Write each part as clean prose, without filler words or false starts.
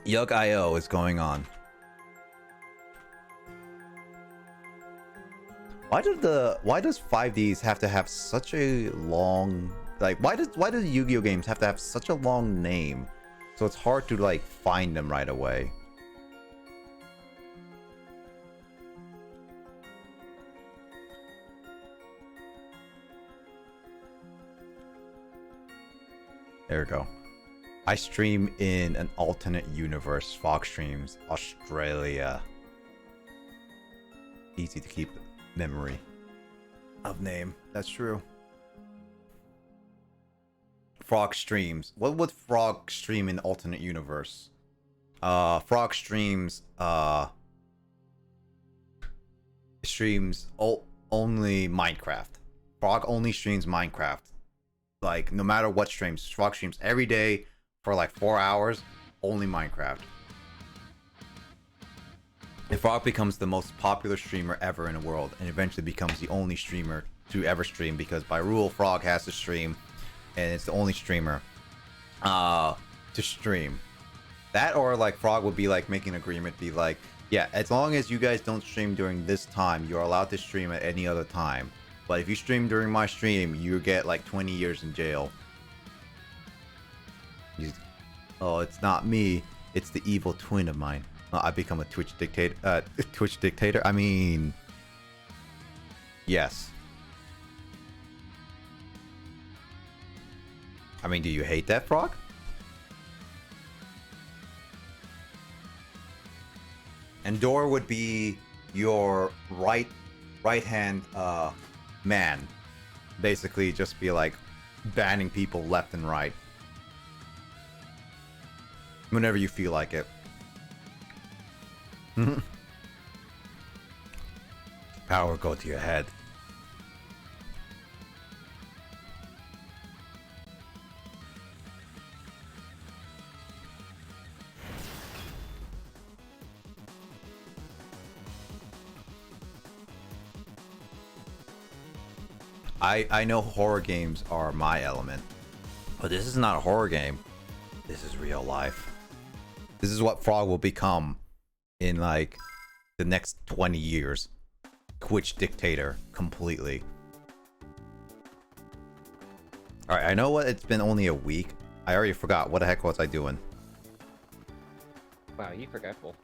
Yug.io is going on. Why does 5D's have to have such a long, like, why do Yu-Gi-Oh games have to have such a long name? So it's hard to like find them right away. There we go. I stream in an alternate universe. Fox streams Australia. Easy to keep memory of name. That's true. Frog streams. What would Frog stream in alternate universe? Frog streams only Minecraft. Frog only streams Minecraft. Like no matter what streams, Frog streams every day for like 4 hours, only Minecraft. And Frog becomes the most popular streamer ever in the world, and eventually becomes the only streamer to ever stream, because by rule Frog has to stream, and it's the only streamer to stream. That, or like Frog would be like making an agreement, be like, yeah, as long as you guys don't stream during this time, you're allowed to stream at any other time. But if you stream during my stream, you get like 20 years in jail. Oh, it's not me. It's the evil twin of mine. I become a Twitch dictator. Twitch dictator. I mean, yes. I mean, do you hate that, Frog? And Dor would be your right hand man. Basically, just be like banning people left and right whenever you feel like it. Power go to your head. I know horror games are my element, but this is not a horror game. This is real life. This is what Frog will become in like the next 20 years. Twitch dictator completely. Alright, I know what, it's been only a week. I already forgot. What the heck was I doing? Wow, you forgetful.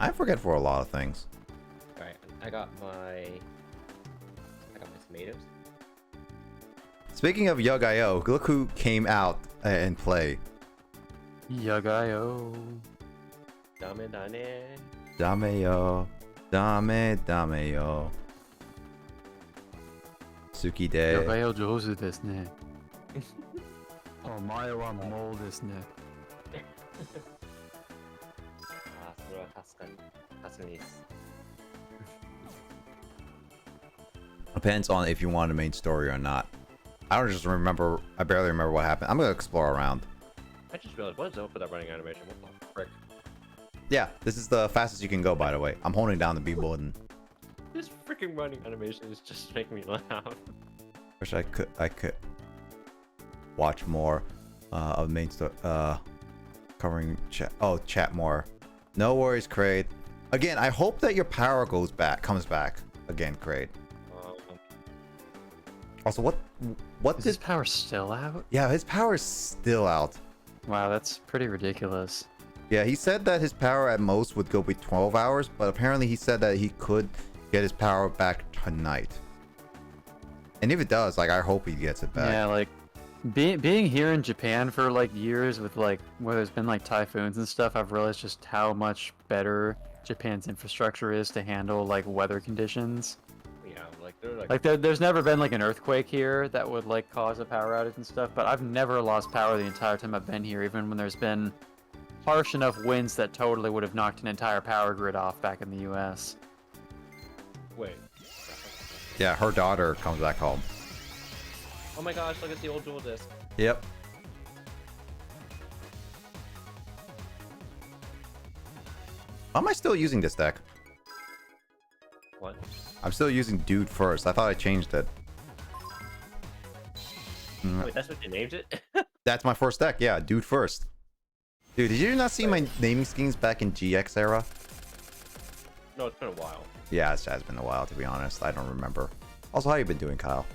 I forget for a lot of things. Alright, I got my tomatoes. Speaking of Yug.io, look who came out and play. Yug.io. Dame dane. Dame yo. Dame yo. Suki de. Yug.io 上手ですね。お前はもうですね。ああ、それは確かにです。Depends on if you want a main story or not. I don't just remember. I barely remember what happened. I'm gonna explore around. I just realized, what is up with that running animation? What the frick? Yeah, this is the fastest you can go, by the way. I'm holding down the B button. This freaking running animation is just making me laugh. Wish I could watch more of main story. Covering chat. Oh, chat more. No worries, Kraid. Again, I hope that your power comes back again, Kraid. Also, what Is did his power still out? Yeah, his power is still out. Wow, that's pretty ridiculous. Yeah, he said that his power at most would go be 12 hours, but apparently he said that he could get his power back tonight. And if it does, like, I hope he gets it back. Yeah, like being here in Japan for like years with like where there's been like typhoons and stuff, I've realized just how much better Japan's infrastructure is to handle like weather conditions. Yeah, like they're Like there's never been like an earthquake here that would like cause a power outage and stuff, but I've never lost power the entire time I've been here, even when there's been harsh enough winds that totally would have knocked an entire power grid off back in the US. Wait. Yeah, her daughter comes back home. Oh my gosh, look at the old dual disc. Yep. Why am I still using this deck? What? I'm still using Dude First. I thought I changed it. Wait, that's what you named it? That's my first deck, yeah, Dude First. Dude, did you not see my naming schemes back in GX era? No, it's been a while. Yeah, it has been a while, to be honest. I don't remember. Also, how you been doing, Kyle?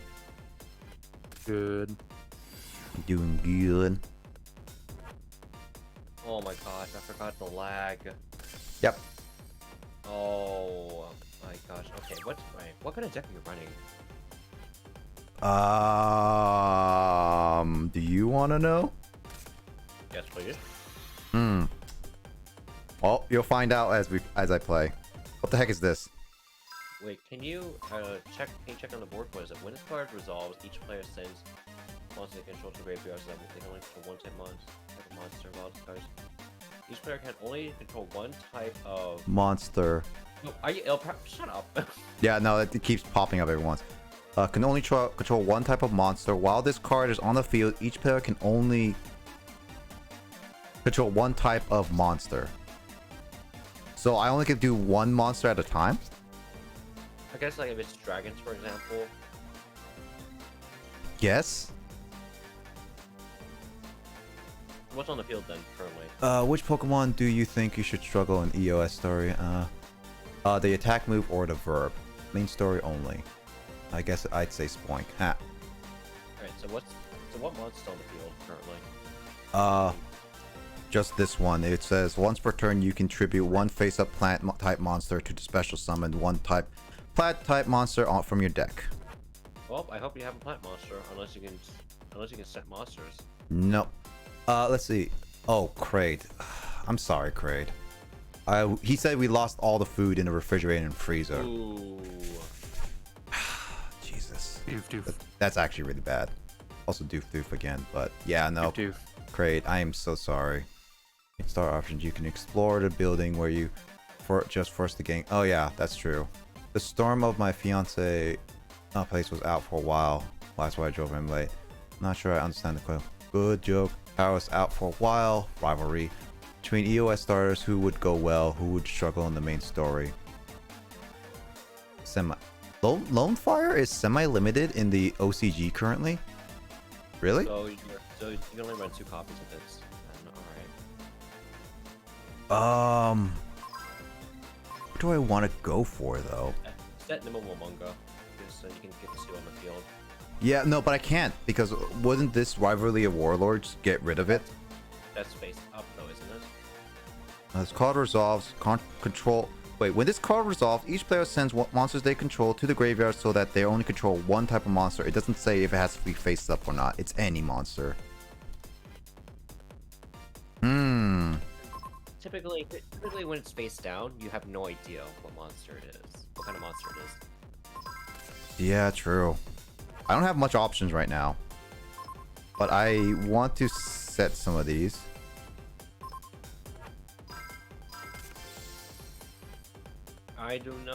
Good. Doing good. Oh my gosh, I forgot the lag. Yep. Oh my gosh. Okay, what kind of deck are you running? Do you want to know? Yes, please. Well, you'll find out as I play. What the heck is this? Wait, can you check on the board? What is it? When this card resolves, each player sends monster they control to graveyard so that they can only control one type of monster wild cards. Each player can only control one type of Monster. No, are you shut up. Yeah, no, it keeps popping up every once. Can only control one type of monster. While this card is on the field, each player can only control one type of monster. So I only can do one monster at a time? I guess like if it's dragons, for example. Yes. What's on the field then currently? Which Pokemon do you think you should struggle in EOS story? The attack move or the verb. Main story only. I guess I'd say Spoink. Ha. Alright, so what monster's on the field currently? Just this one. It says once per turn you contribute one face-up plant type monster to the special summon one type plant type monster from your deck. Well, I hope you have a plant monster, unless you can set monsters. Nope. Let's see. Oh, Kraid. I'm sorry, Kraid. He said we lost all the food in the refrigerator and freezer. Ooh. Jesus. Doof. That's actually really bad. Also doof again, but yeah, no. Doof. Kraid, I am so sorry. In star options, you can explore the building where you just forced the gang. Oh yeah, that's true. The storm of my fiance place was out for a while. That's why I drove him late. Not sure I understand the quote. Good joke. Power was out for a while. Rivalry between EOS starters. Who would go well? Who would struggle in the main story? Lone Fire is semi-limited in the OCG currently. Really? So you can only run 2 copies of this. What do I want to go for though? Set Nimawamunga, because you can get the 2 on the field. Yeah, no, but I can't because wouldn't this Rivalry of Warlords get rid of it? That's face up though, isn't it? This card resolves control. Wait, when this card resolves, each player sends what monsters they control to the graveyard so that they only control one type of monster. It doesn't say if it has to be face up or not. It's any monster. Typically when it's face down, you have no idea what monster it is. What kind of monster it is. Yeah, true. I don't have much options right now. But I want to set some of these. I don't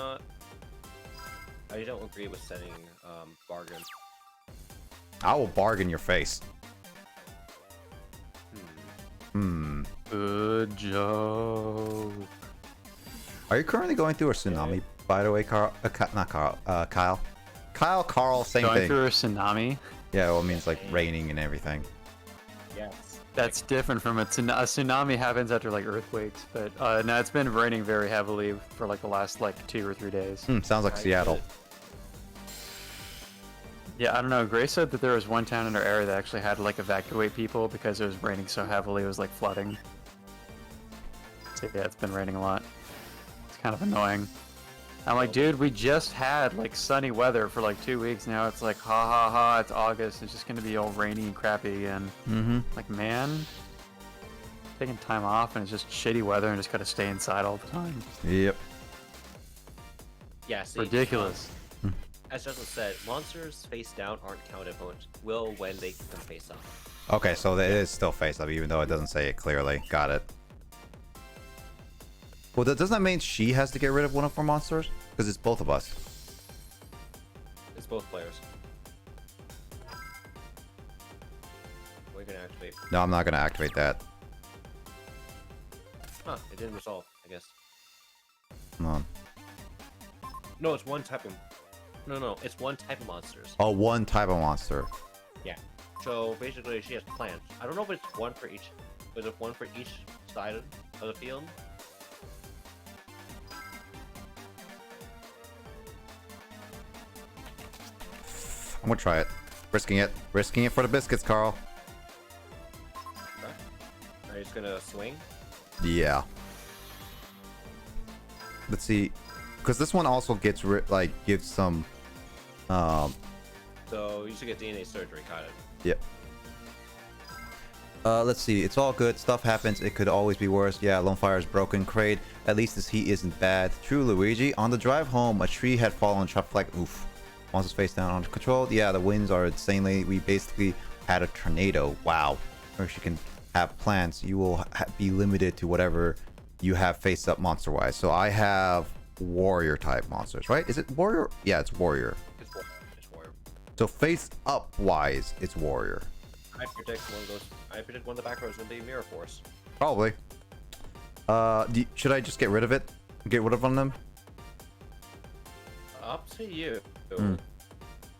agree with setting bargain. I will bargain your face. Good joke. Are you currently going through a tsunami, by the way, Carl? Not Carl. Kyle. Carl, same Going thing. through a tsunami? Yeah, well, it means like raining and everything. Yes. That's different from a tsunami happens after like earthquakes, but no, it's been raining very heavily for like the last like 2 or 3 days. Sounds like Seattle. Yeah, I don't know. Grace said that there was one town in her area that actually had to like evacuate people because it was raining so heavily it was like flooding. So yeah, it's been raining a lot. It's kind of annoying. I'm like, dude, we just had like sunny weather for like 2 weeks. Now it's like, ha, it's August. It's just gonna be all rainy and crappy and like, man, taking time off and it's just shitty weather and just gotta stay inside all the time. Yep. Yeah, see, Ridiculous. as Justin said, monsters face down aren't counted, but will when they come face up. Okay, so it is still face up, even though it doesn't say it clearly. Got it. Well, doesn't that mean she has to get rid of one of her monsters? Because it's both of us. It's both players. We're gonna activate. No, I'm not going to activate that. Huh, it didn't resolve, I guess. Come on. No, it's one type of... No, it's one type of monsters. Oh, one type of monster. Yeah. So basically she has plants. I don't know if it's one for each Was it one for each side of the field? I'm gonna try it. Risking it. Risking it for the biscuits, Carl. Okay. Are you just gonna swing? Yeah. Let's see. Because this one also gets, gives some... So you should get DNA surgery, kind of. Yep. Let's see. It's all good. Stuff happens. It could always be worse. Yeah, Lone Fire is broken. Kraid, at least this heat isn't bad. True, Luigi. On the drive home, a tree had fallen. Shot flag. Oof. Monsters face down under control. Yeah, the winds are insanely. We basically had a tornado. Wow. Or you can have plants. You will be limited to whatever you have face up monster wise. So I have warrior type monsters, right? Is it warrior? Yeah, it's warrior. It's warrior. It's warrior. So face up wise, it's warrior. I predict one of the back rows is gonna be Mirror Force. Probably. Should I just get rid of it? Get rid of one of them? Up to you.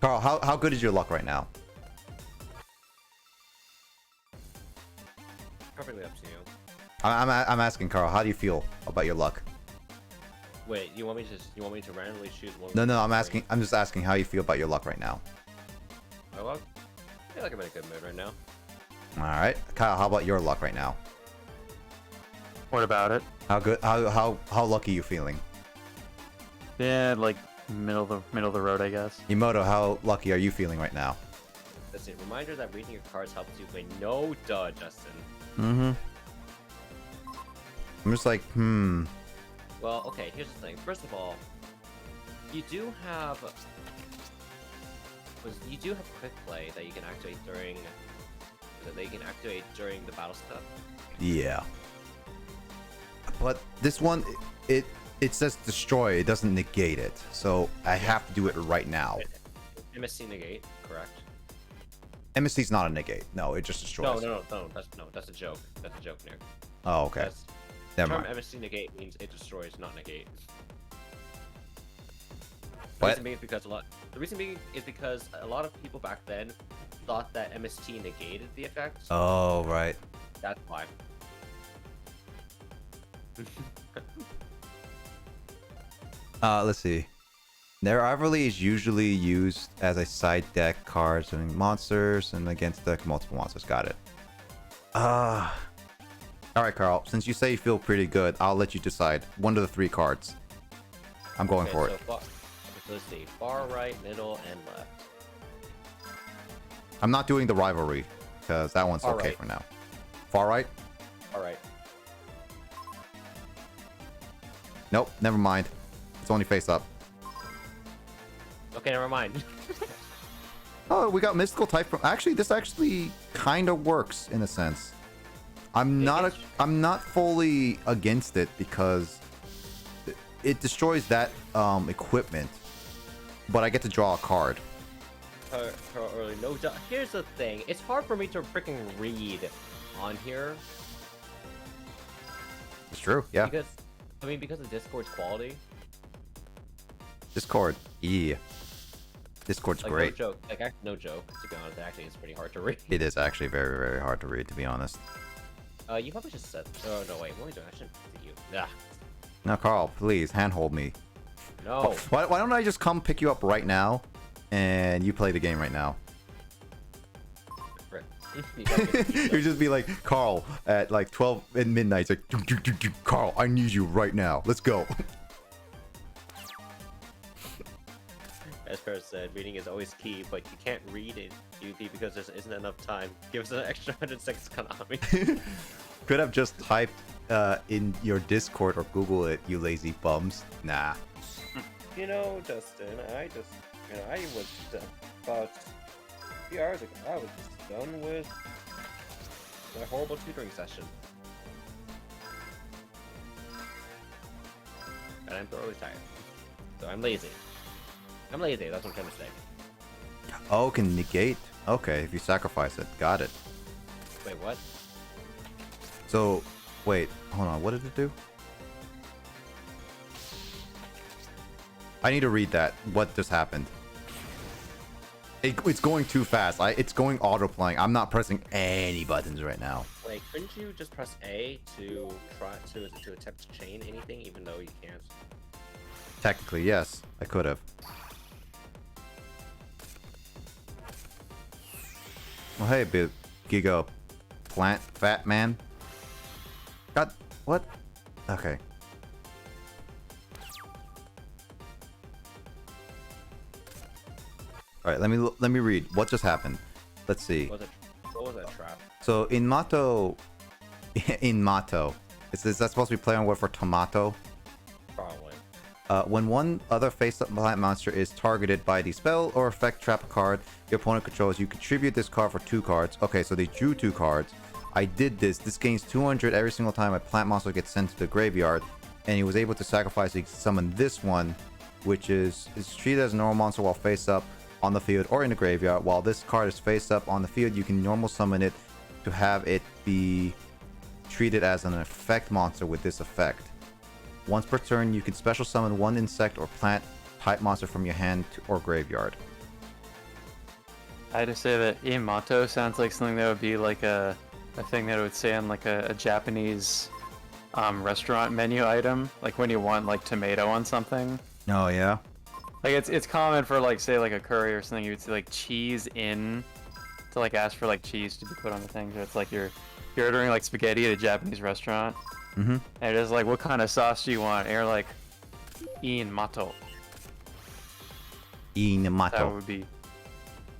Carl, how good is your luck right now? Perfectly up to you. I'm asking Carl, how do you feel about your luck? Wait, you want me to randomly choose one? No, I'm just asking how you feel about your luck right now. My luck? I feel like I'm in a good mood right now. All right, Kyle, how about your luck right now? What about it? How good? How lucky you feeling? Yeah, like middle of the road, I guess. Emoto, how lucky are you feeling right now? Listen, reminder that reading your cards helps you win no duh, Justin. Mm-hmm. I'm just like, Well, okay, here's the thing. First of all, you do have quick play that you can activate during the battle step. Yeah. But this one, it says destroy. It doesn't negate it. So I have to do it right now. MSC negate, correct? MSC's not a negate. No, it just destroys. No. That's a joke. That's a joke, Nick. Oh, okay. The Never term mind. MSC negate means it destroys, not negate. What? The reason being is because a lot of people back then thought that MST negated the effect. Oh, right. That's why. Let's see. Their rivalry is usually used as a side deck card, so monsters and against deck multiple monsters. Got it. All right, Carl. Since you say you feel pretty good, I'll let you decide. One of the three cards. I'm going for it. So let's see. Far right, middle, and left. I'm not doing the rivalry because that one's okay for now. Far right? All right. Nope. Never mind. It's only face up. Okay, never mind. Oh, we got mystical type from. Actually, this actually kind of works in a sense. I'm not fully against it because it destroys that equipment, but I get to draw a card. Early, no. Here's the thing. It's hard for me to freaking read on here. It's true. Yeah. Because of Discord's quality. Discord. Yeah. Discord's Like, great. No joke. Like, actually, no joke. To be honest, actually, it's pretty hard to read. It is actually very, very hard to read, to be honest. You probably just said. Oh no, wait. What am I doing? I shouldn't see you. Yeah. Now, Carl, please handhold me. No. Why don't I just come pick you up right now, and you play the game right now? Frick. You gotta get the You just be like, Carl, at like 12 at midnight. It's like, Carl, I need you right now. Let's go. As Per said, reading is always key, but you can't read it PvP because there isn't enough time. Give us an extra 100 seconds, Konami. Could have just typed in your Discord or Google it, you lazy bums. Nah. You know, Justin, I was about 3 hours ago, I was just done with my horrible tutoring session. And I'm thoroughly tired. So I'm lazy. I'm lazy, that's what I'm trying to say. Oh, can negate. Okay, if you sacrifice it. Got it. Wait, what? So, wait, hold on. What did it do? I need to read that. What just happened? It's going too fast. It's going auto-playing. I'm not pressing any buttons right now. Wait, Wait, couldn't you just press A to try to attempt to chain anything, even though you can't? Technically, yes, I could have. Well, hey, big Gigo, plant fat man. God, what? Okay. All right, let me read. What just happened? Let's see. What was that trap? So in Mato, is that supposed to be play on word for tomato? Probably. When one other face-up plant monster is targeted by the spell or effect trap card your opponent controls, you contribute this card for 2 cards. Okay, so they drew 2 cards. I did this. This gains 200 every single time a plant monster gets sent to the graveyard, and he was able to sacrifice to summon this one, which is treated as a normal monster while face-up on the field or in the graveyard. While this card is face-up on the field, you can normal summon it to have it be treated as an effect monster with this effect. Once per turn, you can special summon 1 insect or plant type monster from your hand or graveyard. I had to say that Imato sounds like something that would be like a thing that it would say on like a Japanese restaurant menu item, like when you want like tomato on something. Oh yeah. Like it's common for like say like a curry or something, you would say like cheese in to like ask for like cheese to be put on the thing. So it's like you're ordering like spaghetti at a Japanese restaurant. Mm-hmm. And it is like, what kind of sauce do you want? And you're like, Imato. That Inamoto. would be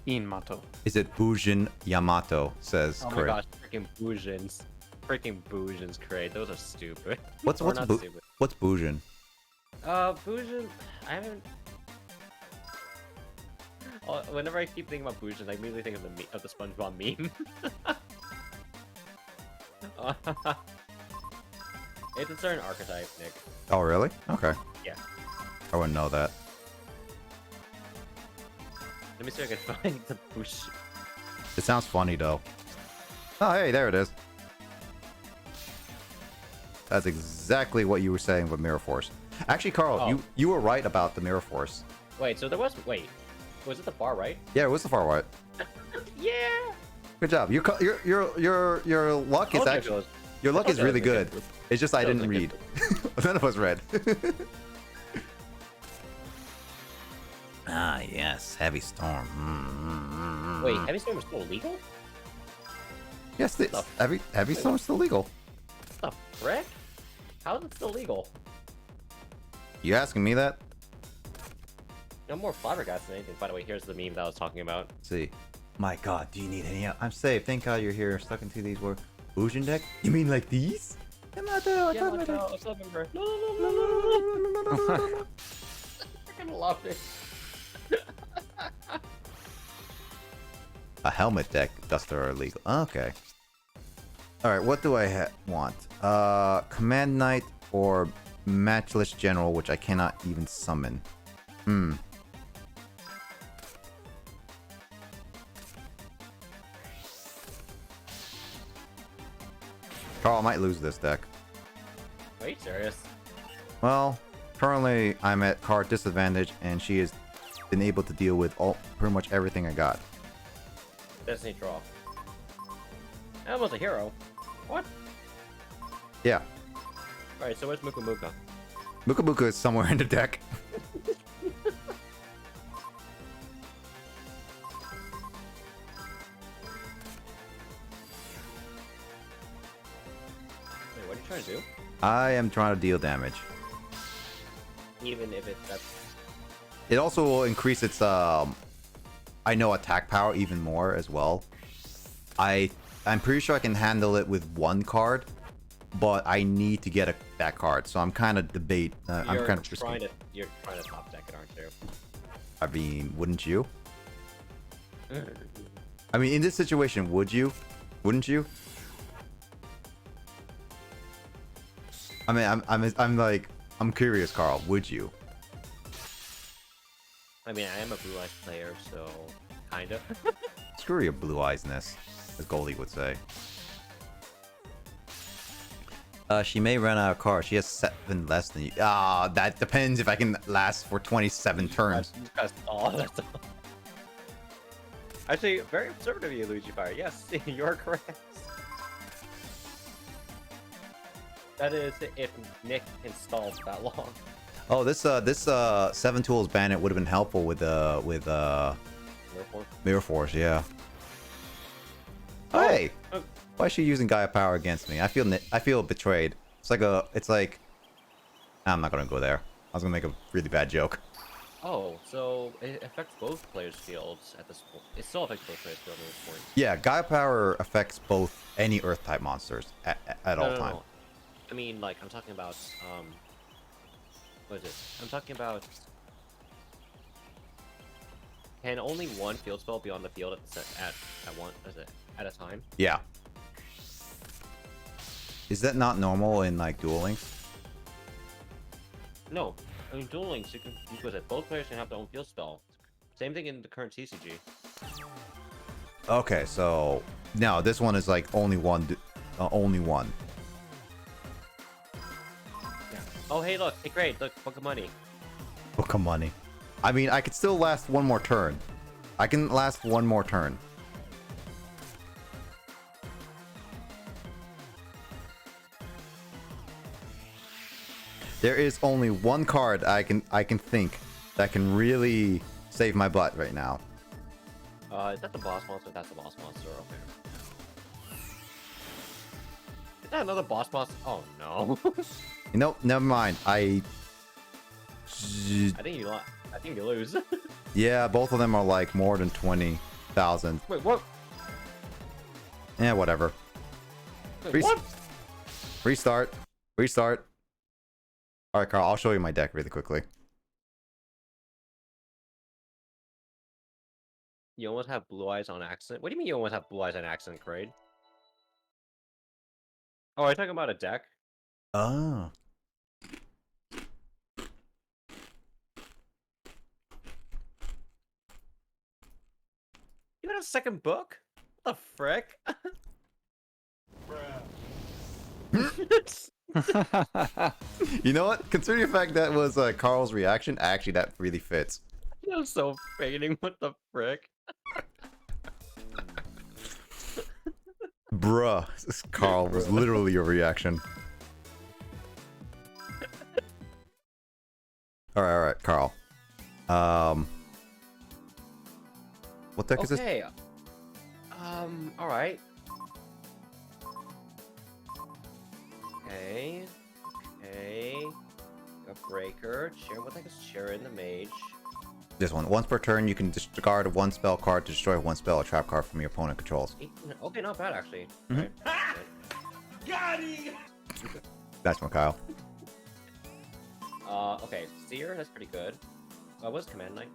Imato. Is it Bujin Yamato? Says Oh my Craig. gosh, freaking Boujins. Freaking Boujins, Craig. Those are stupid. What's Or not stupid. what's Bujin? Boujin, I haven't... Whenever I keep thinking about Boujins, I immediately think of the SpongeBob meme. It's a certain archetype, Nick. Oh really? Okay. Yeah. I wouldn't know that. Let me see if I can find the Bush. It sounds funny though. Oh hey, there it is. That's exactly what you were saying with Mirror Force. Actually, Carl, Oh. you were right about the Mirror Force. Wait, so there was... Wait. Was it the far right? Yeah, it was the far right. Yeah! Good job. Your luck is actually your luck is really good. It's just I That was didn't a read. good None of us read. Ah yes, heavy storm. Wait, Heavy Storm is still illegal? Yes, this heavy storm's still legal. What the frick? How is it still legal? You asking me that? No more flabbergasted than anything. By the way, here's the meme that I was talking about. Let's see. My God, do you need any help? I'm safe. Thank God you're here. Stuck into these words. Bujin deck? You mean like these? Yeah, like how I still remember. No. I freaking love it. A helmet deck, Duster are illegal. Okay. Alright, what do I want? Command Knight or Matchless General, which I cannot even summon. Carl, I might lose this deck. Are you serious? Well, currently I'm at card disadvantage, and she has been able to deal with pretty much everything I got. Destiny draw. That was a hero. What? Yeah. Alright, so where's Muka Muka? Muka Muka is somewhere in the deck. Wait, what are you trying to do? I am trying to deal damage. Even if that's... It also will increase its I know attack power even more as well. I'm pretty sure I can handle it with 1 card, but I need to get that card, so I'm kind of You're trying to top deck it, aren't you? I mean, wouldn't you? I mean, in this situation, would you? Wouldn't you? I mean, I'm curious, Carl. Would you? I mean, I am a Blue Eyes player, so kinda. Screw your blue eyes-ness, as Goldie would say. She may run out of cards. She has 7 less than you. Ah, that depends if I can last for 27 turns. That's all. That's all. Actually, very observative of you, Luigi Fire. Yes, you're correct. That is if Nick can stall that long. Oh, this 7 tools bandit would have been helpful with Mirror Force, yeah. Oh, hey, why is she using Gaia power against me? I feel betrayed. It's like I'm not gonna go there. I was gonna make a really bad joke. Oh, so it affects both players' fields at this point. It still affects both players' fields at this point. Yeah, Gaia power affects both any Earth type monsters at all times. No. I mean, like, I'm talking about what is it? I'm talking about. Can only one field spell be on the field at a time? Yeah. Is that not normal in like Duel Links? No, I mean Duel Links. You can it. Both players can have their own field spell. Same thing in the current TCG. Okay, so no, this one is like only one. Only one. Yeah. Oh, hey, look. Hey, great. Look, book of money. Book of money. I mean, I could still last one more turn. I can last one more turn. There is only one card I can think that can really save my butt right now. Is that the boss monster? That's the boss monster. Okay. Is that another boss monster? Oh no. You know, never mind. I think you lose. Yeah, both of them are like more than 20,000. Wait, what? Yeah, whatever. Wait, what? Restart. Restart. Alright, Carl, I'll show you my deck really quickly. You almost have blue eyes on accident? What do you mean you almost have blue eyes on accident, Kraid? Oh, are you talking about a deck? Oh. You got a second book? What the frick? You know what? Considering the fact that was Carl's reaction, actually that really fits. I'm so fading. What the frick? Bruh, this Carl was literally your reaction. Alright, Carl. What deck is this? Okay. Alright. Okay. A breaker. Share what deck is share in the mage. This one. Once per turn, you can discard one spell card to destroy one spell or trap card from your opponent controls. Okay, not bad actually. Mhm. Right. Got him! That's one, Kyle. Okay, Seer, that's pretty good. What's Command Knight?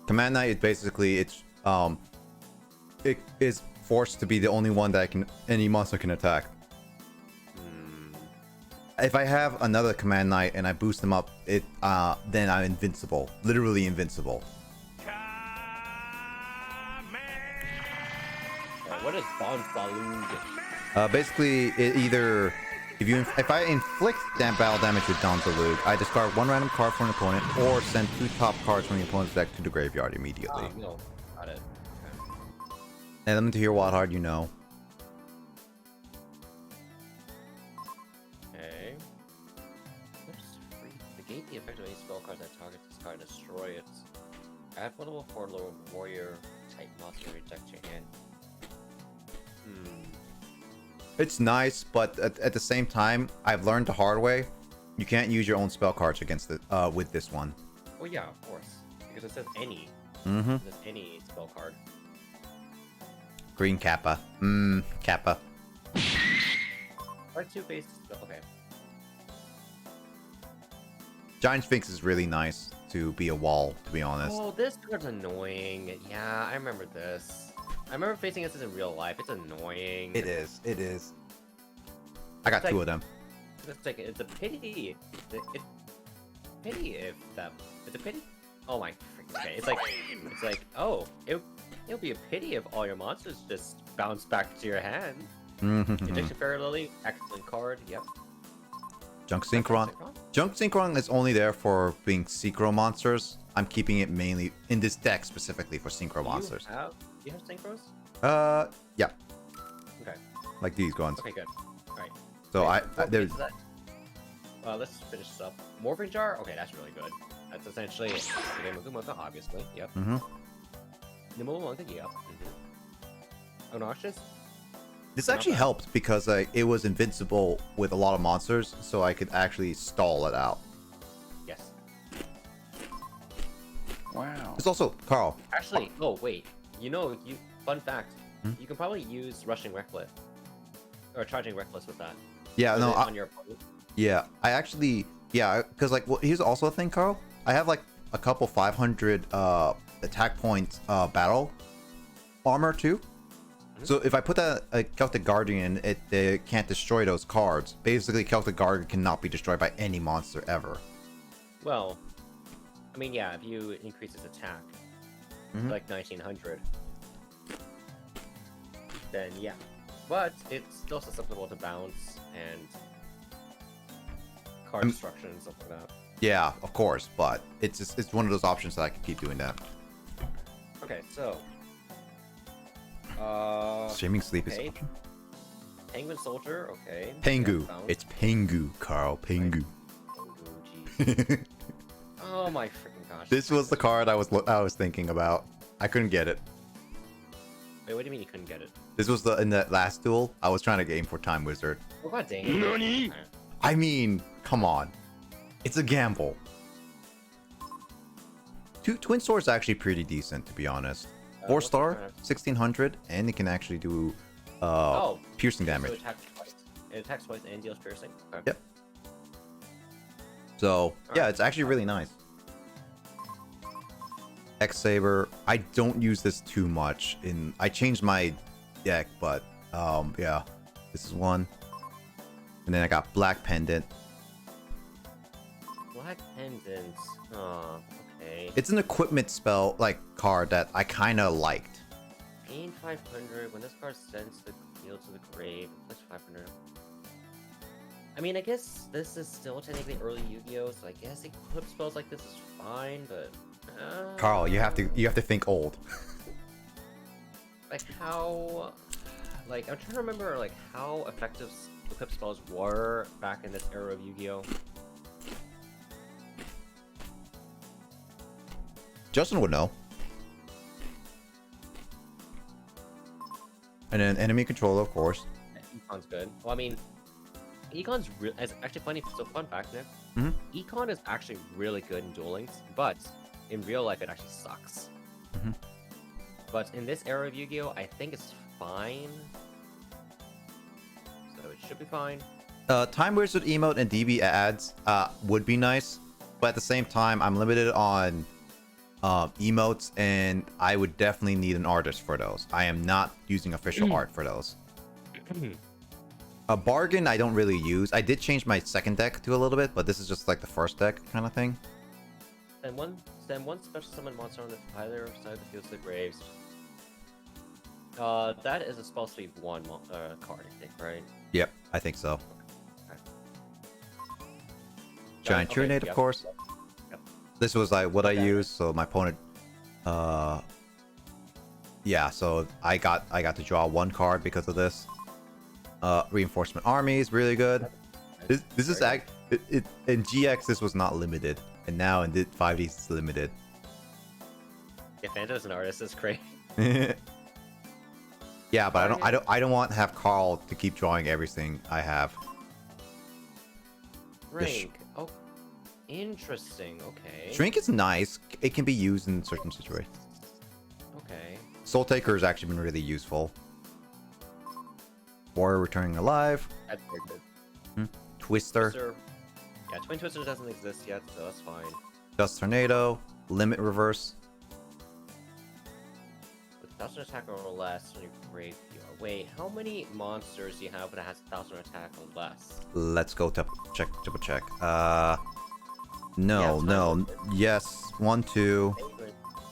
Command Knight is basically it is forced to be the only one that any monster can attack. If I have another Command Knight and I boost them up, then I'm invincible. Literally invincible. What is Bond Balloon? Basically, it either if I inflict battle damage with Dawn Zalug, I discard one random card from an opponent or send 2 top cards from the opponent's deck to the graveyard immediately. No, got it. Okay. Element to hear what hard you know. Okay. Negate the effect of any spell card that targets this card and destroy it. Add one level 4 lower warrior type monster to your deck to your hand. It's nice, but at the same time, I've learned the hard way. You can't use your own spell cards against it with this one. Well, yeah, of course, because it says any. Mm-hmm. It says any spell card. Green Kappa. Kappa. Or 2 faces. Okay. Giant Sphinx is really nice to be a wall, to be honest. Oh, this card's annoying. Yeah, I remember this. I remember facing this in real life. It's annoying. It is. It is. I got It's 2 like- of them. It's a pity. It's pity if that. It's a pity. Oh my freaking okay. It's like oh, it'll be a pity if all your monsters just bounce back to your hand. Injection Fairy Lily, excellent card. Yep. Junk Synchron. Junk Synchron is only there for being Synchro monsters. I'm keeping it mainly in this deck specifically for Synchro monsters. You have synchros? Yeah. Okay. Like these ones. Okay, good. Alright. So there's that. Let's finish this up. Morphing jar. Okay, that's really good. That's essentially it. Muka, obviously. Yep. Mm-hmm. Nimumonka, yep. Obnoxious. This actually helped because it was invincible with a lot of monsters, so I could actually stall it out. Yes. Wow. It's also Carl. Actually, oh wait. Fun fact. You can probably use rushing reckless or charging reckless with that. Yeah, no. On your opponent. Yeah, I actually, because like, well, here's also a thing, Carl. I have like a couple 500 attack points battle armor too. So if I put that Celtic Guardian, it can't destroy those cards. Basically, Celtic Guardian cannot be destroyed by any monster ever. Well, I mean, yeah, if you increase its attack, like 1900, then yeah. But it's still susceptible to bounce and card destruction and stuff like that. Yeah, of course, but it's one of those options that I can keep doing that. Okay, so. Streaming sleep is okay. option. Penguin Soldier, okay. Pengu. Yeah, bounce. It's Pengu, Carl. Pengu. Pengu, jeez. Oh my freaking gosh. This was the card I was thinking about. I couldn't get it. Wait, what do you mean you couldn't get it? This was in that last duel. I was trying to game for Time Wizard. Oh god dang it. I mean, come on. It's a gamble. Twin Sword's actually pretty decent, to be honest. 4-star, 1600, and it can actually do piercing damage. So it attacks twice and deals piercing? Okay. Yep. So, yeah, it's actually really nice. X-Saber, I don't use this too much. I changed my deck, but yeah. This is one. And then I got Black Pendant. Black Pendant. Oh, okay. It's an equipment spell, like, card that I kind of liked. Gain 500. When this card sends the field to the grave, plus 500. I mean, I guess this is still technically early Yu-Gi-Oh, so I guess equip spells like this is fine, but... Carl, you have to think old. Like, how... Like, I'm trying to remember, like, how effective equip spells were back in this era of Yu-Gi-Oh! Justin would know. And then enemy controller, of course. Econ's good. Well, I mean, Econ's actually funny. So fun fact, Nick. Econ is actually really good in Duel Links, but in real life it actually sucks. But in this era of Yu-Gi-Oh, I think it's fine. So it should be fine. Time Wizard emote and DB ads would be nice, but at the same time, I'm limited on emotes, and I would definitely need an artist for those. I am not using official art for those. A bargain I don't really use. I did change my second deck to a little bit, but this is just like the first deck kind of thing. Send one special summon monster on either side of the field to the graves. That is supposed to be one card, I think, right? Yep, I think so. Okay. Giant Trinate, of course. Yep. This was like what I used, so my opponent. Yeah, so I got to draw one card because of this. Reinforcement armies, really good. This is in GX. This was not limited, and now in 5D's it's limited. Yeah, Phantom's an artist. That's great. Yeah, but I don't want to have Carl to keep drawing everything I have. Rank. Oh, interesting. Okay. Shrink is nice. It can be used in certain situations. Okay. Soul Taker has actually been really useful. Warrior returning alive. That's very good. Twister. Yeah, Twin Twister doesn't exist yet, so that's fine. Dust Tornado. Limit Reverse. With 1,000 attack or less on your graveyard. Wait, how many monsters do you have that has 1,000 attack or less? Let's go triple check. Yeah, No. Yes. 1, 2,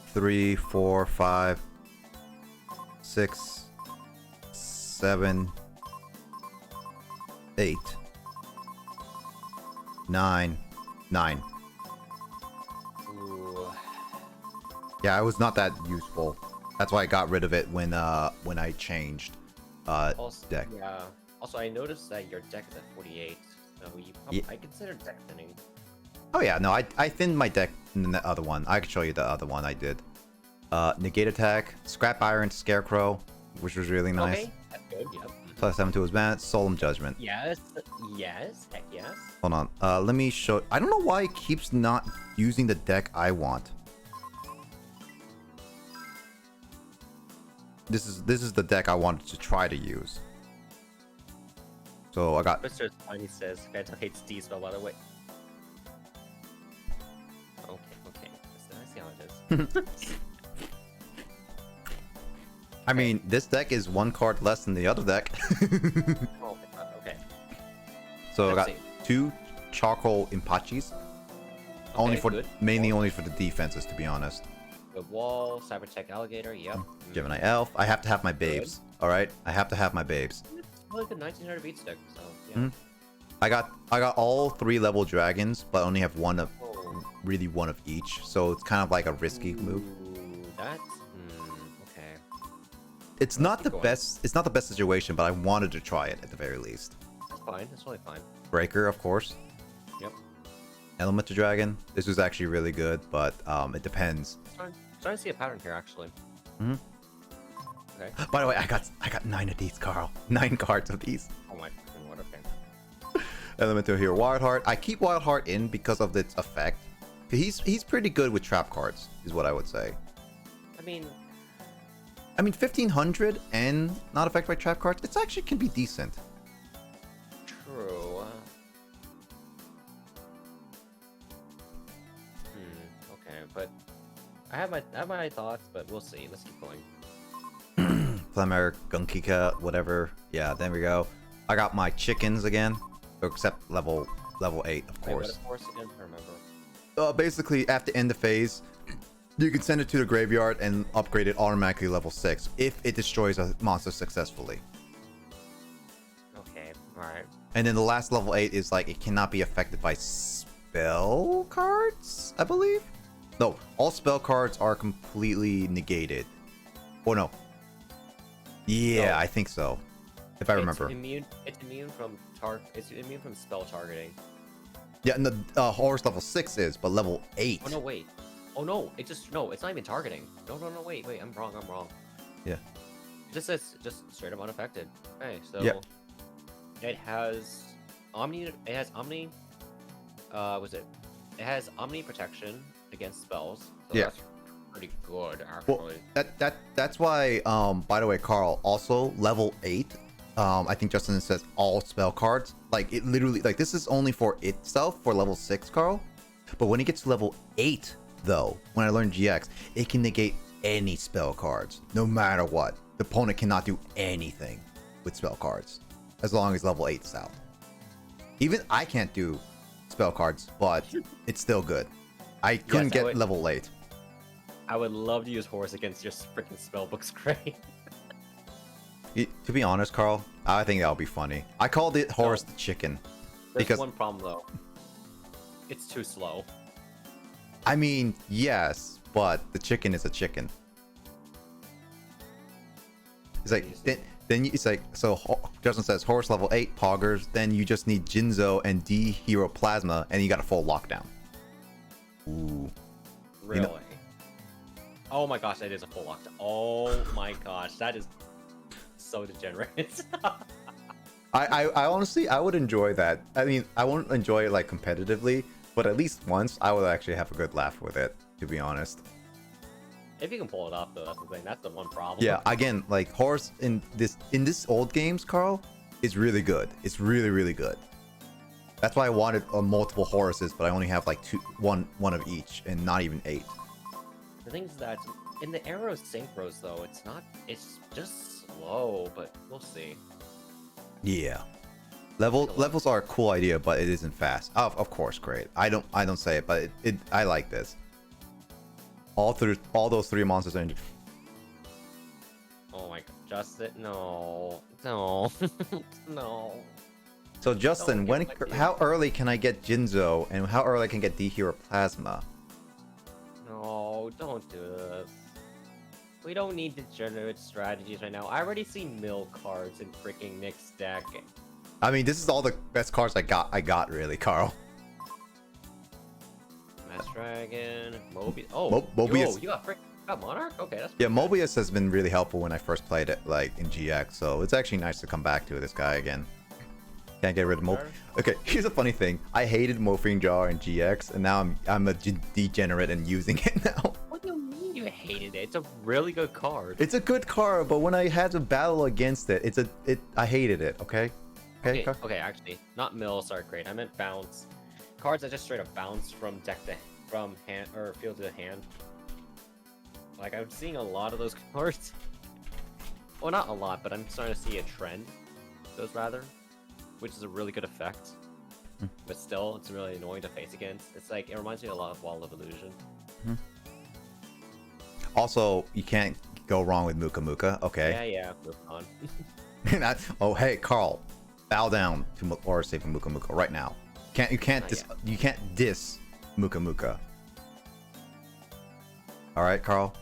3, 4, 5, 6, 7, 8, 9. Ooh. Yeah, it was not that useful. That's why I got rid of it when I changed Also, deck. yeah. Also, I noticed that your deck is at 48, so I consider deck thinning. Oh yeah, no, I thinned my deck in the other one. I can show you the other one I did. Negate attack, Scrap Iron, Scarecrow, which was really nice. Okay, that's good. Yep. Plus 7 to his mana, Solemn Judgment. Yes, heck yes. Hold on, let me show. I don't know why it keeps not using the deck I want. This is the deck I wanted to try to use. So I got. Mr. Tiny says, Phantom hates D spell, by the way. Okay. I see how it is. I mean, this deck is one card less than the other deck. Oh, okay. So I Let's got see. 2 Charcoal Impachis. Mainly only for the defenses, to be honest. Good wall, Cybertech Alligator, yep. Gemini Elf. I have to have my babes. All right, I have to have my babes. It's really good 1900 beat stick, so yeah. I got all 3 level dragons, but only have one of Oh. one of each. So it's kind of like a risky move. Ooh, that's okay. It's not keep the going. best. It's not the best situation, but I wanted to try it at the very least. That's fine. That's really fine. Breaker, of course. Yep. Elemental Dragon. This was actually really good, but it depends. Starting to see a pattern here, actually. Okay. By the way, I got 9 of these, Carl. 9 cards of these. Oh my fucking word. Okay. Elemental here, Wildheart. I keep Wildheart in because of its effect. He's pretty good with trap cards, is what I would say. I mean, 1500 and not affected by trap cards. It actually can be decent. true. Okay, but I have my thoughts, but we'll see. Let's keep going. Flamer, Gunkika, whatever. Yeah, there we go. I got my chickens again, except level 8, of Wait, what course. is force again? I remember. Basically, after end of phase, you can send it to the graveyard and upgrade it automatically level 6 if it destroys a monster successfully. Okay. All right. And then the last level 8 is like it cannot be affected by spell cards, I believe. No, all spell cards are completely negated. Oh no. Yeah, No. I think so. If I remember. It's immune from spell targeting. Yeah, and the horse level 6 is, but level 8. Oh no, wait. Oh no, it's not even targeting. No, wait, I'm wrong. Yeah. It just says straight up unaffected. Okay, so Yep. it has Omni. It has Omni protection against spells. So Yeah. that's pretty good, actually. Well, that's why. By the way, Carl, also level 8. I think Justin says all spell cards. Like it literally, like this is only for itself for level 6, Carl. But when it gets to level 8, though, when I learned GX, it can negate any spell cards, no matter what. The opponent cannot do anything with spell cards as long as level 8 is out. Even I can't do spell cards, but it's still good. I couldn't get level 8. I would love to use Horse against your freaking spellbook's great. To be honest, Carl, I think that would be funny. I called it Horus the Chicken. There's Because one problem though. It's too slow. I mean, yes, but the chicken is a chicken. It's like it's like so. Justin says Horus level 8 poggers. Then you just need Jinzo and D Hero Plasma, and you got a full lockdown. Ooh. Really? know- Oh my gosh, that is a full lockdown. Oh my gosh, that is so degenerate. I honestly I would enjoy that. I mean, I won't enjoy it like competitively, but at least once I would actually have a good laugh with it. To be honest. If you can pull it off though, that's the thing. That's the one problem. Yeah, again, like Horus in this old games, Carl, is really good. It's really good. That's why I wanted multiple Horuses, but I only have like one of each, and not even 8. The thing is that in the Arrow Synchros though, it's not. It's just slow, but we'll see. Yeah, levels are a cool idea, but it isn't fast. Of course, great. I don't say it, but I like this. All those 3 monsters are. Oh my god, Justin, no, no. So Justin, Don't get my how early can I get Jinzo, and how early I can get D Hero Plasma? No, don't do this. We don't need degenerate strategies right now. I already see mill cards in freaking Nick's deck. I mean, this is all the best cards I got really, Carl. Mass Dragon, Mobius. Oh, Mobius. Yo, you got Monarch? Okay, that's Yeah, pretty good. Mobius has been really helpful when I first played it, like in GX. So it's actually nice to come back to this guy again. Can't get rid of Mobius. Okay, here's a funny thing. I hated Morphing Jar in GX, and now I'm a degenerate and using it now. What do you mean you hated it? It's a really good card. It's a good card, but when I had to battle against it, I hated it. Okay. Okay, actually, not mills are great. I meant bounce. Cards that just straight up bounce from hand or field to hand. Like I'm seeing a lot of those cards. Well, not a lot, but I'm starting to see a trend. Those rather, which is a really good effect. But still, it's really annoying to face against. It's like it reminds me a lot of Wall of Illusion. Also, you can't go wrong with Muka Muka. Okay. Yeah, move on. Oh, hey, Carl, bow down to or saving Muka Muka right now. You can't diss Muka Muka. All right, Carl.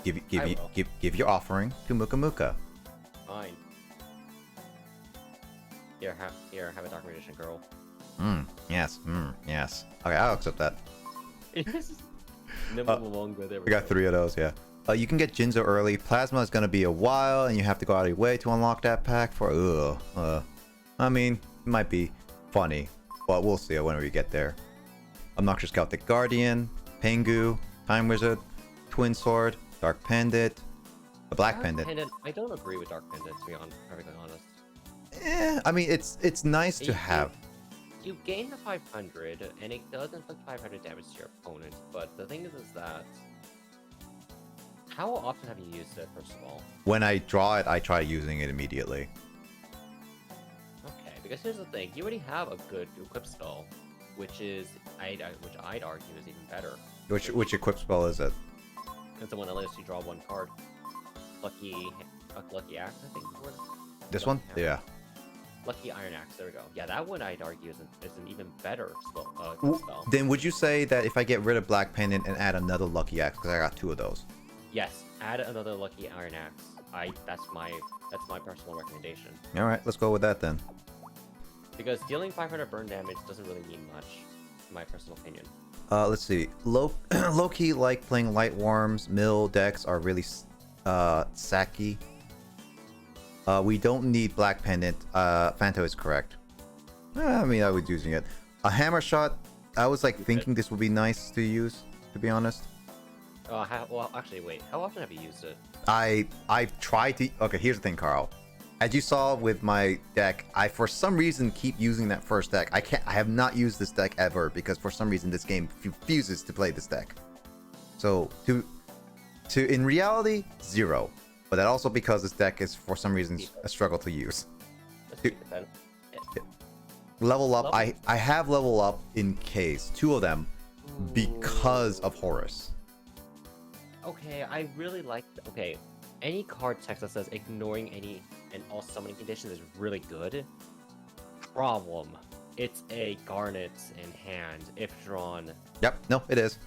Give your offering to Muka Muka. Fine. Here, have a Dark Magician girl. Yes. Yes. Okay, I'll accept that. There we We got 3 of those. Yeah. You can get Jinzo early. Plasma is gonna be a while, and you have to go out of your way to unlock that pack for. I mean, it might be funny, but we'll see whenever we get there. Obnoxious Celtic Guardian, Pengu, Time Wizard, Twin Sword, Dark Pendant, a Black Pendant. I don't agree with Dark Pendant, to be perfectly honest. I mean, it's nice to have. You gain the 500, and it does inflict 500 damage to your opponent, but the thing is that... How often have you used it, first of all? When I draw it, I try using it immediately. Okay, because here's the thing. You already have a good equip spell, which I'd argue is even better. Which equip spell is it? It's the one that lets you draw 1 card. Lucky Axe, I think is what This one? Yeah. Lucky Iron Axe, there we go. Yeah, that one I'd argue is an even better spell. Then would you say that if I get rid of Black Pendant and add another Lucky Axe, because I got 2 of those? Yes, add another Lucky Iron Axe. That's my personal recommendation. All right, let's go with that then. Because dealing 500 burn damage doesn't really mean much, in my personal opinion. Let's see. Low-key like playing Light Worms. Mill decks are really sacky. We don't need Black Pendant. Fanto is correct. I mean, I was using it. A Hammer Shot. I was like thinking this would be nice to use, to be honest. Well, actually, wait. How often have you used it? I've tried to. Okay, here's the thing, Carl. As you saw with my deck, I for some reason keep using that first deck. I have not used this deck ever because for some reason this game refuses to play this deck. So in reality, 0. But that also because this deck is for some reason a struggle to use. Let's keep it then. Level up. I have level up in case 2 of them because of Horus. Okay, I really like. Okay, any card text that says ignoring any and all summoning conditions is really good. Problem, it's a Garnet in hand if drawn. Yep. No, it is.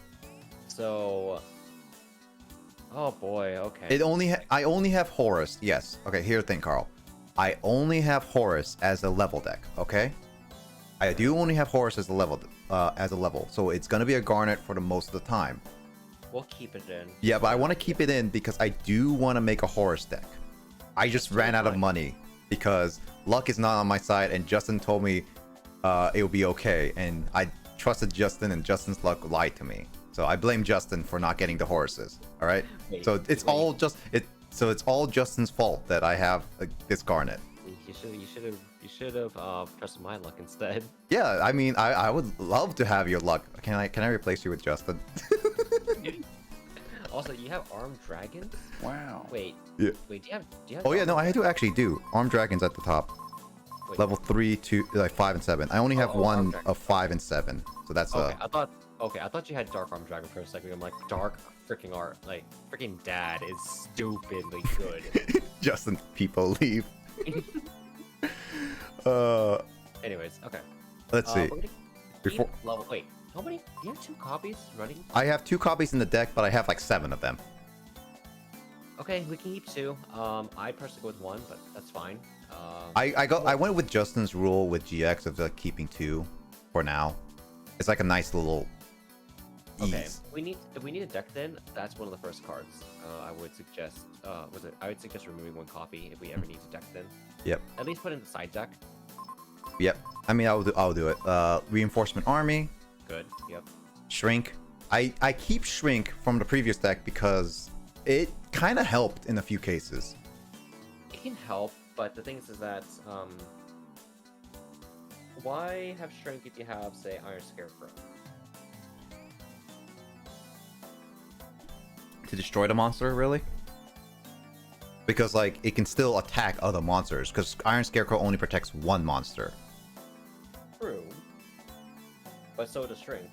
So, oh boy. Okay. I only have Horus. Yes. Okay. Here's the thing, Carl. I only have Horus as a level deck. Okay. I do only have Horus as a level. So it's gonna be a Garnet for the most of the time. We'll keep it in. Yeah, but I want to keep it in because I do want to make a Horus deck. I just ran out of money because luck is not on my side, and Justin told me it'll be okay, and I trusted Justin, and Justin's luck lied to me. So I blame Justin for not getting the Horuses. All right. So it's all Justin's fault that I have this Garnet. You should have trusted my luck instead. Yeah, I mean, I would love to have your luck. Can I replace you with Justin? Also, you have armed dragons? Wow. Wait. Yeah. Wait, do you have Oh yeah, no, I do actually do. Armed dragons at the top. Wait. Level 3, 2, like 5 and 7. I only have one of 5 and 7. So that's okay. I thought you had dark armed dragon for a second. I'm like, dark freaking art, like freaking dad is stupidly good. Justin, people leave. Anyways, okay. Let's see. Wait, how many? You have 2 copies running? I have 2 copies in the deck, but I have like 7 of them. Okay, we can keep 2. I personally go with 1, but that's fine. I went with Justin's rule with GX of like keeping 2 for now. It's like a nice little Okay, ease. if we need a deck then, that's one of the first cards. I would suggest I would suggest removing 1 copy if we ever need to deck then. Yep. At least put in the side deck. Yep. I mean, I'll do it. Reinforcement Army, Good. Yep. Shrink. I keep Shrink from the previous deck because it kind of helped in a few cases. It can help, but the thing is that why have Shrink if you have, say, Iron Scarecrow? To destroy the monster, really? Because like it can still attack other monsters. Because Iron Scarecrow only protects one monster. True. But so does Shrink.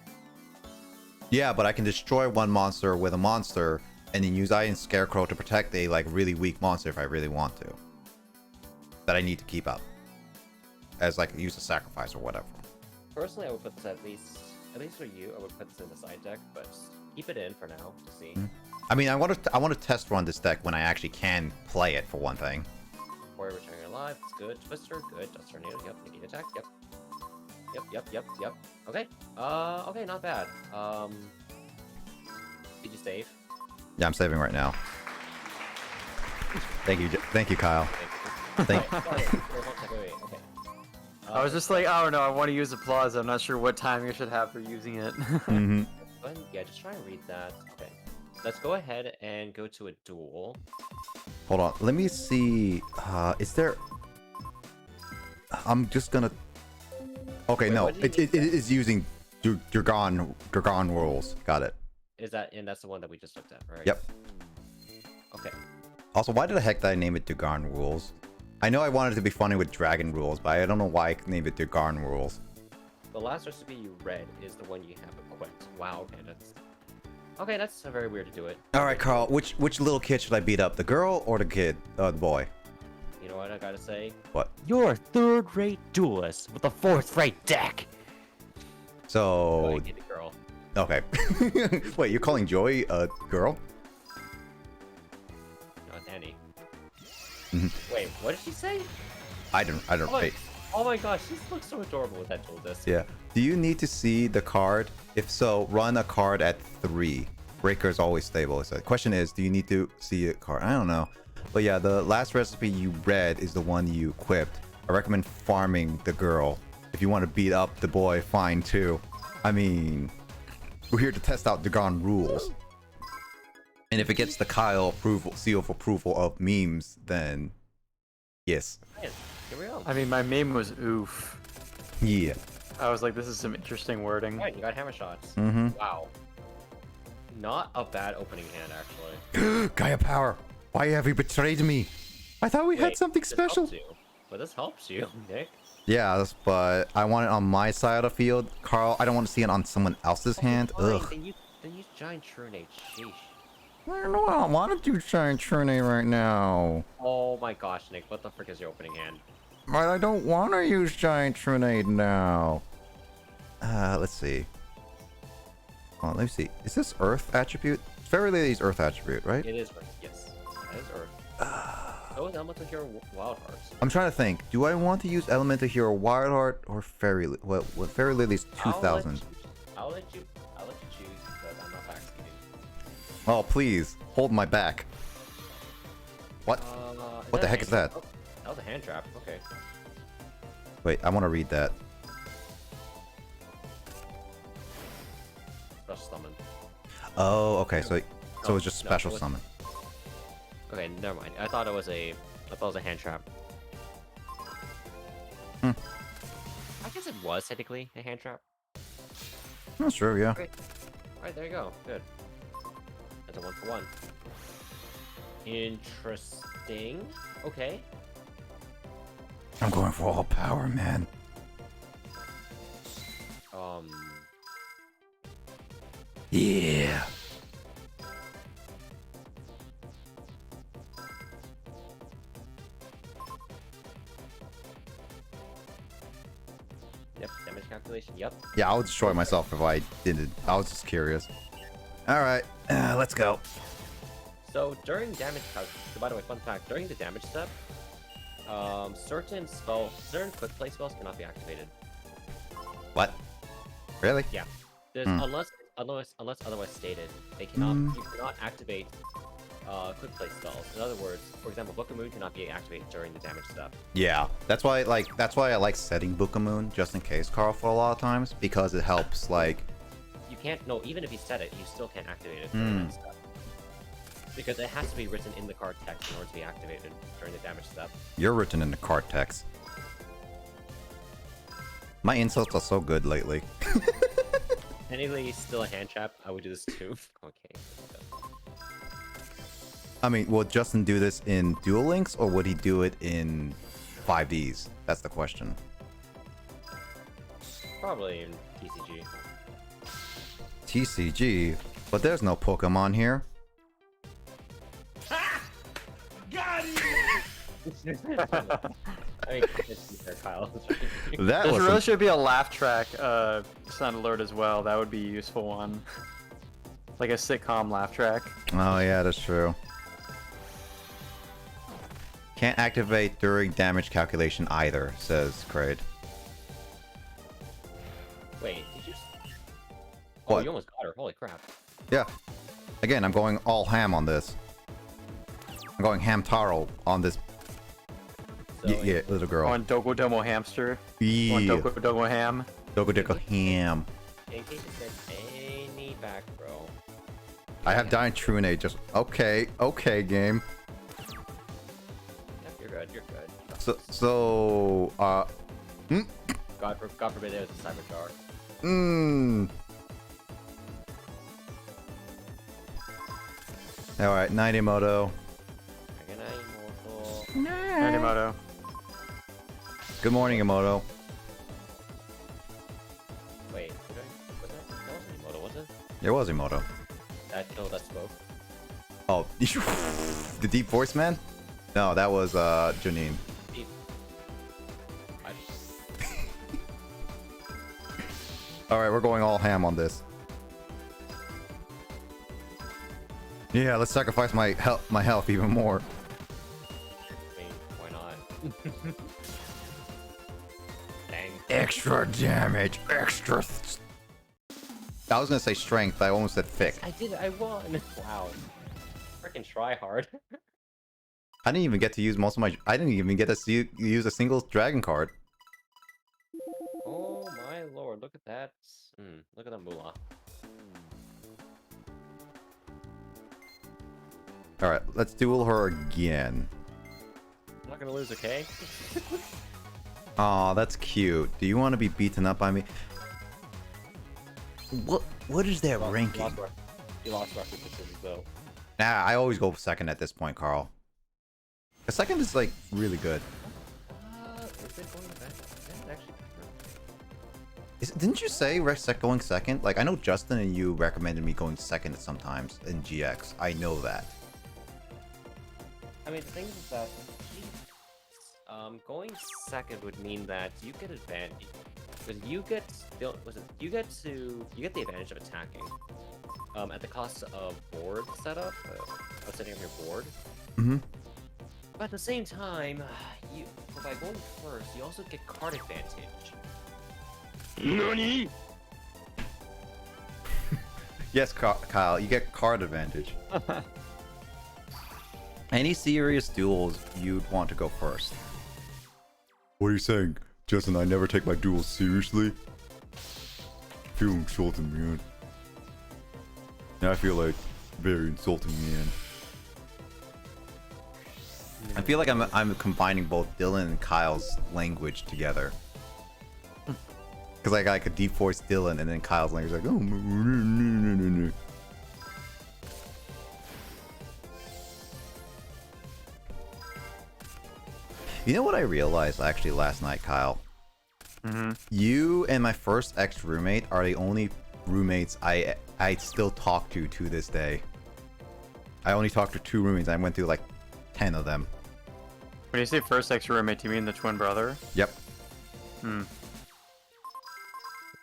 Yeah, but I can destroy one monster with a monster, and then use Iron Scarecrow to protect a like really weak monster if I really want to. That I need to keep up. As like use a sacrifice or whatever. Personally, I would put this at least for you, I would put this in the side deck, but keep it in for now to see. I mean, I want to test run this deck when I actually can play it for one thing. Warrior returning alive, it's good. Twister, good. Dust Tornado, yep. Negate attack, yep. Yep. Okay. Okay, not bad. Did you save? Yeah, I'm saving right now. Thank you, Kyle. Thank. Wait. Okay. I was just like, oh no, I want to use applause. I'm not sure what timing I should have for using it. Mhm. Go ahead, yeah, just try and read that. Okay. Let's go ahead and go to a duel. Hold on, let me see. Is there? I'm just gonna. Okay, Wait, no, what did you it is using Dragon rules. Got it. Is that, and that's the one that we just looked at, right? Yep. Okay. Also, why the heck did I name it Dragon rules? I know I wanted to be funny with Dragon rules, but I don't know why I named it Dragon rules. The last recipe you read is the one you have equipped. Wow, okay, that's very weird to do it. All right, Carl, which little kid should I beat up, the girl or the kid, the boy? You know what I gotta say? What? You're a third-rate duelist with a fourth-rate deck. I So, get the girl. okay. Wait, you're calling Joy a girl? Not Annie. Mhm. Wait, what did she say? I don't. Wait. Oh my gosh, she looks so adorable with that dual disc. Yeah. Do you need to see the card? If so, run a card at 3. Breaker is always stable. So the question is, do you need to see a card? I don't know. But yeah, the last recipe you read is the one you equipped. I recommend farming the girl. If you want to beat up the boy, fine too. I mean, we're here to test out Dragon rules. And if it gets the Kyle approval, seal of approval of memes, then yes. Man, here we go. I mean, my meme was oof. Yeah. I was like, this is some interesting wording. Alright, you got hammer shots. Mm-hmm. Wow. Not a bad opening hand, actually. Gaia Power, why have you betrayed me? I thought we had Wait, something this special. helps you. But this helps you, Nick. Yeah, but I want it on my side of the field. Carl, I don't want to see it on someone else's hand. Fine, Ugh. then use Giant Trunade. Sheesh. I don't want to do Giant Trunade right now. Oh my gosh, Nick, what the frick is your opening hand? But I don't want to use Giant Trunade now. Let's see. Oh, let me see. Is this Earth attribute? Fairy Lady's Earth attribute, right? It is Earth, yes. That is Earth. Go with Elemental Hero Wild Hearts. I'm trying to think. Do I want to use Elemental Hero Wildheart or Fairy? Well, Fairy Lady's 2000. I'll let you choose because I'm not backseating. Oh, please hold my back. What? What the heck is that? Oh, that was a hand trap. Okay. Wait, I want to read that. Special summon. Oh, okay. So it's just No, special it was- summon. Okay, never mind. I thought it was a hand trap. Hmm. I guess it was technically a hand trap. That's true, yeah. Alright, there you go. Good. That's a 1-for-1. Interesting. Okay. I'm going for all power, man. Yeah. Yep, damage calculation. Yep. Yeah, I would destroy myself if I didn't. I was just curious. All right, let's go. So during damage so by the way, fun fact, during the damage step, certain quick play spells cannot be activated. What? Really? Yeah. There's Hmm. unless otherwise stated, they cannot you cannot activate quick play spells. In other words, for example, Book of Moon cannot be activated during the damage step. Yeah. That's why I like setting Book of Moon just in case, Carl, for a lot of times, because it helps like You can't even if you set it, you still can't activate it during that step. Because it has to be written in the card text in order to be activated during the damage step. you're written in the card text. My insults are so good lately. Technically, still a hand trap. I would do this too. Okay. I mean, will Justin do this in Duel Links or would he do it in 5D's? That's the question. Probably in TCG. TCG? But there's no Pokemon here. Got him! I mean, it's fair, Kyle. That There was really some- should be a laugh track sound alert as well. That would be a useful one. Like a sitcom laugh track. Oh yeah, that's true. Can't activate during damage calculation either, says Kraid. Wait, did you? Oh, What? you almost got her. Holy crap! Yeah. Again, I'm going all ham on this. I'm going ham taro on this. So, Yeah, little girl. On Dogo Domo Hamster. On Yeah. Dogo Domo Ham. Dogo Dogo ham. in case it says any back row. I have Dying Trune just okay, game. Yep, you're good. You're good. God forbid there's a cyber jar. Alright, Nightymoto. Dragonite Immortal. Animoto. Good morning, Emoto. Wait, was that wasn't Immortal, was it? There was Emoto. That killed that spoke. Oh, the deep voice man? No, that was Janine. Deep. I- Alright, we're going all ham on this. Yeah, let's sacrifice my health even more. I mean, why not? Dang. Extra damage, extra. I was gonna say strength, but I almost said thick. I did it. I won. Wow. Freaking try hard. I didn't even get to use most of my. I didn't even get to use a single dragon card. Oh my lord! Look at that. Look at that moolah. All right, let's duel her again. I'm not gonna lose, okay? Aw, that's cute. Do you want to be beaten up by me? What is their ranking? You lost rock positions though. Nah, I always go second at this point, Carl. A second is like really good. Is it going back? That's actually Didn't you say going second? Like I know Justin and you recommended me going second sometimes in GX. I know that. I mean, the thing is that going second would mean that you get advantage because you get you get the advantage of attacking at the cost of board setup of setting up your board. Mm-hmm. But at the same time, by going first, you also get card advantage. NANI?! Yes, Kyle, you get card advantage. Any serious duels, you'd want to go first. What are you saying? Justin, I never take my duels seriously? Feel insulting, man. Now I feel like very insulting, man. I feel like I'm combining both Dylan and Kyle's language together. Because I got like a deep voice Dylan and then Kyle's language like, oh, you know what I realized actually last night, Kyle? Mm-hmm. You and my first ex-roommate are the only roommates I still talk to this day. I only talked to 2 roommates. I went through like 10 of them. When you say first ex-roommate, do you mean the twin brother? Yep. Hmm.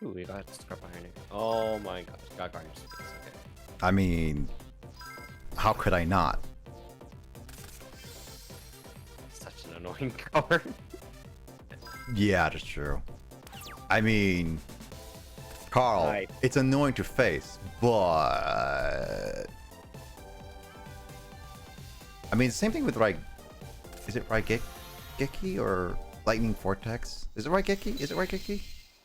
Ooh, we got scrap iron. Oh my gosh, got guardians. Okay. I mean, How could I not? Such an annoying card. Yeah, that's true. I mean, Carl, Right. it's annoying to face, but I mean, same thing with is it Raigeki or Lightning Vortex? Is it Raigeki? Is it Raigeki?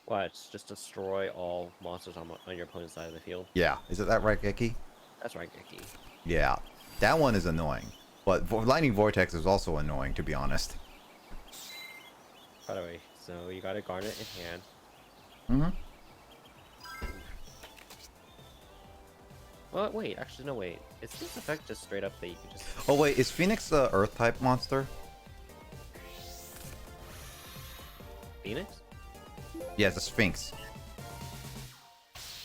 What? Just destroy all monsters on your opponent's side of the field. Yeah, is it that Raigeki? That's right, Geki. Yeah, that one is annoying. But Lightning Vortex is also annoying, to be honest. By the way, so you got a Garnet in hand. Mm-hmm. Well, wait, actually, no, wait. Is this effect just straight up that you could just... Oh wait, is Phoenix a Earth-type monster? Phoenix? Yeah, it's a Sphinx.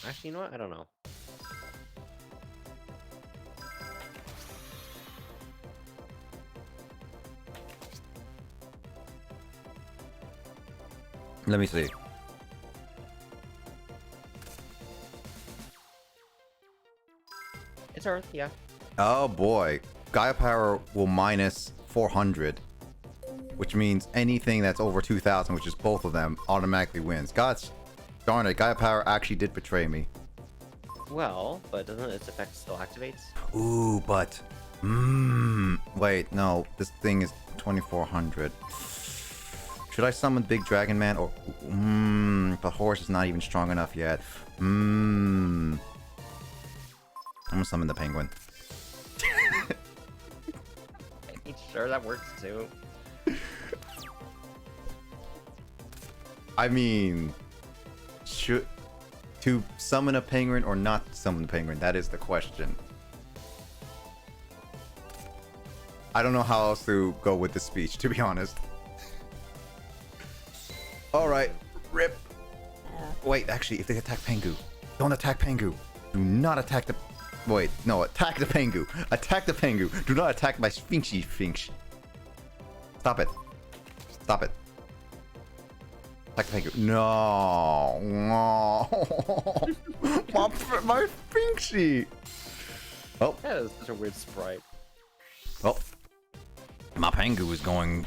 Actually, you know what? I don't know. Let me see. It's Earth, yeah. Oh boy, Gaia Power will minus 400, which means anything that's over 2,000, which is both of them, automatically wins. Gosh, darn it, Gaia Power actually did betray me. Well, but doesn't its effect still activates? Ooh, but wait, no, this thing is 2,400. Should I summon Big Dragon Man or the horse is not even strong enough yet. I'm gonna summon the penguin. Sure, that works too. I mean, to summon a penguin or not summon a penguin? That is the question. I don't know how else to go with the speech, to be honest. Alright, rip. Wait, actually, if they attack Pengu, don't attack Pengu. Do not attack the... Wait, no, attack the Pengu. Attack the Pengu. Do not attack my Sphinxy Sphinx. Stop it. Stop it. Attack the Pengu. No. No. my Sphinxy. Oh. That is such a weird sprite. Oh. My Pengu is going...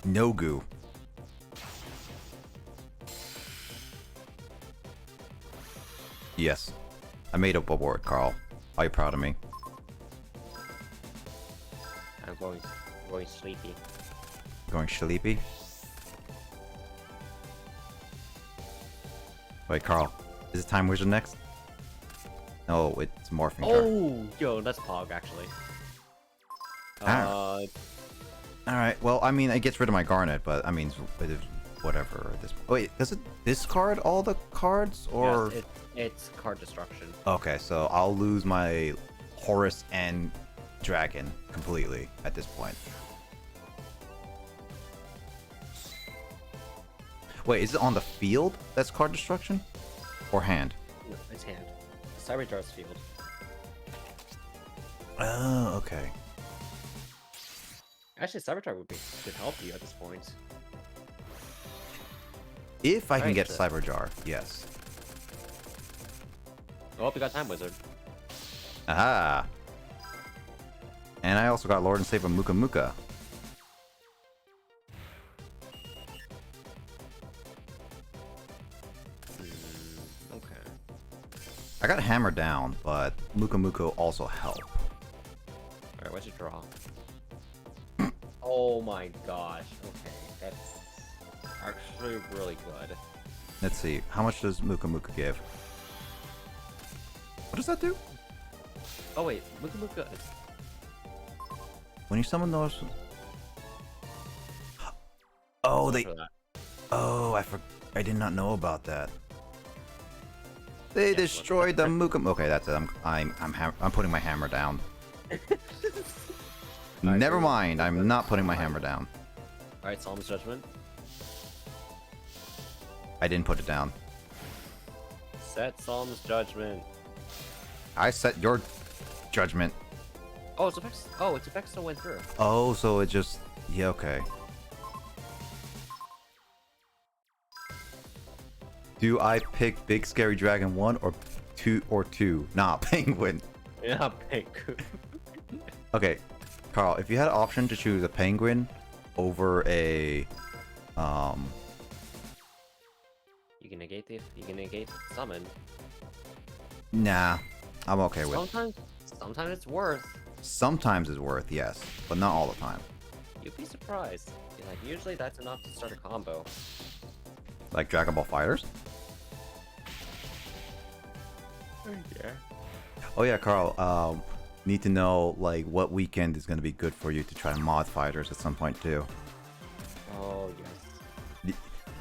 no goo. Yes. I made up a word, Carl. Are you proud of me? I'm going sleepy. Going sleepy? Wait, Carl. Is it Time Wizard next? No, it's Morphing Jar. Oh, yo, that's Pog actually. Ah. Alright, well, I mean, it gets rid of my Garnet, but I mean, whatever. Wait, does it discard all the cards, or...? Yes, it's card destruction. Okay, so I'll lose my Horus and Dragon completely at this point. Wait, is it on the field that's card destruction? Or hand? No, it's hand. Cyber Jar's field. Oh, okay. Actually, Cyber Jar could help you at this point. If I can Right, get so- Cyber Jar, yes. Oh, we got Time Wizard. Aha! And I also got Lord and Savior Muka Muka. Okay. I got Hammer Down, but Muka Muka also help. Alright, what's your draw? Oh my gosh. Okay, that's actually really good. Let's see, how much does Muka Muka give? What does that do? Oh wait, Muka Muka is... When you summon those... Oh, they... for that. Oh, I did not know about that. They Yeah, destroyed the Muka... Okay, that's it. I'm putting my hammer down. Never mind, I'm not putting my hammer down. Alright, Solemn's Judgment. I didn't put it down. Set Solemn's Judgment. I set your judgment. Oh, its effects. Oh, its effects still went through. Oh, so it just... Yeah, okay. Do I pick Big Scary Dragon 1 or 2 or 2? Nah, Penguin. Yeah, pink. Okay, Carl, if you had an option to choose a penguin over a You can negate summon. nah, I'm okay with. Sometimes it's worth. Sometimes it's worth, yes, but not all the time. You'd be surprised. Like usually that's enough to start a combo. Like Dragon Ball Fighters. Yeah. Oh yeah, Carl. Need to know like what weekend is going to be good for you to try mod fighters at some point too. Oh yes.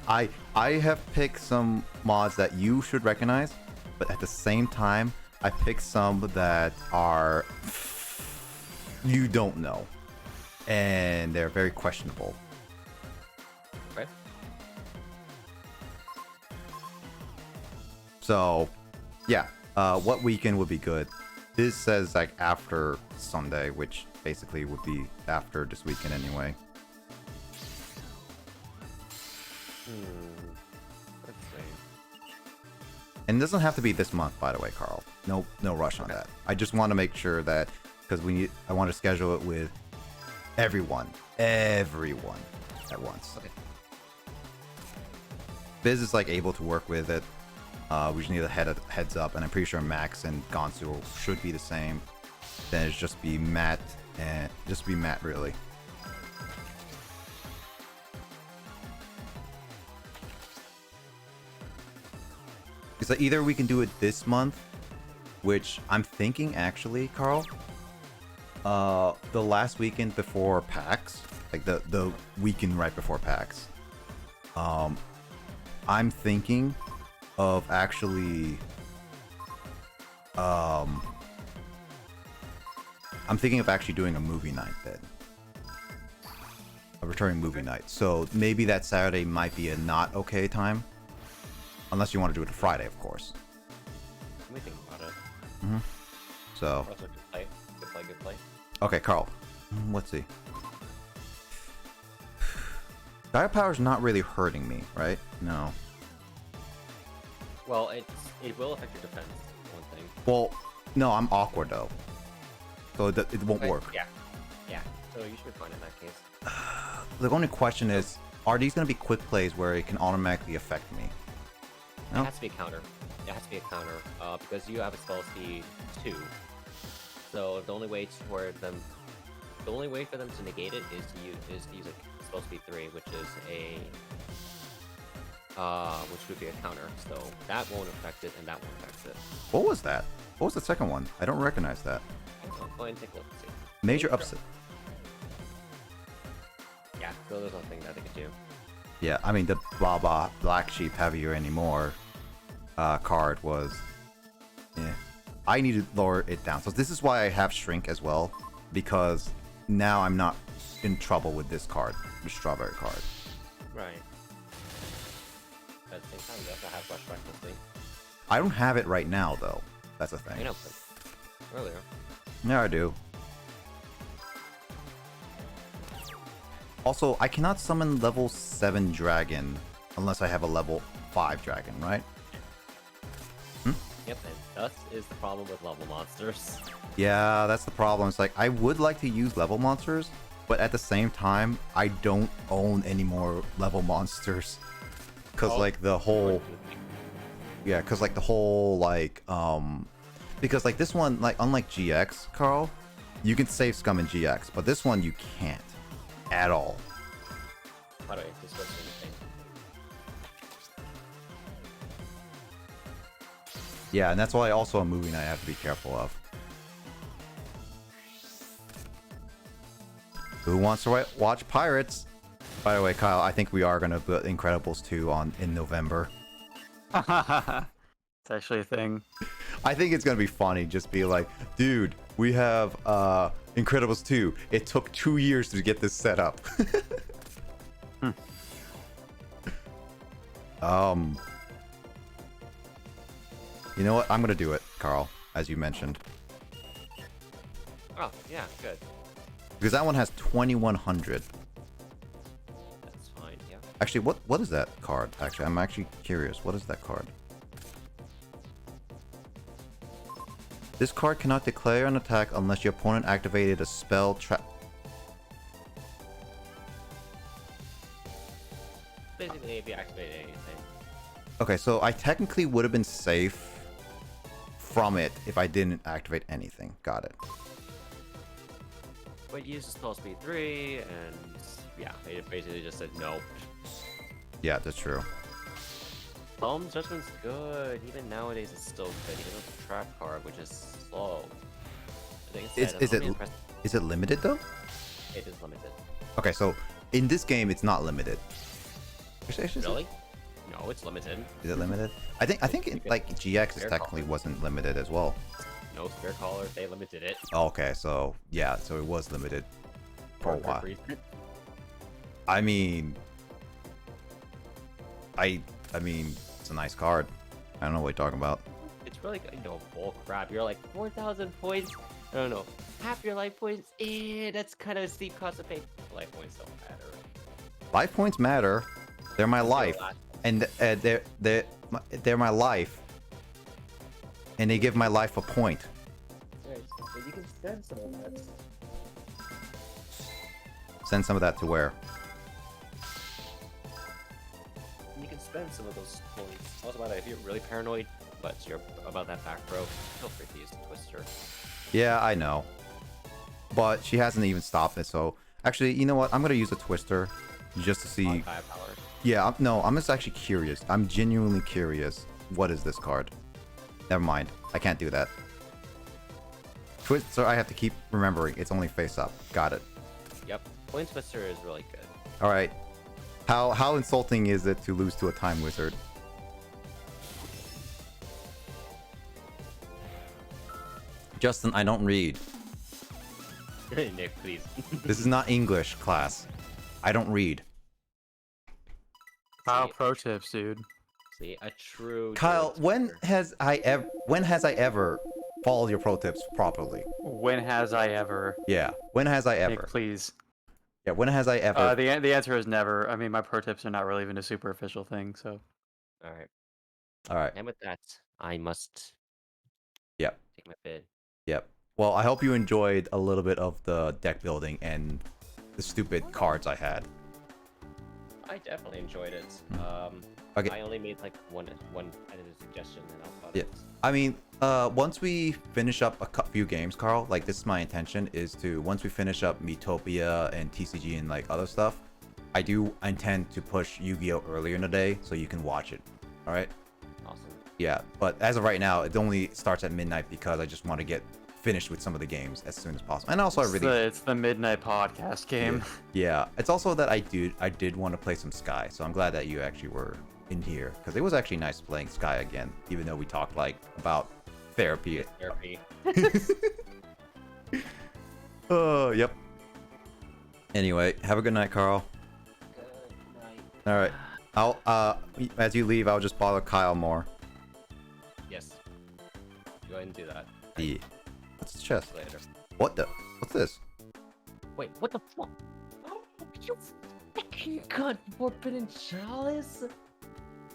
I have picked some mods that you should recognize, but at the same time, I picked some that are you don't know, and they're very questionable. Right. So, yeah, what weekend would be good? This says like after Sunday, which basically would be after this weekend anyway. Let's see. And it doesn't have to be this month, by the way, Carl. No rush on that. I just want to make sure that because I want to schedule it with everyone at once. Okay. Biz is like able to work with it. We just need a heads up, and I'm pretty sure Max and Gonsu should be the same. Then it's just be Matt really. It's like either we can do it this month, which I'm thinking actually, Carl. The last weekend before PAX, like the weekend right before PAX. I'm thinking of actually doing a movie night then. A returning movie night. So maybe that Saturday might be a not okay time. Unless you want to do it on Friday, of course. Let me think about it. So Also, good play. okay, Carl. Let's see. Dire Power's not really hurting me, right? No. Well, it will affect your defense. One thing. Well, no, I'm awkward though. So it won't work. Yeah. So you should be fine in that case. The only question is, are these going to be quick plays where it can automatically affect me? No? It has to be a counter. Because you have a spell speed 2. So the only way for them to negate it is to use a spell speed 3, which would be a counter. So that won't affect it, and that won't affect it. What was that? What was the second one? I don't recognize that. So go ahead and take a look and see. Major upset. Yeah, so there's nothing that they could do. Yeah, I mean the blah blah black sheep heavier anymore card was. Yeah, I need to lower it down. So this is why I have shrink as well, because now I'm not in trouble with this card, the strawberry card. Right. But at the same time, you also have Rush Recklessly. I don't have it right now though. That's the thing. I know, but earlier. Yeah, I do. Also, I cannot summon level 7 dragon unless I have a level 5 dragon, right? Yep, and thus is the problem with level monsters. Yeah, that's the problem. It's like, I would like to use level monsters, but at the same time, I don't own any more level monsters. Cause like the whole... Yeah, cause like the whole, like, because like this one, like unlike GX, Carl, you can save scum in GX, but this one you can't. At all. By the way, this was anything. Yeah, and that's why also a movie night I have to be careful of. Who wants to watch Pirates? By the way, Kyle, I think we are going to put Incredibles 2 in November. It's actually a thing. I think it's going to be funny. Just be like, dude, we have Incredibles 2. It took 2 years to get this set up. You know what? I'm going to do it, Carl, as you mentioned. Oh, yeah, good. Because that one has 2100. That's fine, yeah. Actually, what is that card? Actually, I'm actually curious. What is that card? This card cannot declare an attack unless your opponent activated a spell trap. Basically, if you activate anything. Okay, so I technically would have been safe from it if I didn't activate anything. Got it. But you use spell speed 3, and yeah, it basically just said no. Yeah, that's true. Calm Judgment's good. Even nowadays, it's still good. Even with the trap card, which is slow. I think Is it limited though? It is limited. Okay, so in this game, it's not limited. Really? No, it's limited. Is it limited? I think it, like GX is technically wasn't limited as well. No Spirit Caller, they limited it. Oh, okay, so yeah, so it was limited for a while. I mean, I mean, it's a nice card. I don't know what you're talking about. It's really good. No, bull crap. You're like 4,000 points. I don't know. Half your life points. That's kind of a steep cost to pay. Life points don't matter. Life points matter. They're my life, and they're my life, and they give my life a point. Right, so you can spend some of that. Send some of that to where? You can spend some of those points. Also, by the way, if you're really paranoid, but you're about that back row, feel free to use the Twister. Yeah, I know, but she hasn't even stopped it. So actually, you know what? I'm gonna use a Twister just to see. Yeah, I'm just actually curious. I'm genuinely curious. What is this card? Never mind. I can't do that. Twister, I have to keep remembering. It's only face up. Got it. Yep. Point Twister is really good. All right. How insulting is it to lose to a Time Wizard? Justin, I don't read. Nick, please. This is not English class. I don't read. Kyle, pro tips, dude. See, a true. Kyle, when has I ever followed your pro tips properly? When has I ever? Yeah. When has I ever? Nick, please. Yeah. When has I ever? The answer is never. I mean, my pro tips are not really even a super official thing, so. All right. All right. And with that, I must. Yep. Take my bid. Yep. Well, I hope you enjoyed a little bit of the deck building and the stupid cards I had. I definitely enjoyed it. Okay. I only made like one edited suggestion, and I'll cut Yeah. it. I mean, once we finish up a few games, Carl, like this is my intention, is to, once we finish up Metopia and TCG and like other stuff, I do intend to push Yu-Gi-Oh! Earlier in the day so you can watch it. All right? Awesome. Yeah, but as of right now, it only starts at midnight because I just want to get finished with some of the games as soon as possible. And also, It's the midnight podcast game. Yeah, it's also that I did want to play some Sky, so I'm glad that you actually were in here because it was actually nice playing Sky again, even though we talked like about therapy. Therapy. Oh, yep. Anyway, have a good night, Carl. Good night. All right, I'll as you leave, I'll just bother Kyle more. Yes. Go ahead and do that. Yeah. What's the chest? Later. What the? What's this? Wait, what the fuck? Oh, you fucking got Forbidden Chalice?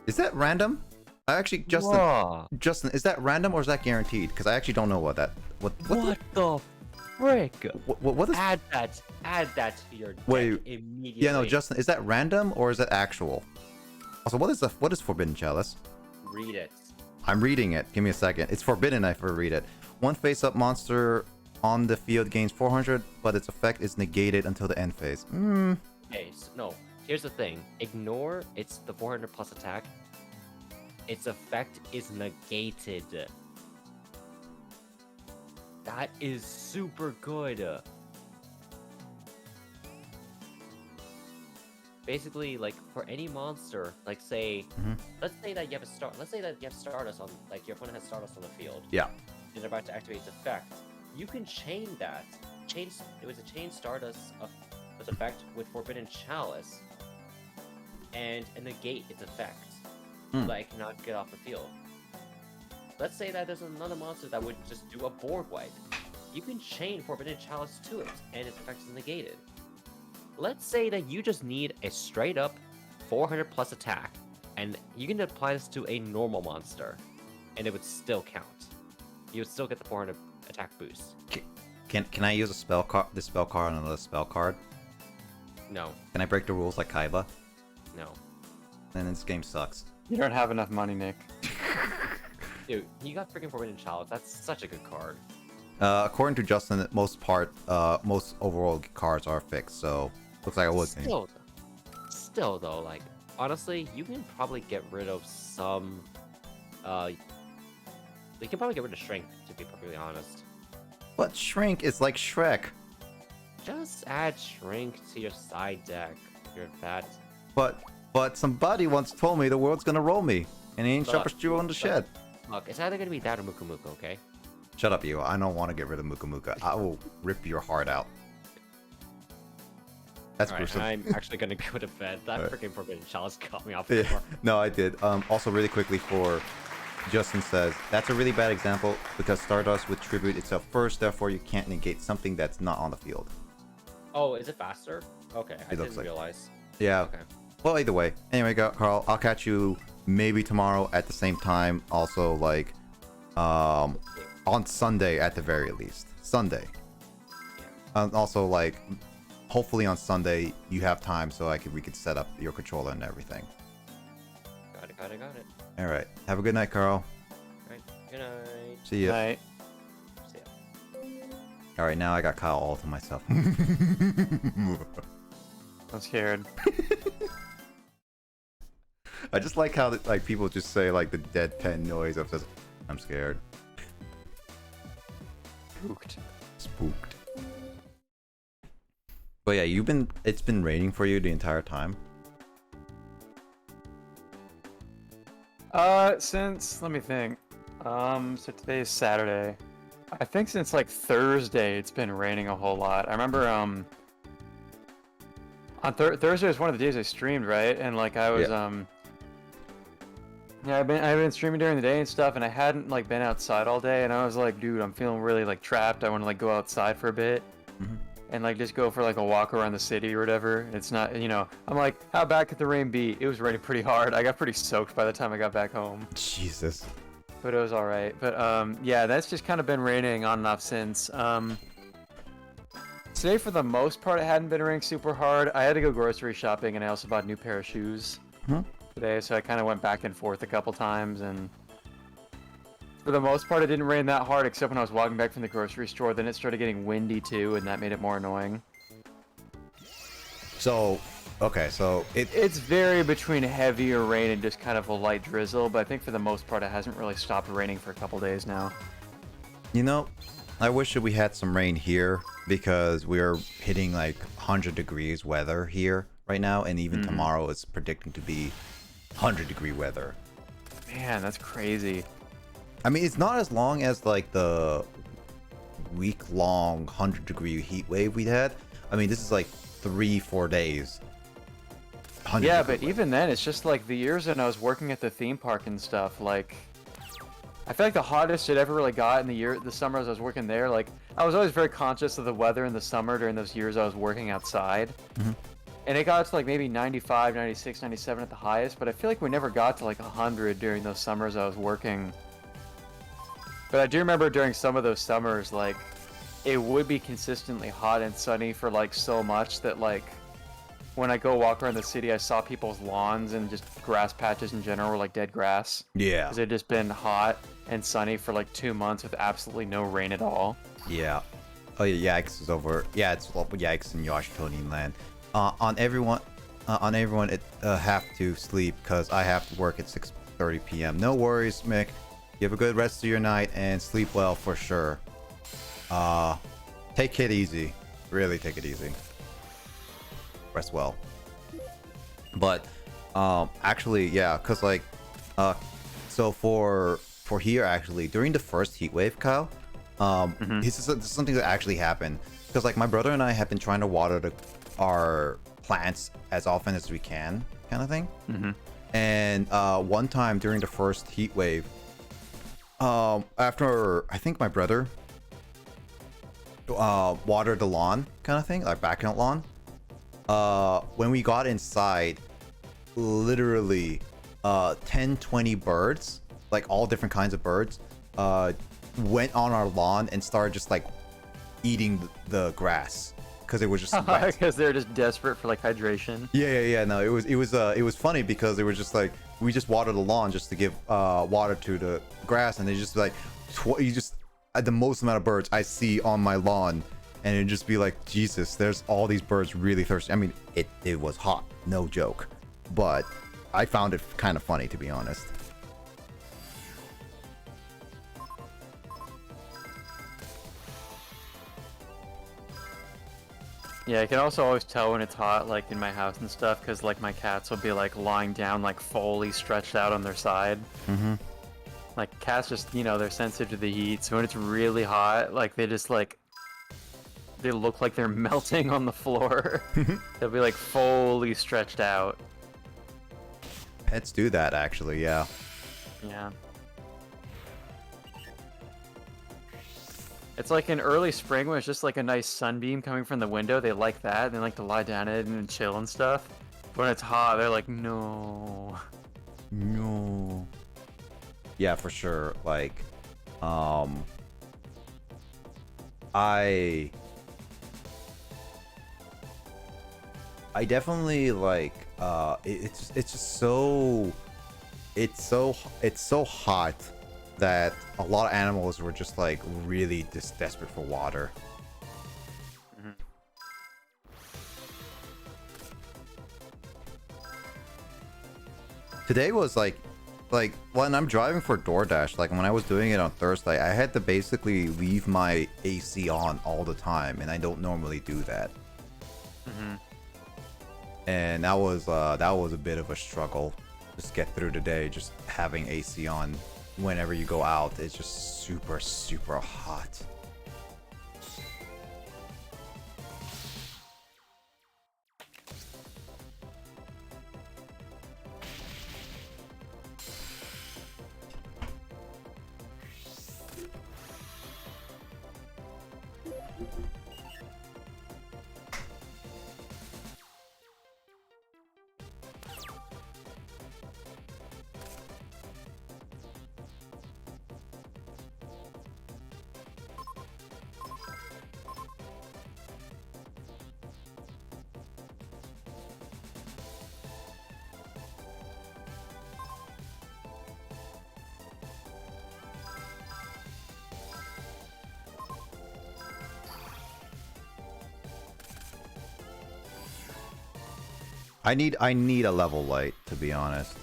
Is that random? I actually, Justin, is that random or is that guaranteed? Because I actually don't know what that. What the frick? What is? Add that to your deck immediately. Yeah, no, Justin, is that random or is that actual? Also, what is Forbidden Chalice? Read it. I'm reading it. Give me a second. It's forbidden if I read it. One face-up monster on the field gains 400, but its effect is negated until the end phase. Okay, so, no. Here's the thing. Ignore it's the 400 plus attack. Its effect is negated. That is super good. Basically, like for any monster, like say, let's say that you have Stardust on, like your opponent has Stardust on the field. Yeah. And they're about to activate its effect. You can chain that. It was a chain Stardust of its effect with Forbidden Chalice, and negate its effect. So that it cannot get off the field. Let's say that there's another monster that would just do a board wipe. You can chain Forbidden Chalice to it, and its effect is negated. Let's say that you just need a straight up 400 plus attack, and you can apply this to a normal monster, and it would still count. you would still get the 400 attack boost. Can I use a spell card? The spell card on another spell card? No, Can I break the rules like Kaiba? no. Then this game sucks. You don't have enough money, Nick. Dude, you got freaking Forbidden Child. That's such a good card. According to Justin, most overall cards are fixed, so looks like I was. Still though, like honestly, you can probably get rid of some. You can probably get rid of Shrink, to be perfectly honest. But Shrink is like Shrek. Just add Shrink to your side deck. You're that. But somebody once told me the world's gonna roll me, and he ain't Look, sharp as Jewel in the shed. Look, it's either gonna be that or Muku Muku, okay? Shut up, you. I don't want to get rid of Muka Muka. I will rip your heart out. That's Alright, gruesome. I'm actually gonna go to bed. That freaking Forbidden Child's got me off the Yeah, floor. no, I did. Also, really quickly for Justin says, that's a really bad example because Stardust would tribute itself first, therefore you can't negate something that's not on the field. Oh, is it faster? Okay, I looks didn't like- realize. Yeah. Okay. Well, either way. Anyway, Carl, I'll catch you maybe tomorrow at the same time. Also, like, on Sunday at the very least. Sunday. Also, like, hopefully on Sunday you have time so we could set up your controller and everything. Got it. All right. Have a good night, Carl. Alright, good night. See ya. Right. See ya. All right, now I got Kyle all to myself. I'm scared. I just like how like people just say like the deadpan noise of just I'm scared. Spooked. Spooked. But yeah, it's been raining for you the entire time. Let me think. So today is Saturday. I think since like Thursday it's been raining a whole lot. I remember on Thursday was one of the days I streamed, right? And like I was I've been streaming during the day and stuff, and I hadn't like been outside all day, and I was like, dude, I'm feeling really like trapped. I want to like go outside for a bit. And like just go for like a walk around the city or whatever. It's not, I'm like, how bad could the rain be? It was raining pretty hard. I got pretty soaked by the time I got back home. Jesus. But it was all right. But yeah, that's just kind of been raining on and off since. Today, for the most part, it hadn't been raining super hard. I had to go grocery shopping, and I also bought a new pair of shoes today, so I kind of went back and forth a couple times. And for the most part, it didn't rain that hard, except when I was walking back from the grocery store. Then it started getting windy too, and that made it more annoying. So, okay, so It's very between heavier rain and just kind of a light drizzle, but I think for the most part, it hasn't really stopped raining for a couple days now. I wish that we had some rain here because we're hitting like 100 degrees weather here right now, and even tomorrow it's predicting to be 100-degree weather. Man, that's crazy. I mean, it's not as long as like the week-long 100-degree heat wave we had. I mean, this is like 3-4 days. Yeah, but even then, it's just like the years when I was working at the theme park and stuff, like, I feel like the hottest it ever really got in the summers I was working there, like, I was always very conscious of the weather in the summer during those years I was working outside. And it got to like maybe 95, 96, 97 at the highest, but I feel like we never got to like 100 during those summers I was working. But I do remember during some of those summers, like, it would be consistently hot and sunny for like so much that like, when I go walk around the city, I saw people's lawns and just grass patches in general were like dead grass. Yeah. Because it had just been hot and sunny for like 2 months with absolutely no rain at all. Yeah. Oh yeah, Yikes is over. Yeah, it's Yikes in Washingtonian land. On everyone, it have to sleep because I have to work at 6:30 p.m. No worries, Mick. You have a good rest of your night and sleep well for sure. Take it easy. Really take it easy. Rest well. But actually, yeah, cause like so for here actually during the first heat wave, Kyle, this is something that actually happened because like my brother and I have been trying to water our plants as often as we can, kind of thing. And one time during the first heat wave, after I think my brother watered the lawn, kind of thing, like backyard lawn. When we got inside, literally 10-20 birds, like all different kinds of birds, went on our lawn and started just like eating the grass because it was just wet. Because they're just desperate for like hydration. Yeah. No, it was funny because they were just like, we just watered the lawn just to give water to the grass, and they just like you just the most amount of birds I see on my lawn, and it'd just be like, Jesus, there's all these birds really thirsty. I mean, it was hot, no joke, but I found it kind of funny, to be honest. Yeah, I can also always tell when it's hot, like in my house and stuff, because like my cats will be like lying down, like fully stretched out on their side. Mm-hmm. Like cats just, you know, they're sensitive to the heat, so when it's really hot, like they just like, they look like they're melting on the floor. They'll be like fully stretched out. Pets do that, actually, yeah. Yeah. It's like in early spring when it's just like a nice sunbeam coming from the window. They like that. They like to lie down in it and chill and stuff. But when it's hot, they're like, no. No. Yeah, for sure. Like, I definitely like it's just so it's so hot that a lot of animals were just like really just desperate for water. Mm-hmm. Today was like when I'm driving for DoorDash, like when I was doing it on Thursday, I had to basically leave my AC on all the time, and I don't normally do that. Mm-hmm. And that was a bit of a struggle. Just get through the day, just having AC on whenever you go out. It's just super, super hot. I need a level light, to be honest.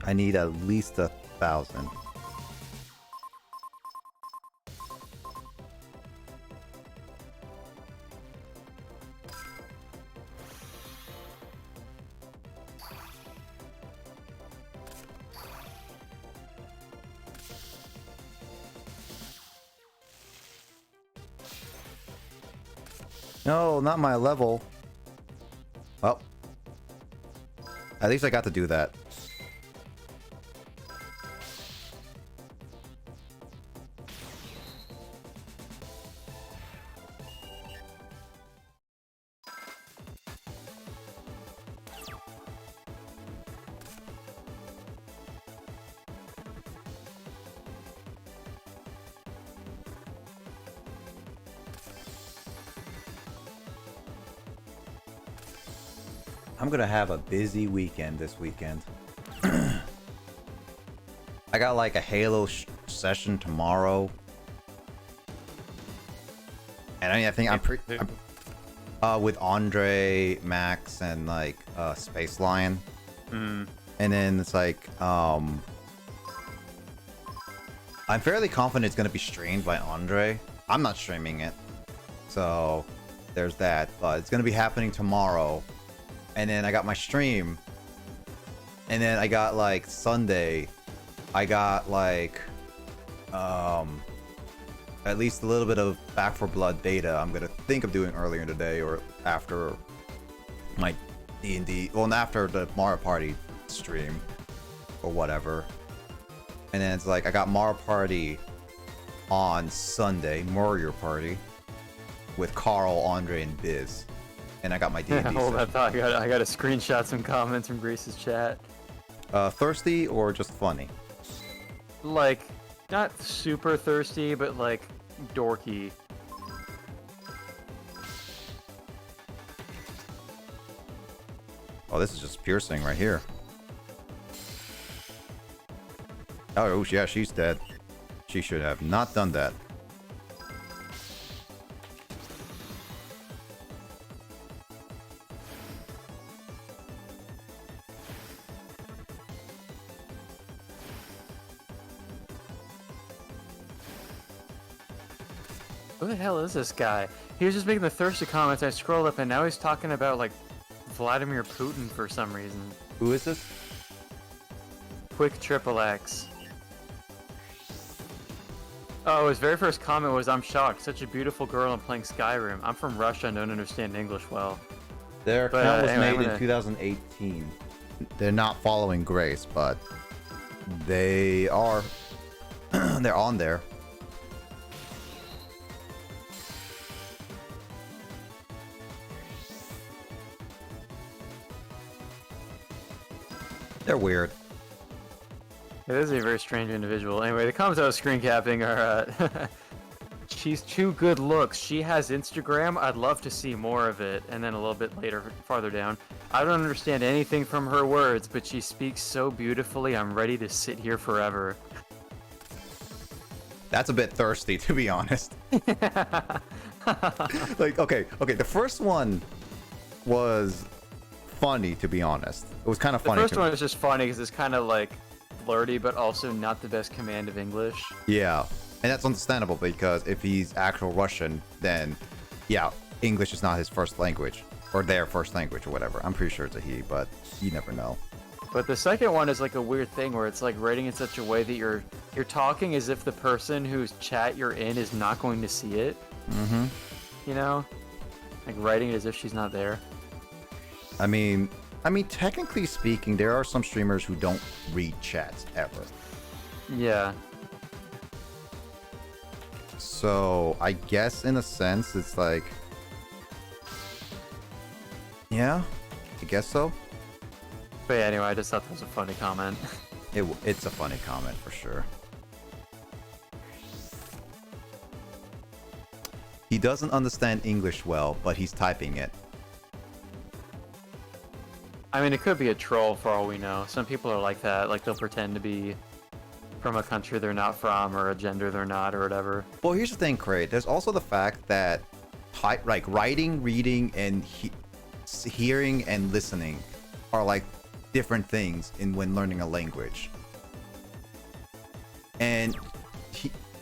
I need at least 1,000. No, not my level. Well, at least I got to do that. I'm gonna have a busy weekend this weekend. I got like a Halo session tomorrow, and I think I'm pretty with Andre, Max, and like Space Lion. Mm. And then it's like I'm fairly confident it's gonna be streamed by Andre. I'm not streaming it, so there's that. But it's gonna be happening tomorrow. And then I got my stream, and then I got like Sunday, I got like at least a little bit of Back 4 Blood beta I'm gonna think of doing earlier in the day or after my D&D, well, after the Mario Party stream or whatever. And then it's like I got Mario Party on Sunday, Mario Party, with Carl, Andre, and Biz. And I got my D&D Hold that session. thought. I got to screenshot some comments from Grace's chat. Thirsty or just funny? Like, not super thirsty, but like dorky. Oh, this is just piercing right here. Oh, yeah, she's dead. She should have not done that. Who the hell is this guy? He was just making the thirsty comments. I scrolled up and now he's talking about like Vladimir Putin for some reason. Who is this? Quick triple X. Oh, his very first comment was, "I'm shocked. Such a beautiful girl and playing Skyrim. I'm from Russia and don't understand English well." Their But, account was anyway, I'm made in gonna- 2018. They're not following Grace, but they are. They're on there. They're weird. It is a very strange individual. Anyway, the comments I was screen capping are, she's too good looks. She has Instagram. I'd love to see more of it. And then a little bit later, farther down, I don't understand anything from her words, but she speaks so beautifully. I'm ready to sit here forever. That's a bit thirsty, to be honest. Like, okay, the first one was funny, to be honest. It was kind of The funny. first one was just funny because it's kind of like flirty, but also not the best command of English. Yeah, and that's understandable because if he's actual Russian, then yeah, English is not his first language or their first language or whatever. I'm pretty sure it's a he, but you never know. But the second one is like a weird thing where it's like writing in such a way that you're talking as if the person whose chat you're in is not going to see it. Mm-hmm. You know, like writing it as if she's not there. I mean, technically speaking, there are some streamers who don't read chats ever. Yeah. So I guess in a sense, it's like, yeah, I guess so. But yeah, anyway, I just thought that was a funny comment. It's a funny comment for sure. He doesn't understand English well, but he's typing it. I mean, it could be a troll for all we know. Some people are like that. Like, they'll pretend to be from a country they're not from or a gender they're not or whatever. Well, here's the thing, Craig. There's also the fact that like writing, reading, and hearing and listening are like different things when learning a language. And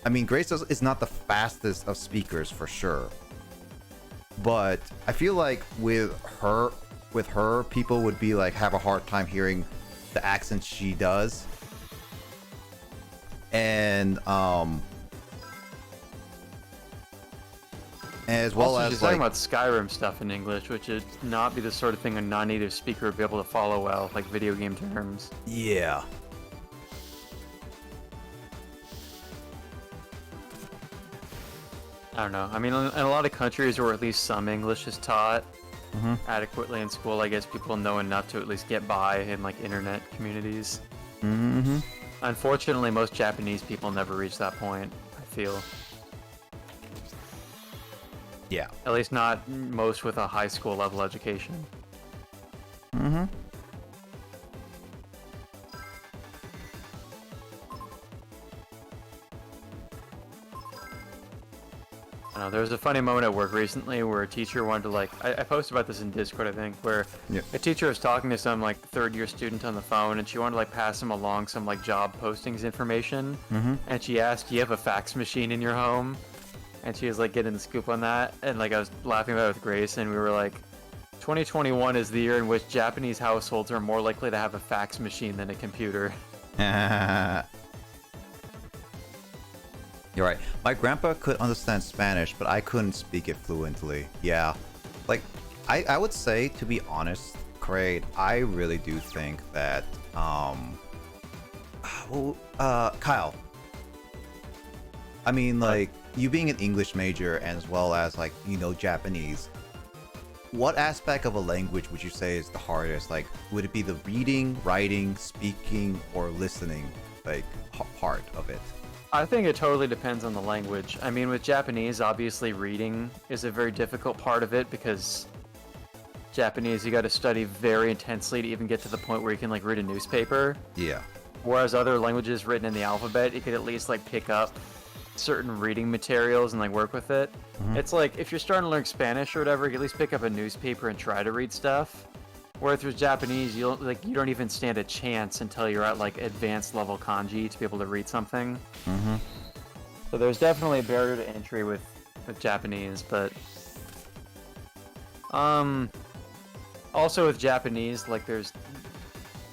I mean, Grace is not the fastest of speakers for sure. But I feel like with her, people would be like have a hard time hearing the accent she does. And as well Also, as she's like, talking about Skyrim stuff in English, which would not be the sort of thing a non-native speaker would be able to follow well, like video game terms. yeah. I don't know. I mean, in a lot of countries where at least some English is taught adequately in school, I guess people know enough to at least get by in like internet communities. Mm-hmm. Unfortunately, most Japanese people never reach that point, I feel. Yeah. At least not most with a high school level education. Mm-hmm. I don't know, there was a funny moment at work recently where a teacher wanted to like, I posted about this in Discord, I think, where a teacher was talking to some like third-year student on the phone, and she wanted to like pass him along some like job postings information, and she asked, "Do you have a fax machine in your home?" And she was like getting the scoop on that, and like I was laughing about it with Grace, and we were like, 2021 is the year in which Japanese households are more likely to have a fax machine than a computer. You're right. My grandpa could understand Spanish, but I couldn't speak it fluently. Yeah. Like, I would say, to be honest, Craig, I really do think that, Kyle. I mean, like, you being an English major as well as, like, Japanese, what aspect of a language would you say is the hardest? Like, would it be the reading, writing, speaking, or listening, like, part of it? I think it totally depends on the language. I mean, with Japanese, obviously reading is a very difficult part of it because Japanese, you got to study very intensely to even get to the point where you can, like, read a newspaper. Yeah. Whereas other languages written in the alphabet, you could at least, like, pick up certain reading materials and, like, work with it. It's like, if you're starting to learn Spanish or whatever, you can at least pick up a newspaper and try to read stuff. Whereas with Japanese, you don't even stand a chance until you're at, like, advanced level kanji to be able to read something. So there's definitely a barrier to entry with Japanese, but also with Japanese, like, there's,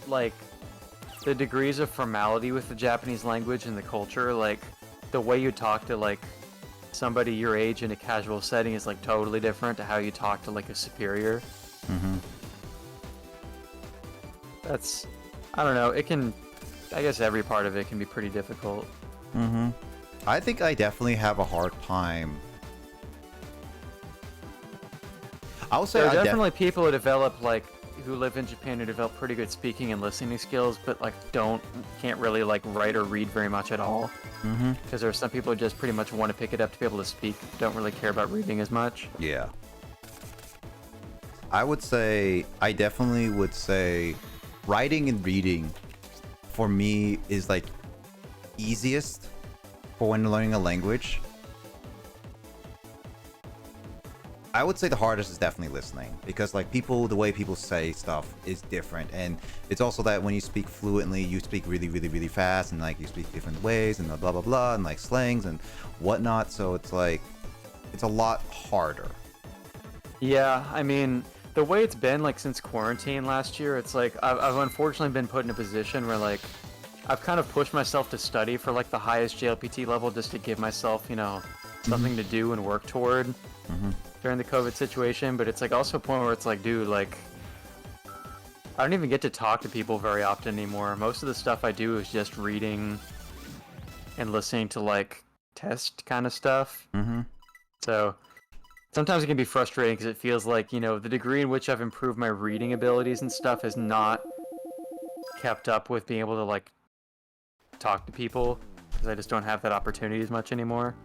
like, the degrees of formality with the Japanese language and the culture, like, the way you talk to, like, somebody your age in a casual setting is, like, totally different to how you talk to, like, a superior. That's, I don't know, I guess every part of it can be pretty difficult. I think I definitely have a hard time. I would say There are definitely people who develop, like, who live in Japan who develop pretty good speaking and listening skills, but, like, can't really, like, write or read very much at all. Because there are some people who just pretty much want to pick it up to be able to speak, don't really care about reading as much. Yeah. I definitely would say writing and reading for me is, like, easiest for when learning a language. I would say the hardest is definitely listening, because, like, the way people say stuff is different, and it's also that when you speak fluently, you speak really, really, really fast, and, like, you speak different ways, and blah blah blah, and, like, slangs and whatnot. So it's like, it's a lot harder. Yeah, I mean, the way it's been, like, since quarantine last year, it's like I've unfortunately been put in a position where, like, I've kind of pushed myself to study for, like, the highest JLPT level just to give myself, something to do and work toward during the COVID situation. But it's, like, also a point where it's like, dude, like, I don't even get to talk to people very often anymore. Most of the stuff I do is just reading and listening to, like, test kind of stuff. So sometimes it can be frustrating because it feels like, the degree in which I've improved my reading abilities and stuff has not kept up with being able to, like, talk to people, because I just don't have that opportunity as much anymore.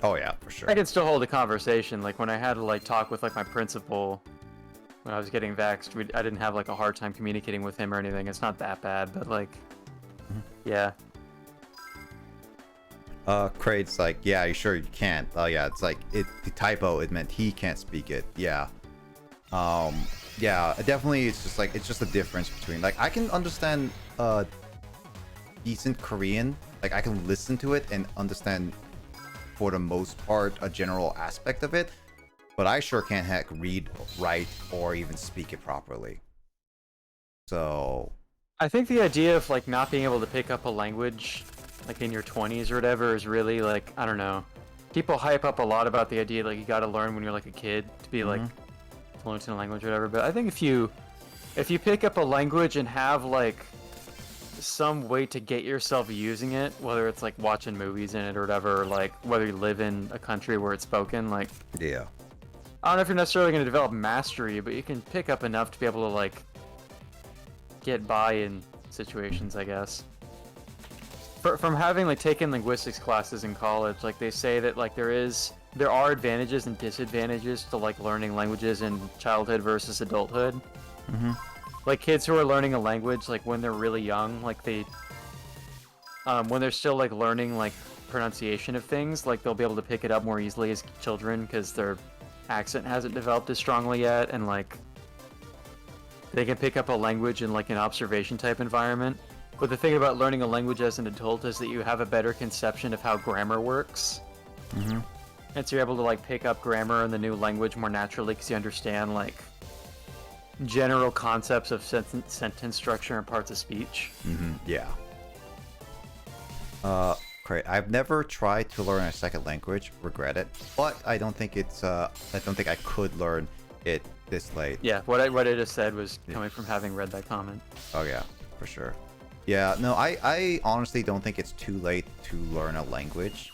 Oh yeah, for sure. I can still hold a conversation. Like, when I had to, like, talk with, like, my principal when I was getting vaxxed, I didn't have, like, a hard time communicating with him or anything. It's not that bad, but, like, yeah. Craig's like, yeah, you sure you can't? Oh yeah, it's like, the typo, it meant he can't speak it. Yeah. Yeah, definitely, it's just a difference between, like, I can understand decent Korean, like, I can listen to it and understand for the most part a general aspect of it, but I sure can't heck read, write, or even speak it properly. So I think the idea of, like, not being able to pick up a language, like, in your 20s or whatever is really, like, I don't know. People hype up a lot about the idea, like, you gotta learn when you're, like, a kid to be, like, fluent in a language or whatever, but I think if you pick up a language and have, like, some way to get yourself using it, whether it's, like, watching movies in it or whatever, or, like, whether you live in a country where it's spoken, like, yeah, I don't know if you're necessarily going to develop mastery, but you can pick up enough to be able to, like, get by in situations, I guess. From having, like, taken linguistics classes in college, like, they say that, like, there are advantages and disadvantages to, like, learning languages in childhood versus adulthood. Like, kids who are learning a language, like, when they're really young, like, when they're still, like, learning, like, pronunciation of things, like, they'll be able to pick it up more easily as children because their accent hasn't developed as strongly yet, and, like, they can pick up a language in, like, an observation type environment. But the thing about learning a language as an adult is that you have a better conception of how grammar works. And so you're able to, like, pick up grammar in the new language more naturally because you understand, like, general concepts of sentence structure and parts of speech. Yeah. Great. I've never tried to learn a second language. Regret it, but I don't think it's. I don't think I could learn it this late. Yeah, what I just said was coming from having read that comment. Oh yeah, for sure. Yeah, no, I honestly don't think it's too late to learn a language.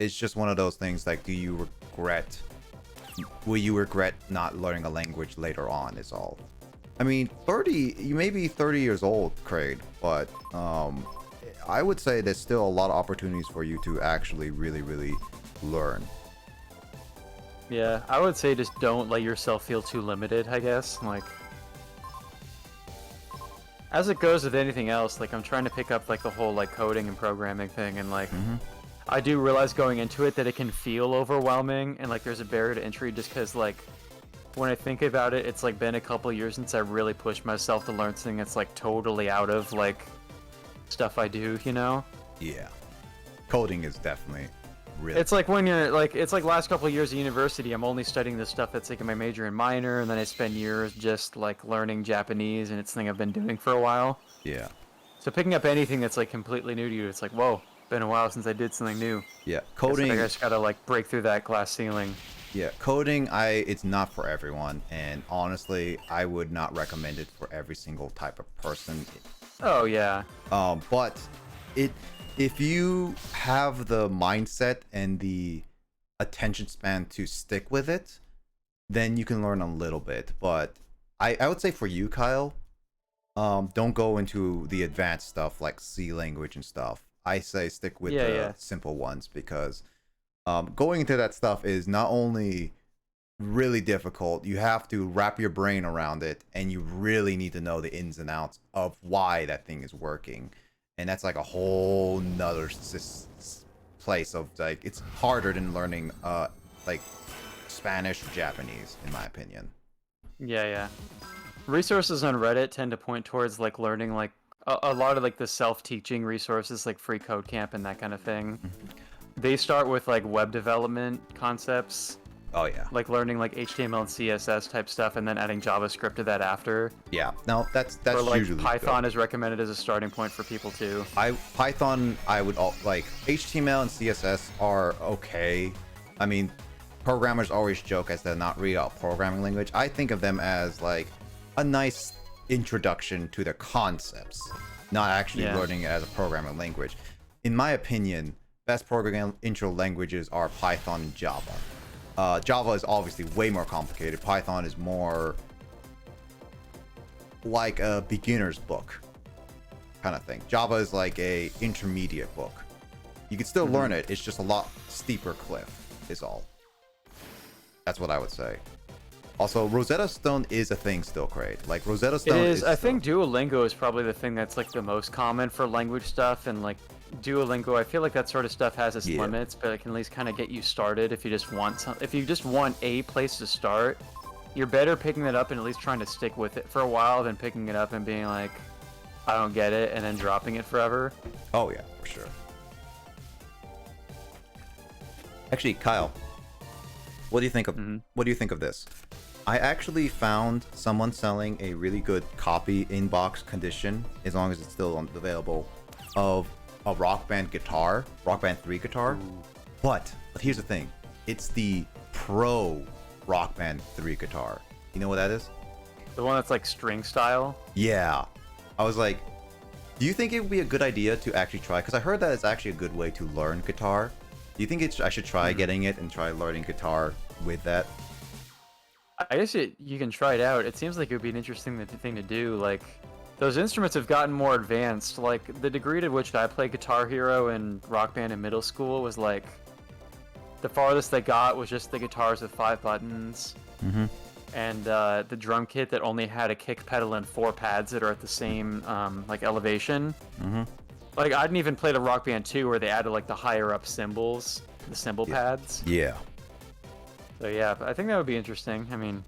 It's just one of those things like, will you regret not learning a language later on is all. I mean, you may be 30 years old, Craig, but I would say there's still a lot of opportunities for you to actually really, really learn. Yeah, I would say just don't let yourself feel too limited, I guess. Like, as it goes with anything else, like I'm trying to pick up like the whole like coding and programming thing, and like I do realize going into it that it can feel overwhelming and like there's a barrier to entry just because like when I think about it, it's like been a couple years since I really pushed myself to learn something that's like totally out of like stuff I do, you know? Yeah. Coding is definitely really... It's like when you're like, it's like last couple of years of university, I'm only studying the stuff that's like in my major and minor, and then I spend years just like learning Japanese, and it's something I've been doing for a while. Yeah. So picking up anything that's like completely new to you, it's like, whoa, been a while since I did something new. Yeah, coding... I just gotta like break through that glass ceiling. Yeah, coding, it's not for everyone, and honestly, I would not recommend it for every single type of person. Oh yeah. But if you have the mindset and the attention span to stick with it, then you can learn a little bit. But I would say for you, Kyle, don't go into the advanced stuff like C language and stuff. I say stick with the simple ones, because going into that stuff is not only really difficult, you have to wrap your brain around it, and you really need to know the ins and outs of why that thing is working. And that's like a whole nother place of like, it's harder than learning like Spanish or Japanese, in my opinion. Yeah. Resources on Reddit tend to point towards like learning like a lot of like the self-teaching resources like Free Code Camp and that kind of thing. They start with like web development concepts. Oh yeah. Like learning like HTML and CSS type stuff, and then adding JavaScript to that after. Yeah. No, that's or like usually Python good. is recommended as a starting point for people too. Python, I would like HTML and CSS are okay. I mean, programmers always joke as they're not really a programming language. I think of them as like a nice introduction to the concepts, not actually learning it as a programming language. In my opinion, best programming intro languages are Python and Java. Java is obviously way more complicated. Python is more like a beginner's book kind of thing. Java is like a intermediate book. You can still learn it. It's just a lot steeper cliff is all. That's what I would say. Also, Rosetta Stone is a thing still, Craig. Like Rosetta Stone is I think Duolingo is probably the thing that's like the most common for language stuff, and like Duolingo, I feel like that sort of stuff has its limits, but it can at least kind of get you started if you just want if you just want a place to start. You're better picking it up and at least trying to stick with it for a while than picking it up and being like, I don't get it, and then dropping it forever. Oh yeah, for sure. Actually, Kyle, what do you think of this? I actually found someone selling a really good copy in-box condition, as long as it's still available, of a Rock Band guitar, Rock Band 3 guitar. But here's the thing, it's the Pro Rock Band 3 guitar. You know what that is? The one that's like string style? Yeah. I was like, do you think it would be a good idea to actually try? Because I heard that it's actually a good way to learn guitar. Do you think I should try getting it and try learning guitar with that? I guess you can try it out. It seems like it would be an interesting thing to do. Like, those instruments have gotten more advanced. Like, the degree to which I played Guitar Hero and Rock Band in middle school was like, the farthest they got was just the guitars with 5 buttons. And the drum kit that only had a kick pedal and 4 pads that are at the same like elevation. Like, I didn't even play the Rock Band 2 where they added like the higher up cymbals, the cymbal pads. Yeah. So yeah, but I think that would be interesting. I mean,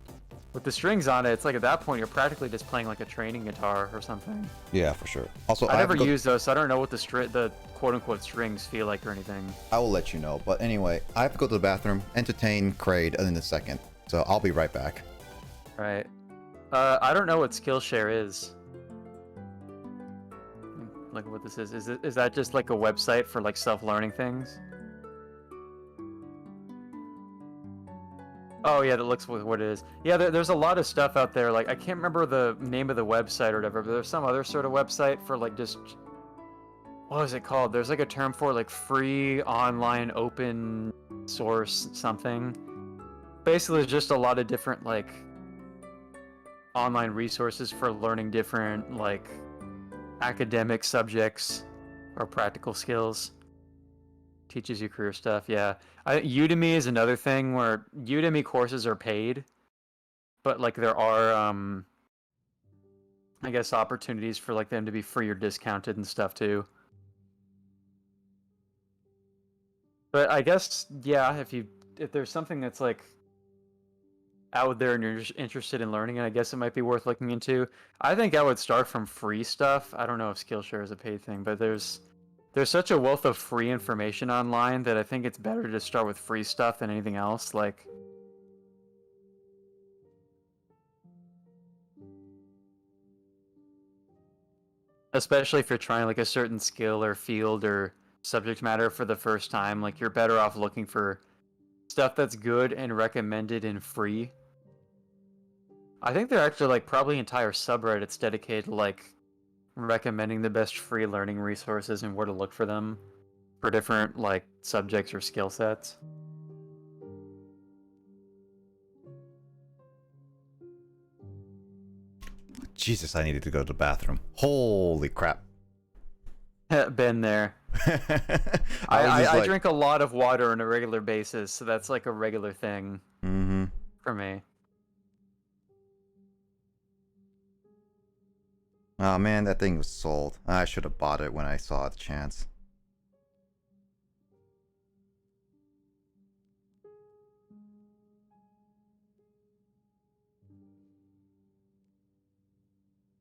with the strings on it, it's like at that point you're practically just playing like a training guitar or something. Yeah, for sure. Also, I never used those, so I don't know what the quote-unquote strings feel like or anything. I will let you know. But anyway, I have to go to the bathroom, entertain Kraid in a second. So I'll be right back. Right. I don't know what Skillshare is. look at what this is. Is that just like a website for like self-learning things? Oh yeah, that looks with what it is. Yeah, there's a lot of stuff out there. Like I can't remember the name of the website or whatever, but there's some other sort of website for like just what is it called? There's like a term for like free online open source something. Basically, it's just a lot of different like online resources for learning different like academic subjects or practical skills. Teaches you career stuff, yeah. Udemy is another thing where Udemy courses are paid, but like there are I guess opportunities for like them to be free or discounted and stuff too. But I guess yeah, if there's something that's like out there and you're just interested in learning, I guess it might be worth looking into. I think I would start from free stuff. I don't know if Skillshare is a paid thing, but there's such a wealth of free information online that I think it's better to start with free stuff than anything else. Like, especially if you're trying like a certain skill or field or subject matter for the first time, like you're better off looking for stuff that's good and recommended and free. I think there are actually like probably entire subreddits dedicated to like recommending the best free learning resources and where to look for them for different like subjects or skill sets. Jesus, I needed to go to the bathroom. Holy crap. Been there. I drink a lot of water on a regular basis, so that's like a regular thing for me. Oh man, that thing was sold. I should have bought it when I saw the chance.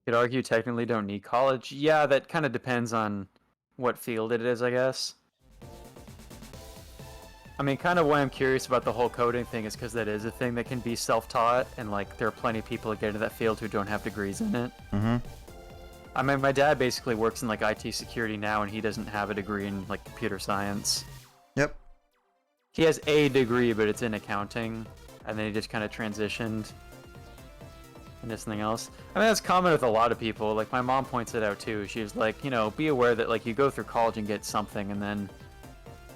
Could argue technically don't need college. Yeah, that kind of depends on what field it is, I guess. I mean, kind of why I'm curious about the whole coding thing is because that is a thing that can be self-taught, and like there are plenty of people that get into that field who don't have degrees in it. I mean, my dad basically works in like IT security now, and he doesn't have a degree in like computer science. Yep. He has a degree, but it's in accounting, and then he just kind of transitioned into something else. I mean, that's common with a lot of people. Like my mom points it out too. She's like, you know, be aware that like you go through college and get something, and then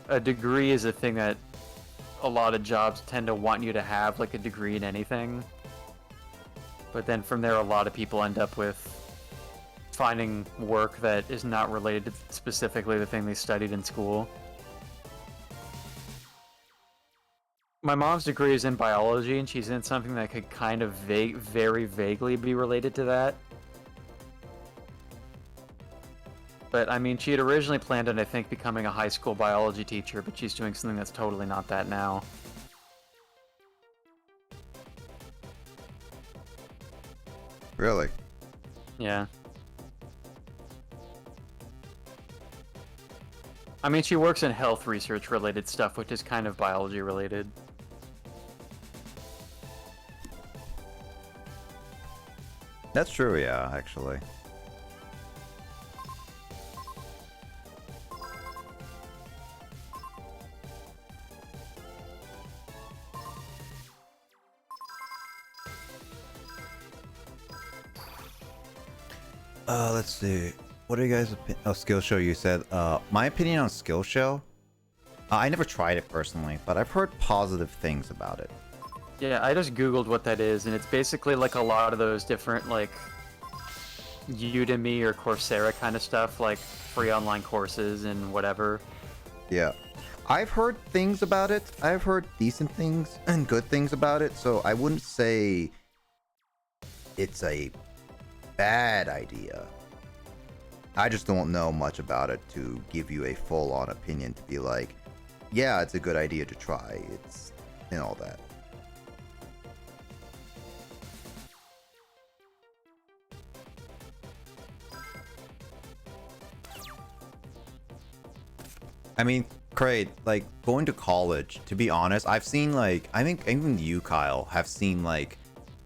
a degree is a thing that a lot of jobs tend to want you to have, like a degree in anything. But then from there, a lot of people end up with finding work that is not related to specifically the thing they studied in school. My mom's degree is in biology, and she's in something that could kind of very vaguely be related to that. But, I mean, she had originally planned on, I think, becoming a high school biology teacher, but she's doing something that's totally not that now. Really? Yeah. I mean, she works in health research related stuff, which is kind of biology related. That's true, yeah, actually. Let's see. What are you guys' oh, Skillshare, you said. My opinion on Skillshare? I never tried it personally, but I've heard positive things about it. Yeah, I just googled what that is, and it's basically like a lot of those different, like, Udemy or Coursera kind of stuff, like free online courses and whatever. Yeah. I've heard things about it. I've heard decent things and good things about it, so I wouldn't say it's a bad idea. I just don't know much about it to give you a full-on opinion to be like, yeah, it's a good idea to try. It's and all that. I mean, Kraid, like, going to college, to be honest, I've seen, like, I think even you, Kyle, have seen, like,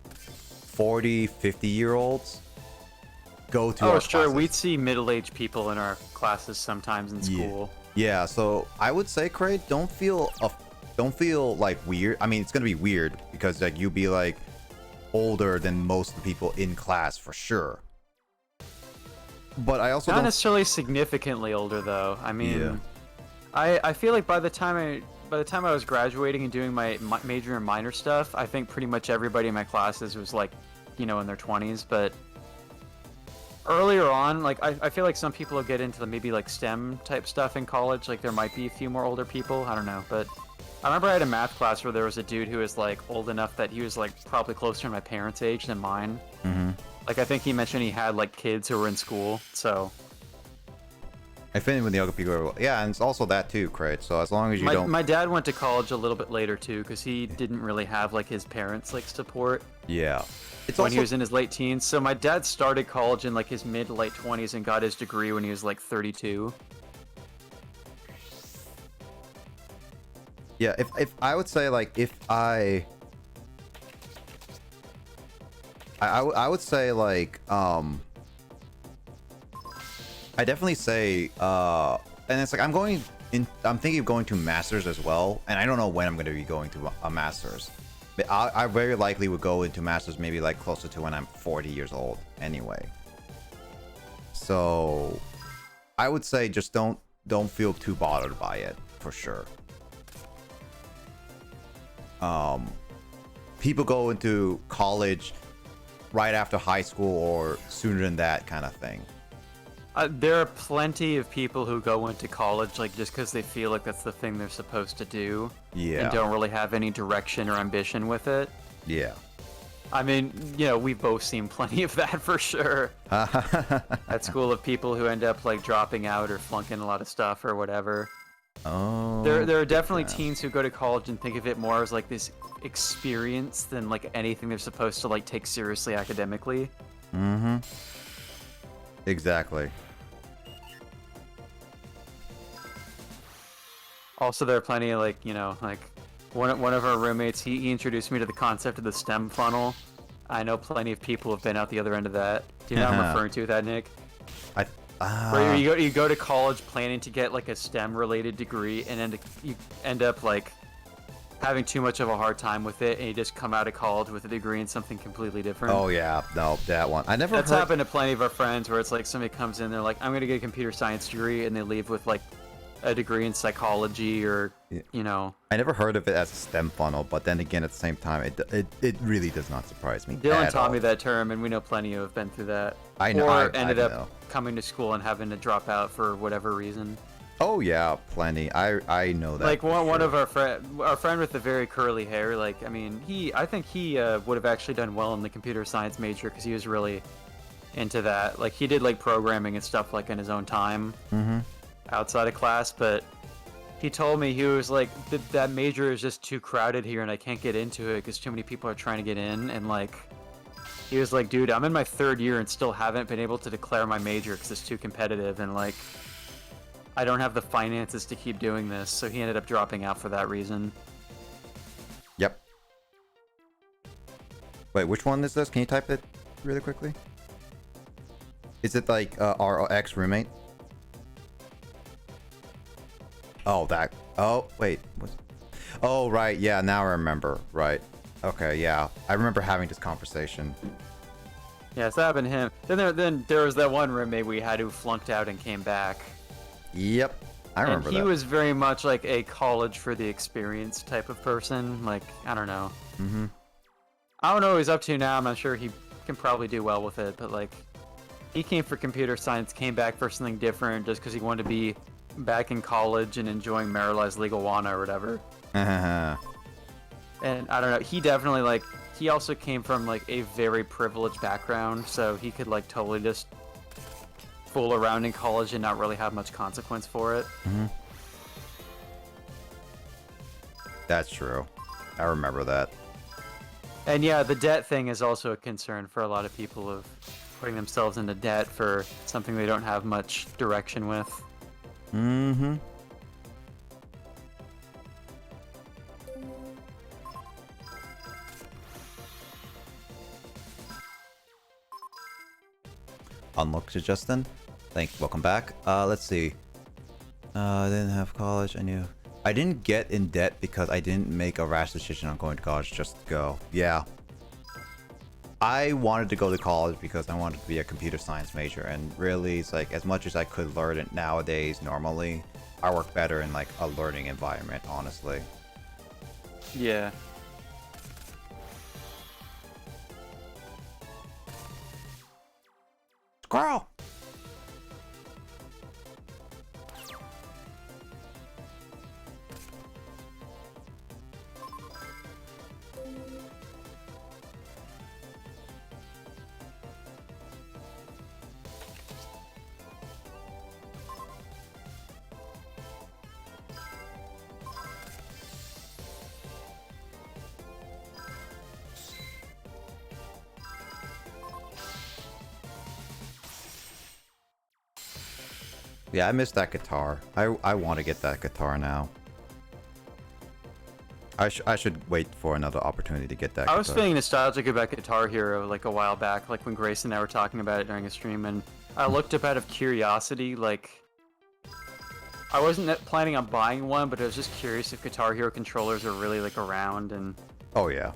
40, 50-year-olds go to Oh, our sure. classes. We'd see middle-aged people in our classes sometimes in Yeah. school. Yeah, so I would say, Craig, don't feel like weird. I mean, it's gonna be weird because like you'll be like older than most of the people in class for sure. But I also Not don't. necessarily significantly older, though. I mean, Yeah. I feel like by the time I was graduating and doing my major and minor stuff, I think pretty much everybody in my classes was like, in their 20s. But earlier on, like I feel like some people will get into the maybe like STEM type stuff in college. Like there might be a few more older people. I don't know, but I remember I had a math class where there was a dude who was like old enough that he was like probably closer to my parents' age than mine. Mm-hmm. Like I think he mentioned he had like kids who were in school. So I fit in with the younger people. Yeah, and it's also that too, Craig. So as long as you don't. my dad went to college a little bit later too, because he didn't really have like his parents like support Yeah. It's when also he was in his late teens. So my dad started college in like his mid to late 20s and got his degree when he was like 32. Yeah, if I would say like if I would say like I definitely say and it's like I'm thinking of going to masters as well, and I don't know when I'm going to be going to a masters. But I very likely would go into masters maybe like closer to when I'm 40 years old anyway. So I would say just don't feel too bothered by it for sure. People go into college right after high school or sooner than that kind of thing. There are plenty of people who go into college like just because they feel like that's the thing they're supposed to do. Yeah. And don't really have any direction or ambition with it. Yeah. I mean, we've both seen plenty of that for sure. At school of people who end up like dropping out or flunking a lot of stuff or whatever. Oh. There are definitely yeah. teens who go to college and think of it more as like this experience than like anything they're supposed to like take seriously academically. Mm-hmm. Exactly. Also, there are plenty of like one of our roommates. He introduced me to the concept of the STEM funnel. I know plenty of people have been out the other end of that. Do you know what I'm referring to with that, Nick? Where you go to college planning to get like a STEM related degree, and then you end up like having too much of a hard time with it, and you just come out of college with a degree in something completely different. Oh yeah, no, that one. I never. That's heard... happened to plenty of our friends, where it's like somebody comes in, they're like, "I'm gonna get a computer science degree," and they leave with like a degree in psychology or I never heard of it as a STEM funnel, but then again, at the same time, it really does not surprise me. Dylan taught all. me that term, and we know plenty who have been through that. I know. Or ended I up know. coming to school and having to drop out for whatever reason. Oh yeah, plenty. I know that. Like for one sure. of our friend with the very curly hair. Like I mean, I think he would have actually done well in the computer science major because he was really into that. Like he did like programming and stuff like in his own time outside of class, but. He told me, he was like, that major is just too crowded here and I can't get into it because too many people are trying to get in. And like, he was like, dude, I'm in my third year and still haven't been able to declare my major because it's too competitive. And like, I don't have the finances to keep doing this. So he ended up dropping out for that reason. Yep. Wait, which one is this? Can you type it really quickly? Is it like our ex-roommate? Oh, that. Oh, wait. Oh, right. Yeah, now I remember. Right. Okay, yeah. I remember having this conversation. Yeah, so that happened to him. Then there was that one roommate we had who flunked out and came back. Yep. I remember and he that. was very much like a college for the experience type of person. Like, I don't know. I don't know what he's up to now. I'm not sure. He can probably do well with it, but like, he came for computer science, came back for something different just because he wanted to be back in college and enjoying Marijuana's legal wana or whatever. And I don't know, he definitely like, he also came from like a very privileged background, so he could like totally just fool around in college and not really have much consequence for it. That's true. I remember that. And yeah, the debt thing is also a concern for a lot of people of putting themselves into debt for something they don't have much direction with. Unlock to Justin. Welcome back. Let's see. I didn't have college. I didn't get in debt because I didn't make a rash decision on going to college just to go. Yeah. I wanted to go to college because I wanted to be a computer science major, and really, it's like, as much as I could learn it nowadays normally, I work better in like a learning environment, honestly. Yeah. Squirrel! Yeah, I miss that guitar. I want to get that guitar now. I should wait for another opportunity to get that I was guitar. feeling nostalgic about Guitar Hero like a while back, like when Grace and I were talking about it during a stream, and I looked up out of curiosity, like I wasn't planning on buying one, but I was just curious if Guitar Hero controllers are really like around, and Oh yeah.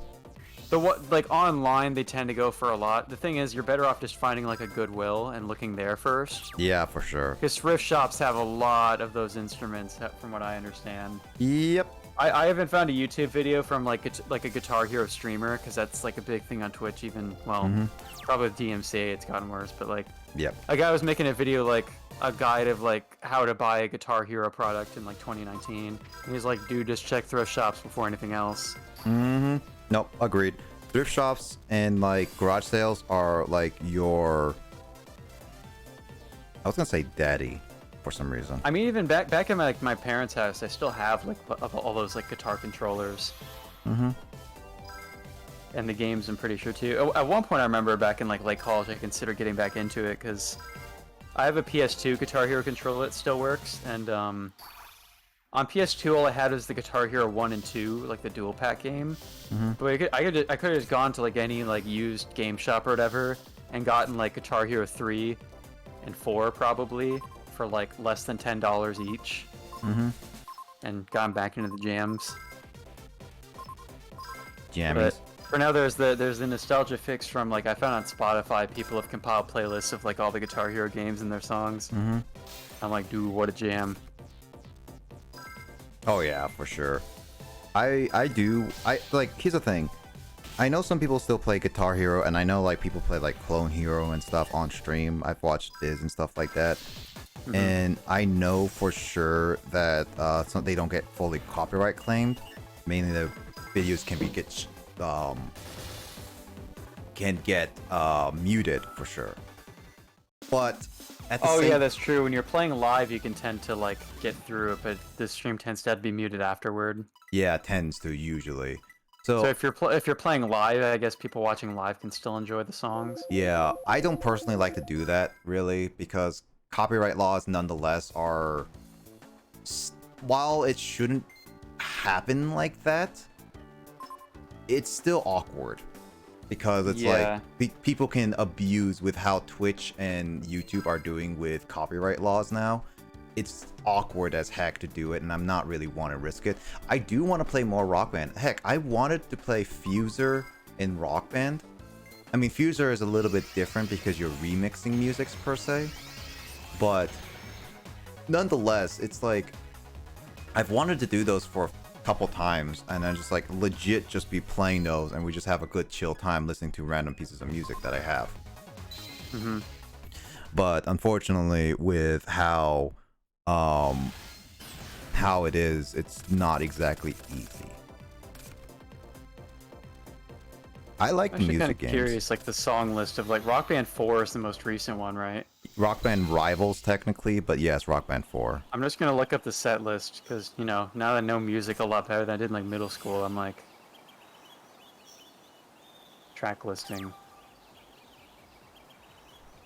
like online they tend to go for a lot. The thing is, you're better off just finding like a Goodwill and looking there first. Yeah, for sure. Because thrift shops have a lot of those instruments, from what I understand. Yep. I haven't found a YouTube video from like a Guitar Hero streamer, because that's like a big thing on Twitch. Even probably with DMCA it's gotten worse, but like Yep. a guy was making a video like a guide of like how to buy a Guitar Hero product in like 2019, and he's like, dude, just check thrift shops before anything else. Nope, agreed. Thrift shops and like garage sales are like your, I was gonna say daddy for some reason. I mean, even back in my parents' house, I still have like all those like guitar controllers. And the games, I'm pretty sure too. At one point, I remember back in like late college, I considered getting back into it because I have a PS2 Guitar Hero controller that still works, and on PS2, all I had was the Guitar Hero 1 and 2, like the dual pack game. But I could have just gone to like any like used game shop or whatever and gotten like Guitar Hero 3 and 4 probably for like less than $10 each, and gotten back into the jams. Jammies. But for now, there's the nostalgia fix from like I found on Spotify. People have compiled playlists of like all the Guitar Hero games and their songs. I'm like, dude, what a jam! Oh yeah, for sure. I like, here's the thing. I know some people still play Guitar Hero, and I know like people play like Clone Hero and stuff on stream. I've watched Diz and stuff like that. And I know for sure that they don't get fully copyright claimed. Mainly the videos can get muted for sure. But at the same... yeah, that's true. When you're playing live, you can tend to like get through it, but the stream tends to be muted afterward. Yeah, it tends to usually. So if you're playing live, I guess people watching live can still enjoy the songs. yeah, I don't personally like to do that really, because copyright laws nonetheless are, while it shouldn't happen like that, it's still awkward, because it's like people can abuse with how Twitch and YouTube are doing with copyright laws now. It's awkward as heck to do it, and I'm not really want to risk it. I do want to play more Rock Band. Heck, I wanted to play Fuser in Rock Band. I mean, Fuser is a little bit different because you're remixing musics per se, but nonetheless, it's like I've wanted to do those for a couple times, and then just like legit just be playing those, and we just have a good chill time listening to random pieces of music that I have. But unfortunately, with how it is, it's not exactly easy. I like the music games. I'm curious, like the song list of like Rock Band 4 is the most recent one, right? Rock Band Rivals technically, but yes, Rock Band 4. I'm just gonna look up the set list because, you know, now that I know music a lot better than I did in like middle school, I'm like track listing.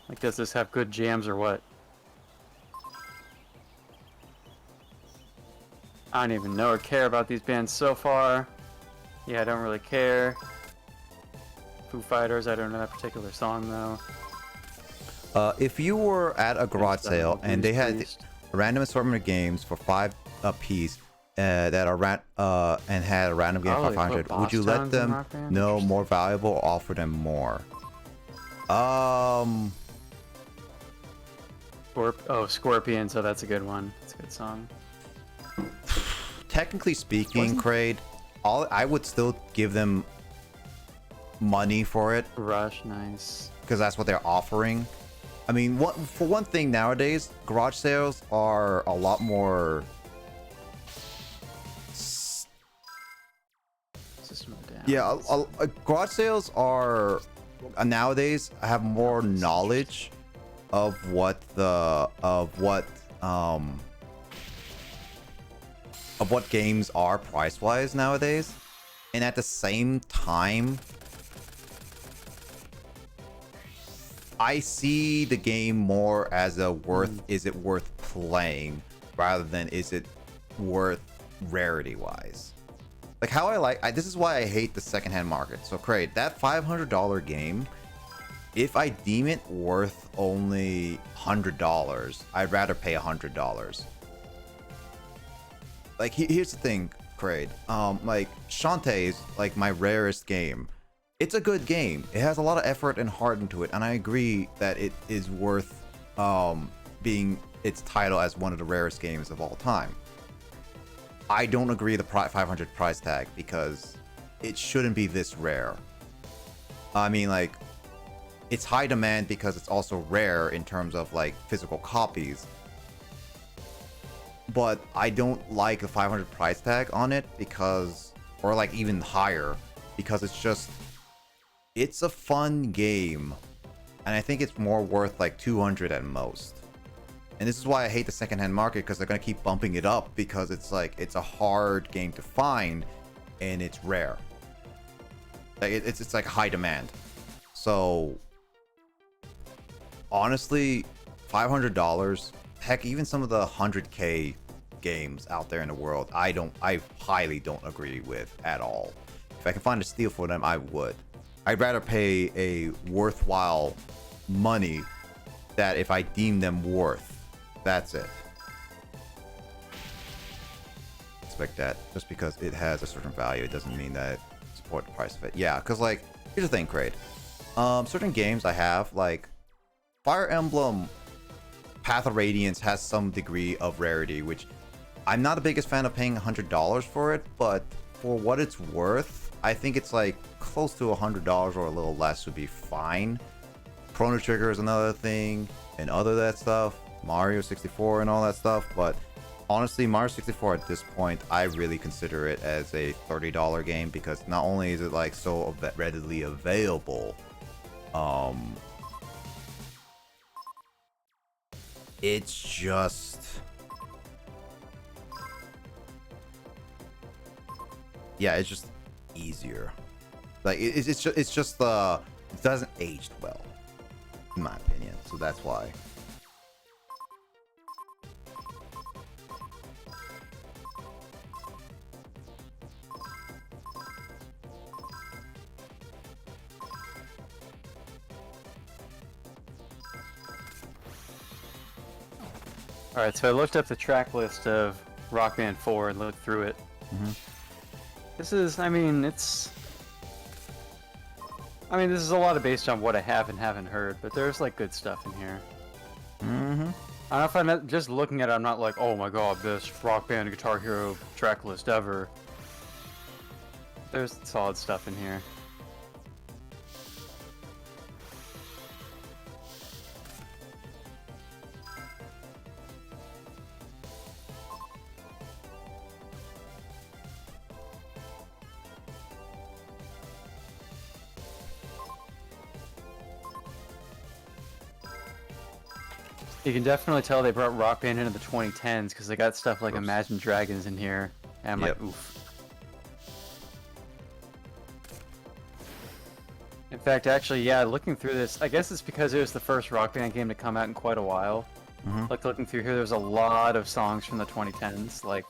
Like, does this have good jams or what? I don't even know or care about these bands so far. Yeah, I don't really care. Foo Fighters, I don't know that particular song though. If you were at a garage sale and they had Priest. a random assortment of games for 5 a piece that are and had a random game Oh, for they put 500, would boss you let towns in them Rock Band? know Interesting. more valuable or offer them more? Scorpion, so that's a good one. It's a good song. Technically speaking, Kraid, I would still give them money for it Rush, nice. because that's what they're offering. I mean, for one thing, nowadays garage sales are a lot more. System of a Down. Yeah, garage sales are nowadays have more knowledge of what games are price wise nowadays, and at the same time, I see the game more as a is it worth playing rather than is it worth rarity wise. Like how this is why I hate the secondhand market. So Kraid, that $500 game, if I deem it worth only $100, I'd rather pay $100. Like here's the thing, Kraid. Like Shantae is like my rarest game. It's a good game. It has a lot of effort and heart into it, and I agree that it is worth being its title as one of the rarest games of all time. I don't agree the 500 price tag because it shouldn't be this rare. I mean, like, it's high demand because it's also rare in terms of like physical copies. But I don't like the 500 price tag on it because, or like even higher, because it's a fun game, and I think it's more worth like 200 at most. And this is why I hate the secondhand market, because they're gonna keep bumping it up because it's like it's a hard game to find and it's rare. Like it's like high demand. So honestly, $500, heck, even some of the 100K games out there in the world, I highly don't agree with at all. If I can find a steal for them, I would. I'd rather pay a worthwhile money that if I deem them worth. That's it. Expect that. Just because it has a certain value, it doesn't mean that it support the price of it. Yeah, because like, here's the thing, Kraid. Certain games I have, like Fire Emblem Path of Radiance has some degree of rarity, which I'm not the biggest fan of paying $100 for it, but for what it's worth, I think it's like close to $100 or a little less would be fine. Chrono Trigger is another thing, and other that stuff, Mario 64 and all that stuff, but honestly, Mario 64 at this point, I really consider it as a $30 game because not only is it like so readily available, it's just, yeah, it's just easier. Like it doesn't age well, in my opinion. So that's why. Alright, so I looked up the track list of Rock Band 4 and looked through it. This is a lot of based on what I have and haven't heard, but there's like good stuff in here. I don't know if I'm just looking at it, I'm not like, oh my god, best Rock Band Guitar Hero track list ever. There's solid stuff in here. You can definitely tell they brought Rock Band into the 2010s because they got stuff like Imagine Dragons in here. And I'm like, oof. In fact, actually, yeah, looking through this, I guess it's because it was the first Rock Band game to come out in quite a while. Like, looking through here, there's a lot of songs from the 2010s. Like,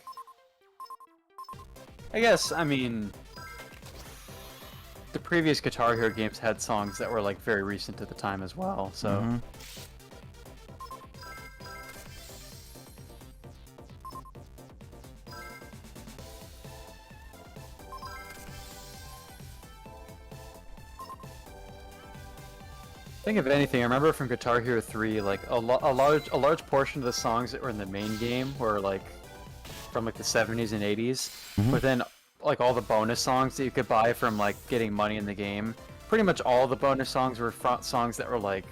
I guess, I mean, the previous Guitar Hero games had songs that were, like, very recent at the time as well, so... Think of anything. I remember from Guitar Hero 3, like a large portion of the songs that were in the main game were like from like the 70s and 80s, but then like all the bonus songs that you could buy from like getting money in the game. Pretty much all the bonus songs were songs that were like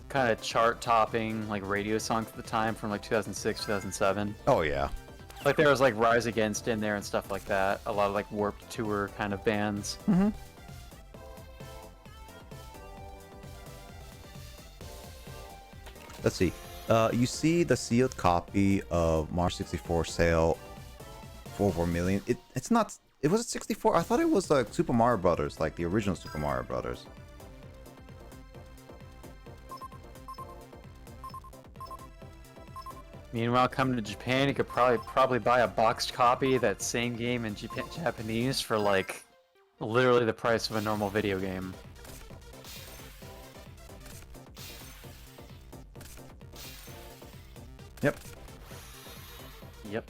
kind of chart-topping, like radio songs at the time from like 2006, 2007. Oh yeah. Like there was like Rise Against in there and stuff like that. A lot of like Warped Tour kind of bands. Mm-hmm. Let's see. You see the sealed copy of Mario 64 sale for over a million. It's not. It was 64. I thought it was like Super Mario Brothers, like the original Super Mario Brothers. Meanwhile, coming to Japan, you could probably buy a boxed copy of that same game in Japanese for like literally the price of a normal video game. Yep. Yep.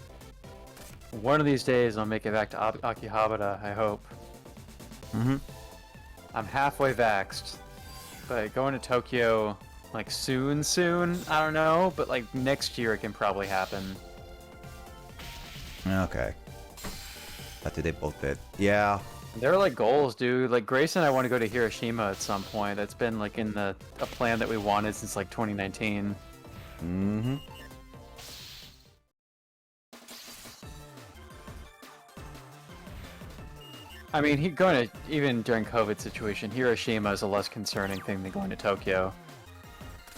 One of these days, I'll make it back to Akihabara, I hope. Mm-hmm. I'm halfway vaxxed, but going to Tokyo, like soon, I don't know, but like next year it can probably happen. Okay. That they both did. Yeah. There are like goals, dude. Like Grace and I want to go to Hiroshima at some point. That's been like in a plan that we wanted since like 2019. Mm-hmm. I mean, going to, even during COVID situation, Hiroshima is a less concerning thing than going to Tokyo.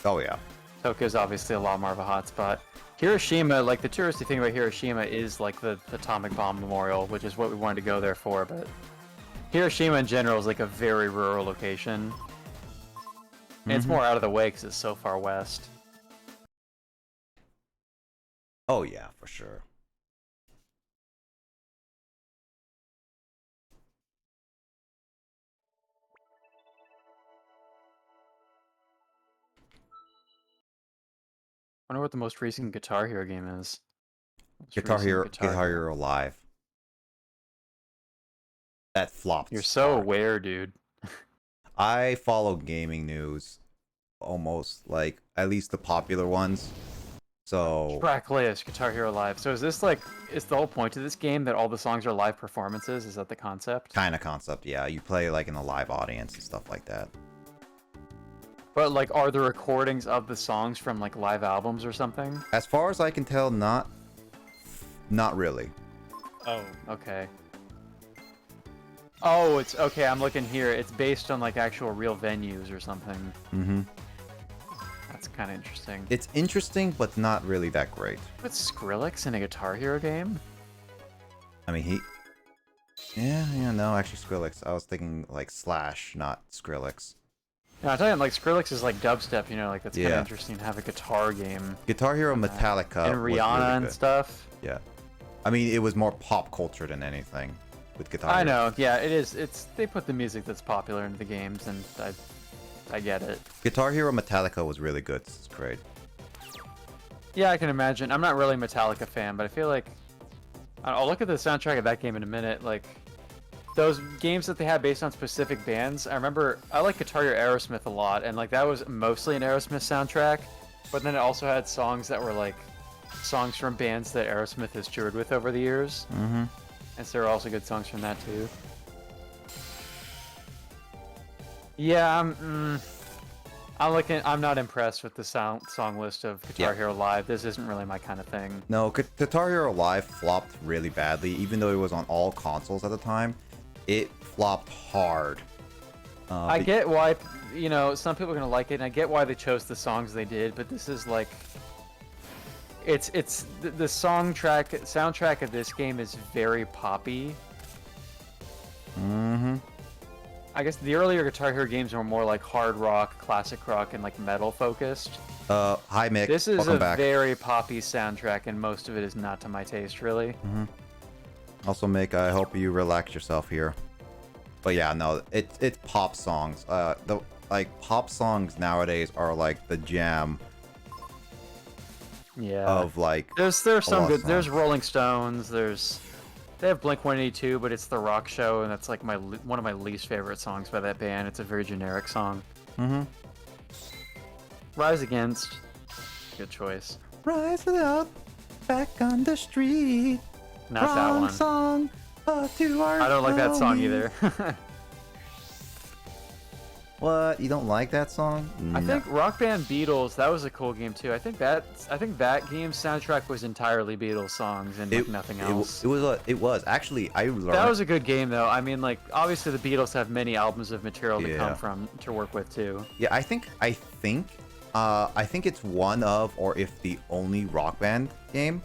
Oh yeah. Tokyo's obviously a lot more of a hotspot. Hiroshima, like the touristy thing about Hiroshima is like the atomic bomb memorial, which is what we wanted to go there for, but Hiroshima in general is like a very rural location. And it's more out of the way because it's so far west. Oh yeah, for sure. I wonder what the most recent Guitar Hero game is. Guitar Hero Live. That flopped. You're so aware, dude. I follow gaming news almost, like, at least the popular ones. So Track list, Guitar Hero Live. So is this like, is the whole point of this game that all the songs are live performances? Is that the concept? kind of concept, yeah. You play like in a live audience and stuff like that. But like, are the recordings of the songs from like live albums or something? As far as I can tell, not really. Oh, okay. Oh, it's okay. I'm looking here. It's based on like actual real venues or something. Mm-hmm. That's kind of interesting. It's interesting, but not really that great. But Skrillex in a Guitar Hero game? I mean, yeah, no, actually Skrillex. I was thinking like Slash, not Skrillex. No, I'm talking like Skrillex is like dubstep, you know, like that's kind of Yeah. interesting to have a guitar game. Guitar Hero Metallica And was Rihanna really and good. stuff. Yeah. I mean, it was more pop culture than anything with Guitar I Hero. know, yeah, it is. They put the music that's popular into the games, and I get it. Guitar Hero Metallica was really good. It's great. Yeah, I can imagine. I'm not really a Metallica fan, but I feel like I'll look at the soundtrack of that game in a minute. Like those games that they had based on specific bands. I remember I like Guitar Hero Aerosmith a lot, and like that was mostly an Aerosmith soundtrack, but then it also had songs that were like songs from bands that Aerosmith has toured with over the years. Mm-hmm. And so there are also good songs from that too. Yeah, I'm not impressed with the song list of Guitar Yeah. Hero Live. This isn't really my kind of thing. No, Guitar Hero Live flopped really badly, even though it was on all consoles at the time. It flopped hard. I get why, you know, some people are gonna like it, and I get why they chose the songs they did, but this is like, it's the soundtrack of this game is very poppy. Mm-hmm. I guess the earlier Guitar Hero games were more like hard rock, classic rock, and like metal focused. Hi Mick. This is Welcome a back. very poppy soundtrack, and most of it is not to my taste, really. Mm-hmm. Also, Mick, I hope you relax yourself here. But yeah, no, it's pop songs. The pop songs nowadays are like the jam Yeah. of like. There's some lot of good. There's songs. Rolling Stones. They have Blink-182, but it's the rock show, and that's like one of my least favorite songs by that band. It's a very generic song. Mm-hmm. Rise Against. Good choice. Rise up, back on the street. Not that one. Song, to our I don't like that song homies. either. What? You don't like that song? I think Rock Band Beatles, that was a cool game too. I think that game's soundtrack was entirely Beatles songs and like nothing else. It was actually I learned That was a good game though. I mean, like obviously the Beatles have many albums of material to Yeah. come from to work with too. Yeah, I think it's one of, or if the only Rock Band game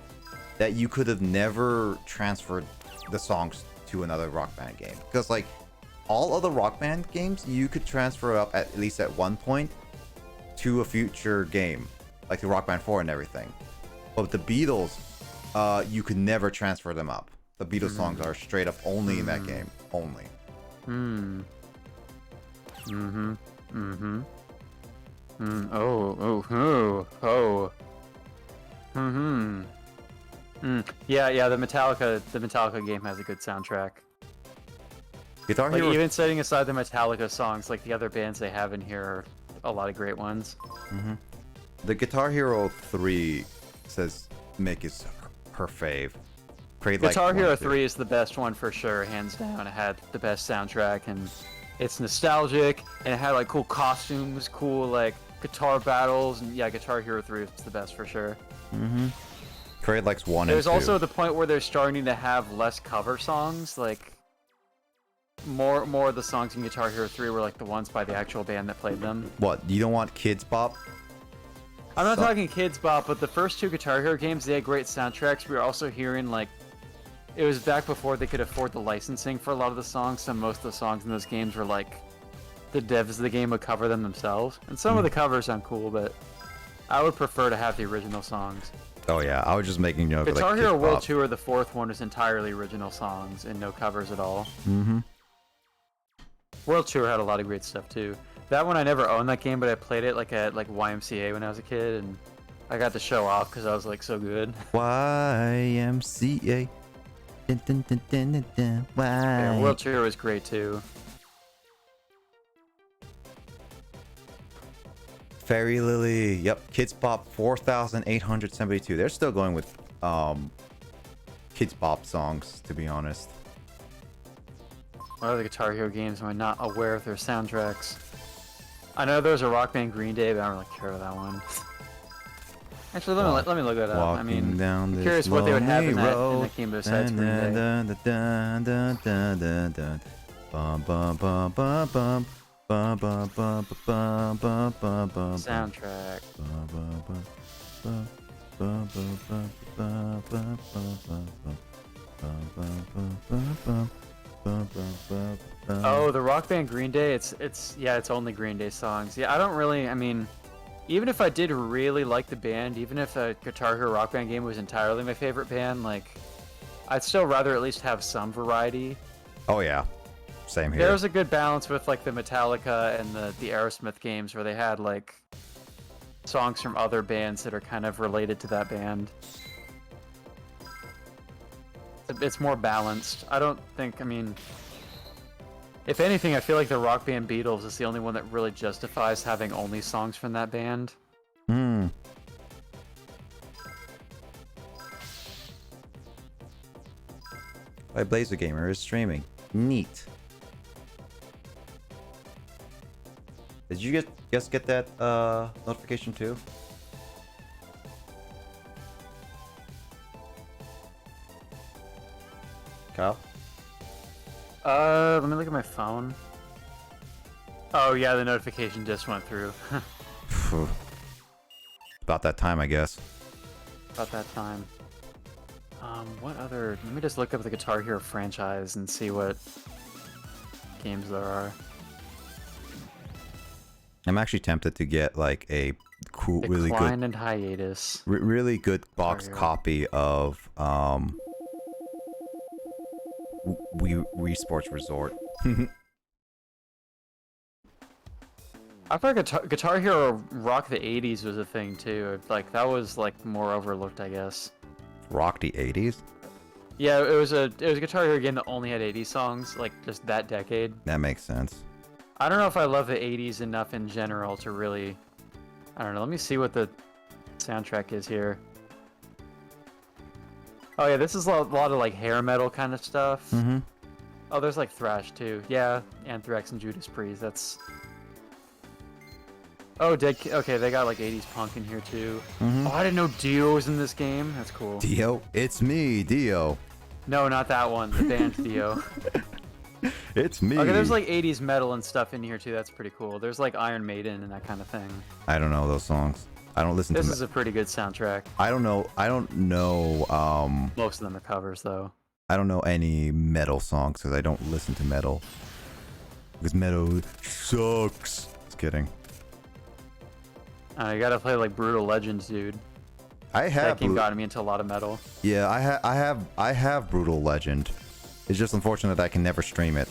that you could have never transferred the songs to another Rock Band game. Because like all other Rock Band games, you could transfer up at least at one point to a future game, like the Rock Band 4 and everything. But the Beatles, you could never transfer them up. The Beatles songs are straight up only in that game, only. Yeah, the Metallica game has a good soundtrack. Guitar Like Hero. even setting aside the Metallica songs, like the other bands they have in here are a lot of great ones. The Guitar Hero 3 says Mick is her fave. Prayed like Guitar one Hero or two. 3 is the best one for sure, hands down. It had the best soundtrack and it's nostalgic and it had like cool costumes, cool like guitar battles, and yeah, Guitar Hero 3 is the best for sure. Craig likes 1 There's and 2. also the point where they're starting to have less cover songs, like more of the songs in Guitar Hero 3 were like the ones by the actual band that played them. What? You don't want Kids Bop? I'm not So- talking Kids Bop, but the first two Guitar Hero games, they had great soundtracks. We were also hearing like it was back before they could afford the licensing for a lot of the songs, so most of the songs in those games were like the devs of the game would cover them themselves. And some of the covers sound cool, but I would prefer to have the original songs. Oh yeah, I was just making note of Guitar like Hero Kids World Bop. Tour, the fourth one, is entirely original songs and no covers at all. World Tour had a lot of great stuff too. That one I never owned that game, but I played it like at like YMCA when I was a kid, and I got to show off because I was like so good. YMCA. Dun, dun, dun, dun, dun, dun. Yeah, Why? World Tour was great too. Fairy Lily. Yep. Kids Bop 4,872. They're still going with Kids Bop songs, to be honest. What other Guitar Hero games am I not aware of their soundtracks? I know there's a Rock Band Green Day, but I don't really care about that one. Actually, let me look that up. I mean, down I'm this curious what they would have in lonely that game besides Green Day. Dun, dun, dun, dun, dun, dun, dun. Bum, bum, bum, bum, bum. Bum, bum, bum, bum, bum, bum, bum, Soundtrack. bum, bum, bum, bum, bum, bum, bum, bum, bum, bum, bum, bum. Bum, bum, bum, bum, bum. Bum, bum, bum, bum. Oh, the Rock Band Green Day. It's only Green Day songs. Yeah, I don't really. I mean, even if I did really like the band, even if a Guitar Hero Rock Band game was entirely my favorite band, like, I'd still rather at least have some variety. Oh yeah, same here. There was a good balance with like the Metallica and the Aerosmith games where they had like songs from other bands that are kind of related to that band. It's more balanced. I don't think, I mean, if anything, I feel like the Rock Band Beatles is the only one that really justifies having only songs from that band. Hmm. My Blazer Gamer is streaming. Neat. Did you guys get that notification too? Kyle? Let me look at my phone. Oh yeah, the notification just went through. About that time, I guess. About that time. What other... Let me just look up the Guitar Hero franchise and see what games there are. I'm actually tempted to get like a cool, really good, Decline and Hiatus. really good box Hero. copy of Wii Sports Resort. I thought Guitar Hero Rock the 80s was a thing too. Like that was like more overlooked, I guess. Rock the 80s? Yeah, it was a Guitar Hero game that only had 80s songs, like just that decade. That makes sense. I don't know if I love the 80s enough in general to really... I don't know. Let me see what the soundtrack is here. Oh yeah, this is a lot of like hair metal kind of stuff. Mm-hmm. Oh, there's like thrash too. Yeah, Anthrax and Judas Priest. That's... Oh, okay, they got like 80s punk in here too. Mm-hmm. Oh, I didn't know Dio was in this game. That's cool. Dio, it's me, Dio. No, not that one. The band Dio. It's me. Okay, there's like 80s metal and stuff in here too. That's pretty cool. There's like Iron Maiden and that kind of thing. I don't know those songs. I don't listen This to. is a pretty good soundtrack. I don't know. Most of them are covers though. I don't know any metal songs because I don't listen to metal. Because metal sucks. Just kidding. You gotta play like Brutal Legends, dude. I have. That game got me into a lot of metal. Yeah, I have Brutal Legend. It's just unfortunate that I can never stream it.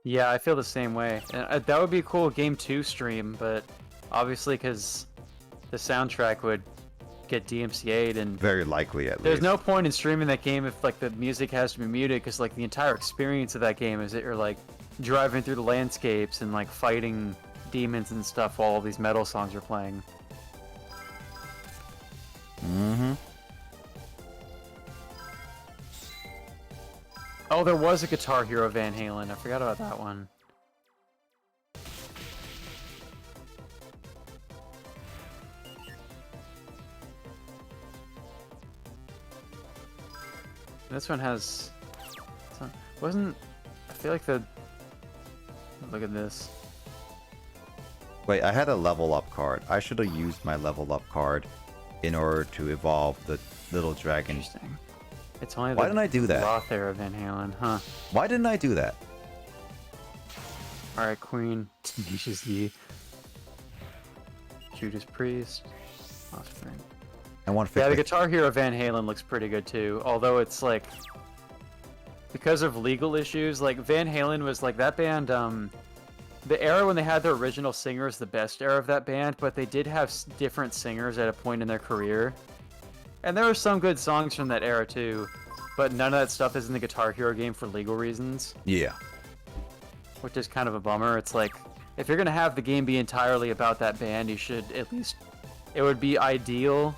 Yeah, I feel the same way. And that would be a cool game 2 stream, but obviously because the soundtrack would get DMCA'd and Very likely, at there's least. no point in streaming that game if like the music has to be muted because like the entire experience of that game is that you're like driving through the landscapes and like fighting demons and stuff while all these metal songs are playing. Mm-hmm. Oh, there was a Guitar Hero Van Halen. I forgot about that one. This one has... Wasn't... I feel like the... Look at this. Wait, I had a level up card. I should have used my level up card in order to evolve the little dragon. Interesting. It's only Why the didn't I do that? Roth era Van Halen, huh? Why didn't I do that? Alright, Queen, Tenacious D, Judas Priest, Offspring. I want to fix Yeah, the my- Guitar Hero Van Halen looks pretty good too, although it's like... Because of legal issues, like Van Halen was like that band, the era when they had their original singer is the best era of that band, but they did have different singers at a point in their career. And there were some good songs from that era too, but none of that stuff is in the Guitar Hero game for legal reasons, Yeah. which is kind of a bummer. It's like, if you're gonna have the game be entirely about that band, you should at least... It would be ideal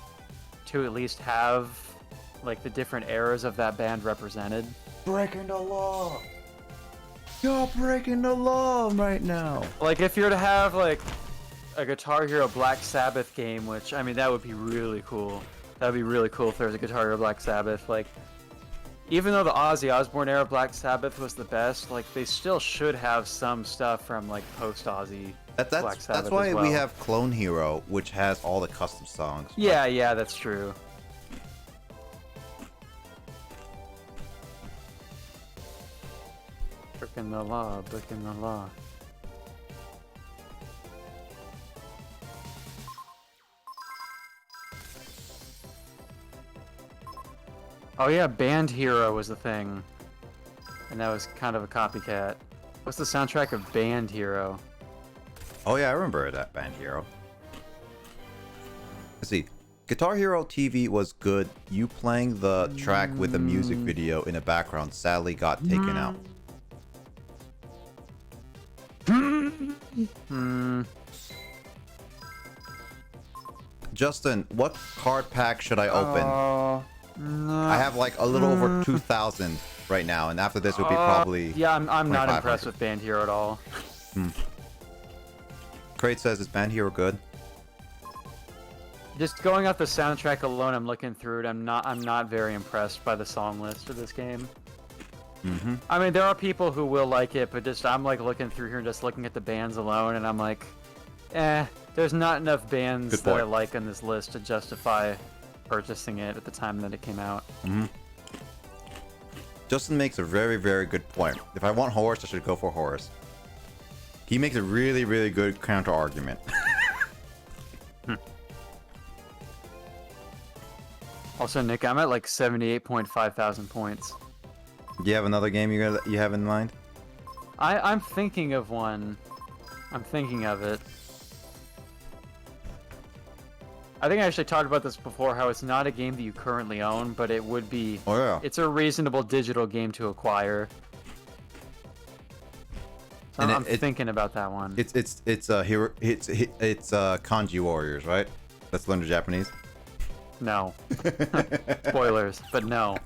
to at least have, like, the different eras of that band represented. Breaking the law. You're breaking the law right now. Like, if you're to have, like, a Guitar Hero Black Sabbath game, which, I mean, that would be really cool. That would be really cool if there was a Guitar Hero Black Sabbath. Like, even though the Ozzy Osbourne era Black Sabbath was the best, like, they still should have some stuff from, like, post-Ozzy Black That's Sabbath why as we well. have Clone Hero, which has all the custom songs. Yeah, yeah, that's true. Breaking the law, breaking the law. Oh yeah, Band Hero was the thing. And that was kind of a copycat. What's the soundtrack of Band Hero? Oh yeah, I remember that Band Hero. Let's see. Guitar Hero TV was good. You playing the track with the music video in the background sadly got taken out. Justin, what card pack should I open? No. I have like a little over 2,000 right now, and after this would be probably. Yeah, I'm not 2,500. impressed with Band Hero at all. Crate says, is Band Hero good? Just going off the soundtrack alone, I'm looking through it. I'm not very impressed by the song list of this game. Mm-hmm. I mean, there are people who will like it, but just I'm like looking through here and just looking at the bands alone, and I'm like, there's not enough bands Good that I point. like on this list to justify purchasing it at the time that it came out. Mm-hmm. Justin makes a very, very good point. If I want Horus, I should go for Horus. He makes a really, really good counter argument. Also, Nick, I'm at like 78.5 thousand points. Do you have another game you have in mind? I'm thinking of one. I'm thinking of it. I think I actually talked about this before, how it's not a game that you currently own, but it would be... Oh yeah. It's a reasonable digital game to acquire. So And I'm thinking about that one. It's hero. It's kanji warriors, right? Let's learn the Japanese. No. Spoilers, but no.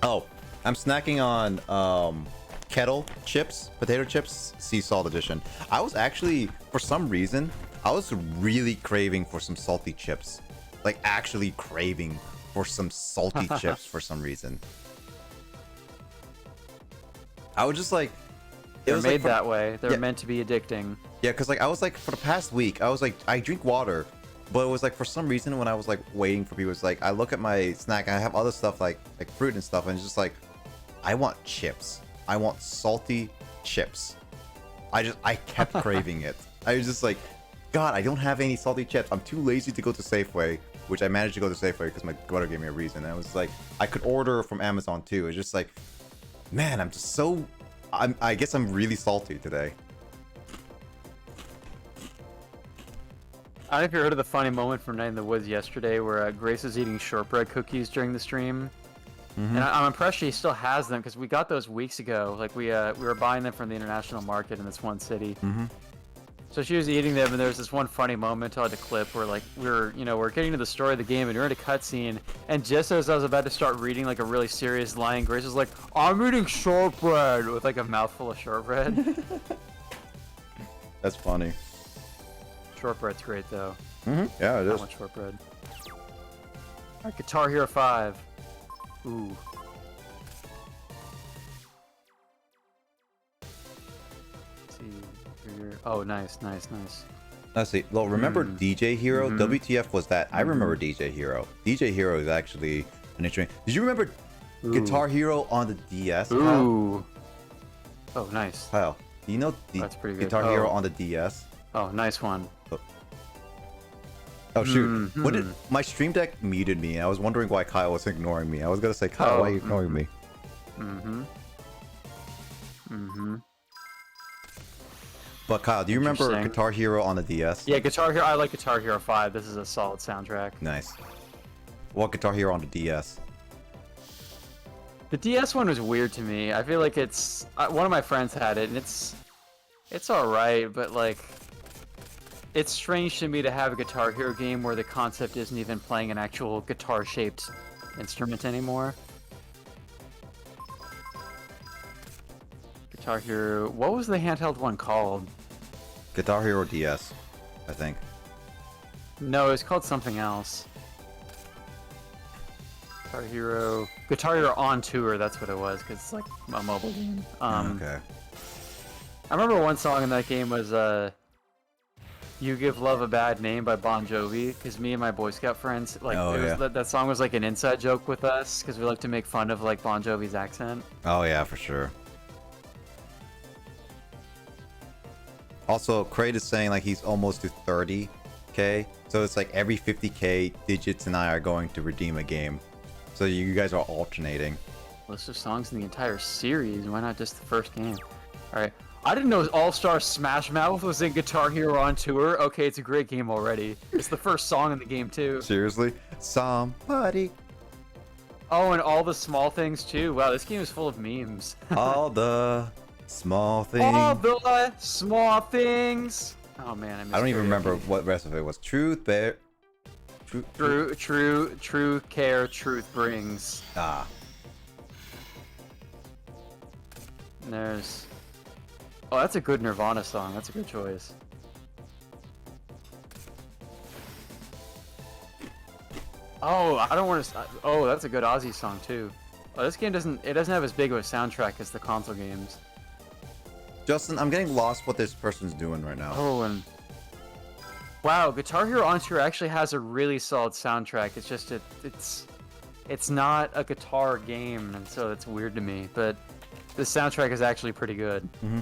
Oh, I'm snacking on kettle chips, potato chips, sea salt edition. I was actually, for some reason, I was really craving for some salty chips. Like actually craving for some salty chips for some reason. I was just like, They're was made like that way. They're yeah. meant to be addicting. Yeah, because like I was like, for the past week, I was like, I drink water, but it was like for some reason when I was like waiting for people, it's like I look at my snack and I have other stuff like fruit and stuff, and it's just like, I want chips. I want salty chips. I kept craving it. I was just like, God, I don't have any salty chips. I'm too lazy to go to Safeway, which I managed to go to Safeway because my brother gave me a reason. And I was like, I could order from Amazon too. It's just like, man, I'm just so, I guess I'm really salty today. I don't know if you heard of the funny moment from Night in the Woods yesterday where Grace was eating shortbread cookies during the stream. And I'm impressed she still has them because we got those weeks ago. Like we were buying them from the international market in this one city. So she was eating them, and there was this one funny moment I had to clip where like we're getting to the story of the game, and we're in a cutscene, and just as I was about to start reading like a really serious line, Grace was like, "I'm eating shortbread," with like a mouthful of shortbread. That's funny. Shortbread's great though. Yeah, it Not is. much shortbread. Alright, Guitar Hero 5. Ooh. Let's see here. Oh, nice. Let's see. Well, remember DJ Hero? WTF was that? I remember DJ Hero. DJ Hero is actually an interesting. Did you remember Guitar Hero on the DS? Kyle? Ooh. Oh, nice. Kyle, do you know That's pretty good. Guitar Hero on the DS? Oh, nice one. Oh shoot! What did my stream deck muted me? I was wondering why Kyle was ignoring me. I was gonna say, Kyle, why are you ignoring me? But Kyle, do you remember Interesting. Guitar Hero on the DS? Yeah, Guitar Hero. I like Guitar Hero 5. This is a solid soundtrack. Nice. What Guitar Hero on the DS? The DS one was weird to me. I feel like it's one of my friends had it, and it's all right, but like it's strange to me to have a Guitar Hero game where the concept isn't even playing an actual guitar-shaped instrument anymore. Guitar Hero. What was the handheld one called? Guitar Hero DS, I think. No, it was called something else. Guitar Hero on Tour, that's what it was, because it's like a mobile game. Okay. I remember one song in that game was "You Give Love a Bad Name" by Bon Jovi, because me and my Boy Scout friends, like, that song was like an inside joke with us, because we like to make fun of like Bon Jovi's accent. Oh yeah, for sure. Also, Kraid is saying like he's almost to 30k, so it's like every 50k, Digits and I are going to redeem a game. So you guys are alternating. List of songs in the entire series. Why not just the first game? All right. I didn't know All-Star Smash Mouth was in Guitar Hero on Tour. Okay, it's a great game already. It's the first song in the game too. Seriously? Somebody. Oh, and all the small things too. Wow, this game is full of memes. All the small things. All the small things. Oh man, I don't even remember what the rest of it was. Truth, bear. True care, truth brings. Ah. And there's. Oh, that's a good Nirvana song. That's a good choice. Oh, I don't want to. Oh, that's a good Ozzy song too. Oh, this game doesn't have as big of a soundtrack as the console games. Justin, I'm getting lost what this person's doing right now. Oh, and wow, Guitar Hero on Tour actually has a really solid soundtrack. It's just it's not a guitar game, and so it's weird to me. But the soundtrack is actually pretty good. Mm-hmm.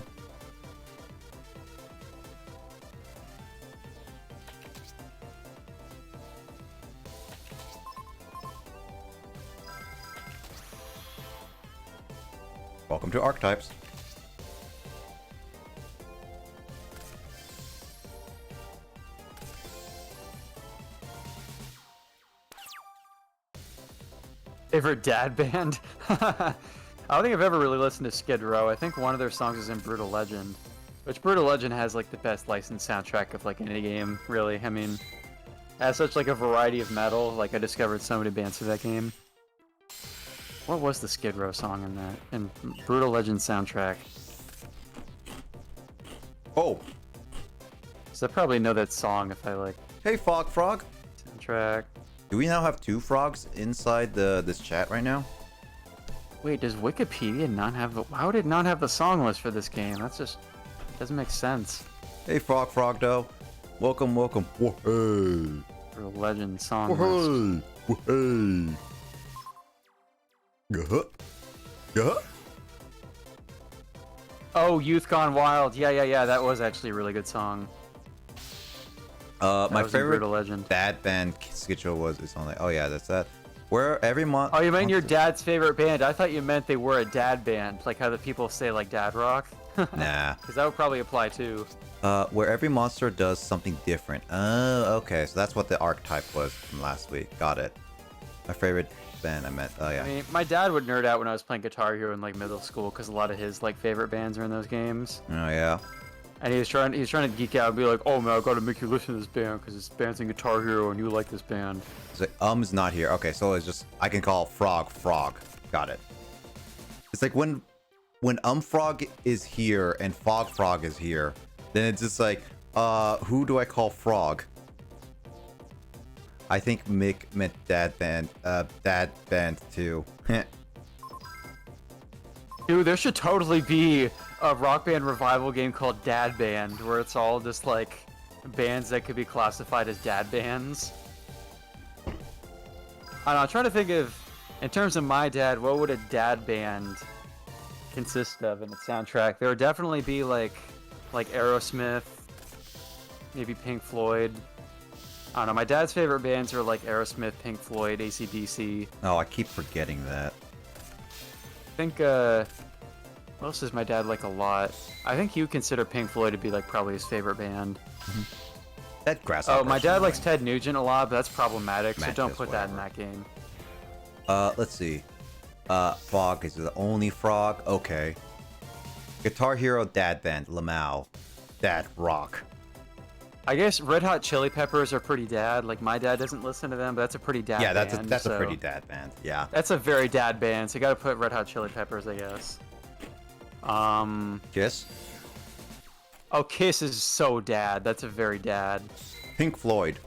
Welcome to Archetypes. Favorite dad band? I don't think I've ever really listened to Skid Row. I think one of their songs is in Brutal Legend, which Brutal Legend has like the best licensed soundtrack of like any game, really. I mean, it has such like a variety of metal. Like I discovered so many bands through that game. What was the Skid Row song in that? In Brutal Legend soundtrack. Oh, So I probably know that song if I like hey, Frog. soundtrack. Do we now have 2 frogs inside this chat right now? Wait, does Wikipedia not have the? Why would it not have the song list for this game? That's just doesn't make sense. Hey, Frogdo. Welcome. Whoa, hey. Brutal Legend song list. Whoa, hey. Yeah. Oh, Youth Gone Wild. Yeah. That was actually a really good song. My That was in favorite Brutal Legend. bad band skit show was it's on like, oh yeah, that's that. Where every month. Oh, you meant your dad's favorite band? I thought you meant they were a dad band, like how the people say like dad rock. Nah. Because that would probably apply too. Where every monster does something different. Oh, okay. So that's what the archetype was from last week. Got it. My favorite band I meant. Oh yeah. I mean, my dad would nerd out when I was playing Guitar Hero in like middle school because a lot of his like favorite bands are in those games. Oh yeah. And he was trying to geek out and be like, "Oh man, I gotta make you listen to this band because this band's in Guitar Hero and you like this band." It's like is not here. Okay, so it's just I can call Frog. Got it. It's like when Frog is here and Frog is here, then it's just like who do I call Frog? I think Mick meant dad band too. Dude, there should totally be a Rock Band revival game called Dad Band, where it's all just like bands that could be classified as dad bands. I don't know, I'm trying to think of, in terms of my dad, what would a dad band consist of in its soundtrack? There would definitely be like Aerosmith, maybe Pink Floyd. I don't know, my dad's favorite bands are like Aerosmith, Pink Floyd, AC/DC. Oh, I keep forgetting that. I think, what else does my dad like a lot? I think he would consider Pink Floyd to be like probably his favorite band. That grasshopper. Oh, my dad likes Ted Nugent a lot, but that's problematic, so Matches, don't put that in whatever. that game. Let's see. Frog is the only frog. Okay. Guitar Hero dad band. Lamau. Dad rock. I guess Red Hot Chili Peppers are pretty dad. Like, my dad doesn't listen to them, but that's a pretty dad Yeah, band. that's a so- pretty dad band. Yeah. That's a very dad band, so you gotta put Red Hot Chili Peppers, I guess. Kiss. Oh, Kiss is so dad. That's a very dad. Pink Floyd.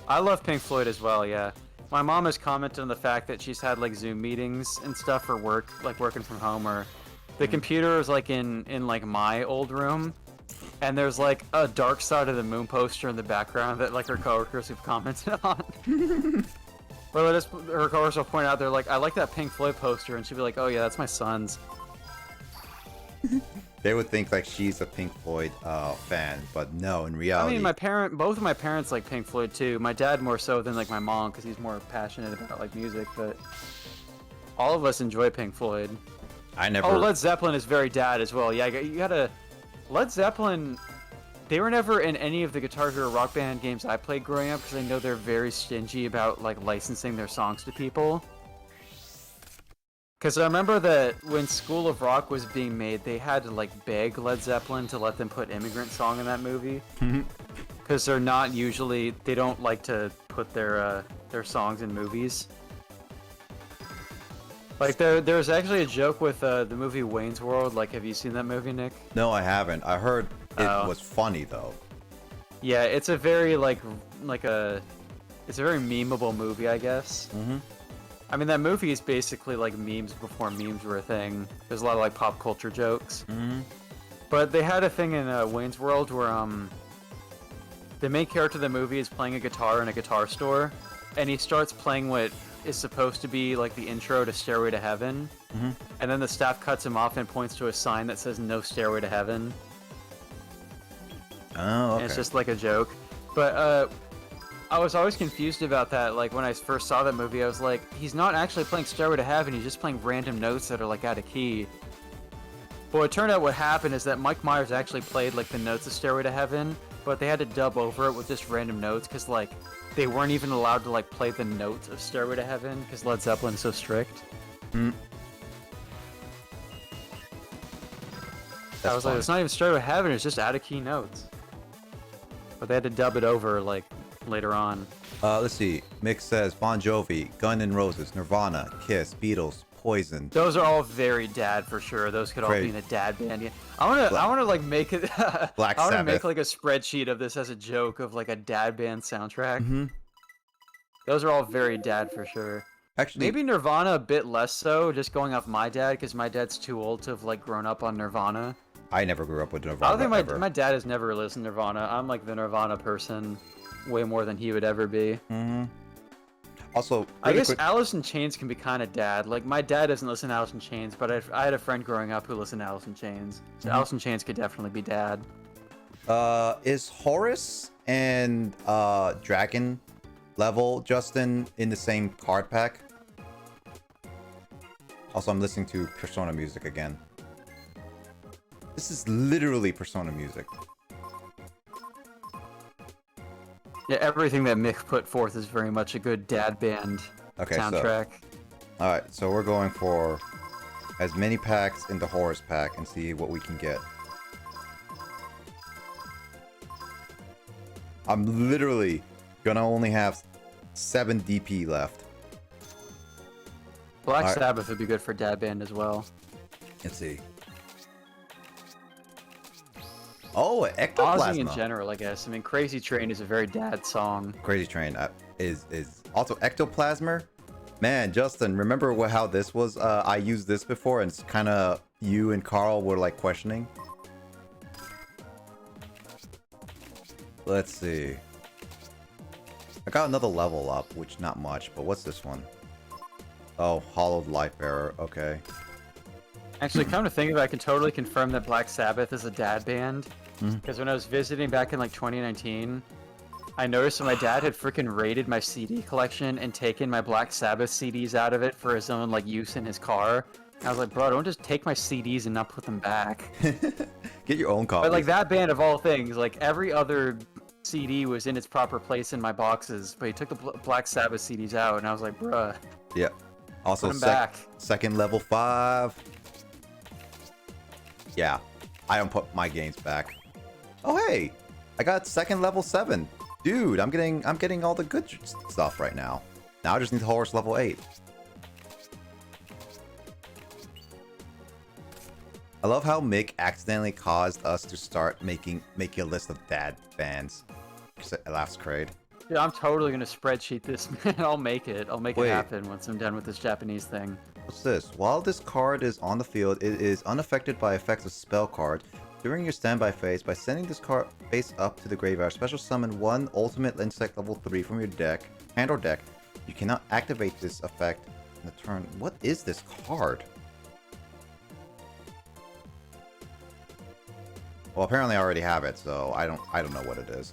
I love Pink Floyd as well, yeah. My mom has commented on the fact that she's had like Zoom meetings and stuff for work, like working from home, or the computer is like in like my old room, and there's like a Dark Side of the Moon poster in the background that like her coworkers have commented on. Where her coworkers will point out, they're like, "I like that Pink Floyd poster," and she'll be like, "Oh yeah, that's my son's." They would think like she's a Pink Floyd fan, but no, in I reality. mean, both of my parents like Pink Floyd too. My dad more so than like my mom because he's more passionate about like music, but all of us enjoy Pink Floyd. I never. Oh, Led Zeppelin is very dad as well. Yeah, you gotta. Led Zeppelin, they were never in any of the Guitar Hero Rock Band games I played growing up because I know they're very stingy about like licensing their songs to people. Because I remember that when School of Rock was being made, they had to like beg Led Zeppelin to let them put Immigrant Song in that movie. Because they're not usually, they don't like to put their songs in movies. Like there's actually a joke with the movie Wayne's World. Like, have you seen that movie, Nick? No, I haven't. I heard it Oh. was funny though. Yeah, it's a very it's a very memeable movie, I guess. Mhm. I mean, that movie is basically like memes before memes were a thing. There's a lot of like pop culture jokes. Mhm. But they had a thing in Wayne's World where the main character of the movie is playing a guitar in a guitar store, and he starts playing what is supposed to be like the intro to Stairway to Heaven, and then the staff cuts him off and points to a sign that says "No Stairway to Heaven." Oh, And okay. it's just like a joke. But I was always confused about that. Like when I first saw that movie, I was like, he's not actually playing Stairway to Heaven. He's just playing random notes that are like out of key. But it turned out what happened is that Mike Myers actually played like the notes of Stairway to Heaven, but they had to dub over it with just random notes because like they weren't even allowed to like play the notes of Stairway to Heaven because Led Zeppelin's so strict. I was like, it's not even Straight Out of Heaven, it's just out of key notes. But they had to dub it over, like, later on. Let's see. Mick says Bon Jovi, Gun N' Roses, Nirvana, Kiss, Beatles, Poison. Those are all very dad for sure. Those could all be in a dad band. Yeah. I wanna like make it. Black I wanna Sabbath. make like a spreadsheet of this as a joke of like a dad band soundtrack. Mm-hmm. Those are all very dad for sure. Actually, Maybe Nirvana a bit less so, just going off my dad, because my dad's too old to have like grown up on Nirvana. I never grew up with Nirvana. I don't think ever. my dad has never listened to Nirvana. I'm like the Nirvana person, way more than he would ever be. Mm-hmm. Also, I really guess quick- Alice in Chains can be kind of dad. Like my dad doesn't listen to Alice in Chains, but I had a friend growing up who listened to Alice in Chains. So Alice in Chains could definitely be dad. is Horus and Dragon level Justin in the same card pack? Also, I'm listening to Persona music again. This is literally Persona music. Yeah, everything that Mick put forth is very much a good dad band soundtrack. Alright, so we're going for as many packs in the Horus pack and see what we can get. I'm literally gonna only have 7 DP left. Black Alright. Sabbath would be good for dad band as well. Let's see. Oh, Ozzy in Ectoplasma. general, I guess. I mean, Crazy Train is a very dad song. Crazy Train is also Ectoplasma. Man, Justin, remember how this was? I used this before, and it's kind of you and Carl were like questioning. Let's see. I got another level up, which not much, but what's this one? Oh, Hollowed Life Error. Okay. Actually, come to think of it, I can totally confirm that Black Sabbath is a dad band. Because when I was visiting back in like 2019, I noticed that my dad had freaking raided my CD collection and taken my Black Sabbath CDs out of it for his own like use in his car. And I was like, bro, don't just take my CDs and not put them back. Get your own copy. But like that band of all things, like every other CD was in its proper place in my boxes, but he took the Black Sabbath CDs out, and I was like, bruh, Yeah. Also, put them back. second level 5. Yeah, I don't put my games back. Oh hey, I got second level 7. Dude, I'm getting all the good stuff right now. Now I just need Horus level 8. I love how Mick accidentally caused us to start making a list of dad bands. Laughs Crade. Dude, I'm totally gonna spreadsheet this, man. I'll make it. I'll make Wait. it happen once I'm done with this Japanese thing. What's this? While this card is on the field, it is unaffected by effects of spell card. During your standby phase, by sending this card face up to the graveyard, special summon 1 ultimate insect level 3 from your deck, hand or deck. You cannot activate this effect in the turn. What is this card? Well, apparently I already have it, so I don't know what it is.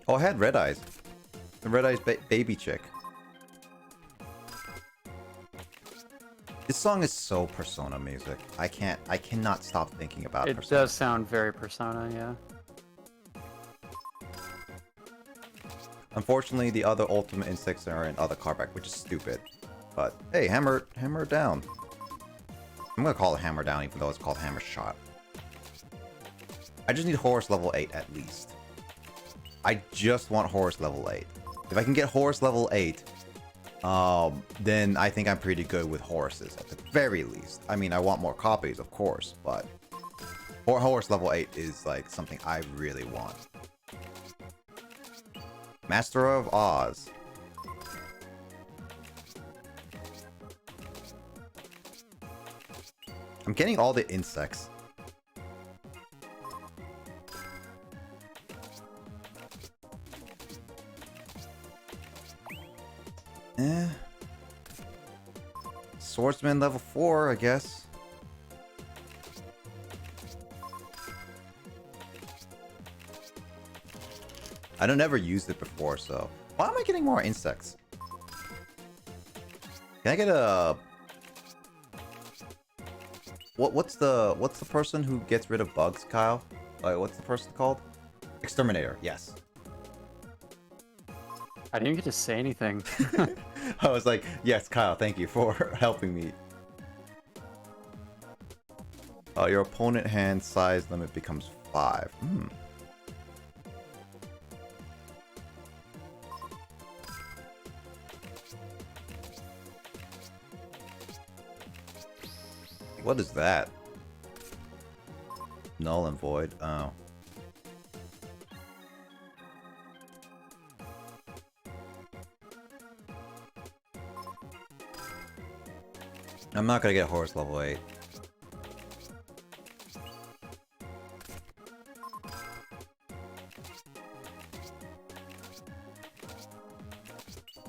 Oh, I had Red Eyes. The Red Eyes baby chick. This song is so Persona music. I cannot stop thinking about It Persona. does sound very Persona, yeah. Unfortunately, the other ultimate insects are in other card back, which is stupid. But hey, hammer down. I'm gonna call it hammer down, even though it's called hammer shot. I just need Horus level 8 at least. I just want Horus level 8. If I can get Horus level 8, then I think I'm pretty good with Horuses at the very least. I mean, I want more copies, of course, but Horus level 8 is like something I really want. Master of Oz. I'm getting all the insects. Swordsman level 4, I guess. I don't ever used it before, so why am I getting more insects? Can I get a what's the person who gets rid of bugs, Kyle? What's the person called? Exterminator. Yes. I didn't get to say anything. I was like, yes, Kyle, thank you for helping me Your opponent hand size limit becomes 5. What is that? Null and void. Oh. I'm not gonna get Horus level 8.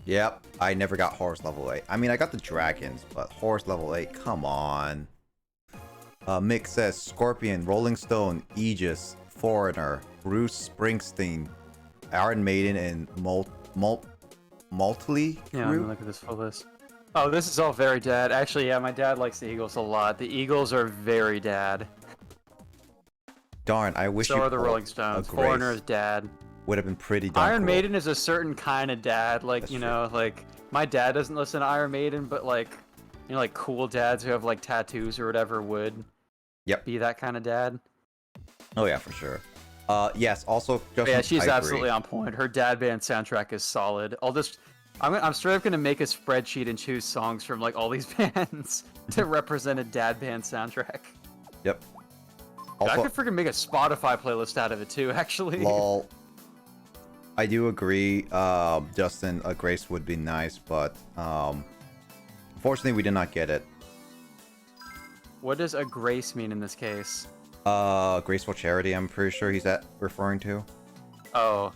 Yep, I never got Horus level 8. I mean, I got the dragons, but Horus level 8, come on. Mick says Scorpion, Rolling Stone, Aegis, Foreigner, Bruce Springsteen, Iron Maiden, and Maltley. Yeah, I'm gonna look at this full list. Oh, this is all very dad. Actually, yeah, my dad likes the Eagles a lot. The Eagles are very dad. Darn, I wish So you are the pulled Rolling Stones. a Grace. Foreigner's dad. Would have been pretty darn Iron cool. Maiden is a certain kind of dad. Like, That's you true. know, like, my dad doesn't listen to Iron Maiden, but, like, you know, like, cool dads who have, like, tattoos or whatever would Yep. be that kind of dad. Oh yeah, for sure. Yes, also But Justin, yeah, she's I agree. absolutely on point. Her dad band soundtrack is solid. I'm straight up gonna make a spreadsheet and choose songs from like all these bands to represent a dad band soundtrack. Yep. I Also, could freaking make a Spotify playlist out of it too, actually. lol. I do agree, Justin, a Grace would be nice, but unfortunately we did not get it. What does a grace mean in this case? Graceful Charity, I'm pretty sure he's referring to. Oh,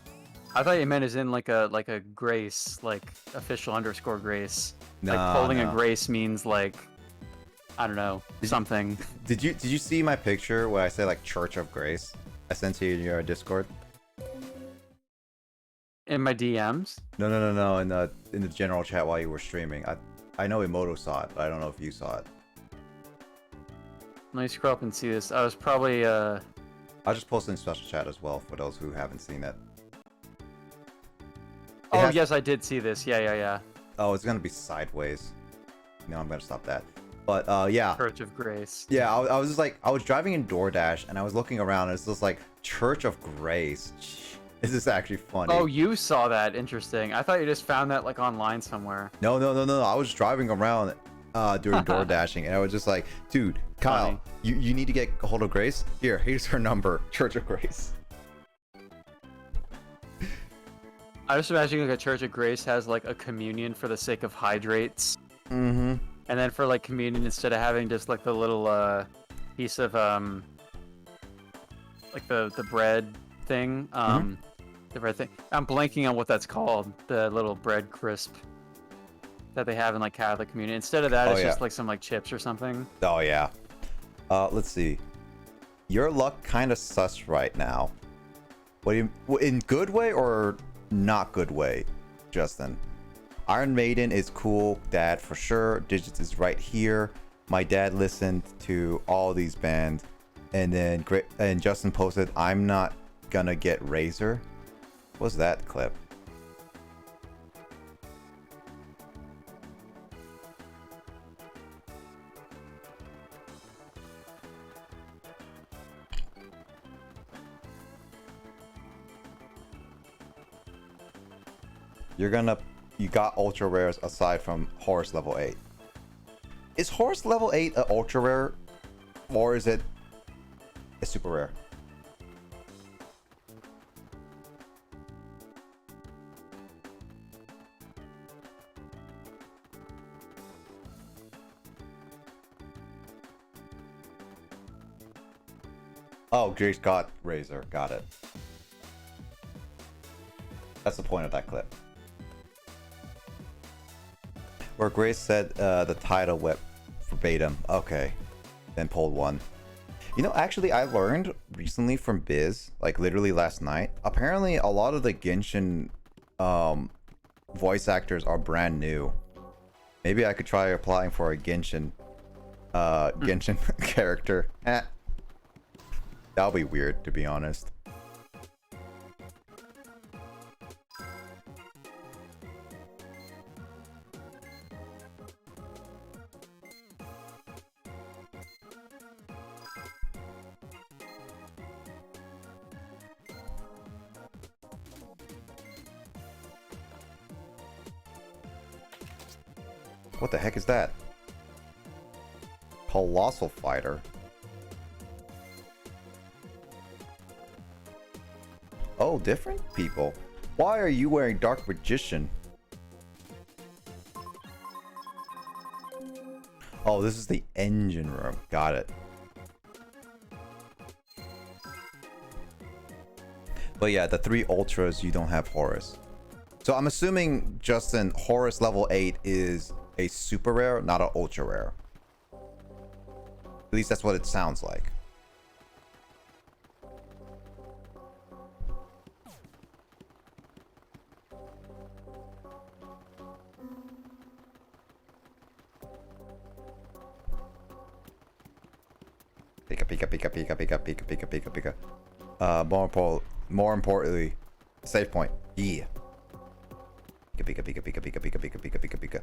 I thought you meant as in like a grace, like official _ grace. Like No, holding no. a grace means like, I don't know, something. Did you see my picture where I say like Church of Grace? I sent to you in your Discord. In my DMs? No, in the general chat while you were streaming. I know Emoto saw it, but I don't know if you saw it. Let me scroll up and see this. I was probably I'll just post it in special chat as well for those who haven't seen it. Oh yes, I did see this. Yeah. Oh, it's gonna be sideways. No, I'm gonna stop that. But yeah. Church of Grace. Yeah, I was just like, I was driving in DoorDash and I was looking around and it's just like Church of Grace. This is actually funny. Oh, you saw that? Interesting. I thought you just found that like online somewhere. No. I was driving around during door dashing and I was just like, dude, Kyle, Funny. you need to get a hold of Grace. Here's her number. Church of Grace. I just imagine like a Church of Grace has like a communion for the sake of hydrates. Mm-hmm. And then for like communion, instead of having just like the little piece of like the bread thing, the bread thing. I'm blanking on what that's called. The little bread crisp that they have in like Catholic communion. Instead of that, it's just like some like chips or something. Oh yeah. Let's see. Your luck kind of sus right now. What do you, in good way or not good way, Justin? Iron Maiden is cool, Dad, for sure. Digits is right here. My dad listened to all these bands, and then Justin posted, "I'm not gonna get Razor." What's that clip? You got ultra rares aside from Horus level 8. Is Horus level 8 an ultra rare, or is it a super rare? Oh, Grace got Razor. Got it. That's the point of that clip. Where Grace said the title whip verbatim. Okay. Then pulled one. You know, actually, I learned recently from Biz, like literally last night, apparently a lot of the Genshin voice actors are brand new. Maybe I could try applying for a Genshin character. That'll be weird, to be honest. What the heck is that? Colossal Fighter. Oh, different people. Why are you wearing Dark Magician? Oh, this is the engine room. Got it. But yeah, the 3 Ultras, you don't have Horus. So I'm assuming, Justin, Horus level 8 is a super rare, not an ultra rare. At least that's what it sounds like. Pika pika pika pika pika pika pika pika pika. More importantly, save point. Yeah. Pika pika pika pika pika pika pika pika pika.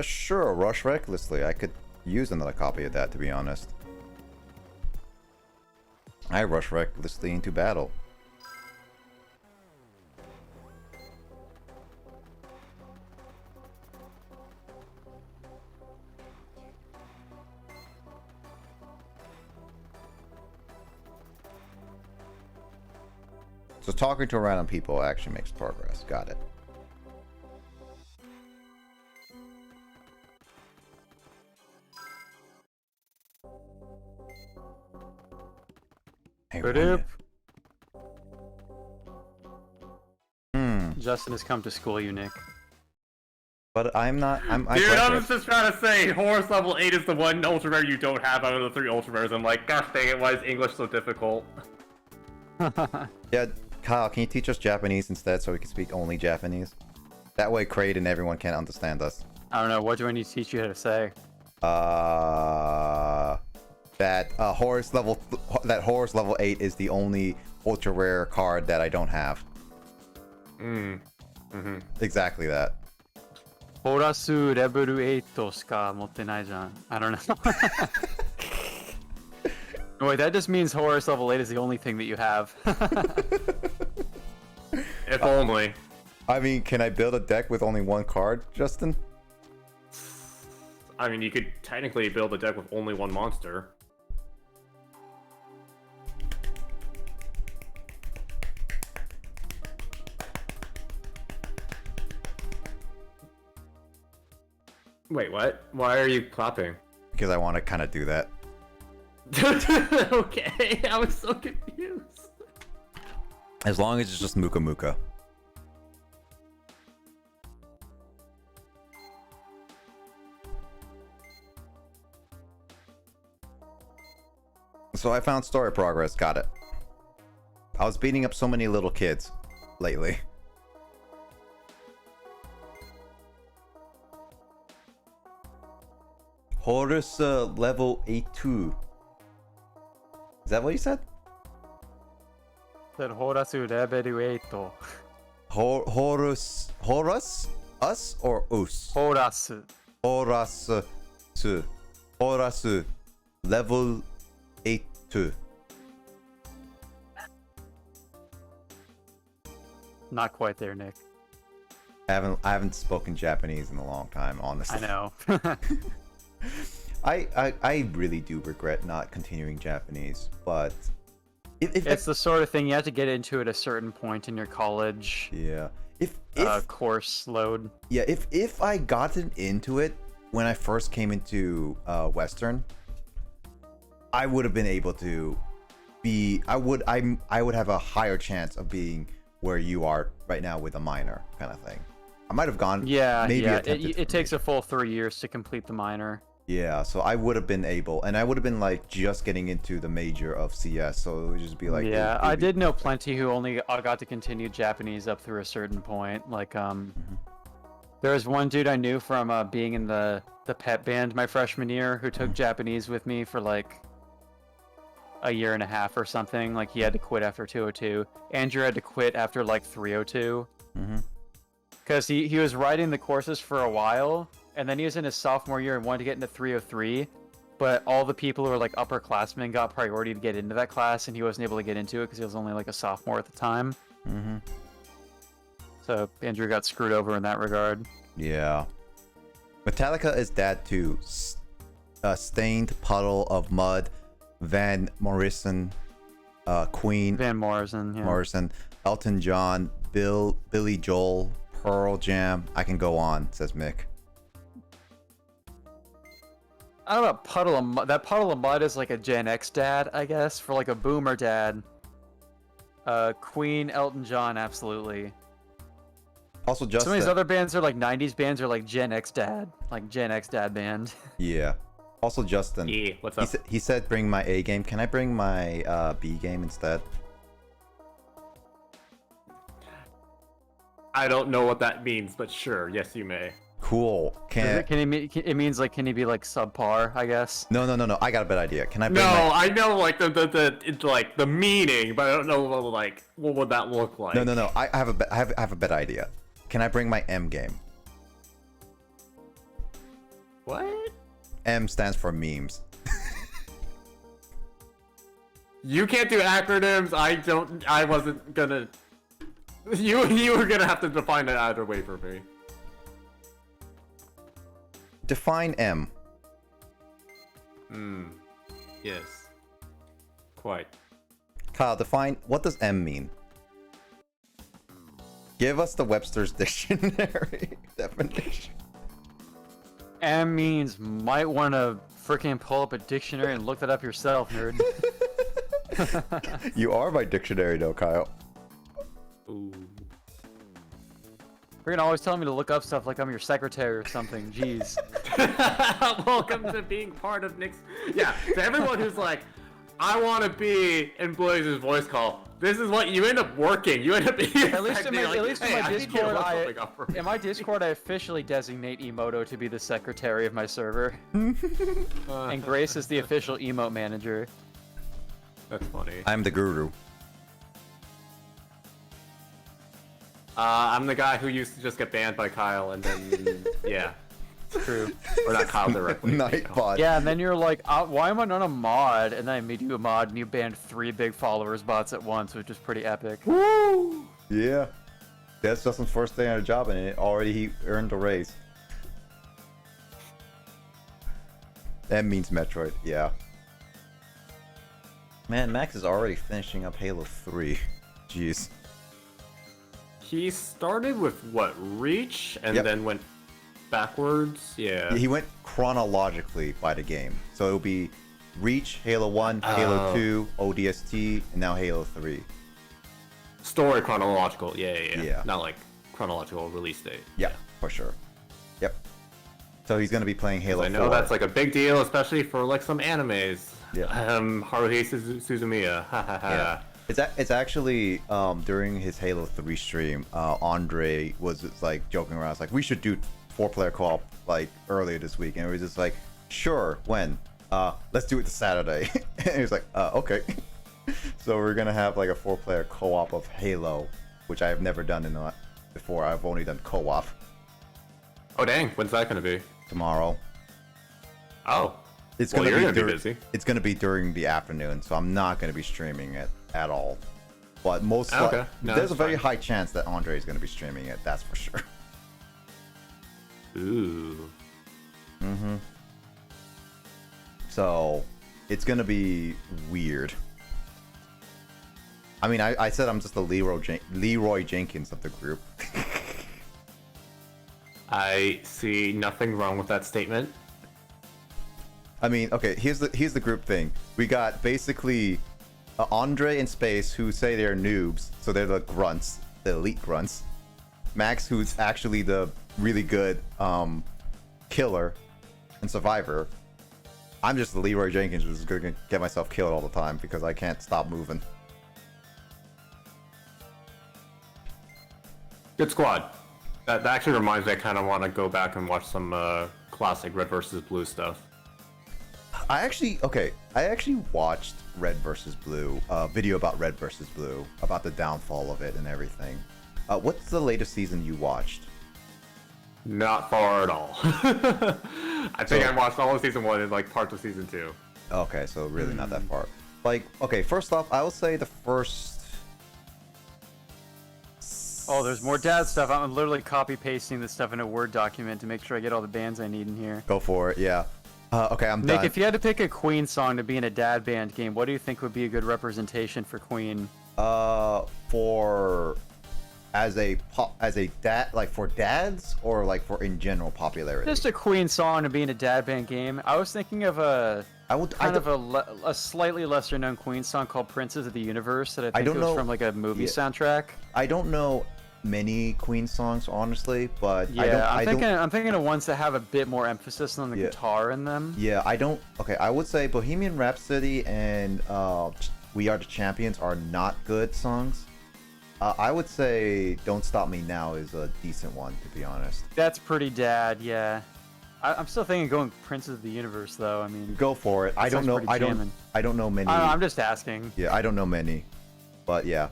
Sure, rush recklessly. I could use another copy of that, to be honest. I rush recklessly into battle. So talking to random people actually makes progress. Got it. Hey, Ba-doop. Justin has come to school you, Nick. But I'm not. Dude, I was just trying to say, Horus level 8 is the one ultra rare you don't have out of the 3 ultra rares. I'm like, gosh dang it, why is English so difficult? Yeah, Kyle, can you teach us Japanese instead so we can speak only Japanese? That way, Kraid and everyone can understand us. I don't know. What do I need to teach you how to say? That Horus level 8 is the only ultra rare card that I don't have. Exactly that. Horasu level 8 shika motte nai jan. I don't know. Wait, that just means Horus level 8 is the only thing that you have. If only. I mean, can I build a deck with only one card, Justin? I mean, you could technically build a deck with only one monster. Wait, what? Why are you clapping? Because I want to kind of do that. Okay, I was so confused. As long as it's just Muka Muka. So I found story progress. Got it. I was beating up so many little kids lately. Horus level 82. Is that what you said? Said Horasu level 8. Horus? Us or us? Horasu. Horus level 82. Not quite there, Nick. I haven't spoken Japanese in a long time, honestly. I know. I really do regret not continuing Japanese, but it's the sort of thing you have to get into at a certain point in your college. Yeah. If course load. Yeah, if I gotten into it when I first came into Western, I would have been able to be. I would have a higher chance of being where you are right now with a minor kind of thing. I might have gone. Yeah, maybe yeah. attempted It takes a full 3 years to complete the minor. Yeah, so I would have been able, and I would have been like just getting into the major of CS, so it would just be like. Yeah, I did know plenty who only got to continue Japanese up through a certain point. Like, there was one dude I knew from being in the pep band my freshman year who took Japanese with me for like a year and a half or something. Like, he had to quit after 202. Andrew had to quit after like 302. Because he was writing the courses for a while, and then he was in his sophomore year and wanted to get into 303, but all the people who are like upperclassmen got priority to get into that class, and he wasn't able to get into it because he was only like a sophomore at the time. Mm-hmm. So Andrew got screwed over in that regard. Yeah. Metallica is that too. Stained Puddle of Mud, Van Morrison, Queen, Van Morrison. Yeah. Morrison, Elton John, Billy Joel, Pearl Jam. I can go on, says Mick. I don't know about Puddle of Mud. That Puddle of Mud is like a Gen X dad, I guess, for like a boomer dad. Queen, Elton John, absolutely. Also, just Some of these other bands are like 90s bands are like Gen X dad. Like Gen X dad band. Yeah. Also, Justin. Yeah, what's up? He said bring my A game. Can I bring my B game instead? I don't know what that means, but sure, yes, you may. Cool. It means like, can he be like subpar, I guess? No. I got a better idea. Can I bring No, I know like the meaning, but I don't know like what would that look like. No. I have a better idea. Can I bring my M game? What? M stands for memes. You can't do acronyms. I wasn't gonna. You were gonna have to define it either way for me. Define M. Yes. Quite. Kyle, define what does M mean? Give us the Webster's dictionary definition. M means might want to freaking pull up a dictionary and look that up yourself, nerd. You are my dictionary, though, Kyle. Ooh. You're gonna always tell me to look up stuff like I'm your secretary or something. Jeez. Welcome to being part of Nick's. Yeah, to everyone who's like, I want to be in Blaze's voice call. This is what you end up working. You end up being. At least in my Discord, I officially designate Emoto to be the secretary of my server, and Grace is the official emote manager. That's funny. I'm the guru. I'm the guy who used to just get banned by Kyle, and then yeah, it's true. Or not Kyle directly. Nightbot. Yeah, and then you're like, why am I not a mod? And then I made you a mod, and you banned 3 big followers bots at once, which is pretty epic. Woo! Yeah. That's Justin's first day on a job, and he earned a raise. That means Metroid, yeah. Man, Max is already finishing up Halo 3. Jeez. He started with what, Reach, and then went backwards. Yeah. He went chronologically by the game, so it'll be Reach, Halo 1, Halo 2, ODST, and now Halo 3. Story chronological. Yeah. Not like chronological release date. Yeah, for sure. Yep. So he's gonna be playing Halo 4. I know that's like a big deal, especially for like some animes. Yeah. Haruhi Suzumiya. Yeah. It's actually during his Halo 3 stream, Andre was just, like joking around. It's like we should do 4-player co-op like earlier this week, and it was just like, sure, when? Let's do it this Saturday. And he was like, okay. So we're gonna have like a 4-player co-op of Halo, which I have never done before. I've only done co-op. Oh dang, when's that gonna be? Tomorrow. Oh. It's Well, gonna you're be gonna be busy. It's gonna be during the afternoon, so I'm not gonna be streaming it at all. But there's a very high chance that Andre is gonna be streaming it. That's for sure. Ooh. Mm-hmm. So it's gonna be weird. I mean, I said I'm just the Leroy Jenkins of the group. I see nothing wrong with that statement. I mean, okay, here's the group thing. We got basically Andre in Space, who say they're noobs, so they're the grunts, the elite grunts. Max, who's actually the really good killer and survivor. I'm just the Leroy Jenkins, who's gonna get myself killed all the time because I can't stop moving. Good squad. That actually reminds me, I kind of want to go back and watch some classic Red vs. Blue stuff. I actually watched Red vs. Blue, video about Red vs. Blue, about the downfall of it and everything. What's the latest season you watched? Not far at all. I think So- I watched all of season 1 and like parts of season 2. Okay, so really not that far. Like, okay, first off, I will say the first. Oh, there's more dad stuff. I'm literally copy pasting this stuff in a Word document to make sure I get all the bands I need in here. Go for it, yeah. Okay, I'm Nick, done. if you had to pick a Queen song to be in a dad band game, what do you think would be a good representation for Queen? For as a dad, like for dads or like for in general popularity. Just a Queen song to be in a dad band game. I was thinking of a a slightly lesser known Queen song called "Princes of the Universe" that I think don't was know- from like a movie yeah. soundtrack. I don't know many Queen songs honestly, but Yeah, I don't. I'm thinking of ones that have a bit more emphasis on the Yeah. guitar in them. Yeah, I don't. Okay, I would say Bohemian Rhapsody and We Are the Champions are not good songs. I would say Don't Stop Me Now is a decent one, to be honest. That's pretty dad, yeah. I'm still thinking going Princes of the Universe though. I mean, Go for it. I don't sounds know. pretty I don't. jamming. I don't know many. I'm just asking. Yeah, I don't know many, but yeah.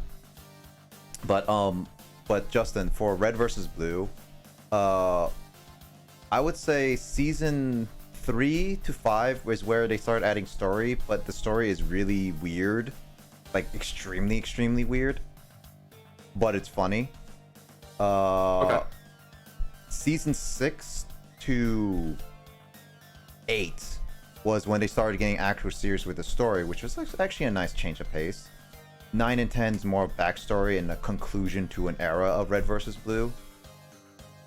But Justin, for Red versus Blue, I would say season 3 to 5 is where they start adding story, but the story is really weird, like extremely weird. But it's funny. Okay. Season 6 to 8 was when they started getting actual serious with the story, which was actually a nice change of pace. 9 and 10 is more backstory and a conclusion to an era of Red versus Blue.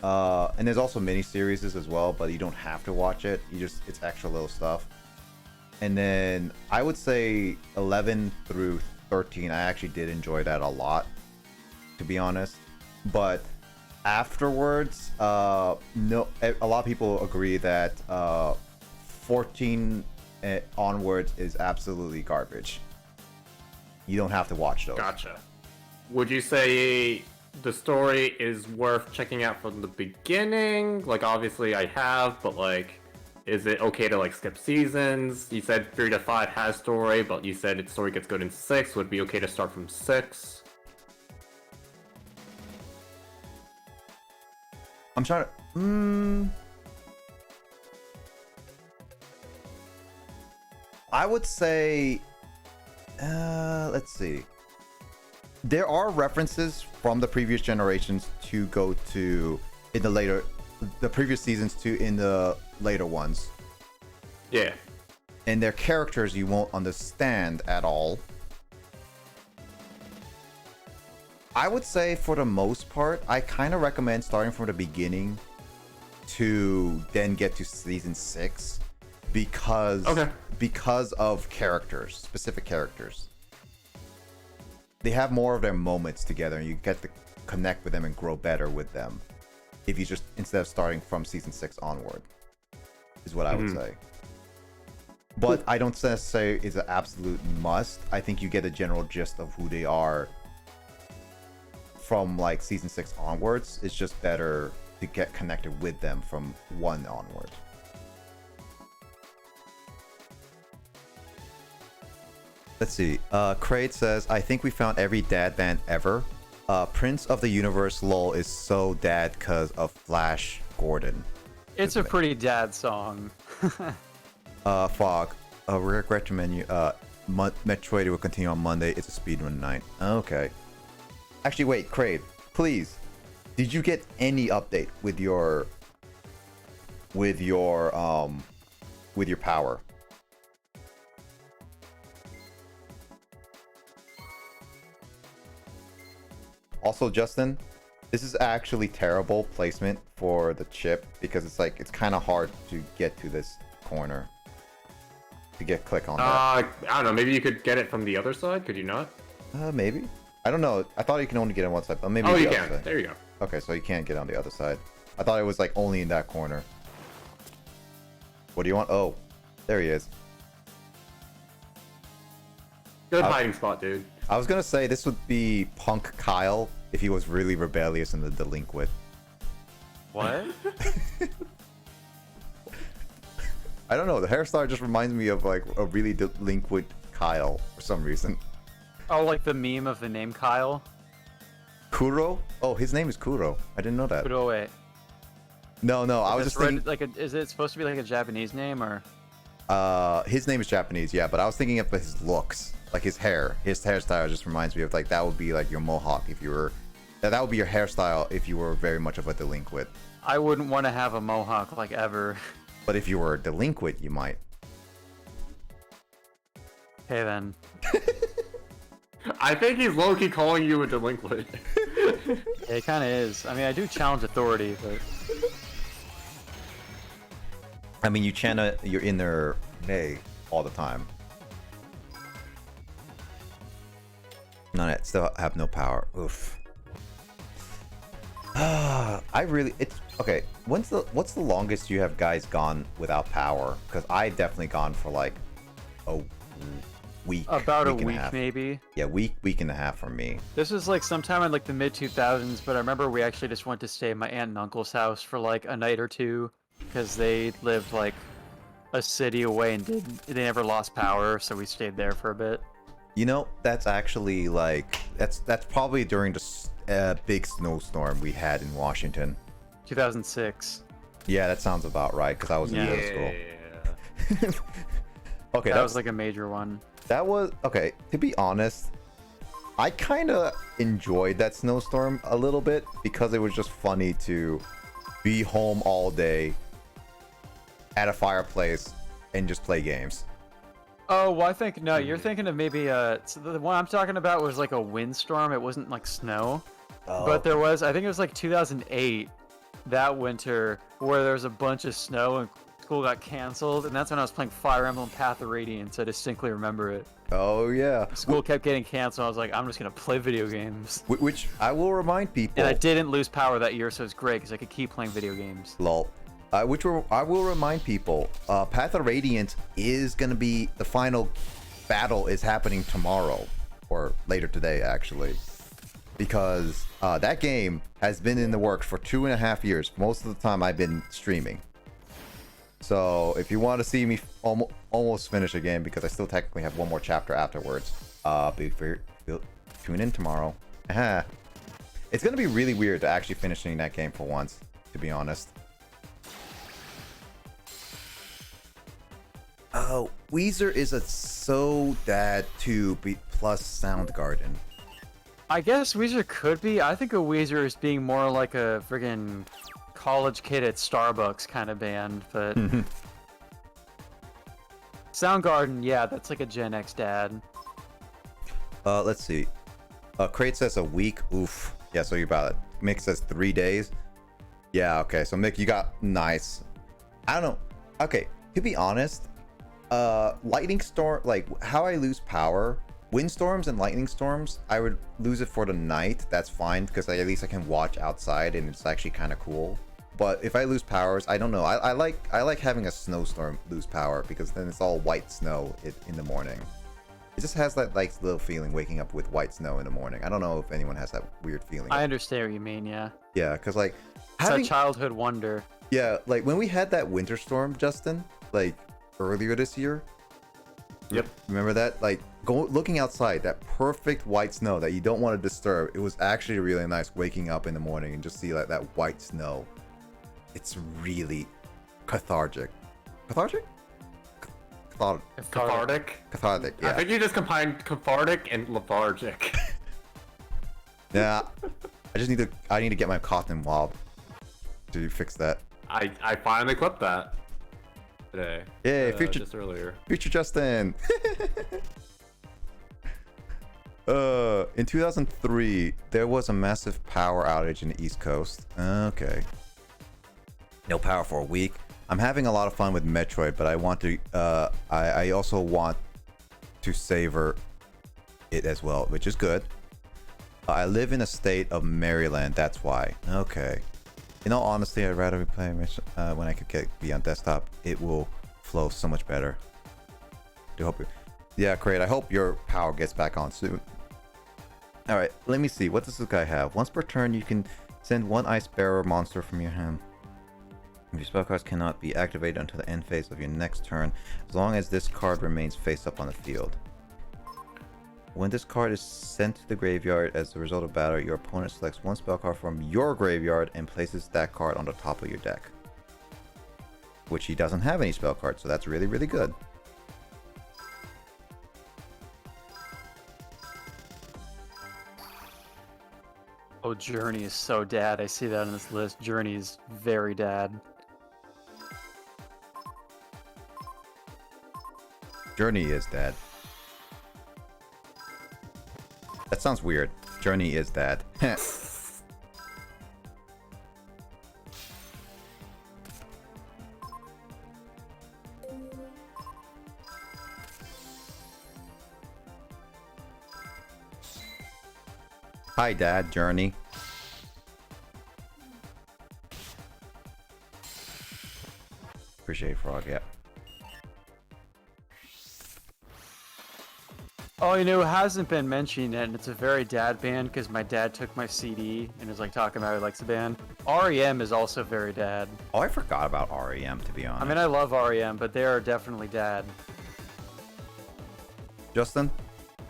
And there's also mini series as well, but you don't have to watch it. It's extra little stuff. And then I would say 11 through 13, I actually did enjoy that a lot, to be honest. But afterwards, no, a lot of people agree that 14 onwards is absolutely garbage. You don't have to watch those. Gotcha. Would you say the story is worth checking out from the beginning? Like, obviously I have, but like, is it okay to like skip seasons? You said 3 to 5 has story, but you said its story gets good in 6. Would it be okay to start from 6? I'm trying to. I would say. Let's see. There are references from the previous generations to go to in the previous seasons to in the later ones. Yeah. And their characters you won't understand at all. I would say for the most part, I kind of recommend starting from the beginning to then get to season 6 because of characters, specific characters. They have more of their moments together and you get to connect with them and grow better with them. If you just, instead of starting from season 6 onward, is what I would say. But I don't say it's an absolute must. I think you get a general gist of who they are from like season 6 onwards. It's just better to get connected with them from 1 onward. Let's see. Kraid says, I think we found every dad band ever. Prince of the Universe lol is so dad because of Flash Gordon. It's a pretty dad song. Fog. Regret to menu. Metroid will continue on Monday. It's a speedrun night. Okay. Actually, wait, Kraid, please. Did you get any update with your power? Also, Justin, this is actually terrible placement for the chip because it's kind of hard to get to this corner to click on that. I don't know. Maybe you could get it from the other side. Could you not? Maybe. I don't know. I thought you can only get on one side, but maybe. Oh, the you other can. side. There you go. Okay, so you can't get on the other side. I thought it was like only in that corner. What do you want? Oh, there he is. Good hiding spot, dude. I was gonna say this would be Punk Kyle if he was really rebellious and the delinquent. What? I don't know. The hairstyle just reminds me of like a really delinquent Kyle for some reason. Oh, like the meme of the name Kyle? Kuro? Oh, his name is Kuro. I didn't know that. Kuroe. No, I was It's just thinking. like is it supposed to be like a Japanese name or? His name is Japanese, yeah, but I was thinking of his looks, like his hair. His hairstyle just reminds me of like that would be like your mohawk if you were. That would be your hairstyle if you were very much of a delinquent. I wouldn't want to have a mohawk like ever. But if you were a delinquent, you might. Okay then. I think he's low-key calling you a delinquent. Yeah, it kind of is. I mean, I do challenge authority, but I mean, you chant your inner nay all the time. None of it. Still have no power. Oof. It's okay. What's the longest you have guys gone without power? Because I've definitely gone for like a week. about a and week half. maybe. Yeah, week and a half for me. This was like sometime in like the mid 2000s, but I remember we actually just went to stay at my aunt and uncle's house for like a night or two because they lived like a city away and they never lost power, so we stayed there for a bit. You know, that's actually like that's probably during the big snowstorm we had in Washington. 2006. Yeah, that sounds about right because I was in Yeah. middle school. Okay, That was like a major one. that was okay. To be honest, I kind of enjoyed that snowstorm a little bit because it was just funny to be home all day at a fireplace and just play games. Oh, well, I think no, you're thinking of maybe so the one I'm talking about was like a windstorm. It wasn't like snow. But there was, I think it was like 2008, that winter, where there was a bunch of snow and school got canceled, and that's when I was playing Fire Emblem Path of Radiance. I distinctly remember it. Oh yeah, School kept getting canceled. I was like, I'm just gonna play video games. which I will remind people. And I didn't lose power that year, so it's great because I could keep playing video games. Lol. I will remind people, Path of Radiance is gonna be the final battle is happening tomorrow or later today actually, because that game has been in the works for 2.5 years. Most of the time I've been streaming. So if you want to see me almost finish a game, because I still technically have one more chapter afterwards, tune in tomorrow. It's gonna be really weird to actually finishing that game for once, to be honest. Oh, Weezer is a so dad 2 plus Soundgarden. I guess Weezer could be. I think a Weezer is being more like a friggin' college kid at Starbucks kind of band, but Soundgarden, yeah, that's like a Gen X dad. Let's see. Crate says a week. Oof. Yeah, so you're about it. Mick says 3 days. Yeah, okay. So Mick, you got nice. I don't know. Okay, to be honest, lightning storm, like how I lose power, windstorms and lightning storms, I would lose it for the night. That's fine because at least I can watch outside and it's actually kind of cool. But if I lose powers, I don't know. I like having a snowstorm lose power because then it's all white snow in the morning. It just has that like little feeling waking up with white snow in the morning. I don't know if anyone has that weird feeling. I understand what you mean, yeah. Yeah, because like It's a childhood wonder. yeah, like when we had that winter storm, Justin, like earlier this year. Yep. Remember that? Like looking outside, that perfect white snow that you don't want to disturb. It was actually really nice waking up in the morning and just see like that white snow. It's really cathartic. Cathartic? Cathartic? Cathartic, I yeah. think you just combined cathartic and lethargic. Yeah. I need to get my cotton wob to fix that. I finally clipped that today. Yay, future just earlier. Future Justin. In 2003, there was a massive power outage in the East Coast. Okay. No power for a week. I'm having a lot of fun with Metroid, but I want to. I also want to savor it as well, which is good. I live in a state of Maryland. That's why. Okay. In all honesty, I'd rather be playing when I could be on desktop. It will flow so much better. Do hope. Yeah, great. I hope your power gets back on soon. All right. Let me see. What does this guy have? Once per turn, you can send one ice bearer monster from your hand. Your spell cards cannot be activated until the end phase of your next turn, as long as this card remains face up on the field. When this card is sent to the graveyard as a result of battle, your opponent selects one spell card from your graveyard and places that card on the top of your deck. Which he doesn't have any spell cards, so that's really, really good. Oh, Journey is so dad. I see that on this list. Journey is very dad. Journey is dead. That sounds weird. Journey is dead. Hi, Dad. Journey. Appreciate Frog, yeah. Oh, you know, it hasn't been mentioned yet, and it's a very dad band because my dad took my CD and is like talking about how he likes the band. REM is also very dad. Oh, I forgot about REM, to be honest. I mean, I love REM, but they are definitely dad. Justin,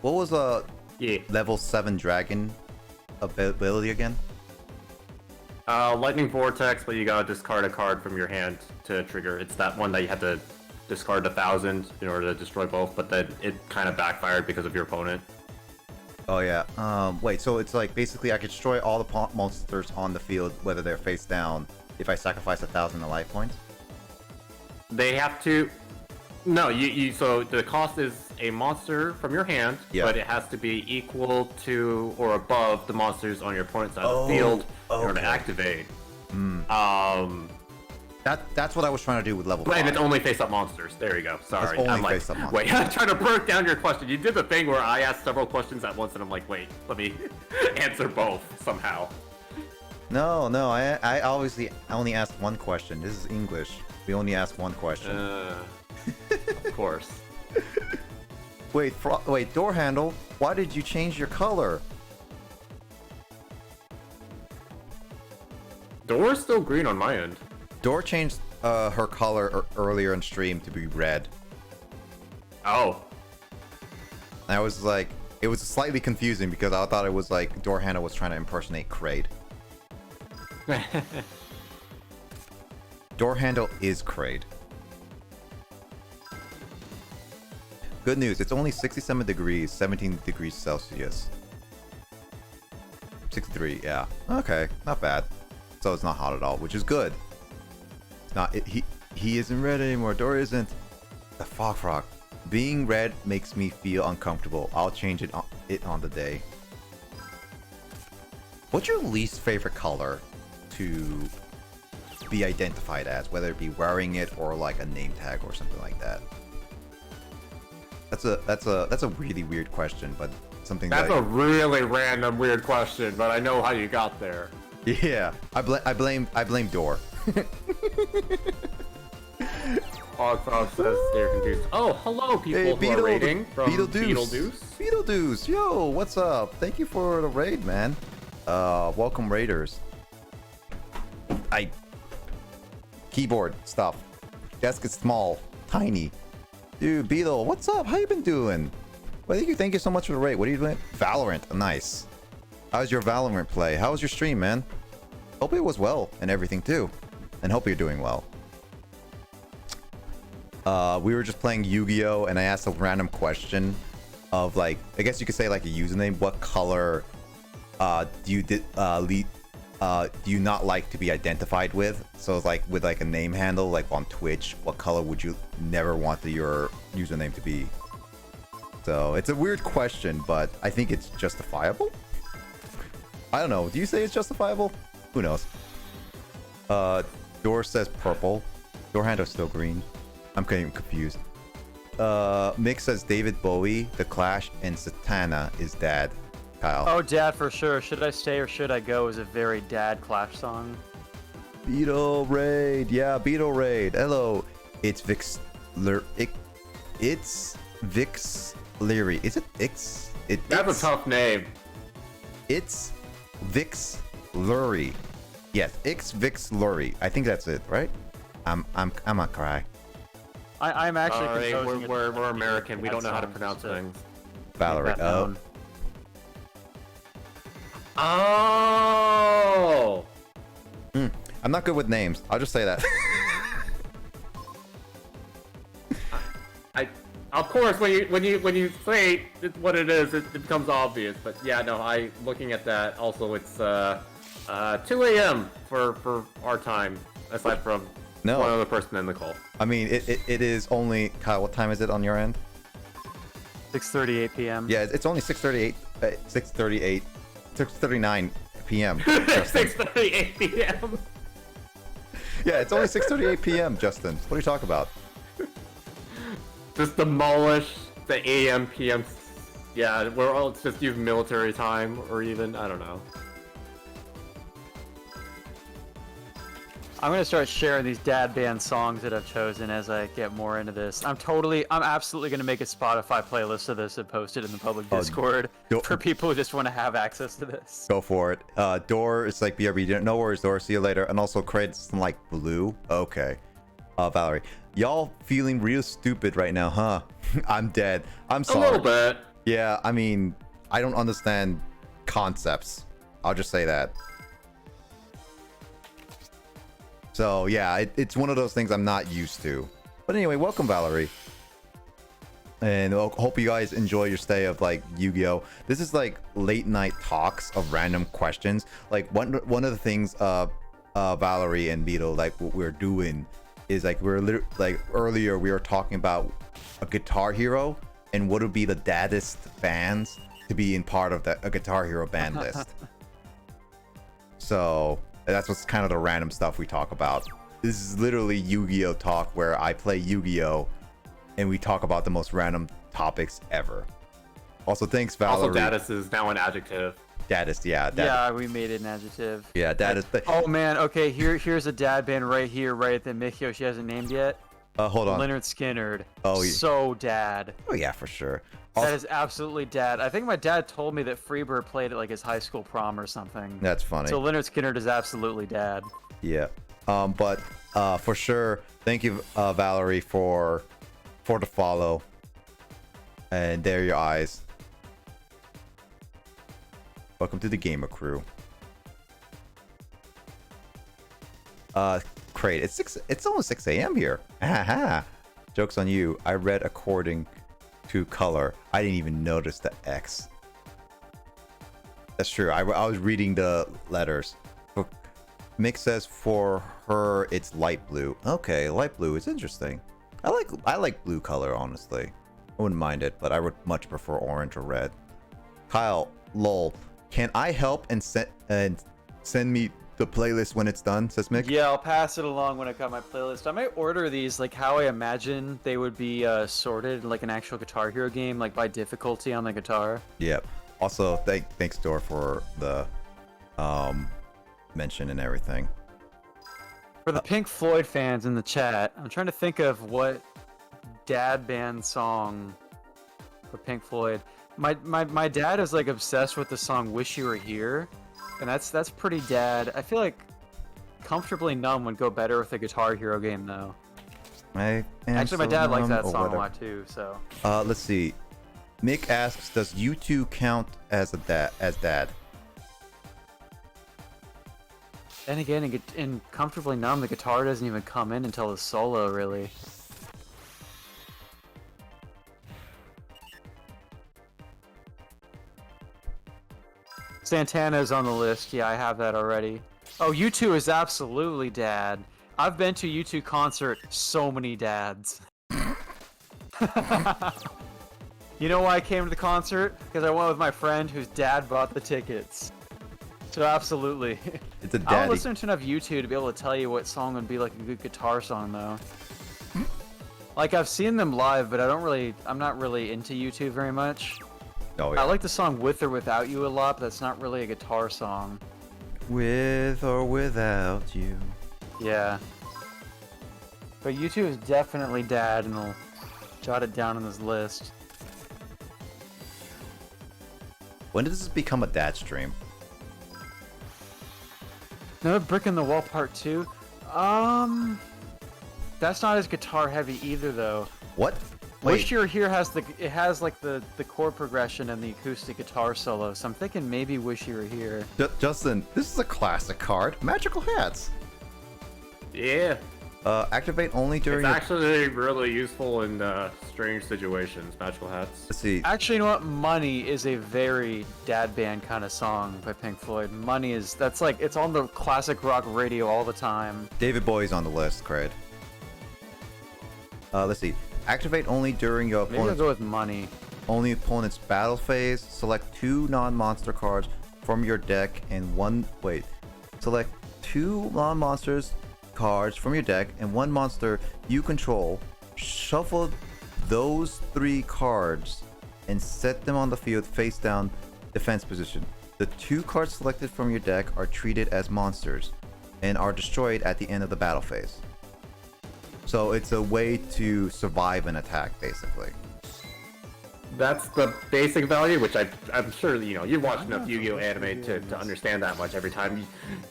what was a Yeah. level 7 dragon ability again? Lightning Vortex, but you gotta discard a card from your hand to trigger. It's that one that you had to discard 1,000 in order to destroy both, but then it kind of backfired because of your opponent. Oh yeah. Wait. So it's like basically I could destroy all the monsters on the field, whether they're face down, if I sacrifice 1,000 life points. They have to. No, so the cost is a monster from your hand, Yeah. but it has to be equal to or above the monsters on your opponent's side of the field in order to okay. activate. That's what I was trying to do with level 5. And it's only face-up monsters. There you go. Sorry. only I'm like, face-up monsters. wait, I'm trying to break down your question. You did the thing where I asked several questions at once, and I'm like, wait, let me answer both somehow. No, I obviously only asked one question. This is English. We only ask one question. Of course. Wait, door handle. Why did you change your color? Door's still green on my end. Door changed her color earlier in stream to be red. Oh. And I was like, it was slightly confusing because I thought it was like door handle was trying to impersonate Kraid. Door handle is Kraid. Good news, it's only 67 degrees, 17 degrees Celsius. 63, yeah. Okay, not bad. So it's not hot at all, which is good. It's not. He isn't red anymore. Door isn't. The frog. Being red makes me feel uncomfortable. I'll change it on the day. What's your least favorite color to be identified as, whether it be wearing it or like a name tag or something like that? That's a really weird question, but something That's a really random weird question, but I know how you got there. Yeah, I blame Door. Frog says they're confused. Oh, hello, people who are raiding from Beetlejuice. Beetlejuice, yo, what's up? Thank you for the raid, man. Welcome raiders. Keyboard stuff. Desk is small, tiny. Dude, Beetle, what's up? How you been doing? Well, thank you so much for the raid. What are you doing? Valorant, nice. How's your Valorant play? How was your stream, man? Hope it was well and everything too. And hope you're doing well. We were just playing Yu-Gi-Oh! And I asked a random question of like, I guess you could say like a username. What color do you not like to be identified with? So it's like with like a name handle, like on Twitch, what color would you never want your username to be? So it's a weird question, but I think it's justifiable. I don't know. Do you say it's justifiable? Who knows? Door says purple. Door handle's still green. I'm getting confused. Mick says David Bowie, The Clash, and Satana is dad. Kyle. Oh, dad for sure. Should I stay or should I go is a very dad Clash song. Beetle Raid. Yeah, Beetle Raid. Hello. It's Vix. It's Vix Leary. Is it Ix? That's a tough name. It's Vix Lurie. Yes, Ix Vix Lurie. I think that's it, right? I'm gonna cry. I'm actually Sorry, composing we're it. American. We Dad don't know how to songs pronounce to- things. Valerie. that known. Oh. I'm not good with names. I'll just say that. Of course, when you say what it is, it becomes obvious. But yeah, no, looking at that. Also, it's 2 a.m. for our time, aside from No. one other person in the call. I mean, it is only Kyle. What time is it on your end? 6:38 p.m. Yeah, it's only 6:39 p.m. Justin. 6:38 p.m. Yeah, it's only 6:38 p.m. Justin, what are you talking about? Just demolish the AM, PM. Yeah, we're all just use military time, or even I don't know. I'm gonna start sharing these dad band songs that I've chosen as I get more into this. I'm absolutely gonna make a Spotify playlist of this and post it in the public Discord for people who just want to have access to this. Go for it. Door is like BRB. No worries, Door. See you later. And also, credits like blue. Okay. Valerie, y'all feeling real stupid right now, huh? I'm dead. I'm sorry. A little bit. Yeah, I mean, I don't understand concepts. I'll just say that. So yeah, it's one of those things I'm not used to. But anyway, welcome, Valerie. And I hope you guys enjoy your stay of like Yu-Gi-Oh. This is like late night talks of random questions. Like one of the things Valerie and Beetle, like what we're doing is like like earlier we were talking about a Guitar Hero and what would be the daddest bands to be in part of a Guitar Hero band list. So that's what's kind of the random stuff we talk about. This is literally Yu-Gi-Oh talk where I play Yu-Gi-Oh and we talk about the most random topics ever. Also, thanks, Valerie. Also, daddest is now an adjective. Daddest, yeah. Yeah, we made it an adjective. Yeah, daddest. Oh man, okay, here's a dad band right here, right at the Mikio she hasn't named yet. Hold on. Leonard Skinnerd. Oh, yeah. So dad. Oh yeah, for sure. That is absolutely dad. I think my dad told me that Freebird played at like his high school prom or something. That's funny. So Leonard Skinnerd is absolutely dad. Yeah. But for sure, thank you, Valerie, for the follow. And there are your eyes. Welcome to the gamer crew. Crate. It's almost 6 a.m. here. Haha. Joke's on you. I read according to color. I didn't even notice the X. That's true. I was reading the letters. Mick says for her it's light blue. Okay, light blue is interesting. I like blue color, honestly. I wouldn't mind it, but I would much prefer orange or red. Kyle, lol. Can I help and send me the playlist when it's done, says Mick? Yeah, I'll pass it along when I got my playlist. I might order these like how I imagine they would be sorted like an actual Guitar Hero game, like by difficulty on the guitar. Yep. Also, thanks, Dor, for the mention and everything. For the Pink Floyd fans in the chat, I'm trying to think of what dad band song for Pink Floyd. My dad is like obsessed with the song "Wish You Were Here," and that's pretty dad. I feel like "Comfortably Numb" would go better with a Guitar Hero game though. Actually, my dad likes that song a lot too. So. Let's see. Mick asks, "Does U2 count as dad?" Then again, in Comfortably Numb, the guitar doesn't even come in until the solo, really. Santana's on the list. Yeah, I have that already. Oh, U2 is absolutely dad. I've been to U2 concert, so many dads. You know why I came to the concert? Because I went with my friend whose dad bought the tickets. So absolutely. It's a I don't daddy. listen to enough YouTube to be able to tell you what song would be like a good guitar song though. Like I've seen them live, but I'm not really into YouTube very much. Oh, yeah. I like the song With or Without You a lot, but that's not really a guitar song. With or without you. Yeah. But YouTube is definitely dad, and I'll jot it down on this list. When does this become a dad stream? Another Brick in the Wall Part 2? That's not as guitar heavy either though. What? Wish You Were Here has like the chord progression and the acoustic guitar solo, so I'm thinking maybe Wish You Were Here. Justin, this is a classic card. Magical Hats. Yeah. Activate only during. It's actually really useful in strange situations. Magical Hats. Let's see. Actually, you know what? Money is a very dad band kind of song by Pink Floyd. Money that's like, it's on the classic rock radio all the time. David Bowie's on the list, Cred. Let's see. Activate only during your Maybe I'll opponent's go with Money. only opponent's battle phase. Select 2 non-monster cards from your deck and one. Wait. Select 2 non-monsters cards from your deck and 1 monster you control. Shuffle those 3 cards and set them on the field face down defense position. The 2 cards selected from your deck are treated as monsters and are destroyed at the end of the battle phase. So it's a way to survive an attack, basically. That's the basic value, which I'm sure, you know, you've watched enough Yu-Gi-Oh! Anime to understand that much. Every time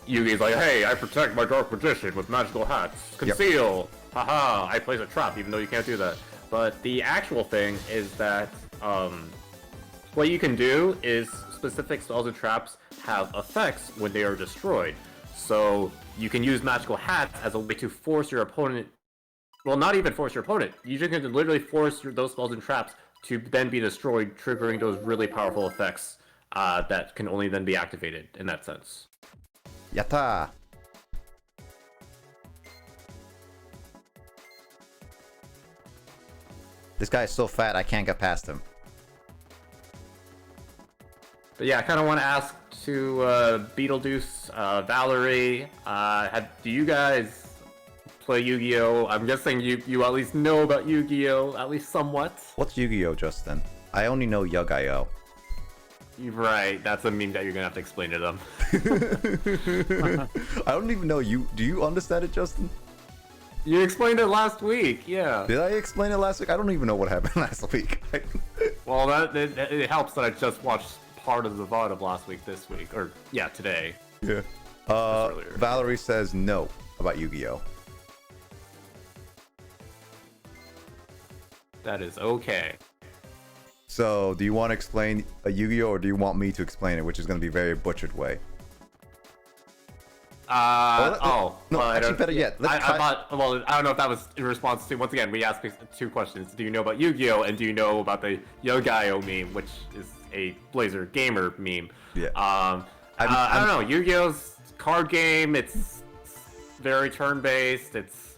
Yu-Gi's like, hey, I protect my Dark Magician with magical hats. Conceal! Yep. Haha, I place a trap, even though you can't do that. But the actual thing is that, what you can do is specific spells and traps have effects when they are destroyed. So you can use magical hats as a way to force your opponent, well, not even force your opponent. You can literally force those spells and traps to then be destroyed, triggering those really powerful effects that can only then be activated in that sense. Yatta! This guy is so fat I can't get past him. But yeah, I kind of want to ask to Beetlejuice, Valerie, do you guys play Yu-Gi-Oh? I'm guessing you at least know about Yu-Gi-Oh, at least somewhat. What's Yu-Gi-Oh, Justin? I only know Yug-I-Oh. You're right, that's a meme that you're gonna have to explain to them. I don't even know you. Do you understand it, Justin? You explained it last week, yeah. Did I explain it last week? I don't even know what happened last week. Well, it helps that I just watched part of the VOD of last week this week, or yeah, today. Yeah. Valerie says no about Yu-Gi-Oh. That is okay. So, do you want to explain a Yu-Gi-Oh, or do you want me to explain it, which is going to be a very butchered way? No, actually, better yet. I don't know if that was in response to, once again, we asked 2 questions. Do you know about Yu-Gi-Oh, and do you know about the Yug-I-Oh meme, which is a Blazer gamer meme? Yeah. I don't know. Yu-Gi-Oh's card game. It's very turn-based. It's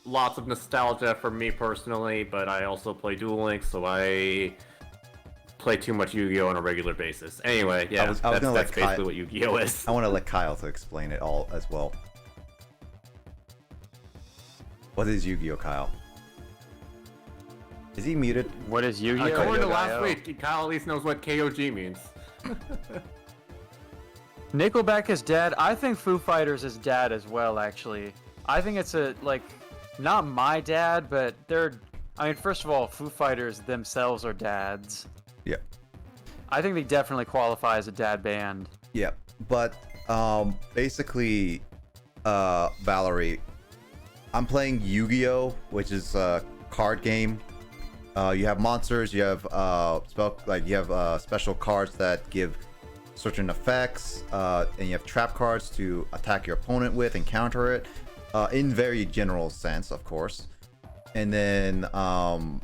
lots of nostalgia for me personally, but I also play Duel Links, so I play too much Yu-Gi-Oh on a regular basis. Anyway, yeah, that's basically what Yu-Gi-Oh is. I want to let Kyle to explain it all as well. What is Yu-Gi-Oh, Kyle? Is he muted? What is Yu-Gi-Oh? According to last week, Kyle at least knows what KOG means. Nickelback is dead. I think Foo Fighters is dad as well, actually. I think it's not my dad, but first of all, Foo Fighters themselves are dads. Yeah. I think they definitely qualify as a dad band. Yeah, but basically, Valerie, I'm playing Yu-Gi-Oh, which is a card game. You have monsters, you have special cards that give certain effects, and you have trap cards to attack your opponent with and counter it, in very general sense, of course. And then I'm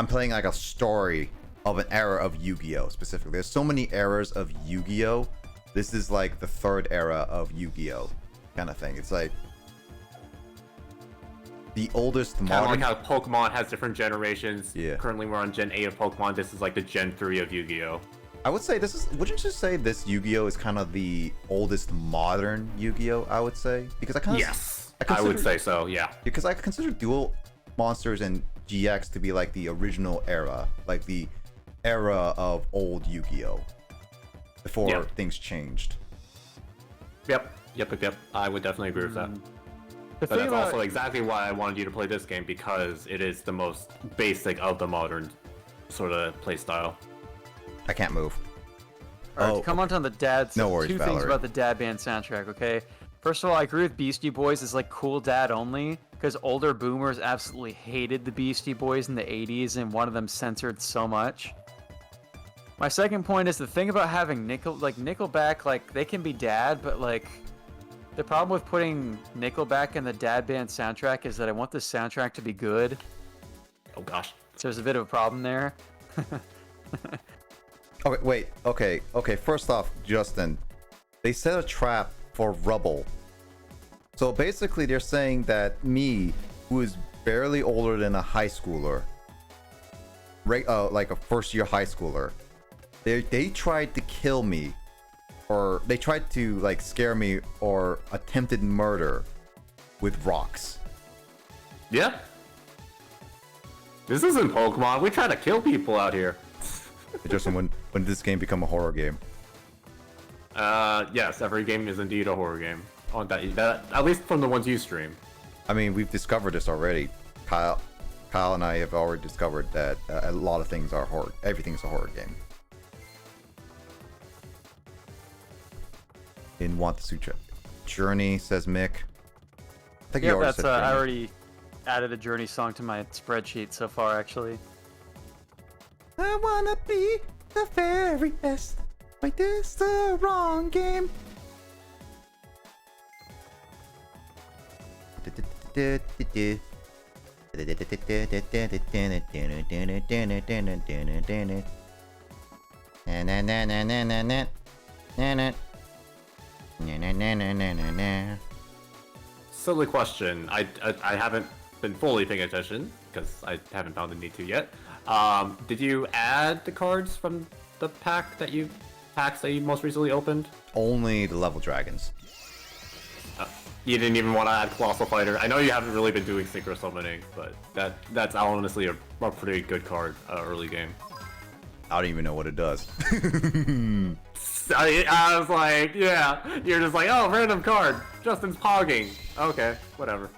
playing like a story of an era of Yu-Gi-Oh specifically. There's so many eras of Yu-Gi-Oh. This is like the 3rd era of Yu-Gi-Oh kind of thing. It's like the oldest modern. Kind of like how Pokemon has different generations. Yeah. Currently we're on Gen 8 of Pokemon. This is like the Gen 3 of Yu-Gi-Oh. I would say wouldn't you say this Yu-Gi-Oh is kind of the oldest modern Yu-Gi-Oh, I would say? Because I would say so, yeah. Because I consider Dual Monsters and GX to be like the original era, like the era of old Yu-Gi-Oh before things changed. Yep. I would definitely agree with that. But that's also exactly why I wanted you to play this game, because it is the most basic of the modern sort of playstyle. I can't move. Alright, to come on to the dads. No worries, 2 Valerie. things about the dad band soundtrack, okay? First of all, I agree with Beastie Boys is like cool dad only, because older boomers absolutely hated the Beastie Boys in the 80s and wanted them censored so much. My second point is the thing about having Nickelback, like, they can be dad, but like, the problem with putting Nickelback in the dad band soundtrack is that I want the soundtrack to be good. Oh gosh. So there's a bit of a problem there. Okay, wait. Okay. First off, Justin, they set a trap for Rubble. So basically, they're saying that me, who is barely older than a high schooler, like a first-year high schooler, they tried to kill me, or they tried to like scare me or attempted murder with rocks. Yeah. This isn't Pokemon. We try to kill people out here. Justin, when did this game become a horror game? Yes, every game is indeed a horror game. On that, at least from the ones you stream. I mean, we've discovered this already. Kyle and I have already discovered that a lot of things are horror. Everything's a horror game. In Want the Sutra Journey, says Mick. I think you Yeah, already that's said I Journey. already added a Journey song to my spreadsheet so far, actually. I wanna be the very best. Wait, this the wrong game. Silly question. I haven't been fully paying attention because I haven't found the need to yet. Did you add the cards from the packs that you most recently opened? Only the level dragons. You didn't even want to add Colossal Fighter. I know you haven't really been doing Synchro Summoning, but that's honestly a pretty good card early game. I don't even know what it does. I was like, yeah, you're just like, oh, random card. Justin's pogging. Okay, whatever.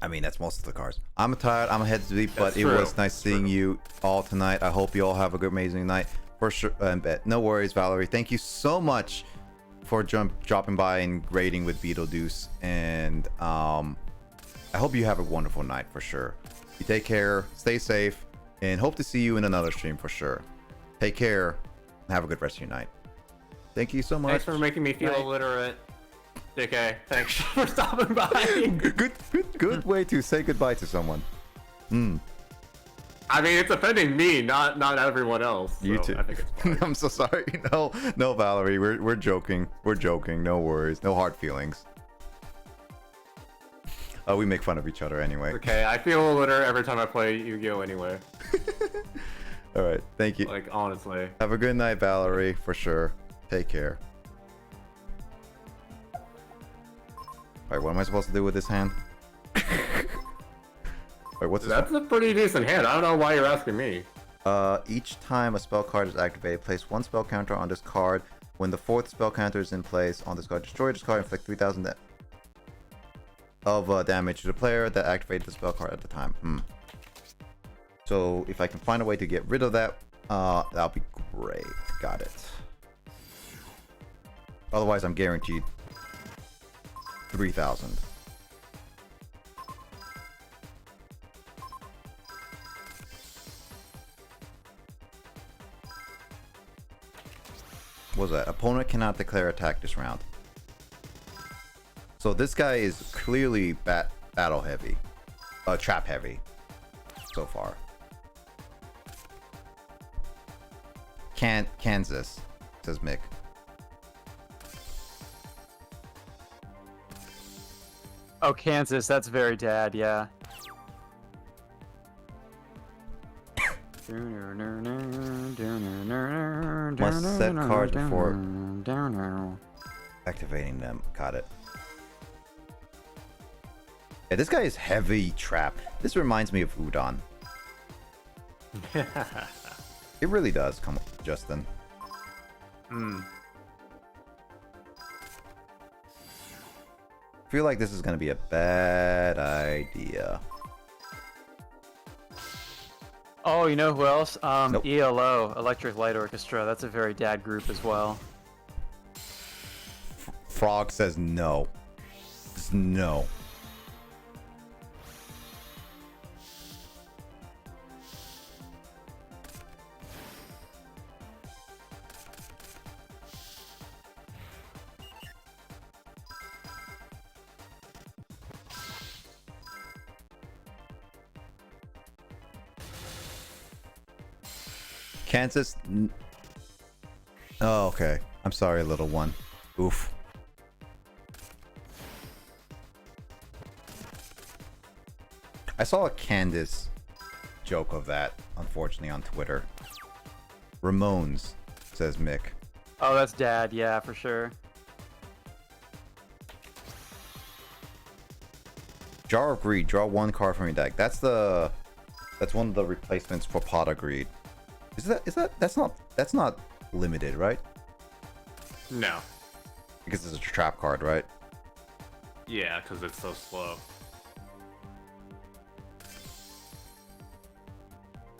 I mean, that's most of the cards. I'm tired. I'm head deep, but That's it true. was nice seeing you all tonight. I hope you all have a good, amazing night. For sure. No worries, Valerie. Thank you so much for dropping by and raiding with Beetlejuice. And I hope you have a wonderful night for sure. You take care, stay safe, and hope to see you in another stream for sure. Take care, and have a good rest of your night. Thank you so much. Thanks for making me feel illiterate. JK, thanks for stopping by. good way to say goodbye to someone. I mean, it's offending me, not everyone else. You so too. I think it's fine. I'm so sorry. No, Valerie. We're joking. We're joking. No worries. No hard feelings. We make fun of each other anyway. Okay, I feel illiterate every time I play Yu-Gi-Oh! Anyway. All right. Thank you. Like, honestly. Have a good night, Valerie. For sure. Take care. All right. What am I supposed to do with this hand? Wait, what's this? That's a pretty decent hand. I don't know why you're asking me. Each time a spell card is activated, place one spell counter on this card. When the fourth spell counter is in place on this card, destroy this card and inflict 3,000 of damage to the player that activated the spell card at the time. So if I can find a way to get rid of that, that'll be great. Got it. Otherwise, I'm guaranteed 3,000. What was that? Opponent cannot declare attack this round. So this guy is clearly battle heavy, trap heavy, so far. Kansas, says Mick. Oh, Kansas, that's very dad, yeah. Must set cards before activating them. Got it. Yeah, this guy is heavy trap. This reminds me of Udon. It really does. Come on, Justin. Feel like this is gonna be a bad idea. Oh, you know who else? Nope. ELO, Electric Light Orchestra. That's a very dad group as well. Frog says no. Just no. Kansas. Oh, okay. I'm sorry, little one. Oof. I saw a Candace joke of that, unfortunately, on Twitter. Ramones, says Mick. Oh, that's Dad. Yeah, for sure. Jar of Greed. Draw one card from your deck. That's one of the replacements for Pot of Greed. That's not limited, right? No. Because it's a trap card, right? Yeah, because it's so slow.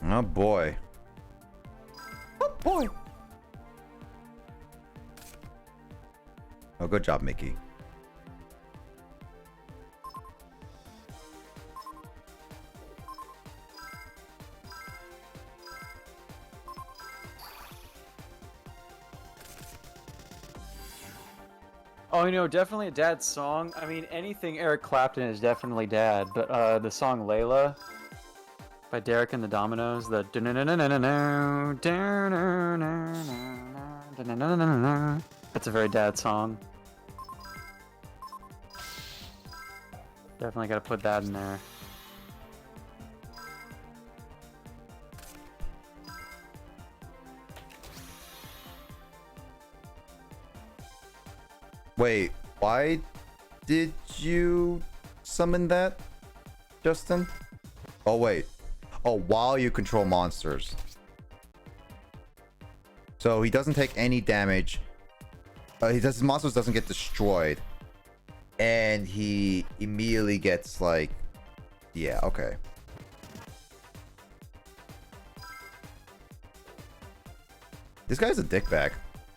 Oh boy. Oh boy. Oh, good job, Mickey. Oh, you know, definitely a Dad song. I mean, anything Eric Clapton is definitely Dad, but the song Layla by Derek and the Dominoes, the that's a very Dad song. Definitely gotta put that in there. Wait, why did you summon that, Justin? Oh, wait. Oh, while you control monsters. So he doesn't take any damage. His monsters doesn't get destroyed. And he immediately gets like... Yeah, okay. This guy's a dickbag.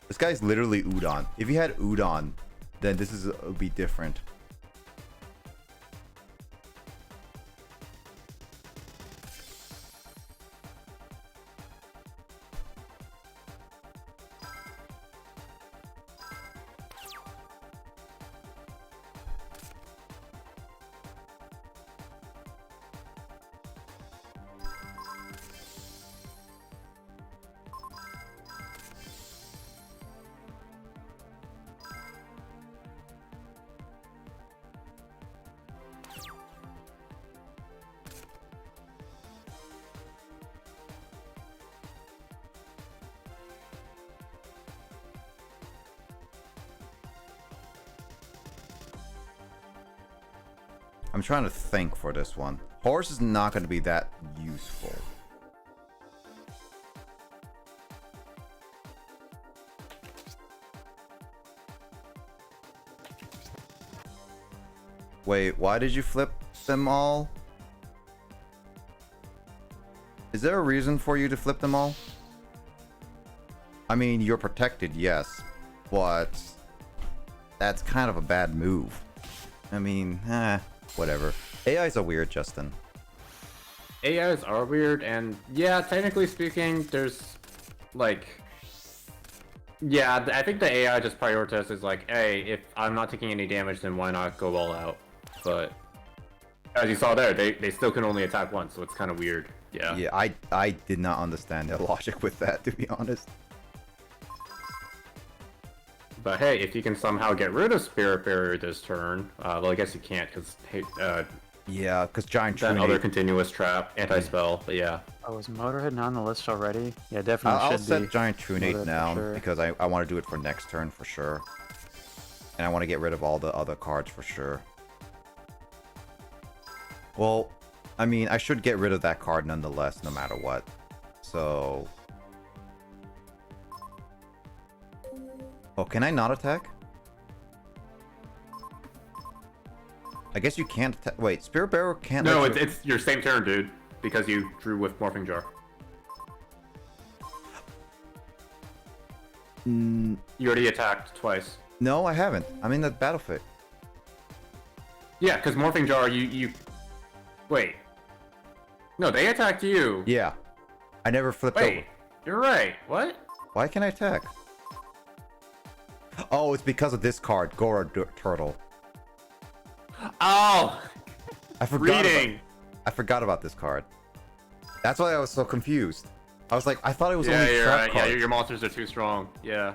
This guy's literally Udon. If he had Udon, then this would be different. I'm trying to think for this one. Horse is not going to be that useful. Wait, why did you flip them all? Is there a reason for you to flip them all? I mean, you're protected, yes, but that's kind of a bad move. I mean, whatever. AIs are weird, Justin. AIs are weird, and yeah, technically speaking, there's like, yeah, I think the AI just prioritizes like, hey, if I'm not taking any damage, then why not go all out? But as you saw there, they still can only attack once, so it's kind of weird. Yeah. Yeah, I did not understand the logic with that, to be honest. But hey, if you can somehow get rid of Spirit Barrier this turn, well, I guess you can't, because Yeah, because Giant that Trunade... other continuous trap, anti-spell, but yeah. Oh, is Motorhead not on the list already? Yeah, definitely I'll should set be. Giant Trunade Motorhead now, for sure. because I want to do it for next turn for sure. And I want to get rid of all the other cards for sure. Well, I mean, I should get rid of that card nonetheless, no matter what. So... Oh, can I not attack? I guess you can't attack. Wait, Spirit Barrel can't... No, let you... it's your same turn, dude, because you drew with Morphing Jar. You already attacked twice. No, I haven't. I'm in the battlefield. Yeah, because Morphing Jar, you... Wait. No, they attacked you. Yeah. I never flipped Wait, over. you're right. What? Why can't I attack? Oh, it's because of this card, Gora Turtle. Oh! I forgot. Reading! I forgot about this card. That's why I was so confused. I was like, I thought it was Yeah, only you're trap right. Yeah, cards. your monsters are too strong. Yeah.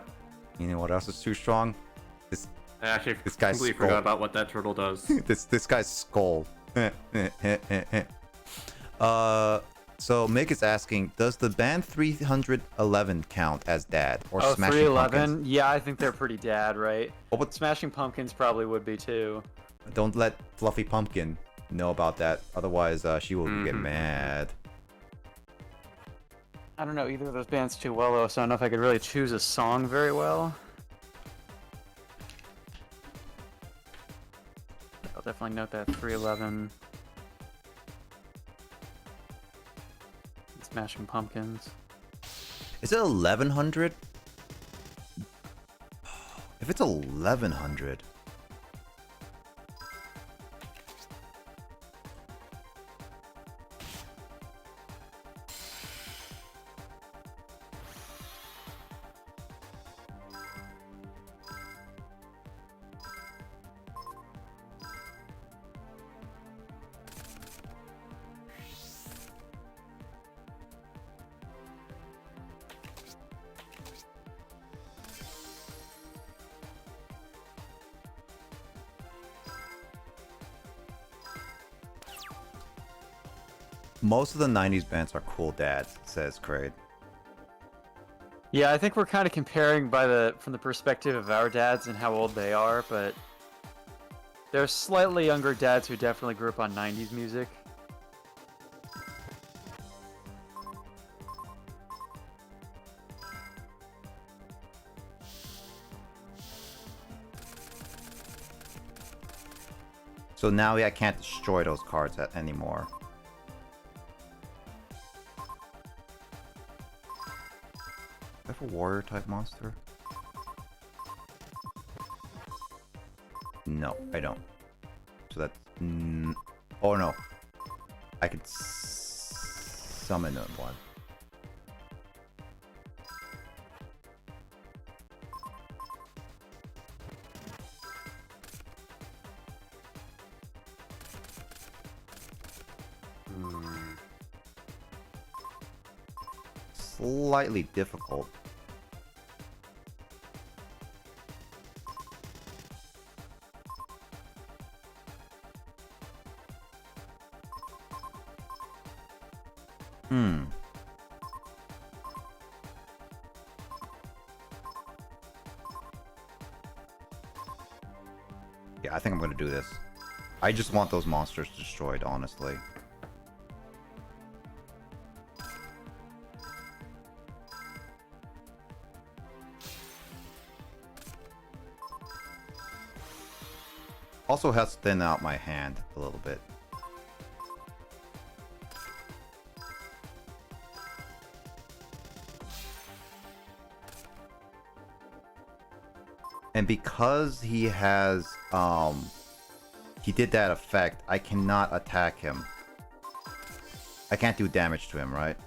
You know what else is too strong? This I actually This guy's completely skull. forgot about what that turtle does. this guy's skull. So Mick is asking, does the band 311 count as dad or Oh, Smashing 311? Pumpkins? Yeah, I think they're pretty dad, right? Oh, but Smashing Pumpkins probably would be too. don't let Fluffy Pumpkin know about that, otherwise she will get mad. I don't know either of those bands too well, though, so I don't know if I could really choose a song very well. I'll definitely note that 311. Smashing Pumpkins. Is it 1100? If it's 1100, most of the 90s bands are cool dads, says Kraid. Yeah, I think we're kind of comparing from the perspective of our dads and how old they are, but there's slightly younger dads who definitely grew up on 90s music. So now I can't destroy those cards anymore. Is that a warrior type monster? No, I don't. So that's... oh no. I could summon one. Slightly difficult. Yeah, I think I'm gonna do this. I just want those monsters destroyed, honestly. Also has to thin out my hand a little bit. And because he has, he did that effect, I cannot attack him. I can't do damage to him, right?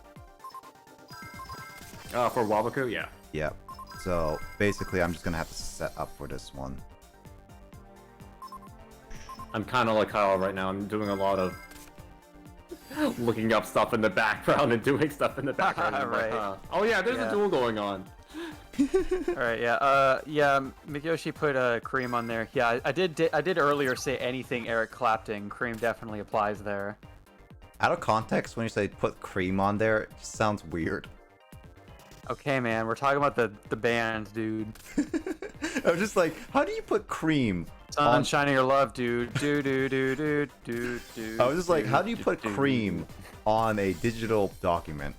For Wabaku, yeah. Yep. So basically, I'm just gonna have to set up for this one. I'm kind of like Kyle right now. I'm doing a lot of looking up stuff in the background and doing stuff in the background. I'm like, Right. huh. Oh yeah, there's a duel going on. Alright, yeah, Mikiyoshi put cream on there. Yeah, I did earlier say anything Eric Clapton. Cream definitely applies there. Out of context, when you say put cream on there, it just sounds weird. Okay, man, we're talking about the band, dude. I was just like, how do you put cream on... Sunshine of Your Love, dude. Do. I was just like, how do you put cream on a digital document?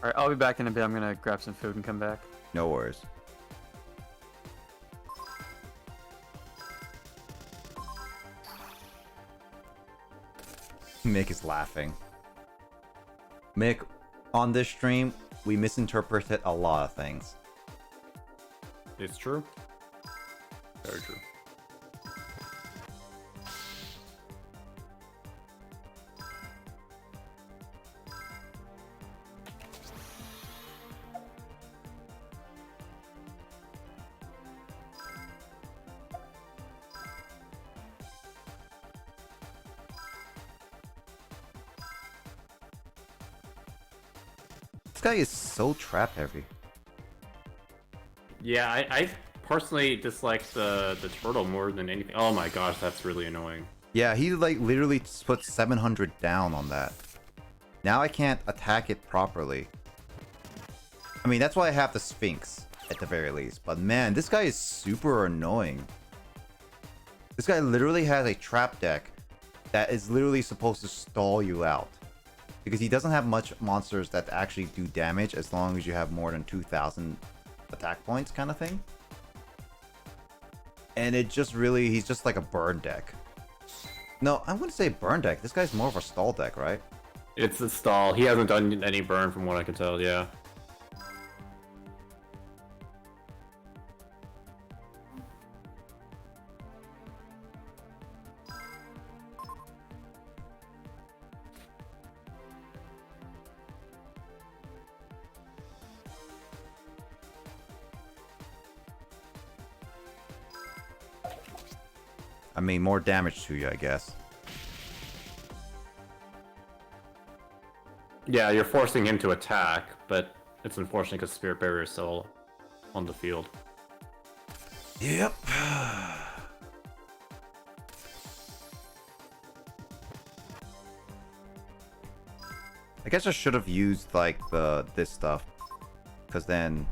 Alright, I'll be back in a bit. I'm gonna grab some food and come back. No worries. Mick is laughing. Mick, on this stream, we misinterpreted a lot of things. It's true. Very true. This guy is so trap heavy. Yeah, I personally dislike the turtle more than anything. Oh my gosh, that's really annoying. Yeah, he like literally put 700 down on that. Now I can't attack it properly. I mean, that's why I have the Sphinx at the very least. But man, this guy is super annoying. This guy literally has a trap deck that is literally supposed to stall you out. Because he doesn't have much monsters that actually do damage as long as you have more than 2,000 attack points kind of thing. And it just really, he's just like a burn deck. No, I'm going to say burn deck. This guy's more of a stall deck, right? It's a stall. He hasn't done any burn from what I can tell, yeah. I mean, more damage to you, I guess. Yeah, you're forcing him to attack, but it's unfortunate because Spirit Barrier is still on the field. Yep. I guess I should have used like this stuff, because then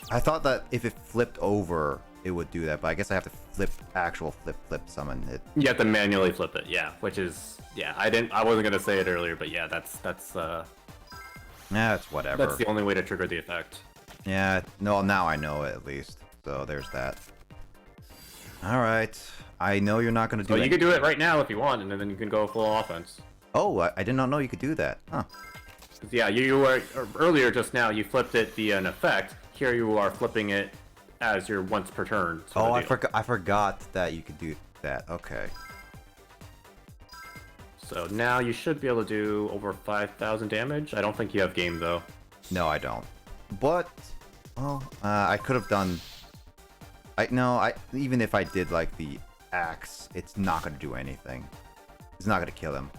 I thought that if it flipped over, it would do that. But I guess I have to flip summon it. You have to manually flip it, yeah. Which is, yeah. I wasn't gonna say it earlier, but yeah, that's Nah, it's whatever. that's the only way to trigger the effect. Yeah, no, now I know it at least. So there's that. All right, I know you're not gonna do. So you any- can do it right now if you want, and then you can go full offense. Oh, I did not know you could do that. Huh. Yeah, you were earlier just now. You flipped it via an effect. Here you are flipping it as your once per turn. sort Oh, of deal. I forgot that you could do that. Okay. So now you should be able to do over 5,000 damage. I don't think you have game though. No, I don't. But, well, I could have done. Even if I did like the axe, it's not gonna do anything. It's not gonna kill him.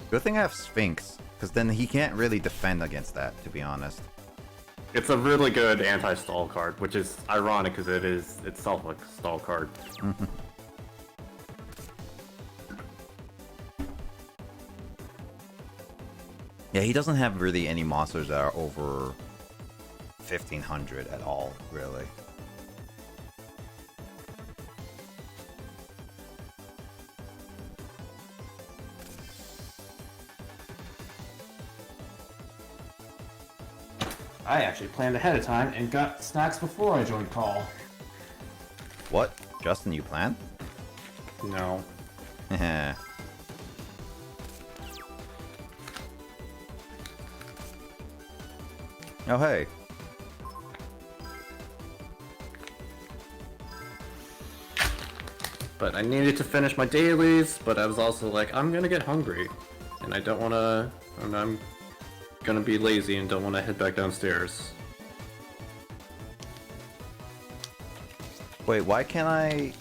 Good thing I have Sphinx, because then he can't really defend against that, to be honest. It's a really good anti-stall card, which is ironic because it is itself a stall card. Yeah, he doesn't have really any monsters that are over 1,500 at all, really. I actually planned ahead of time and got snacks before I joined call. What? Justin, you plan? No. Heh. Oh, hey. But I needed to finish my dailies, but I was also like, I'm gonna get hungry. And I don't wanna... And I'm gonna be lazy and don't wanna head back downstairs. Wait, why can't I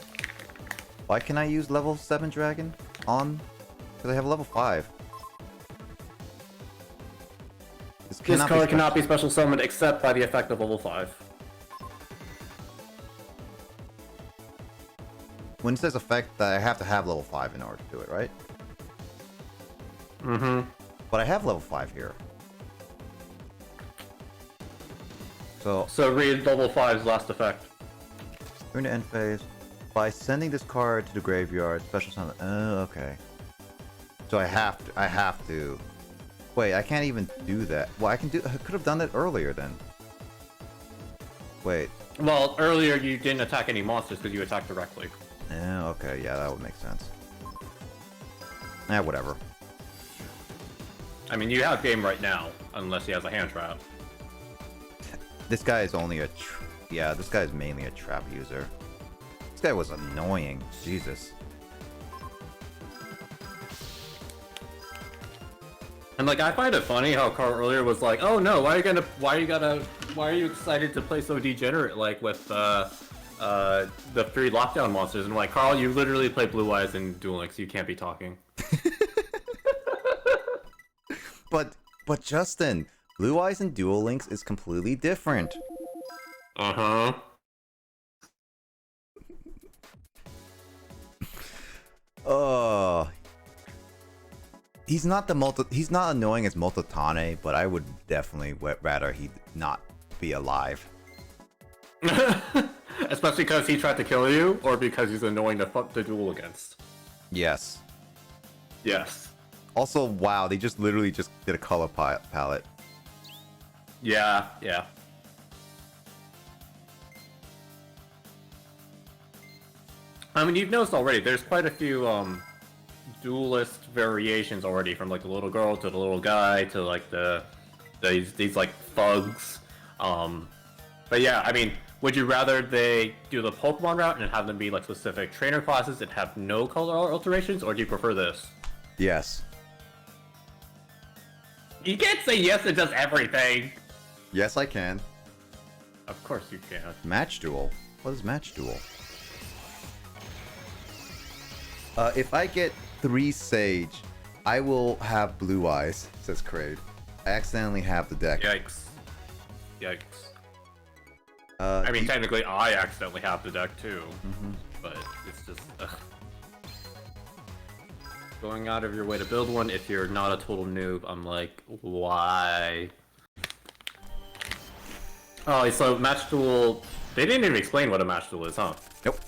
use level 7 dragon on? Because I have level 5. This card cannot be special summoned except by the effect of level 5. When it says effect, that I have to have level 5 in order to do it, right? Mm-hmm. But I have level 5 here. So, So read level 5's last effect. during the end phase, by sending this card to the graveyard, special summon. Oh, okay. So I have to. Wait, I can't even do that. Well, I could have done it earlier then. Wait. Well, earlier you didn't attack any monsters because you attacked directly. Yeah, okay, yeah, that would make sense. Eh, whatever. I mean, you have game right now, unless he has a hand trap. This guy is only a... yeah, this guy is mainly a trap user. This guy was annoying. Jesus. And like, I find it funny how Carl earlier was like, "Oh no, why are you excited to play so degenerate like with the 3 lockdown monsters?" And I'm like, Carl, you literally play Blue Eyes and Duel Links. You can't be talking. But Justin, Blue Eyes and Duel Links is completely different. Uh-huh. Oh. He's not annoying as Multitane, but I would definitely rather he not be alive. Especially because he tried to kill you, or because he's annoying to duel against. Yes. Yes. Also, wow, they just literally just did a color palette. Yeah, yeah. I mean, you've noticed already, there's quite a few, duelist variations already, from like the little girl to the little guy to like these like thugs. But yeah, I mean, would you rather they do the Pokemon route and have them be like specific trainer classes and have no color alterations, or do you prefer this? Yes. You can't say yes to just everything. Yes, I can. Of course you can. Match duel. What is match duel? If I get 3 Sage, I will have Blue Eyes, says Kraid. I accidentally have the deck. Yikes. Yikes. I I mean, technically, I accidentally have the deck too, but it's just going out of your way to build one. If you're not a total noob, I'm like, why? Oh, so match duel. They didn't even explain what a match duel is, huh? Nope.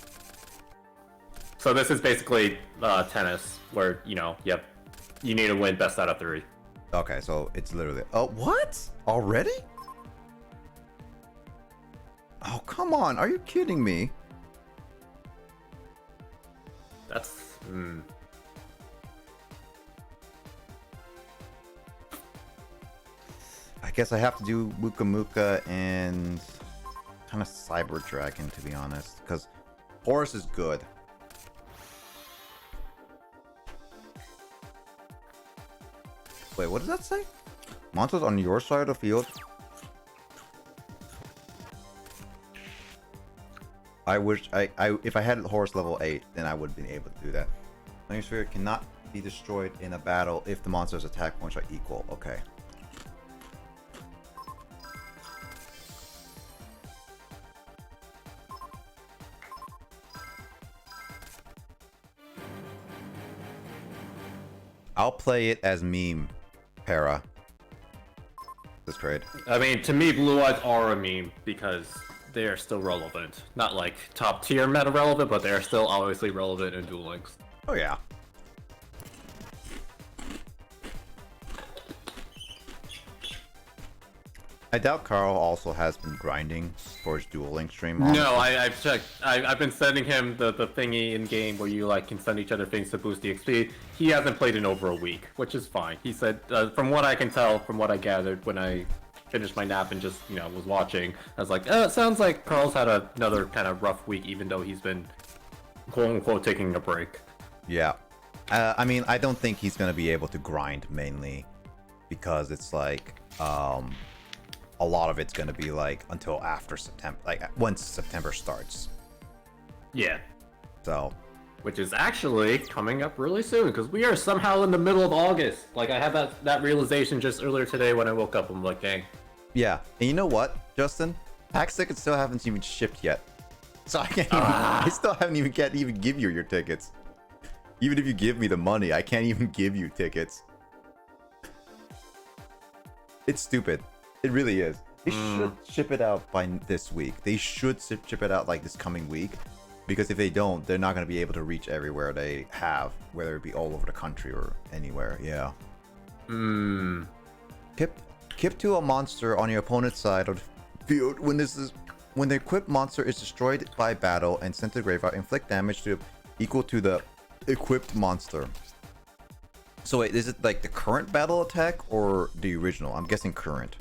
So this is basically tennis, where you need to win best out of 3. Okay, so it's literally... Oh, what? Already? Oh, come on. Are you kidding me? That's... I guess I have to do Muka Muka and kind of Cyber Dragon, to be honest, because Horus is good. Wait, what does that say? Monsters on your side of the field? I wish if I had Horus level 8, then I would have been able to do that. Flame Sphere cannot be destroyed in a battle if the monster's attack points are equal. Okay. I'll play it as meme, Para. That's great. I mean, to me, Blue Eyes are a meme because they are still relevant. Not like top tier meta relevant, but they are still obviously relevant in Duel Links. Oh yeah. I doubt Carl also has been grinding for his Duel Link stream. Honestly. No, I've checked. I've been sending him the thingy in game where you like can send each other things to boost the XP. He hasn't played in over a week, which is fine. He said, from what I can tell, from what I gathered when I finished my nap and just was watching, I was like, it sounds like Carl's had another kind of rough week, even though he's been quote unquote taking a break. Yeah. I mean, I don't think he's gonna be able to grind mainly because it's like a lot of it's gonna be like until after September, like once September starts. Yeah. So. Which is actually coming up really soon because we are somehow in the middle of August. Like I had that realization just earlier today when I woke up. I'm like, dang. Yeah, and you know what, Justin? PAX tickets still haven't even shipped yet, so I can't. I still haven't even can't even give you your tickets. Even if you give me the money, I can't even give you tickets. It's stupid. It really is. They should ship it out by this week. They should ship it out like this coming week. Because if they don't, they're not going to be able to reach everywhere they have, whether it be all over the country or anywhere. Yeah. Hmm. Kip to a monster on your opponent's side of the field when the equipped monster is destroyed by battle and sent to the graveyard, inflict damage to equal to the equipped monster. So wait, is it like the current battle attack or the original? I'm guessing current.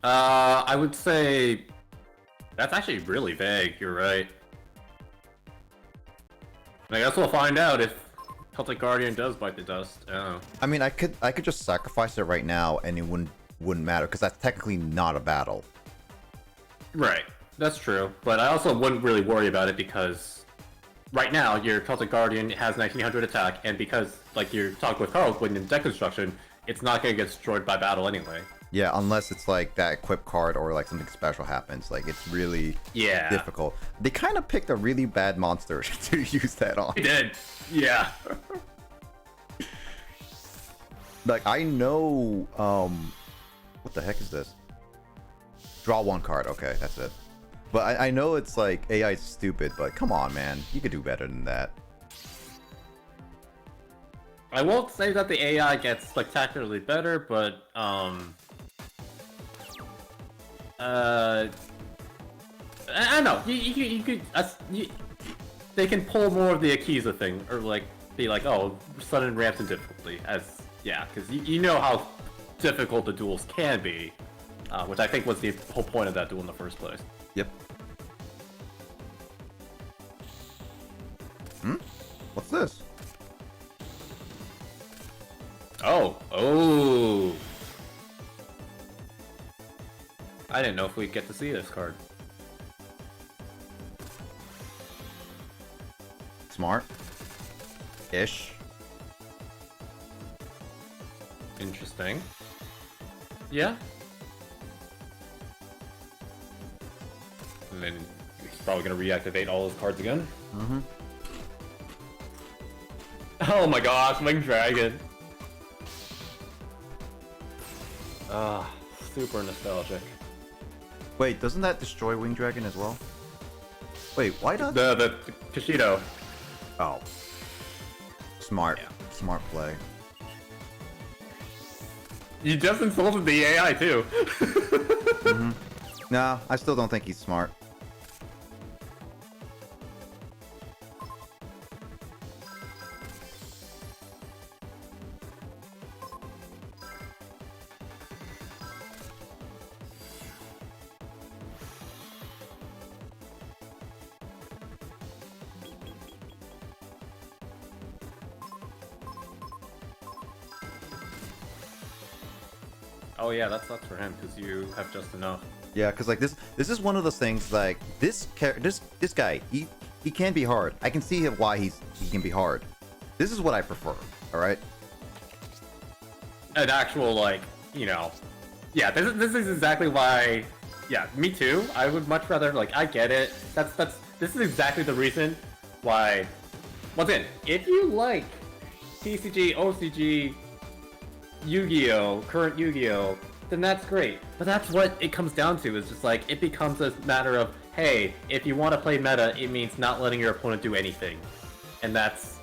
I would say that's actually really vague. You're right. I guess we'll find out if Celtic Guardian does bite the dust. Oh. I mean, I could just sacrifice it right now and it wouldn't matter because that's technically not a battle. Right, that's true. But I also wouldn't really worry about it because right now your Celtic Guardian has 1900 attack, and because like you're talking with Carl when in deck construction, it's not gonna get destroyed by battle anyway. Yeah, unless it's like that equip card or like something special happens. Like it's really difficult. They kind of picked a really bad monster to use that on. They did. Yeah. Like I know what the heck is this? Draw one card. Okay, that's it. But I know it's like AI is stupid, but come on, man. You could do better than that. I won't say that the AI gets spectacularly better, but I don't know. You could they can pull more of the Akiza thing, or like be like, oh, sudden ramps in difficulty, as because you know how difficult the duels can be, which I think was the whole point of that duel in the first place. Yep. What's this? Oh. I didn't know if we'd get to see this card. Smart. Ish. Interesting. Yeah. And then he's probably gonna reactivate all his cards again. Mm-hmm. Oh my gosh, Winged Dragon. Ah, super nostalgic. Wait, doesn't that destroy Winged Dragon as well? Wait, why does The Kishido. Oh. Smart. Yeah. Smart play. You just insulted the AI too. Mm-hmm. Nah, I still don't think he's smart. Oh yeah, that sucks for him because you have just enough. Yeah, because like this is one of those things like this guy he can be hard. I can see why he can be hard. This is what I prefer. All right. An actual yeah. This is exactly why. Yeah, me too. I would much rather I get it. This is exactly the reason why. Once again, if you like TCG, OCG, Yu-Gi-Oh, current Yu-Gi-Oh, then that's great. But that's what it comes down to, is just it becomes a matter of, hey, if you want to play meta, it means not letting your opponent do anything. And that's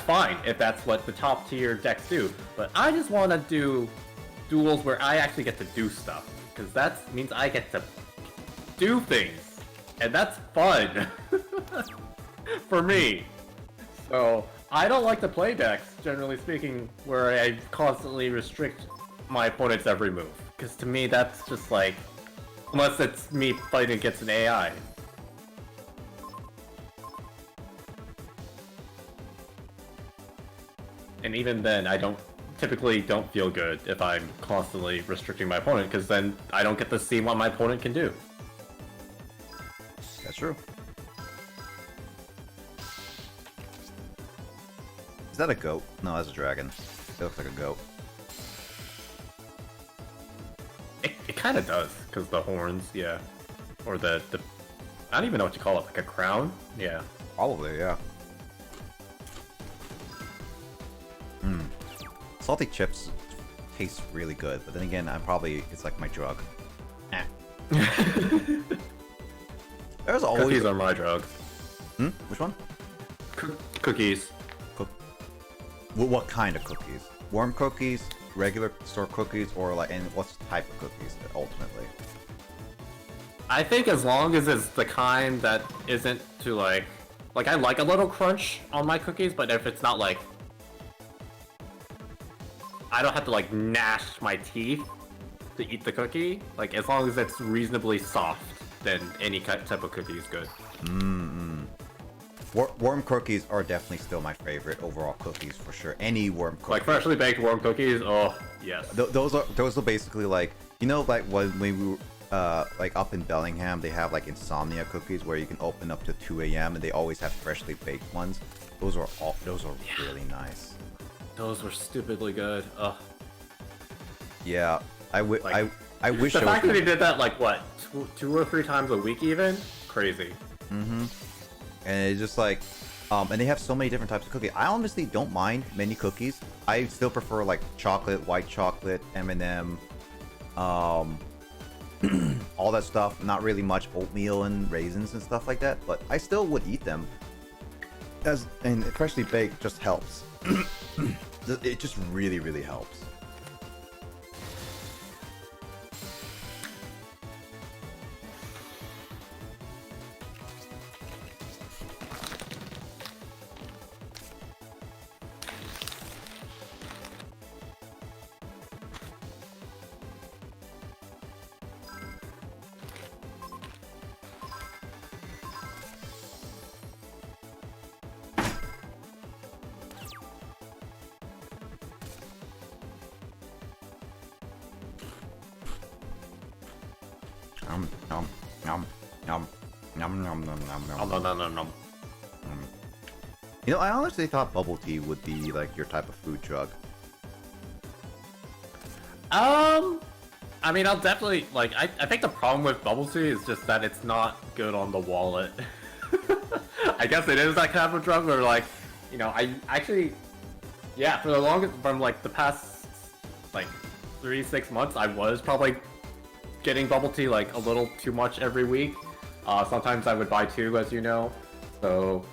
fine if that's what the top tier decks do. But I just want to do duels where I actually get to do stuff, because that means I get to do things. And that's fun. For me. So I don't like to play decks, generally speaking, where I constantly restrict my opponent's every move. Because to me, that's just unless it's me fighting against an AI. And even then, I typically don't feel good if I'm constantly restricting my opponent, because then I don't get to see what my opponent can do. That's true. Is that a goat? No, that's a dragon. It looks like a goat. It kind of does, because the horns, yeah. Or the I don't even know what you call it, like a crown? Yeah. Probably, yeah. Salty chips taste really good, but then again, it's like my drug. Eh. There's always Cookies are my drug. Which one? Cookies. What kind of cookies? Warm cookies, regular store cookies, or like, and what's the type of cookies ultimately? I think as long as it's the kind that isn't too like I like a little crunch on my cookies, but if it's not like I don't have to like gnash my teeth to eat the cookie, like as long as it's reasonably soft, then any type of cookie is good. Warm cookies are definitely still my favorite overall cookies for sure. Any warm cookie. Like freshly baked warm cookies, oh yes. Those are basically like, you know, like when we were like up in Bellingham, they have like insomnia cookies where you can open up to 2 a.m. and they always have freshly baked ones. Those are really nice. Those were stupidly good. Ugh. Yeah, I wish The I fact that was. he did that like what, two or three times a week even? Crazy. And it's just like, and they have so many different types of cookies. I honestly don't mind many cookies. I still prefer like chocolate, white chocolate, M&M, all that stuff. Not really much oatmeal and raisins and stuff like that, but I still would eat them. And freshly baked just helps. It just really, really helps. Nom, nom, nom, nom, nom, nom, nom, nom, nom. No. You know, I honestly thought bubble tea would be like your type of food drug. I mean, I'll definitely like. I think the problem with bubble tea is just that it's not good on the wallet. I guess it is that kind of a drug where, like, you know, I actually, yeah, for the longest, from like the past like 3-6 months, I was probably getting bubble tea like a little too much every week. Sometimes I would buy two, as you know. So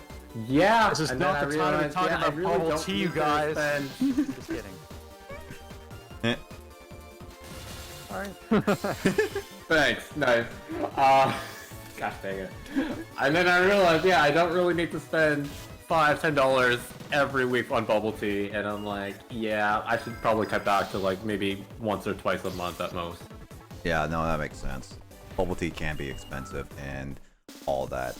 yeah, This is and not then the I time to realized, talk yeah, I about really bubble don't tea, need you to guys. spend- Just kidding. Thanks, nice. Gosh dang it. And then I realized, yeah, I don't really need to spend $5-10 every week on bubble tea, and I'm like, yeah, I should probably cut back to like maybe once or twice a month at most. Yeah, no, that makes sense. Bubble tea can be expensive and all that.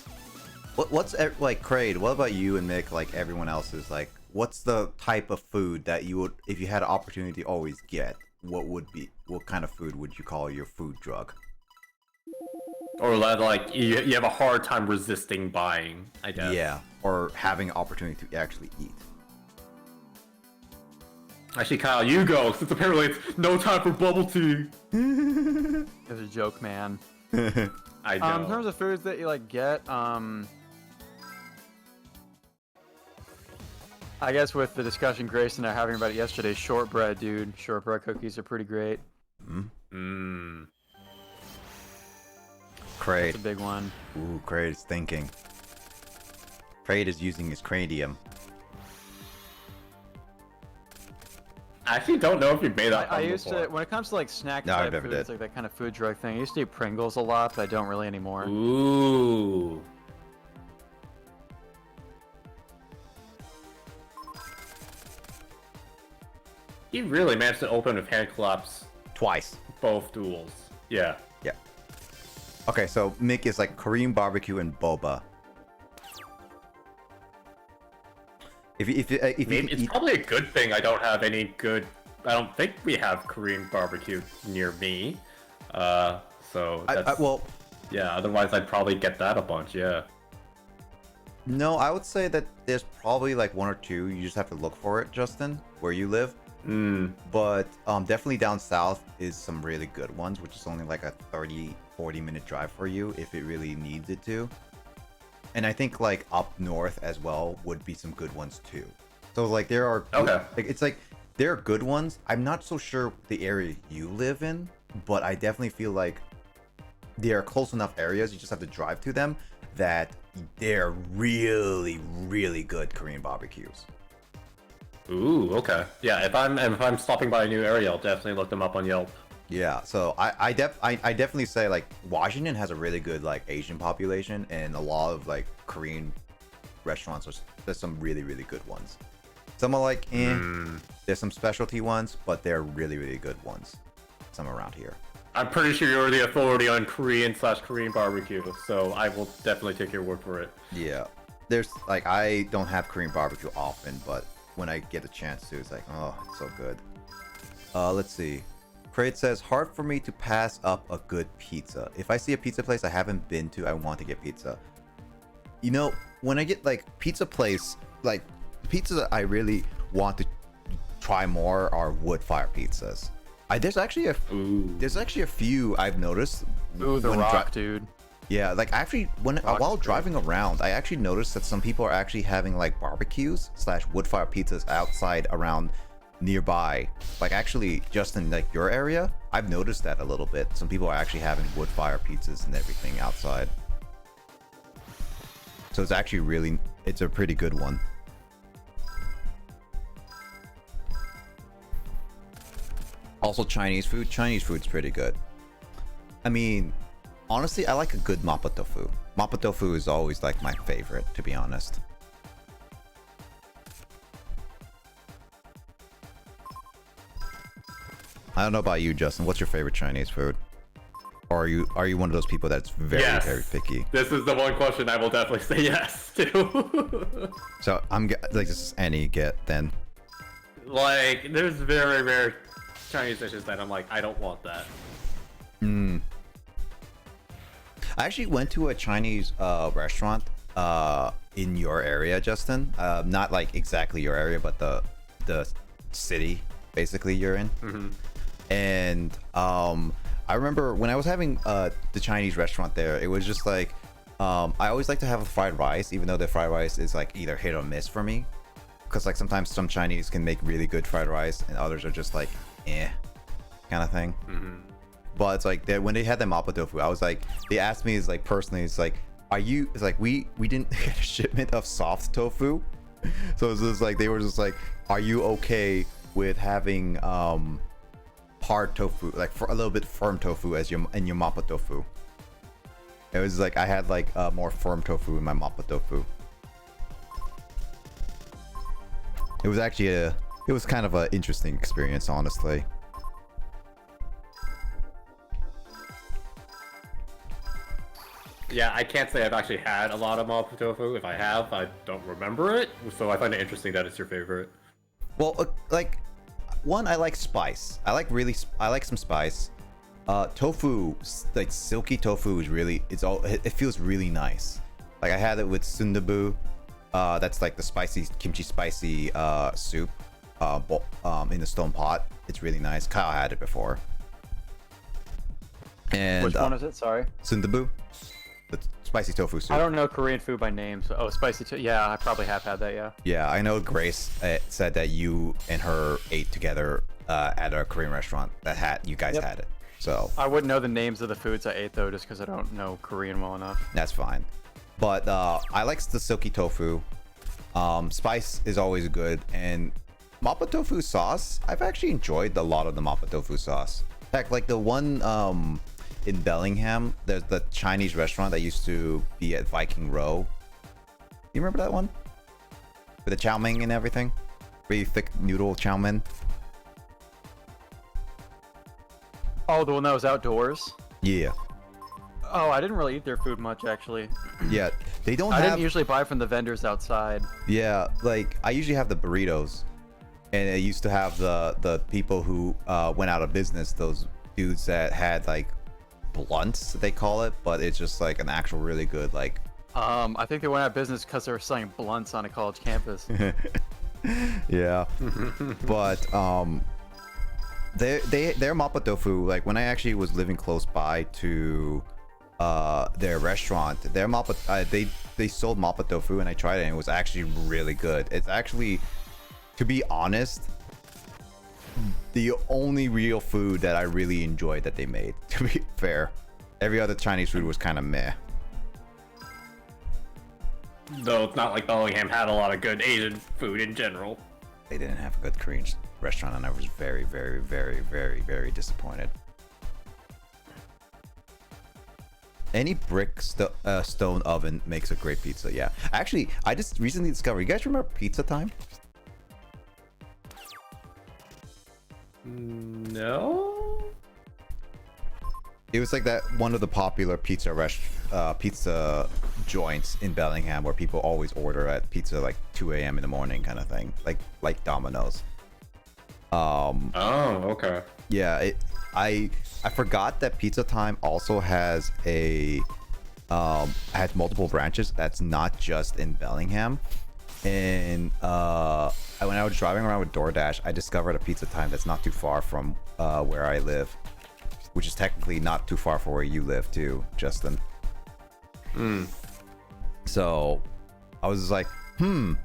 What's like, Kraid, what about you and Mick, like everyone else is like, what's the type of food that you would, if you had an opportunity to always get, what kind of food would you call your food drug? Or that, like, you have a hard time resisting buying, I guess. Yeah, or having an opportunity to actually eat. Actually, Kyle, you go, since apparently it's no time for bubble tea. It's a joke, man. I know. In terms of foods that you like get, I guess with the discussion Grace and I were having about it yesterday, shortbread, dude. Shortbread cookies are pretty great. Kraid. That's a big one. Ooh, Kraid is thinking. Kraid is using his cranium. I actually don't know if you made that I one used before. to, when it comes to like snack No, I type never foods, did. like that kind of food drug thing, I used to eat Pringles a lot, but I don't really anymore. Ooh. He really managed to open with hand collapse Twice. both duels. Yeah. Yeah. Okay, so Mick is like Korean barbecue and boba. If you Maybe could it's eat, probably a good thing I don't have any good. I don't think we have Korean barbecue near me. So that's, well, yeah. Otherwise, I'd probably get that a bunch. Yeah. no, I would say that there's probably like one or two. You just have to look for it, Justin, where you live. But definitely down south is some really good ones, which is only like a 30-40 minute drive for you if it really needs it to. And I think like up north as well would be some good ones too. So like there are Okay. like it's like there are good ones. I'm not so sure the area you live in, but I definitely feel like they are close enough areas. You just have to drive to them that they're really, really good Korean barbecues. Ooh, okay. Yeah, if I'm stopping by a new area, I'll definitely look them up on Yelp. Yeah, so I definitely say like Washington has a really good like Asian population, and a lot of like Korean restaurants. There's some really good ones. Some are like, there's some specialty ones, but they're really good ones. Some around here. I'm pretty sure you're the authority on Korean/Korean barbecue, so I will definitely take your word for it. Yeah, there's like I don't have Korean barbecue often, but when I get a chance to, it's like, oh, it's so good. Let's see. Crate says, hard for me to pass up a good pizza. If I see a pizza place I haven't been to, I want to get pizza. You know, when I get like pizza place, like pizzas that I really want to try more are wood fire pizzas. There's actually a few I've noticed. Ooh, the Rock, dude. Yeah, like actually, while driving around, I actually noticed that some people are actually having like barbecues / wood fire pizzas outside around nearby. Like actually, just in like your area, I've noticed that a little bit. Some people are actually having wood fire pizzas and everything outside. So it's actually it's a pretty good one. Also, Chinese food. Chinese food's pretty good. I mean, honestly, I like a good mapo tofu. Mapo tofu is always like my favorite, to be honest. I don't know about you, Justin. What's your favorite Chinese food? Or are you one of those people that's very picky? This is the one question I will definitely say yes to. So I'm like, this is any get then. Like, there's very rare Chinese dishes that I'm like, I don't want that. I actually went to a Chinese restaurant in your area, Justin. Not like exactly your area, but the city basically you're in. And I remember when I was having the Chinese restaurant there, it was just like I always like to have a fried rice, even though the fried rice is like either hit or miss for me, because like sometimes some Chinese can make really good fried rice and others are just like kind of thing. But it's like when they had the mapo tofu, I was like, they asked me, is like personally, it's like, it's like we didn't get a shipment of soft tofu, so it's just like they were just like, are you okay with having hard tofu, like for a little bit firm tofu as your mapo tofu? It was like I had like more firm tofu in my mapo tofu. It was actually it was kind of an interesting experience, honestly. Yeah, I can't say I've actually had a lot of mapo tofu. If I have, I don't remember it. So I find it interesting that it's your favorite. Well, like one, I like spice. I like some spice. Tofu, like silky tofu, is really it feels really nice. Like I had it with sundubu. That's like the spicy kimchi spicy soup in the stone pot. It's really nice. Kyle had it before. And Which one is it? Sorry. Sundubu, the spicy tofu soup. I don't know Korean food by name. So, spicy tofu. Yeah, I probably have had that. Yeah. Yeah, I know Grace said that you and her ate together at a Korean restaurant you guys had it. So I wouldn't know the names of the foods I ate though, just because I don't know Korean well enough. that's fine. But I like the silky tofu. Spice is always good, and mapo tofu sauce, I've actually enjoyed a lot of the mapo tofu sauce. In fact, like the one in Bellingham, there's the Chinese restaurant that used to be at Viking Row. You remember that one? With the chow mein and everything? Really thick noodle chow mein. Oh, the one that was outdoors? Yeah. Oh, I didn't really eat their food much actually. Yeah, they don't I have... didn't usually buy from the vendors outside. Yeah, like I usually have the burritos, and it used to have the people who went out of business, those dudes that had like blunts, they call it, but it's just like an actual really good like... I think they went out of business because they were selling blunts on a college campus. Yeah. But their mapo tofu, like when I actually was living close by to their restaurant, their mapo they sold mapo tofu, and I tried it and it was actually really good. It's actually, to be honest, the only real food that I really enjoyed that they made, to be fair. Every other Chinese food was kind of meh. Though it's not like Bellingham had a lot of good Asian food in general. they didn't have a good Korean restaurant, and I was very, very, very, very, very disappointed. Any brick stone oven makes a great pizza. Yeah, actually, I just recently discovered. You guys remember Pizza Time? No. It was like that one of the popular pizza joints in Bellingham where people always order at pizza like 2 a.m. in the morning, kind of thing, like Domino's. Oh, okay. Yeah, I forgot that Pizza Time also has has multiple branches. That's not just in Bellingham. And when I was driving around with DoorDash, I discovered a Pizza Time that's not too far from where I live, which is technically not too far from where you live too, Justin. So I was like, you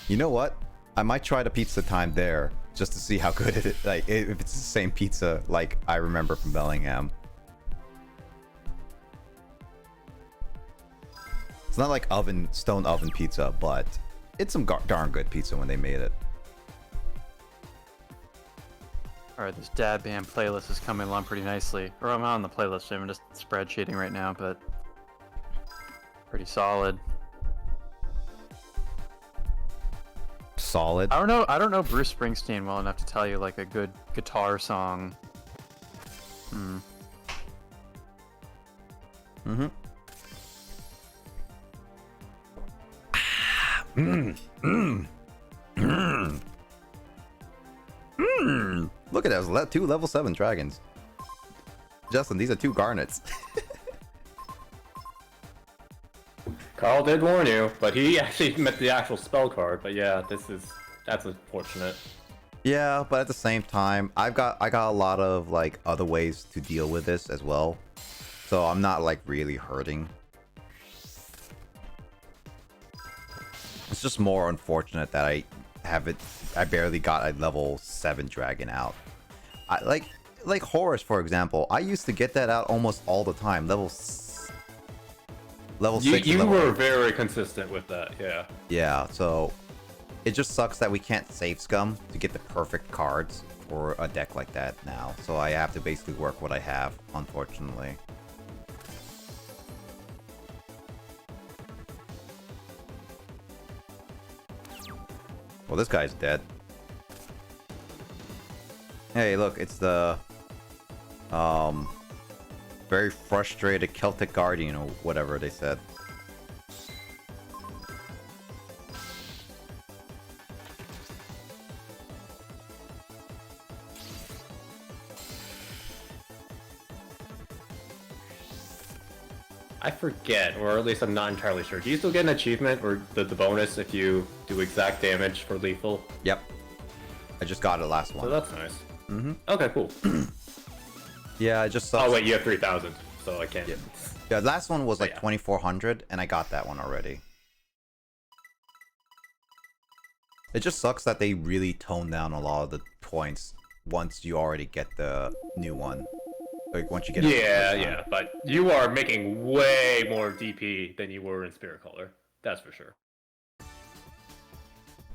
know what? I might try the Pizza Time there just to see how good it is. Like, if it's the same pizza like I remember from Bellingham. It's not like stone oven pizza, but it's some darn good pizza when they made it. Alright, this dad band playlist is coming along pretty nicely. Or I'm on the playlist, I'm just spreadsheeting right now, but pretty solid. Solid. I don't know Bruce Springsteen well enough to tell you like a good guitar song. Look at those two level 7 dragons. Justin, these are 2 garnets. Carl did warn you, but he actually meant the actual spell card. But yeah, that's unfortunate. Yeah, but at the same time, I got a lot of like other ways to deal with this as well. So I'm not like really hurting. It's just more unfortunate that I barely got a level 7 dragon out. Like Horus, for example. I used to get that out almost all the time. Level 6. You were very consistent with that, yeah. Yeah, so it just sucks that we can't save scum to get the perfect cards for a deck like that now. So I have to basically work what I have, unfortunately. Well, this guy's dead. Hey, look, it's the very frustrated Celtic Guardian or whatever they said. I forget, or at least I'm not entirely sure. Do you still get an achievement or the bonus if you do exact damage for lethal? Yep. I just got it last one. So that's nice. Okay, cool. Yeah, it just sucks. Oh wait, you have 3,000, so I can't. Yeah, last one was like yeah. 2,400, and I got that one already. It just sucks that they really tone down a lot of the points once you already get the new one. Like once you get Yeah, but you are making way more DP than you were in Spirit Color. That's for sure.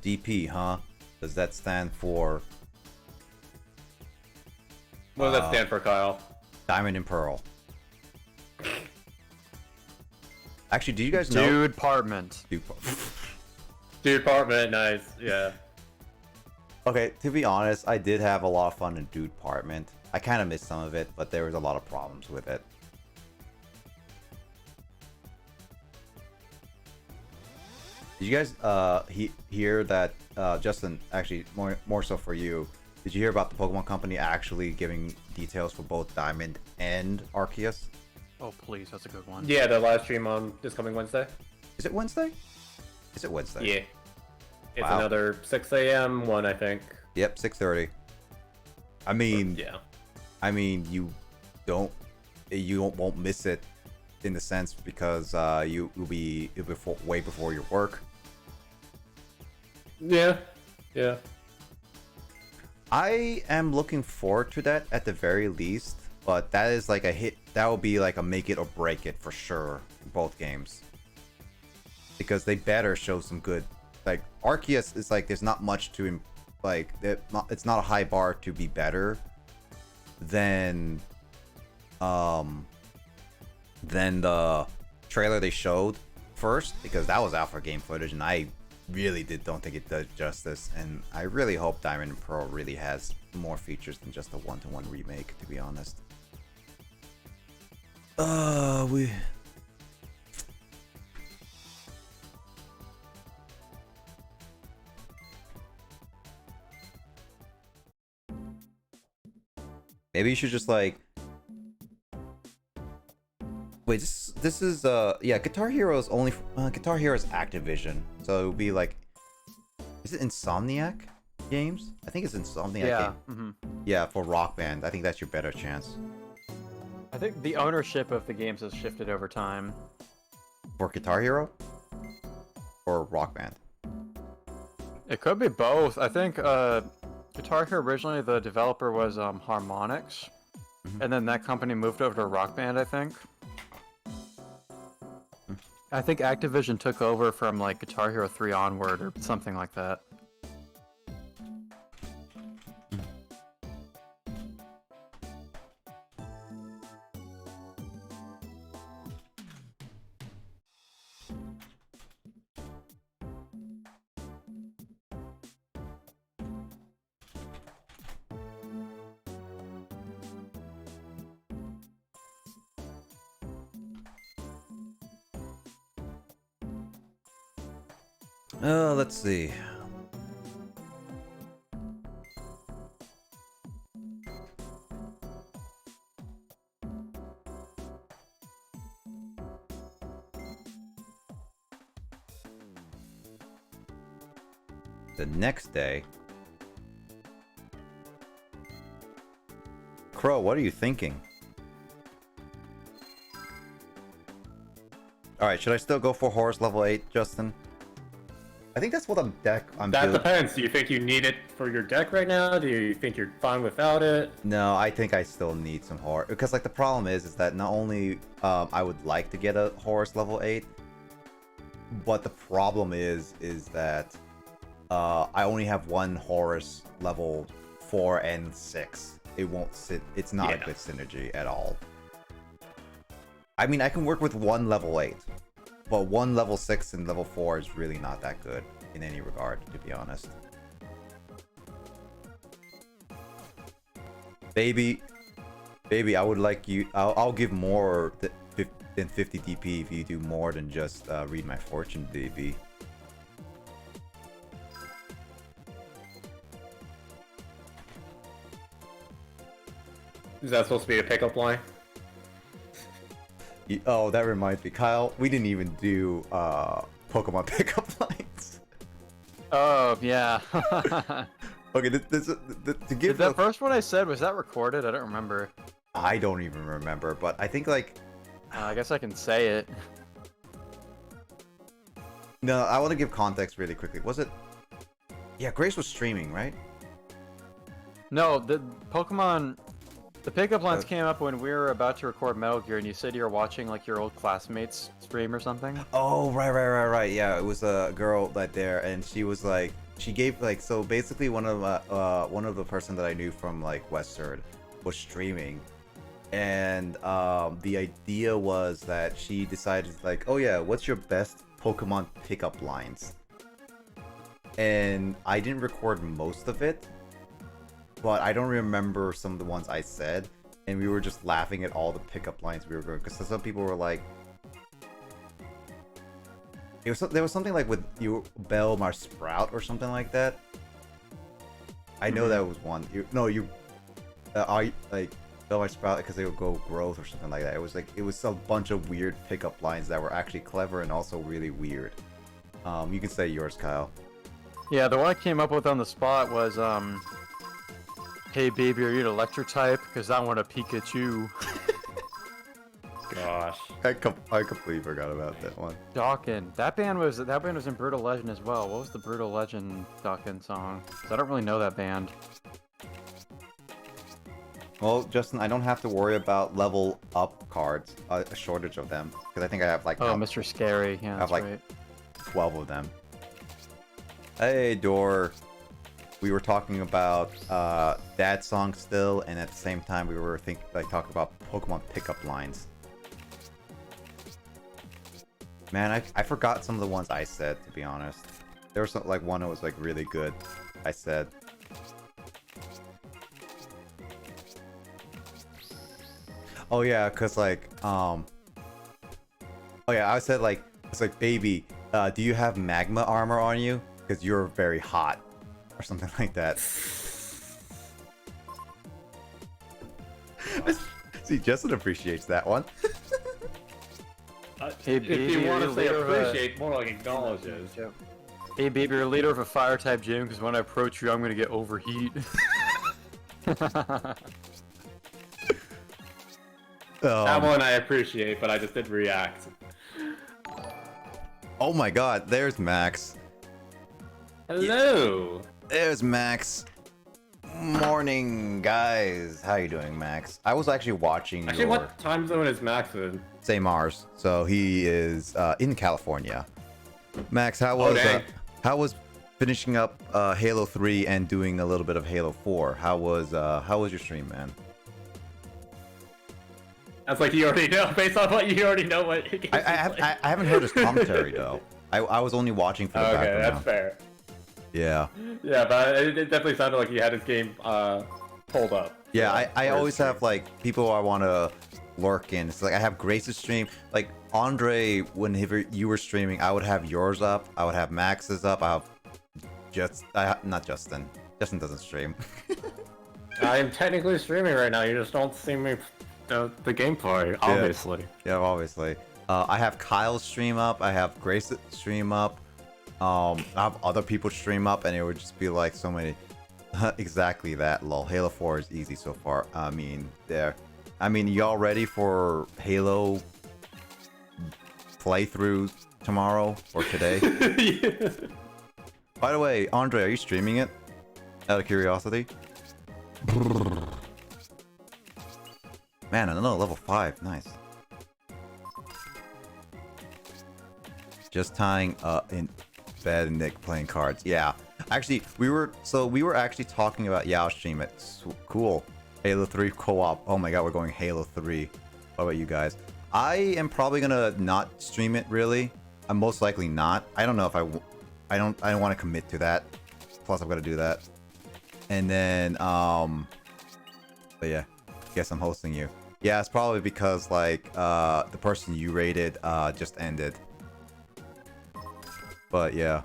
DP, huh? Does that stand for What does that stand for, Kyle? Diamond and Pearl? Actually, do you guys know? Dude, Department. Department, nice, yeah. Okay, to be honest, I did have a lot of fun in Dude Department. I kind of missed some of it, but there was a lot of problems with it. Did you guys hear that, Justin, actually more so for you, did you hear about the Pokemon Company actually giving details for both Diamond and Arceus? Oh please, that's a good one. Yeah, the live stream on this coming Wednesday. Is it Wednesday? Is it Wednesday? Yeah. It's Wow. another 6 a.m. one, I think. Yep, 6:30. I mean, Yeah. I mean, you won't miss it in the sense because you'll be way before your work. Yeah. Yeah. I am looking forward to that at the very least, but that is like a hit. That will be like a make it or break it for sure in both games, because they better show some good. Like Arceus is like there's not much to like it's not a high bar to be better than the trailer they showed first, because that was alpha game footage, and I really don't think it does justice. And I really hope Diamond and Pearl really has more features than just a one-to-one remake, to be honest. Maybe you should just like... Wait, this is yeah, Guitar Hero is only Guitar Hero is Activision, so it would be like, is it Insomniac Games? I think it's Insomniac. Yeah. Yeah, for Rock Band, I think that's your better chance. I think the ownership of the games has shifted over time. For Guitar Hero or Rock Band? It could be both. I think Guitar Hero originally the developer was Harmonix, and then that company moved over to Rock Band, I think. I think Activision took over from like Guitar Hero 3 onward or something like that. Let's see. The next day. Crow, what are you thinking? Alright, should I still go for Horus level 8, Justin? I think that's what I'm That doing. depends. Do you think you need it for your deck right now? Do you think you're fine without it? No, I think I still need some Horus. Because, like, the problem is that not only I would like to get a Horus level 8, but the problem is that I only have one Horus level 4 and 6. It won't sit. It's not a good synergy at all. I mean, I can work with one level 8. But one level 6 and level 4 is really not that good in any regard, to be honest. Baby, I would like you... I'll give more than 50 DP if you do more than just read my fortune, baby. Is that supposed to be a pickup line? Oh, that reminds me, Kyle. We didn't even do Pokemon pickup lines. Oh yeah. Okay, to give The first one I said, was that recorded? I don't remember. I don't even remember, but I think like I guess I can say it. no, I want to give context really quickly. Was it? Yeah, Grace was streaming, right? No, the Pokemon. The pickup lines came up when we were about to record Metal Gear, and you said you were watching like your old classmates stream or something. Oh, right. Yeah, it was a girl that there, and she was like, she gave like, so basically one of the person that I knew from like Western was streaming, and the idea was that she decided like, oh yeah, what's your best Pokemon pickup lines? And I didn't record most of it, but I don't remember some of the ones I said, and we were just laughing at all the pickup lines we were going, because some people were like, there was something like with you Bell my Sprout or something like that. I know that was one. I like Bell my Sprout because they would go growth or something like that. It was a bunch of weird pickup lines that were actually clever and also really weird. You can say yours, Kyle. Yeah, the one I came up with on the spot was hey baby, are you an electric type? Because I want a Pikachu. Gosh. I completely forgot about that one. Dawkin. That band was in Brutal Legend as well. What was the Brutal Legend Dawkin song? 'Cause I don't really know that band. Well, Justin, I don't have to worry about level up cards, a shortage of them, because I think I have like Oh, Mr. Scary. Yeah, I have that's like right. 12 of them. Hey, Door. we were talking about dad songs still, and at the same time we were talking about Pokemon pickup lines. Man, I forgot some of the ones I said, to be honest. There was some, like one that was like really good. I said. Oh yeah, cause like oh yeah, I said like it's like, baby, do you have magma armor on you? Cause you're very hot, or something like that. See, Justin appreciates that one. Hey, If baby, you want you're to say a leader of a- appreciate, more like acknowledges. Hey, baby, you're a leader of a fire type gym because when I approach you, I'm gonna get overheat. That one I appreciate, but I just didn't react. Oh my god, there's Max. Hello! There's Max. Morning, guys. How you doing, Max? I was actually watching Actually, what time zone is Max in? Say Mars. So he is in California. Max, how was dang. finishing up Halo 3 and doing a little bit of Halo 4? How was your stream, man? That's like you already know, based on what you already know what it I haven't heard his commentary though. I was only watching for the Okay, background. that's fair. Yeah. Yeah, but it definitely sounded like he had his game pulled up. Yeah, I for always his stream. have like people I want to lurk in. It's like I have Grace's stream. Like Andre, whenever you were streaming, I would have yours up. I would have Max's up. I have not Justin. Justin doesn't stream. I am technically streaming right now. You just don't see me the gameplay, obviously. Yeah, obviously. I have Kyle's stream up. I have Grace's stream up. I have other people's stream up, and it would just be like so many. Exactly that. Lol. Halo 4 is easy so far. I mean, y'all ready for Halo playthrough tomorrow or today? Yeah. By the way, Andre, are you streaming it? Out of curiosity. Man, another level 5. Nice. Just tying in bed and Nick playing cards. Yeah. Actually, we were actually talking about Yao stream it. Cool. Halo 3 co-op. Oh my god, we're going Halo 3. What about you guys? I am probably gonna not stream it really. I'm most likely not. I don't know if I don't want to commit to that. Plus I'm gonna do that. And then but yeah, guess I'm hosting you. Yeah, it's probably because like the person you rated just ended. But yeah.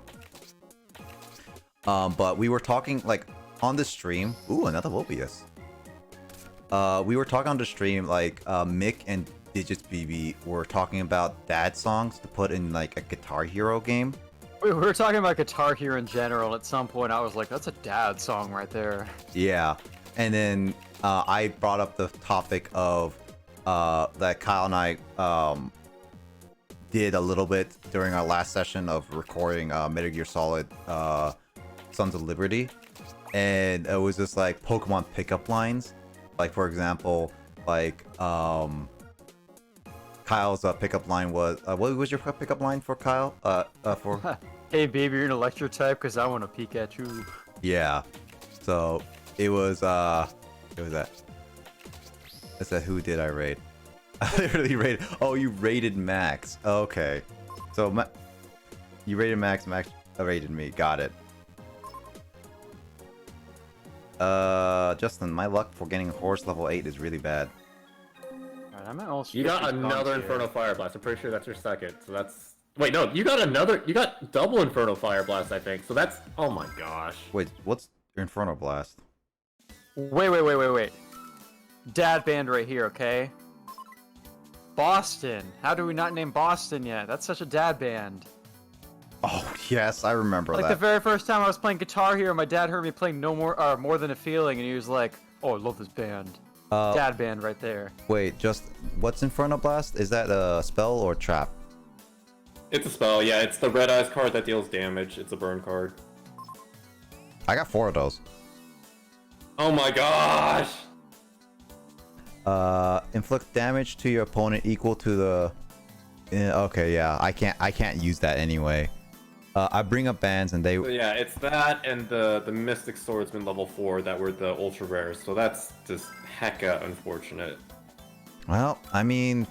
But we were talking like on the stream. Ooh, another Mobius. We were talking on the stream like Mick and Digits BB were talking about dad songs to put in like a Guitar Hero game. We were talking about Guitar Hero in general. At some point, I was like, "That's a dad song right there." Yeah, and then I brought up the topic of that Kyle and I did a little bit during our last session of recording Metal Gear Solid Sons of Liberty, and it was just like Pokemon pickup lines. Like for example, like Kyle's pickup line was what was your pickup line for Kyle? For Hey, baby, you're an electro type because I want a Pikachu. yeah, so it was that. It said, who did I raid? I literally rated. Oh, you rated Max. Okay, so you rated Max. Max rated me. Got it. Justin, my luck for getting horse level 8 is really bad. Alright, I'm at all You got switches another here. Inferno Fire Blast. I'm pretty sure that's your second. So that's wait, no, you got double Inferno Fire Blast, I think. So that's oh my gosh. Wait, what's Inferno Blast? Wait. Dad band right here, okay? Boston. How do we not name Boston yet? That's such a dad band. Oh yes, I remember Like that. the very first time I was playing Guitar Hero, my dad heard me playing More Than a Feeling, and he was like, "Oh, I love this band." Dad band right there. Wait, just what's Inferno Blast? Is that a spell or trap? It's a spell, yeah. It's the Red Eyes card that deals damage. It's a burn card. I got 4 of those. Oh my gosh! Inflict damage to your opponent equal to the. Okay, yeah, I can't use that anyway. I bring up bands and they. So yeah, it's that and the Mystic Swordsman level 4 that were the ultra rares. So that's just hecka unfortunate. Well, I mean,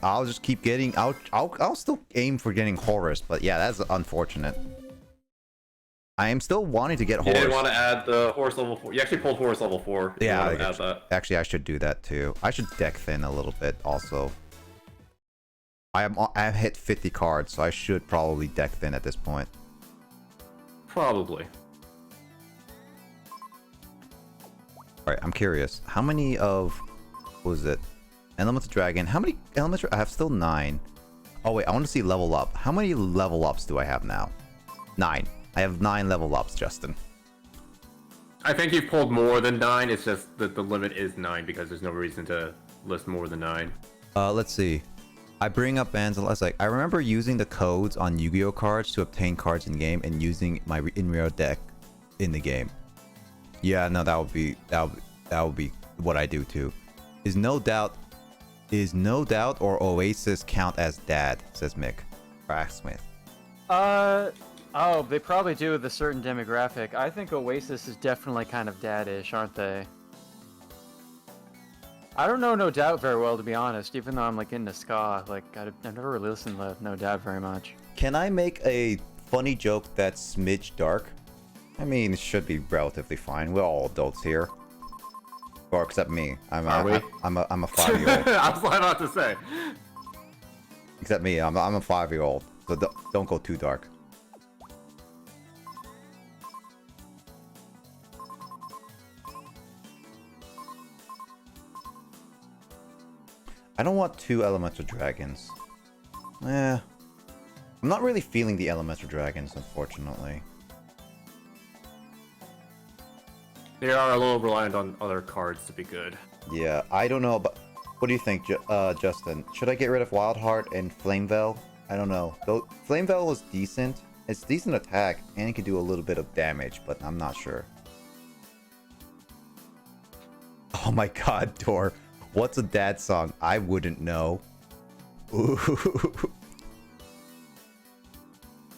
I'll just keep getting. I'll still aim for getting Horus, but yeah, that's unfortunate. I am still wanting to get You Horus. didn't want to add the Horus level 4. You actually pulled Horus level 4. You Yeah, wanted to add that. actually, I should do that too. I should deck thin a little bit also. I've hit 50 cards, so I should probably deck thin at this point. Probably. Alright, I'm curious. How many of... What was it? Elemental Dragon. How many Elemental... I have still 9. Oh wait, I want to see level up. How many level ups do I have now? 9. I have 9 level ups, Justin. I think you've pulled more than 9. It's just that the limit is 9 because there's no reason to list more than 9. Let's see. I bring up bands unless like I remember using the codes on Yu-Gi-Oh cards to obtain cards in game and using my in-real deck in the game. Yeah, no, that would be what I do too. Is no doubt or Oasis count as dad? Says Mick. Cracksmith. Oh, they probably do with a certain demographic. I think Oasis is definitely kind of dad-ish, aren't they? I don't know No Doubt very well, to be honest, even though I'm like into ska. Like, I've never really listened to No Doubt very much. Can I make a funny joke that's smidge dark? I mean, it should be relatively fine. We're all adults here. Or except me. I'm a 5-year-old. I was about to say. Except me, I'm a 5-year-old. So don't go too dark. I don't want 2 elemental dragons. I'm not really feeling the elemental dragons, unfortunately. They are a little reliant on other cards to be good. Yeah, I don't know, but what do you think, Justin? Should I get rid of Wildheart and Flameveil? I don't know. Though Flameveil was decent. It's decent attack, and it can do a little bit of damage, but I'm not sure. Oh my god, Dor. What's a dad song? I wouldn't know. Ooh.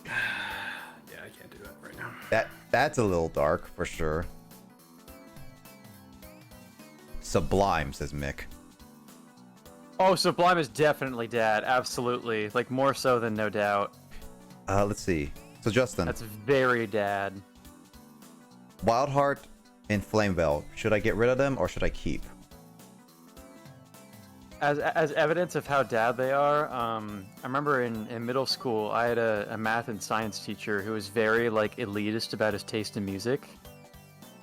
Yeah, I can't do that right now. That's a little dark, for sure. Sublime, says Mick. Oh, Sublime is definitely dad, absolutely. Like, more so than No Doubt. Let's see. So, Justin. That's very dad. Wildheart and Flameveil. Should I get rid of them, or should I keep? As evidence of how dad they are, I remember in middle school, I had a math and science teacher who was very, like, elitist about his taste in music.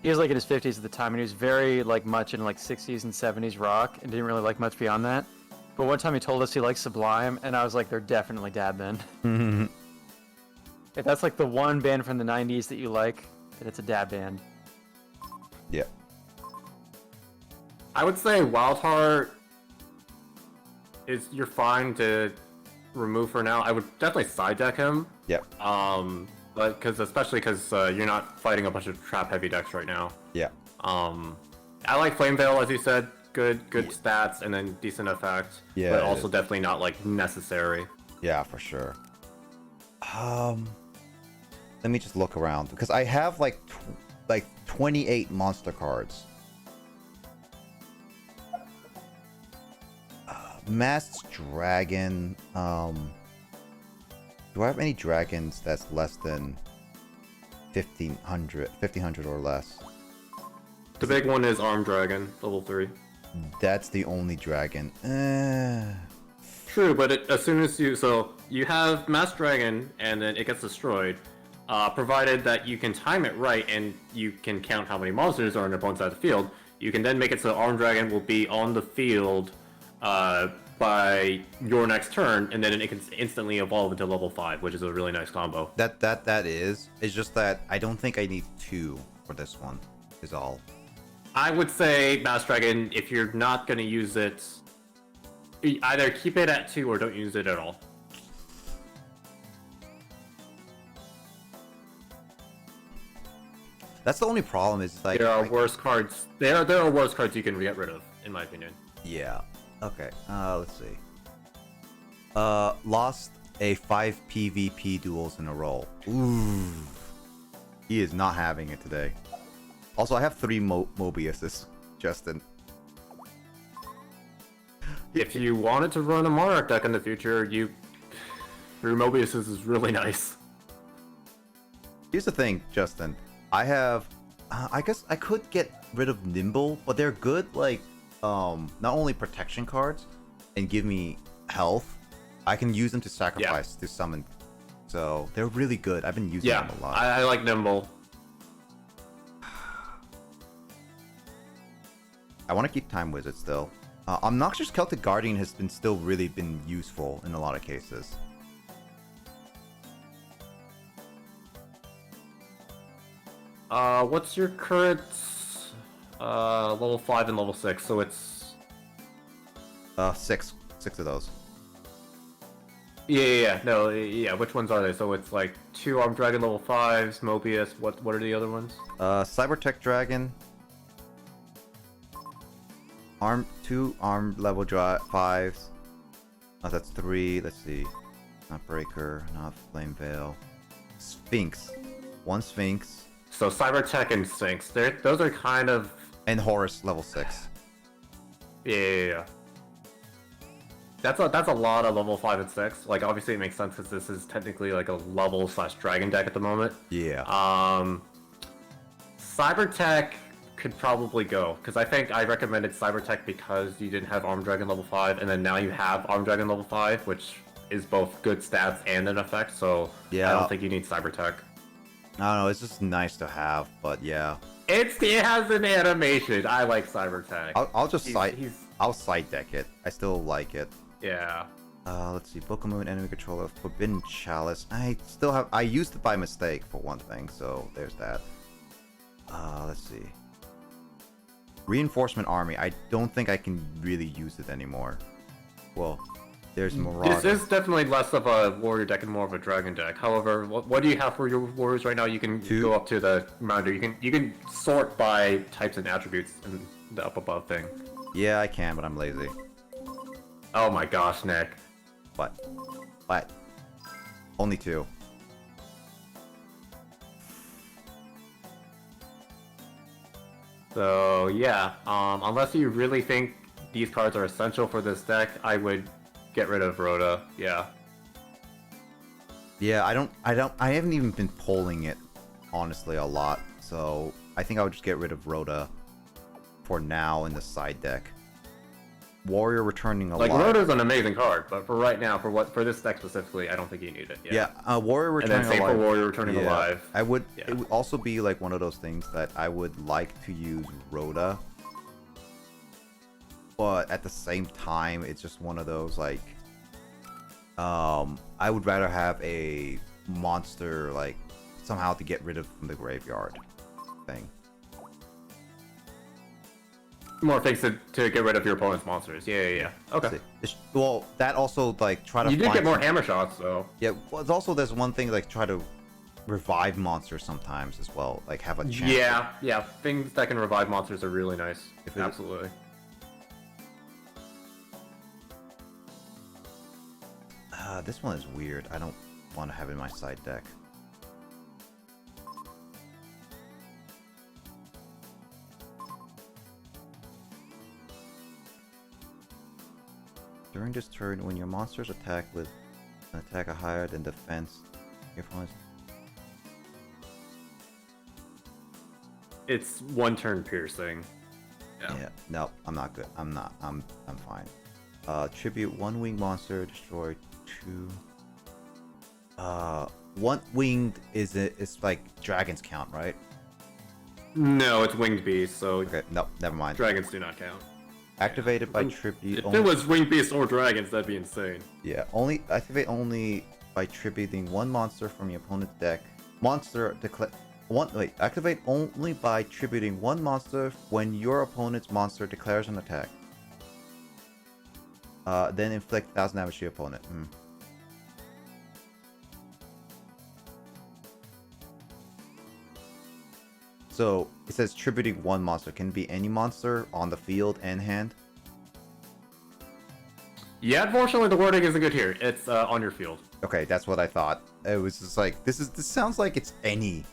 He was, like, in his 50s at the time, and he was very, like, much in, like, 60s and 70s rock, and didn't really like much beyond that. But one time he told us he liked Sublime, and I was like, they're definitely dad then. If that's, like, the one band from the 90s that you like, then it's a dad band. Yeah. I would say Wildheart is you're fine to remove for now. I would definitely side deck him. Yep. But especially because you're not fighting a bunch of trap heavy decks right now. Yeah. I like Flameveil, as you said. Good stats and then decent effect. Yeah. But also definitely not like necessary. Yeah, for sure. Let me just look around because I have like 28 monster cards. Masked Dragon. Do I have any dragons that's less than 1500 or less? The big one is Armed Dragon, level 3. That's the only dragon. True, but as soon as you have Masked Dragon and then it gets destroyed, provided that you can time it right and you can count how many monsters are in opponent's side of the field, you can then make it so Armed Dragon will be on the field by your next turn, and then it can instantly evolve into level 5, which is a really nice combo. That is. It's just that I don't think I need 2 for this one. Is all. I would say Masked Dragon, if you're not going to use it, either keep it at 2 or don't use it at all. That's the only problem. Is like There are worse cards. There are worse cards you can get rid of, in my opinion. Yeah. Okay. Let's see. Lost a 5 PvP duels in a row. Ooh. He is not having it today. Also, I have 3 Mobiuses, Justin. If you wanted to run a Monarch deck in the future, through Mobiuses is really nice. Here's the thing, Justin. I have... I guess I could get rid of Nimble, but they're good, like, not only protection cards and give me health, I can use them to sacrifice to summon. So, they're really good. I've been using them a lot. I like Nimble. I want to keep Time Wizard still. Obnoxious Celtic Guardian has still really been useful in a lot of cases. What's your current level 5 and level 6? So it's 6 of those. Yeah. Which ones are they? So it's like 2 Armed Dragon level 5s, Mobius. What are the other ones? Cybertech Dragon. 2 armed level 5s. That's 3. Let's see. Not Breaker, not Flame Veil. Sphinx. 1 Sphinx. So Cybertech and Sphinx. Those are kind of... And Horus level 6. Yeah. That's a lot of level 5 and 6. Like, obviously it makes sense because this is technically like a level/dragon deck at the moment. Yeah. Cybertech could probably go, because I think I recommended Cybertech because you didn't have Armed Dragon level 5, and then now you have Armed Dragon level 5, which is both good stats and an effect, so yeah. I don't think you need Cybertech. I don't know, it's just nice to have, but yeah. It has an animation. I like Cybertech. I'll just I'll side deck it. I still like it. Yeah. Let's see. Book of Moon, enemy controller, Forbidden Chalice. I used it by mistake for one thing, so there's that. Let's see. Reinforcement Army. I don't think I can really use it anymore. Well, there's Marauder. This is definitely less of a warrior deck and more of a dragon deck. However, what do you have for your warriors right now? You can go up to the commander. You can sort by types and attributes in the up above thing. Yeah, I can, but I'm lazy. Oh my gosh, Nick. What? Only 2. So yeah, unless you really think these cards are essential for this deck, I would get rid of Rhoda. Yeah. Yeah, I haven't even been polling it, honestly, a lot. So I think I would just get rid of Rhoda for now in the side deck. Warrior returning alive. Like, Rhoda's an amazing card, but for right now, for this deck specifically, I don't think you need it. Yeah, Warrior returning alive. And then same for Warrior returning alive. It would also be like one of those things that I would like to use Rhoda, but at the same time, it's just one of those like, I would rather have a monster like somehow to get rid of from the graveyard thing. More things to get rid of your opponent's monsters. Yeah. Okay. Well, that also like try to. You did get more hammer shots, though. Yeah. Well, it's also there's one thing like try to revive monsters sometimes as well. Like have a chance. Yeah. Things that can revive monsters are really nice. Absolutely. This one is weird. I don't want to have it in my side deck. During this turn, when your monsters attack with an attack higher than defense, your opponent's... It's 1 turn piercing. Yeah. No, I'm not good. I'm fine. Tribute 1 winged monster, destroy 2. 1 winged it's like dragons count, right? No, it's winged beast, so Okay, no, never mind. dragons do not count. Activated by tribute. If it was winged beast or dragons, that'd be insane. Yeah, activate only by tributing 1 monster from your opponent's deck. Activate only by tributing 1 monster when your opponent's monster declares an attack. Then inflict 1,000 damage to your opponent. So it says tributing 1 monster. Can it be any monster on the field and hand? Yeah, unfortunately, the wording isn't good here. It's on your field. Okay, that's what I thought. It was just like this sounds like it's any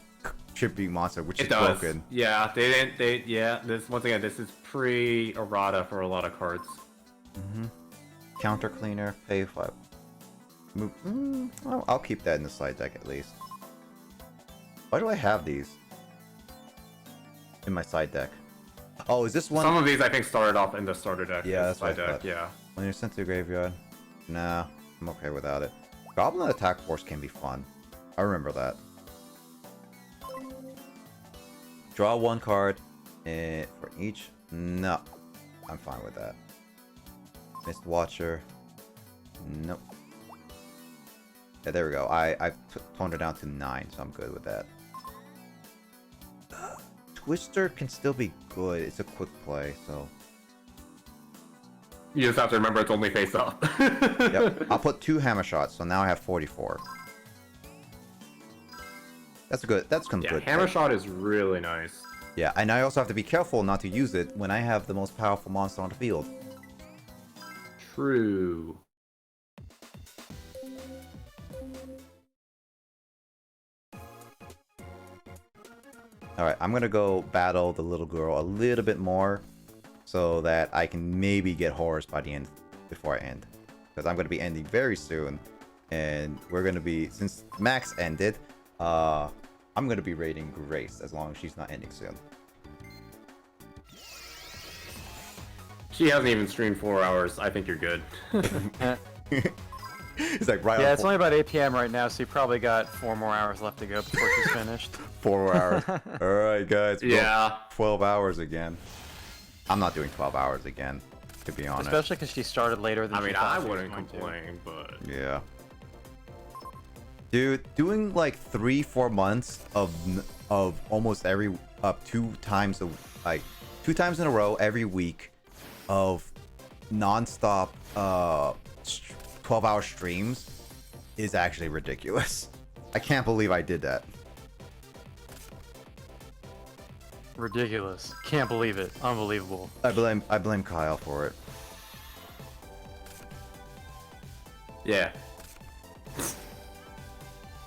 tribute monster, which is It does. broken. Yeah, they didn't. Yeah, this once again, this is pre-errata for a lot of cards. Counter cleaner, pay 5. Move. I'll keep that in the side deck at least. Why do I have these in my side deck? Oh, is this one? Some of these I think started off in the starter deck. Yeah, the that's what I side deck. thought. Yeah. When you're sent to the graveyard? Nah, I'm okay without it. Goblin Attack Force can be fun. I remember that. Draw 1 card for each. No, I'm fine with that. Mist Watcher. Nope. Yeah, there we go. I toned it down to 9, so I'm good with that. Twister can still be good. It's a quick play, so. You just have to remember it's only face up. Yep. I'll put 2 hammer shots, so now I have 44. That's good. That's some Yeah, good. hammer play. shot is really nice. Yeah, and I also have to be careful not to use it when I have the most powerful monster on the field. True. Alright, I'm gonna go battle the little girl a little bit more so that I can maybe get Horus by the end, before I end. Because I'm gonna be ending very soon, and we're gonna be, since Max ended, I'm gonna be raiding Grace as long as she's not ending soon. She hasn't even streamed 4 hours. I think you're good. It's like right Yeah, on it's only about 8 p.m. right now, so you probably got 4 more hours left to go before she's finished. 4 hours. Alright, guys. we're Yeah. 12 hours again. I'm not doing 12 hours again, to be honest. Especially because she started later than I she mean, thought I she was wouldn't going to. complain, but Yeah. Dude, doing like 3-4 months of almost every 2 times like 2 times in a row every week of non-stop 12-hour streams is actually ridiculous. I can't believe I did that. Ridiculous. Can't believe it. Unbelievable. I blame Kyle for it. yeah.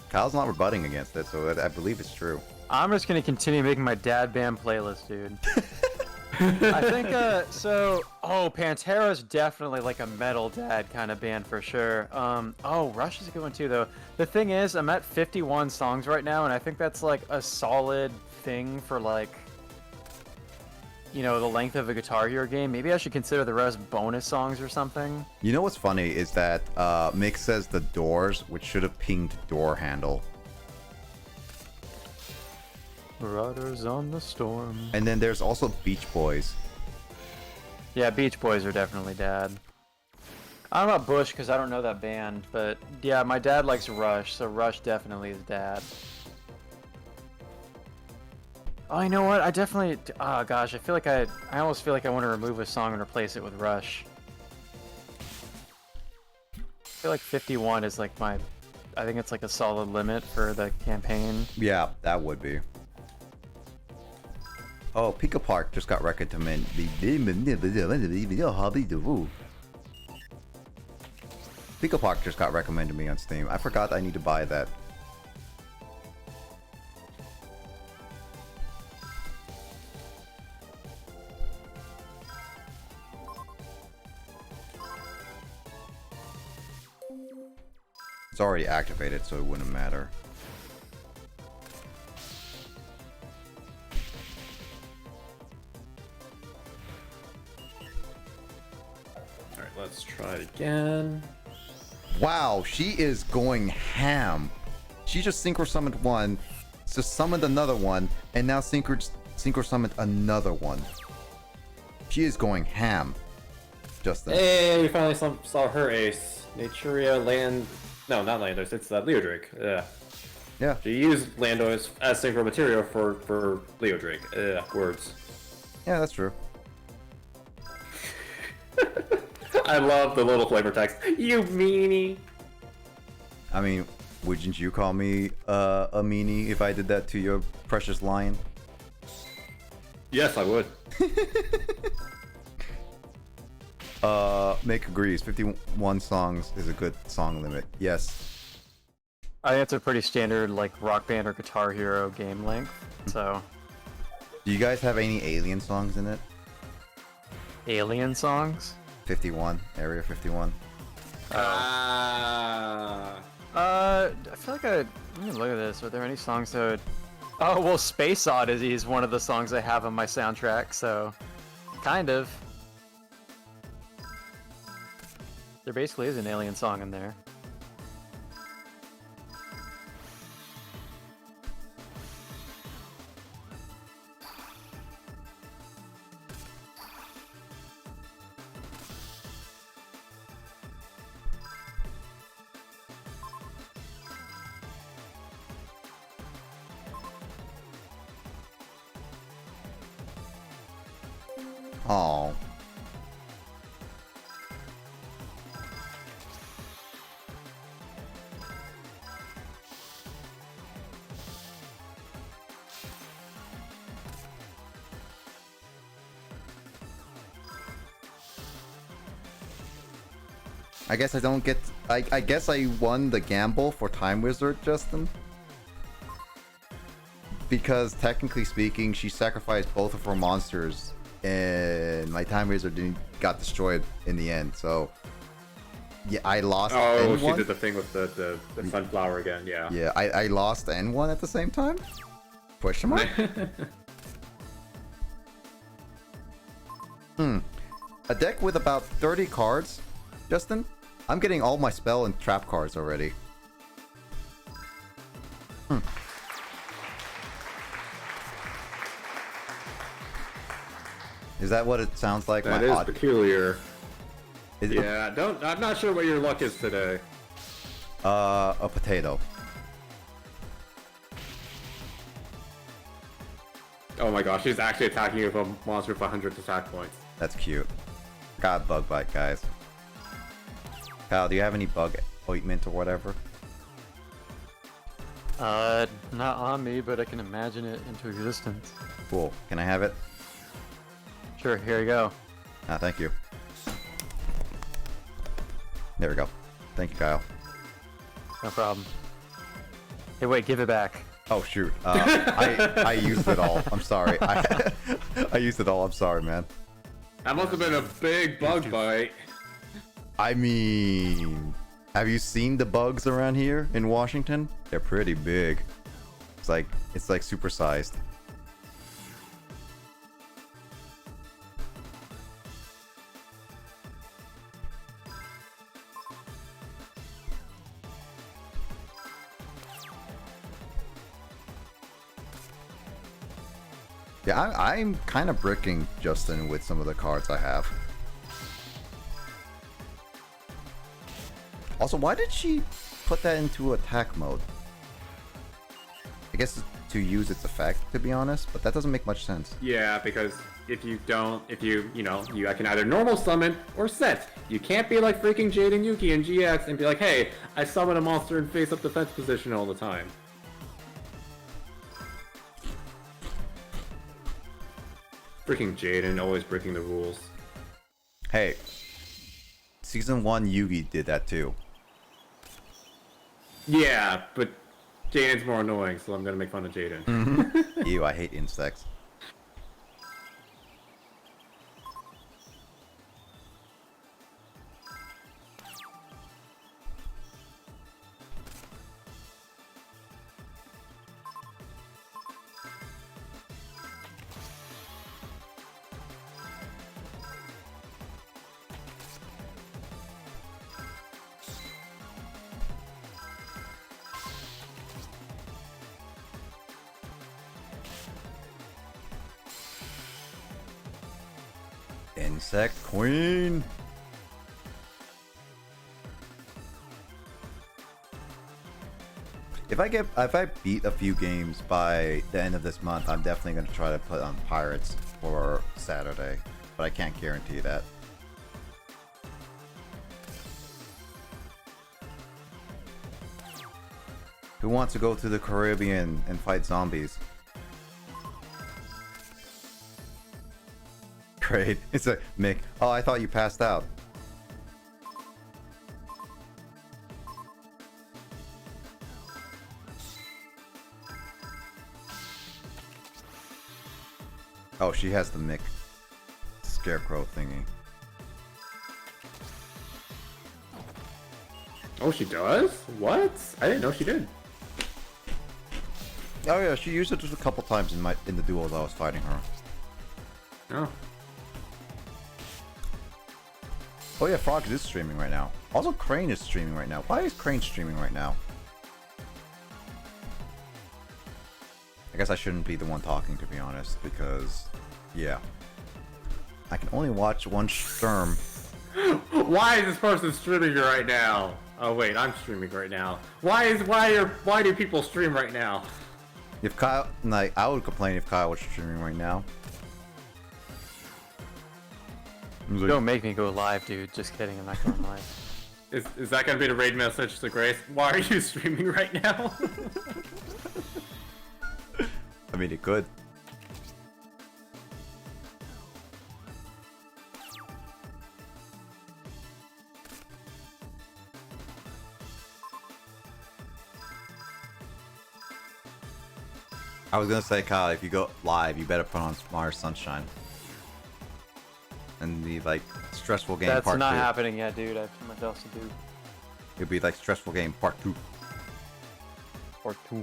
Kyle's not rebutting against it, so I believe it's true. I'm just gonna continue making my dad band playlist, dude. I think, Pantera's definitely like a metal dad kind of band for sure. Rush is a good one too, though. The thing is, I'm at 51 songs right now, and I think that's like a solid thing for like, you know, the length of a Guitar Hero game. Maybe I should consider the rest bonus songs or something. You know what's funny is that Mick says the Doors, which should have pinged Door Handle. Marauders on the Storm. And then there's also Beach Boys. Yeah, Beach Boys are definitely dad. I don't know about Bush because I don't know that band, but yeah, my dad likes Rush, so Rush definitely is dad. Oh, you know what? I definitely. Oh gosh, I feel like I almost feel like I want to remove a song and replace it with Rush. I feel like 51 is like my. I think it's like a solid limit for the campaign. Yeah, that would be. Oh, Pika Park just got recommended. Pika Park just got recommended to me on Steam. I forgot I need to buy that. It's already activated, so it wouldn't matter. Alright, let's try it again. Wow, she is going ham. She just synchro summoned one, just summoned another one, and now synchro summoned another one. She is going ham. Justin. Hey, we finally saw her ace. Naturia land. No, not Landos. It's Leodrake. Yeah. Yeah. She used Landos as synchro material for Leodrake. Words. Yeah, that's true. I love the little flavor text. You meanie. I mean, wouldn't you call me a meanie if I did that to your precious lion? Yes, I would. Make agrees. 51 songs is a good song limit. Yes. I think it's a pretty standard like Rock Band or Guitar Hero game length. So Do you guys have any Alien songs in it? Alien songs? 51, Area 51. I feel like let me look at this. Are there any songs that would... Oh, well, Space Odyssey is one of the songs I have on my soundtrack, so... Kind of. There basically is an Alien song in there. Oh. I guess I don't get... I guess I won the gamble for Time Wizard, Justin. Because technically speaking, she sacrificed both of her monsters, and my Time Wizard got destroyed in the end. So yeah, I lost. Oh, and she won. did the thing with the sunflower again. Yeah. Yeah, I lost and won at the same time. Question mark. A deck with about 30 cards, Justin. I'm getting all my spell and trap cards already. Is that what it sounds like? That my is odd... peculiar. Is it Yeah, I'm not sure what your luck is today. a potato. Oh my gosh, she's actually attacking you with a monster with 100 attack points. That's cute. Got a bug bite, guys. Kyle, do you have any bug ointment or whatever? Not on me, but I can imagine it into existence. Cool. Can I have it? Sure, here you go. Ah, thank you. There we go. Thank you, Kyle. No problem. Hey, wait, give it back. Oh shoot. I used it all. I'm sorry. I used it all. I'm sorry, man. That must have been a big bug bite. I mean, have you seen the bugs around here in Washington? They're pretty big. It's like supersized. Yeah, I'm kind of bricking Justin with some of the cards I have. Also, why did she put that into attack mode? I guess to use its effect, to be honest, but that doesn't make much sense. Yeah, because if you I can either normal summon or set. You can't be like freaking Jade and Yuki in GX and be like, hey, I summon a monster in face-up defense position all the time. Freaking Jaden, always breaking the rules. Hey, Season 1 Yugi did that too. Yeah, but Jaden's more annoying, so I'm gonna make fun of Jaden. Ew, I hate insects. Insect Queen. If I beat a few games by the end of this month, I'm definitely going to try to put on Pirates for Saturday, but I can't guarantee that. Who wants to go to the Caribbean and fight zombies? Great. It's a Mick. Oh, I thought you passed out. Oh, she has the Mick scarecrow thingy. Oh, she does? What? I didn't know she did. Oh yeah, she used it just a couple times in the duels I was fighting her. Oh. Oh yeah, Frogs is streaming right now. Also, Crane is streaming right now. Why is Crane streaming right now? I guess I shouldn't be the one talking, to be honest, because, yeah. I can only watch one Sturm. Why is this person streaming right now? Oh wait, I'm streaming right now. Why do people stream right now? If Kyle, like, I would complain if Kyle was streaming right now. Don't make me go live, dude. Just kidding. I'm not going live. Is that gonna be the raid message to Grace? Why are you streaming right now? I mean, it could. I was gonna say, Kyle, if you go live, you better put on Mars Sunshine. And the, like, stressful game That's part 2. not happening yet, dude. I have too much else to do. It'd be like stressful game part 2. Or 2.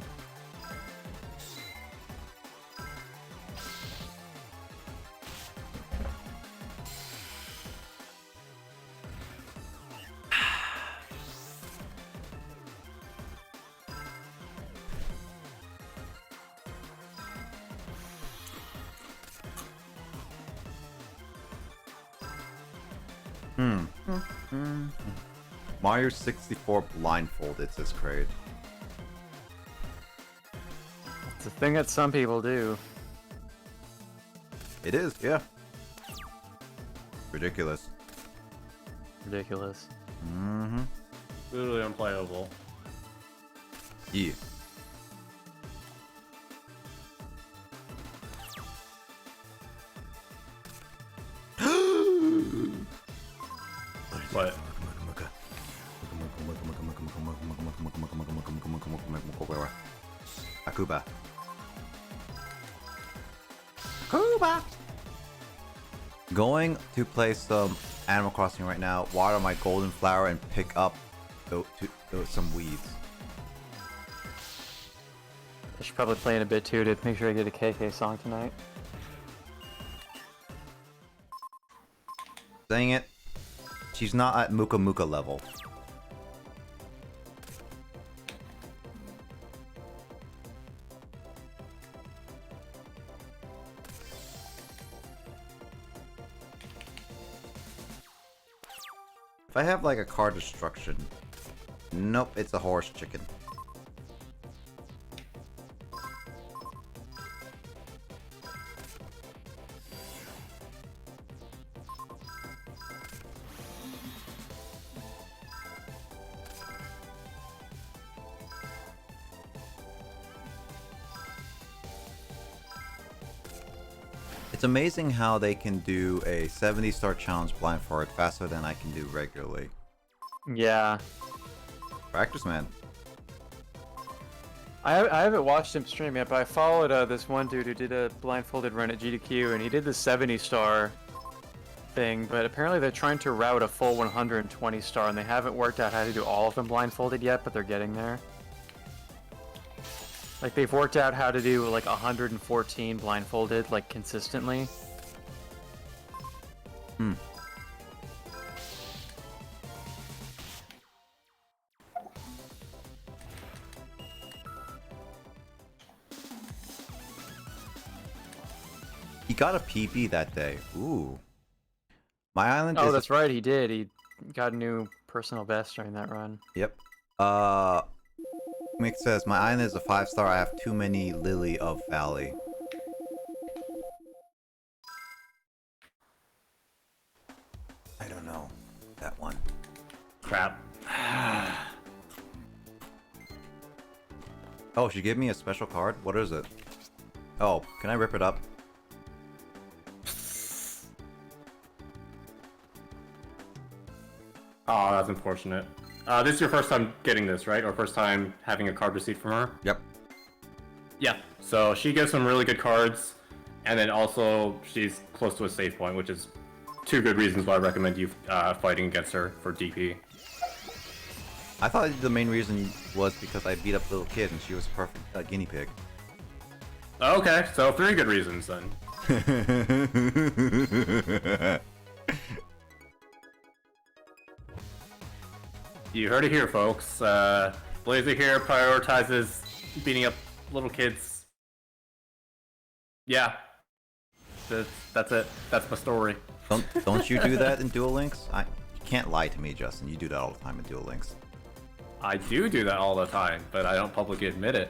Mario 64 blindfolded, says Kraid. It's a thing that some people do. It is, yeah. Ridiculous. Ridiculous. Mm-hmm. Literally unplayable. Yeah. What? Akuba. Akuba. Going to play some Animal Crossing right now. Water my golden flower and pick up some weeds. I should probably play in a bit too to make sure I get a KK song tonight. Dang it. She's not at Muka Muka level. If I have like a car destruction. Nope, it's a horse chicken. It's amazing how they can do a 70-star challenge blindfolded faster than I can do regularly. Yeah. Practice, man. I haven't watched him stream yet, but I followed this one dude who did a blindfolded run at GDQ, and he did the 70-star thing, but apparently they're trying to route a full 120-star, and they haven't worked out how to do all of them blindfolded yet, but they're getting there. Like, they've worked out how to do, like, 114 blindfolded, like, consistently. Hmm. He got a PB that day. Ooh. My island is... Oh, that's right, he did. He got a new personal best during that run. Yep. Mick says, my island is a 5-star. I have too many Lily of Valley. I don't know. That one. Crap. Oh, she gave me a special card? What is it? Oh, can I rip it up? Oh, that's unfortunate. This is your first time getting this, right? Or first time having a card receipt from her? Yep. Yeah. So she gives some really good cards, and then also she's close to a save point, which is 2 good reasons why I recommend you fighting against her for DP. I thought the main reason was because I beat up the little kid and she was a perfect guinea pig. Okay, so 3 good reasons then. You heard it here, folks. Blazer here prioritizes beating up little kids. Yeah. That's it. That's my story. Don't you do that in Duel Links? You can't lie to me, Justin. You do that all the time in Duel Links. I do that all the time, but I don't publicly admit it.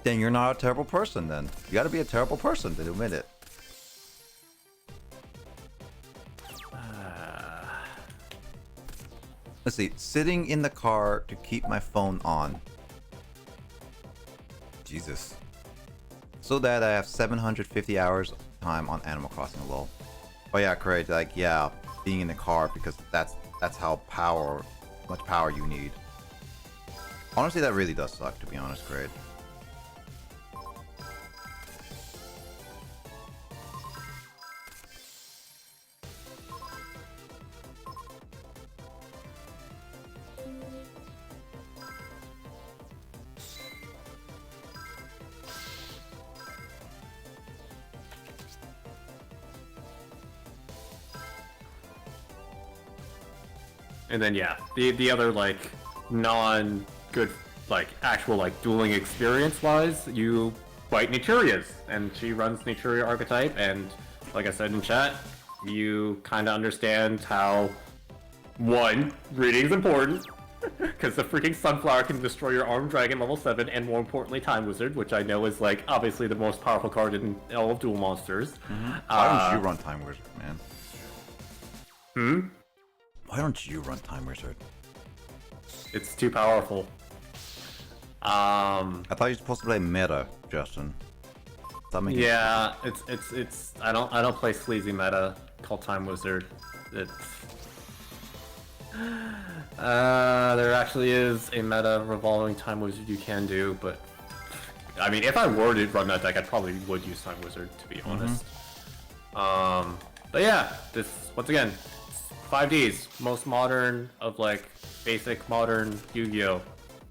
Then you're not a terrible person then. You gotta be a terrible person to admit it. Let's see. Sitting in the car to keep my phone on. Jesus. So that I have 750 hours of time on Animal Crossing lol. Oh yeah, correct. Like, yeah, being in the car because that's how much power you need. Honestly, that really does suck, to be honest, Kraid. And then yeah, the other like non good like actual like dueling experience wise, you fight Naturia's, and she runs Naturia archetype, and like I said in chat, you kind of understand how one, reading's important because the freaking sunflower can destroy your armed dragon level 7, and more importantly Time Wizard, which I know is like obviously the most powerful card in all of Duel Monsters. Why don't you run Time Wizard, man? Hmm? Why don't you run Time Wizard? It's too powerful. I thought you were supposed to play meta, Justin. Stop making Yeah, it's I don't play sleazy meta called Time Wizard. It's there actually is a meta revolving Time Wizard you can do, but I mean if I were to run that deck I probably would use Time Wizard, to be honest. But yeah, this once again 5D's, most modern of like basic modern Yu-Gi-Oh!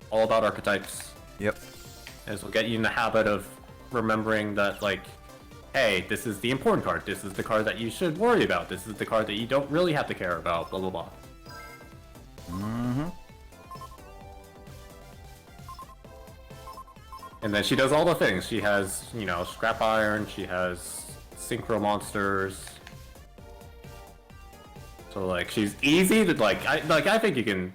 All about archetypes. Yep. And this will get you in the habit of remembering that like, hey, this is the important card, this is the card that you should worry about, this is the card that you don't really have to care about, blah blah blah. And then she does all the things. She has, you know, scrap iron, she has synchro monsters. So like she's easy to like I think you can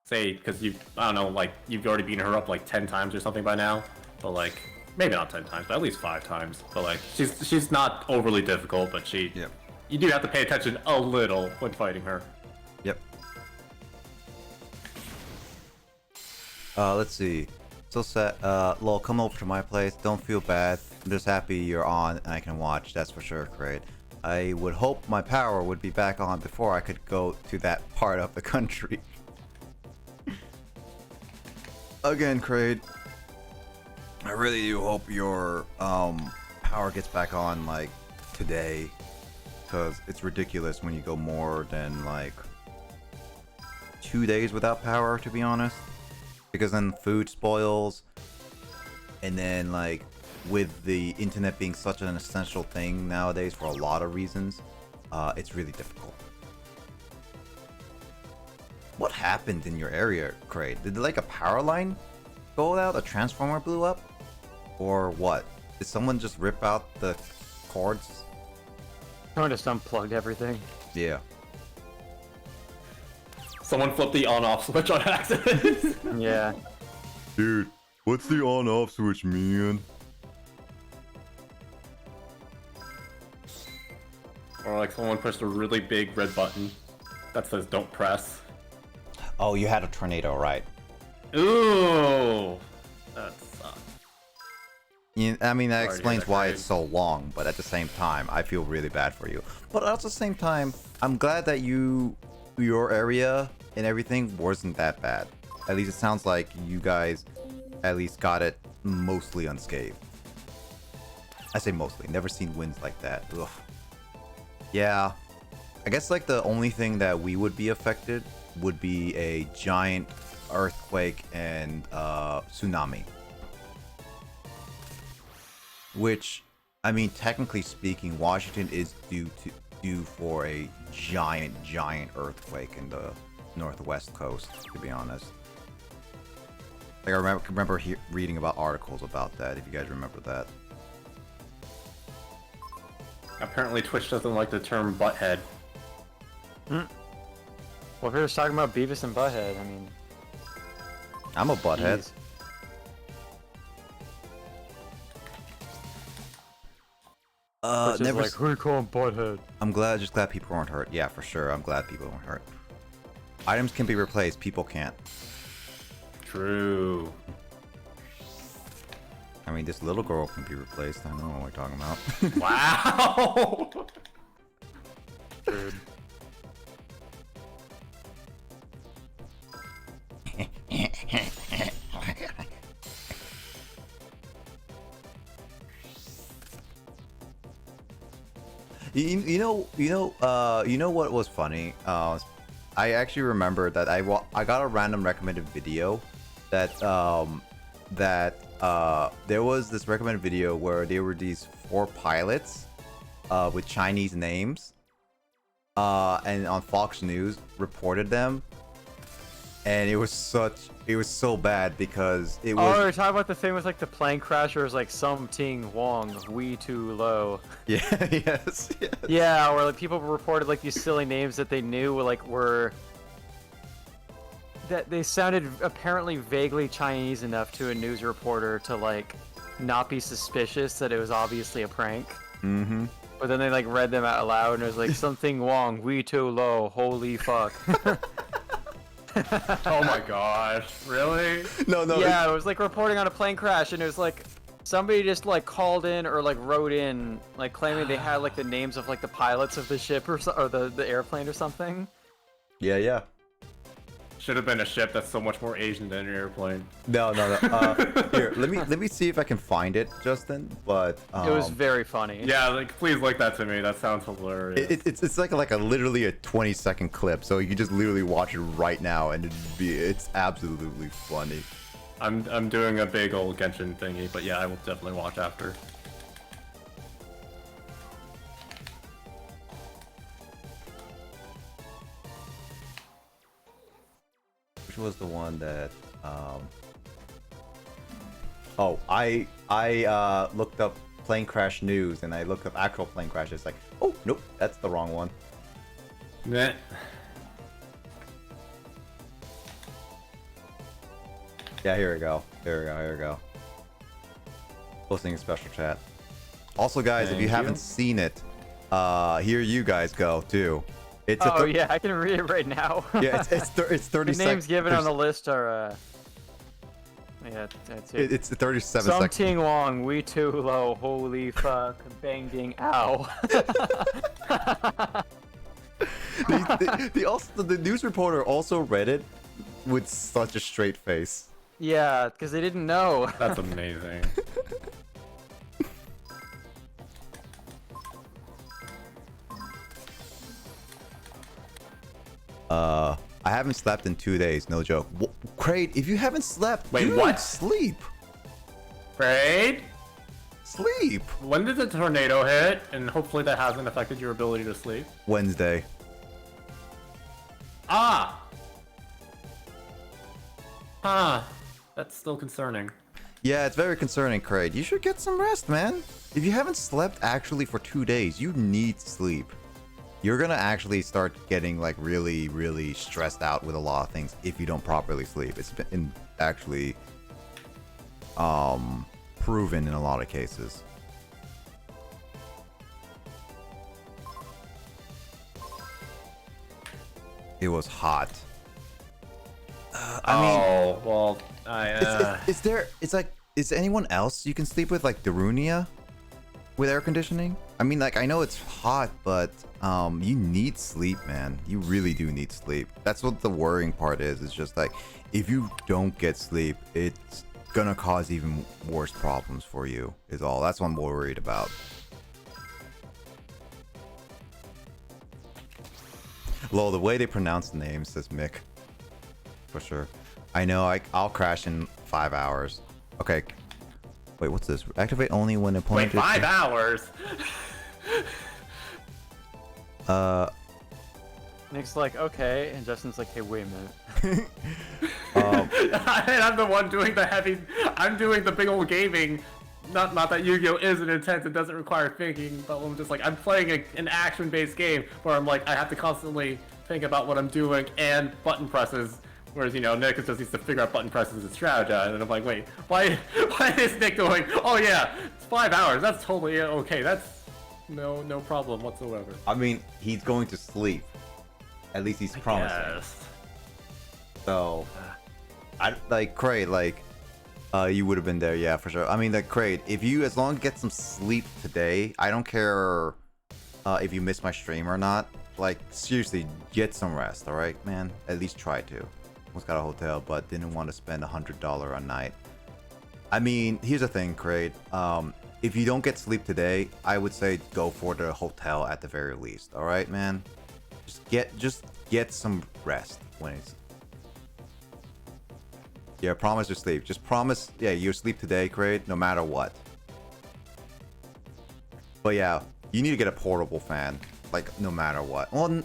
say, because I don't know, like you've already beaten her up like 10 times or something by now, but like maybe not 10 times, but at least 5 times. But like she's not overly difficult, but you do have to pay attention a little when fighting her. Yep. Let's see. So sad. Lol, come over to my place. Don't feel bad. I'm just happy you're on and I can watch. That's for sure, great. I would hope my power would be back on before I could go to that part of the country. Again, Kraid, I really do hope your power gets back on like today, because it's ridiculous when you go more than like 2 days without power, to be honest, because then food spoils, and then like with the internet being such an essential thing nowadays for a lot of reasons, it's really difficult. What happened in your area, Kraid? Did like a power line go out? A transformer blew up? Or what? Did someone just rip out the cords? Someone just unplugged everything. Yeah. Someone flipped the on-off switch on accident. Yeah. Dude, what's the on-off switch mean? Or like someone pressed a really big red button that says don't press. Oh, you had a tornado, right? Ooh, that sucks. I mean, that Sorry to hear explains that, why Craig. it's so long, but at the same time, I feel really bad for you. But at the same time, I'm glad that your area and everything wasn't that bad. At least it sounds like you guys at least got it mostly unscathed. I say mostly. Never seen winds like that. Ugh. Yeah. I guess like the only thing that we would be affected would be a giant earthquake and tsunami. Which, I mean, technically speaking, Washington is due for a giant earthquake in the northwest coast, to be honest. Like, I remember reading about articles about that, if you guys remember that. Apparently Twitch doesn't like the term butthead. Well, if you're just talking about Beavis and Butthead, I mean... I'm a butthead. Jeez. Which is like, who you calling Butthead? I'm just glad people weren't hurt. Yeah, for sure. I'm glad people weren't hurt. Items can be replaced, people can't. True. I mean, this little girl can be replaced. I don't know what we're talking about. Wow! Dude. You know what was funny? I actually remember that I got a random recommended video that there was this recommended video where there were these 4 pilots with Chinese names, and on Fox News reported them, and it was so bad because it was. Oh, you're talking about the thing with like the plane crashers, like some Ting Wong, we too low. Yeah, yes. Yeah, or like people reported like these silly names that they knew were that they sounded apparently vaguely Chinese enough to a news reporter to like not be suspicious that it was obviously a prank. Mm-hmm. But then they like read them out loud and it was like something Wong, we too low, holy fuck. Oh my gosh, really? No. Yeah, it was like reporting on a plane crash, and it was like somebody just like called in or like wrote in, like claiming they had like the names of like the pilots of the ship or the airplane or something. Yeah. Should have been a ship that's so much more Asian than an airplane. No. Here, let me see if I can find it, Justin. But It was very funny. Yeah, like please link that to me. That sounds hilarious. it's like a literally a 20-second clip, so you can just literally watch it right now, and it's absolutely funny. I'm doing a big old Genshin thingy, but yeah, I will definitely watch after. Which was the one that oh, I looked up plane crash news, and I looked up actual plane crashes. It's like, oh nope, that's the wrong one. Meh. Yeah, here we go. Here we go. Posting a special chat. Also, guys, if you haven't seen it, here you guys go too. It's yeah, I can read it right now. yeah, it's 30 The seconds. names given on the list are yeah, that's it. It's 37 Some seconds. Ting Wong, we too low, holy fuck, bang ding, ow. The news reporter also read it with such a straight face. Yeah, because they didn't know. That's amazing. I haven't slept in 2 days, no joke. Crate, if you haven't slept, Wait, dude, what? Sleep. Raid? Sleep. When did the tornado hit? And hopefully that hasn't affected your ability to sleep. Wednesday. Ah! Huh. That's still concerning. Yeah, it's very concerning, Crate. You should get some rest, man. If you haven't slept actually for 2 days, you need sleep. You're gonna actually start getting like really, really stressed out with a lot of things if you don't properly sleep. It's been actually proven in a lot of cases. It was hot. I mean, Oh, well, it's there. It's like is anyone else you can sleep with, like Darunia, with air conditioning? I mean, like, I know it's hot, but you need sleep, man. You really do need sleep. That's what the worrying part is. It's just like, if you don't get sleep, it's gonna cause even worse problems for you, is all. That's what I'm worried about. Lol, the way they pronounce the name says Mick. For sure. I know, I'll crash in 5 hours. Okay. Wait, what's this? Activate only when opponent... Wait, 5 hours? Nick's like, okay, and Justin's like, hey, wait a minute. And I'm the one doing the heavy... I'm doing the big old gaming. Not that Yu-Gi-Oh! Isn't intense, it doesn't require thinking, but I'm just like, I'm playing an action-based game where I'm like, I have to constantly think about what I'm doing and button presses. Whereas, you know, Nick just needs to figure out button presses and strategize, and I'm like, wait, why is Nick going, oh yeah, it's 5 hours, that's totally okay, that's no problem whatsoever. I mean, he's going to sleep. At least he's promising. Yes. So, I like Kraid, like, you would have been there, yeah, for sure. I mean, like Kraid, if you, as long as you get some sleep today, I don't care if you miss my stream or not. Like, seriously, get some rest, all right, man. At least try to. Almost got a hotel, but didn't want to spend $100 a night. I mean, here's the thing, Kraid. If you don't get sleep today, I would say go for the hotel at the very least. All right, man. Just get some rest when it's. Yeah, promise your sleep. Just promise. Yeah, you sleep today, Kraid, no matter what. But yeah, you need to get a portable fan, like no matter what. Well,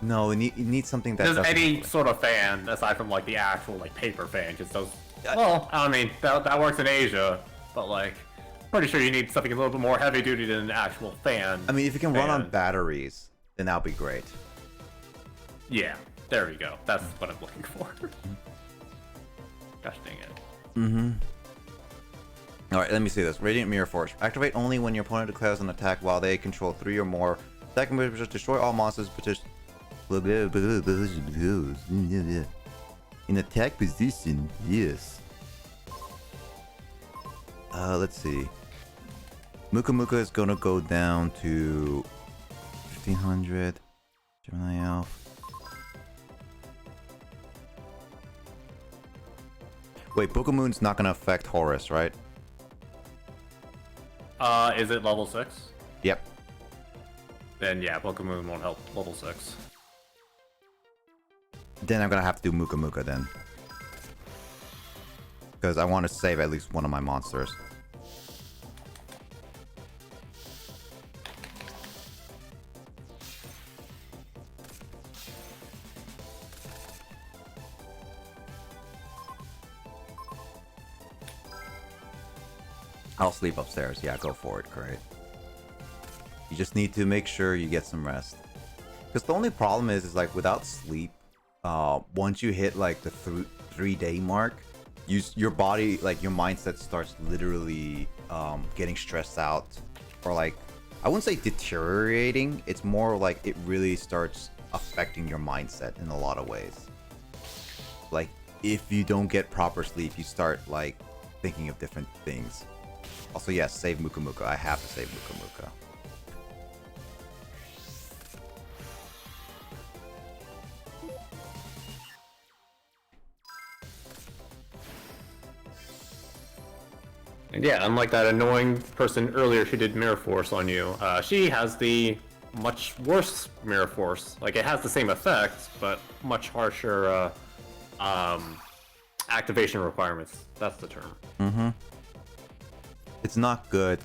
no, you need something that. Just any sort of fan aside from like the actual like paper fan, just those. Well, I mean that works in Asia, but like, pretty sure you need something a little bit more heavy duty than an actual fan. I mean, if you can run on batteries, then that'll be great. Yeah, there we go. That's what I'm looking for. Gosh dang it. Mm-hmm. Alright, let me see this. Radiant Mirror Force. Activate only when your opponent declares an attack while they control 3 or more. Second move is destroy all monsters in attack position. Yes. Let's see. Muka Muka is gonna go down to 1500. Gemini Elf. Wait, Book-a-Moon's not gonna affect Horus, right? Is it level 6? Yep. Then yeah, Pokemon won't help level 6. Then I'm gonna have to do Muka Muka then. Because I want to save at least one of my monsters. I'll sleep upstairs. Yeah, go for it. Great. You just need to make sure you get some rest. Because the only problem is like without sleep, once you hit like the 3-day mark, your body, like your mindset starts literally getting stressed out, or like, I wouldn't say deteriorating. It's more like it really starts affecting your mindset in a lot of ways. Like if you don't get proper sleep, you start like thinking of different things. Also, yes, save Muka Muka. I have to save Muka Muka. And yeah, unlike that annoying person earlier who did Mirror Force on you, she has the much worse Mirror Force. Like, it has the same effects, but much harsher activation requirements. That's the term. Mm-hmm. It's not good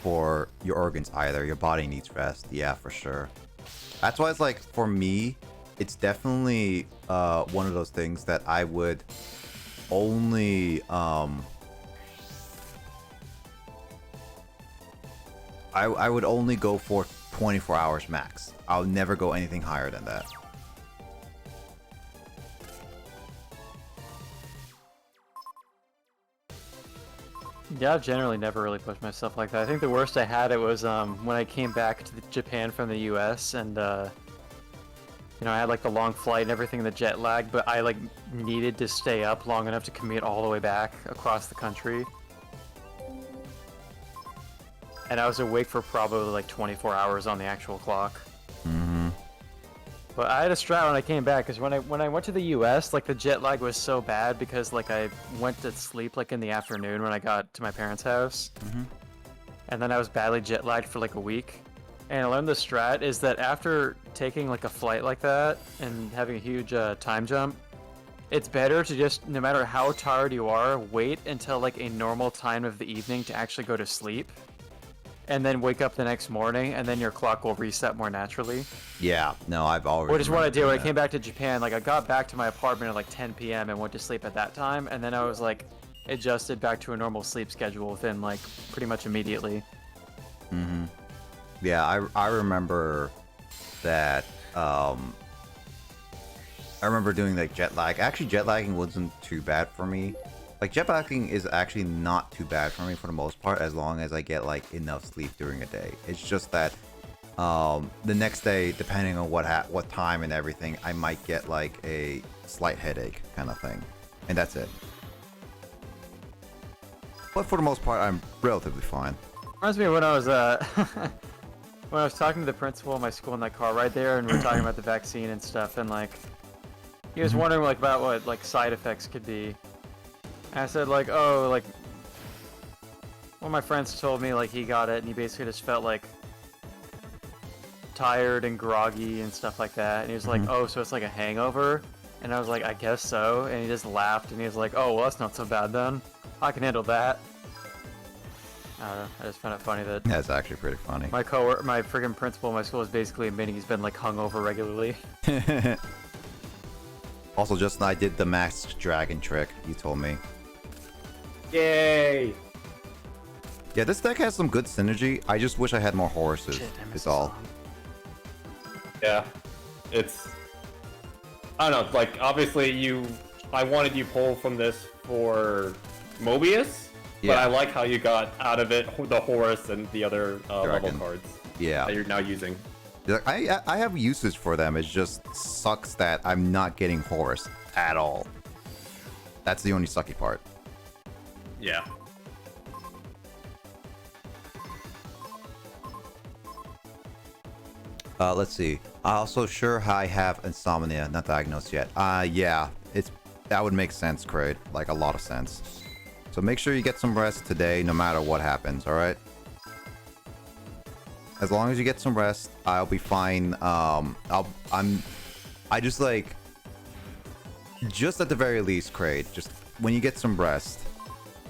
for your organs either. Your body needs rest. Yeah, for sure. That's why it's like, for me, it's definitely one of those things that I would only... I would only go for 24 hours max. I'll never go anything higher than that. Yeah, I've generally never really pushed myself like that. I think the worst I had it was when I came back to Japan from the US, and You know, I had like the long flight and everything, the jet lag, but I like needed to stay up long enough to commute all the way back across the country. And I was awake for probably like 24 hours on the actual clock. Mm-hmm. But I had a strat when I came back, because when I went to the US, like the jet lag was so bad because like I went to sleep like in the afternoon when I got to my parents' house. Mm-hmm. And then I was badly jet lagged for like a week. And I learned the strat is that after taking like a flight like that and having a huge time jump, it's better to just, no matter how tired you are, wait until like a normal time of the evening to actually go to sleep. And then wake up the next morning, and then your clock will reset more naturally. Yeah, no, I've already. Which is what I did when I that. came back to Japan. Like, I got back to my apartment at like 10 p.m. and went to sleep at that time, and then I was like adjusted back to a normal sleep schedule within like pretty much immediately. Mm-hmm. Yeah, I remember that. I remember doing like jet lag. Actually, jet lagging wasn't too bad for me. Like, jet lagging is actually not too bad for me for the most part, as long as I get like enough sleep during a day. It's just that the next day, depending on what time and everything, I might get like a slight headache kind of thing, and that's it. But for the most part, I'm relatively fine. Reminds me of when I was when I was talking to the principal of my school in that car ride there, and we were talking about the vaccine and stuff, and like he was wondering like about what like side effects could be. And I said like, oh, like one of my friends told me like he got it and he basically just felt like tired and groggy and stuff like that. And he was like, oh, so it's like a hangover? And I was like, I guess so. And he just laughed and he was like, oh, well, that's not so bad then. I can handle that. I don't know. I just found it funny that That's actually pretty funny. my friggin' principal in my school is basically admitting he's been like hungover regularly. Also, Justin, I did the masked dragon trick you told me. Yay! Yeah, this deck has some good synergy. I just wish I had more horses. Shit, I missed It's the all. song. Yeah, it's. I don't know. Like, obviously, I wanted you pull from this for Mobius, but Yeah. I like how you got out of it the Horus and the other level Dragon. cards Yeah. that you're now using. I have usage for them. It just sucks that I'm not getting Horus at all. That's the only sucky part. Yeah. Let's see. Also, sure, I have insomnia, not diagnosed yet. Yeah, that would make sense, Kraid. Like, a lot of sense. So make sure you get some rest today, no matter what happens. All right. As long as you get some rest, I'll be fine. I just like, just at the very least, Kraid, just when you get some rest,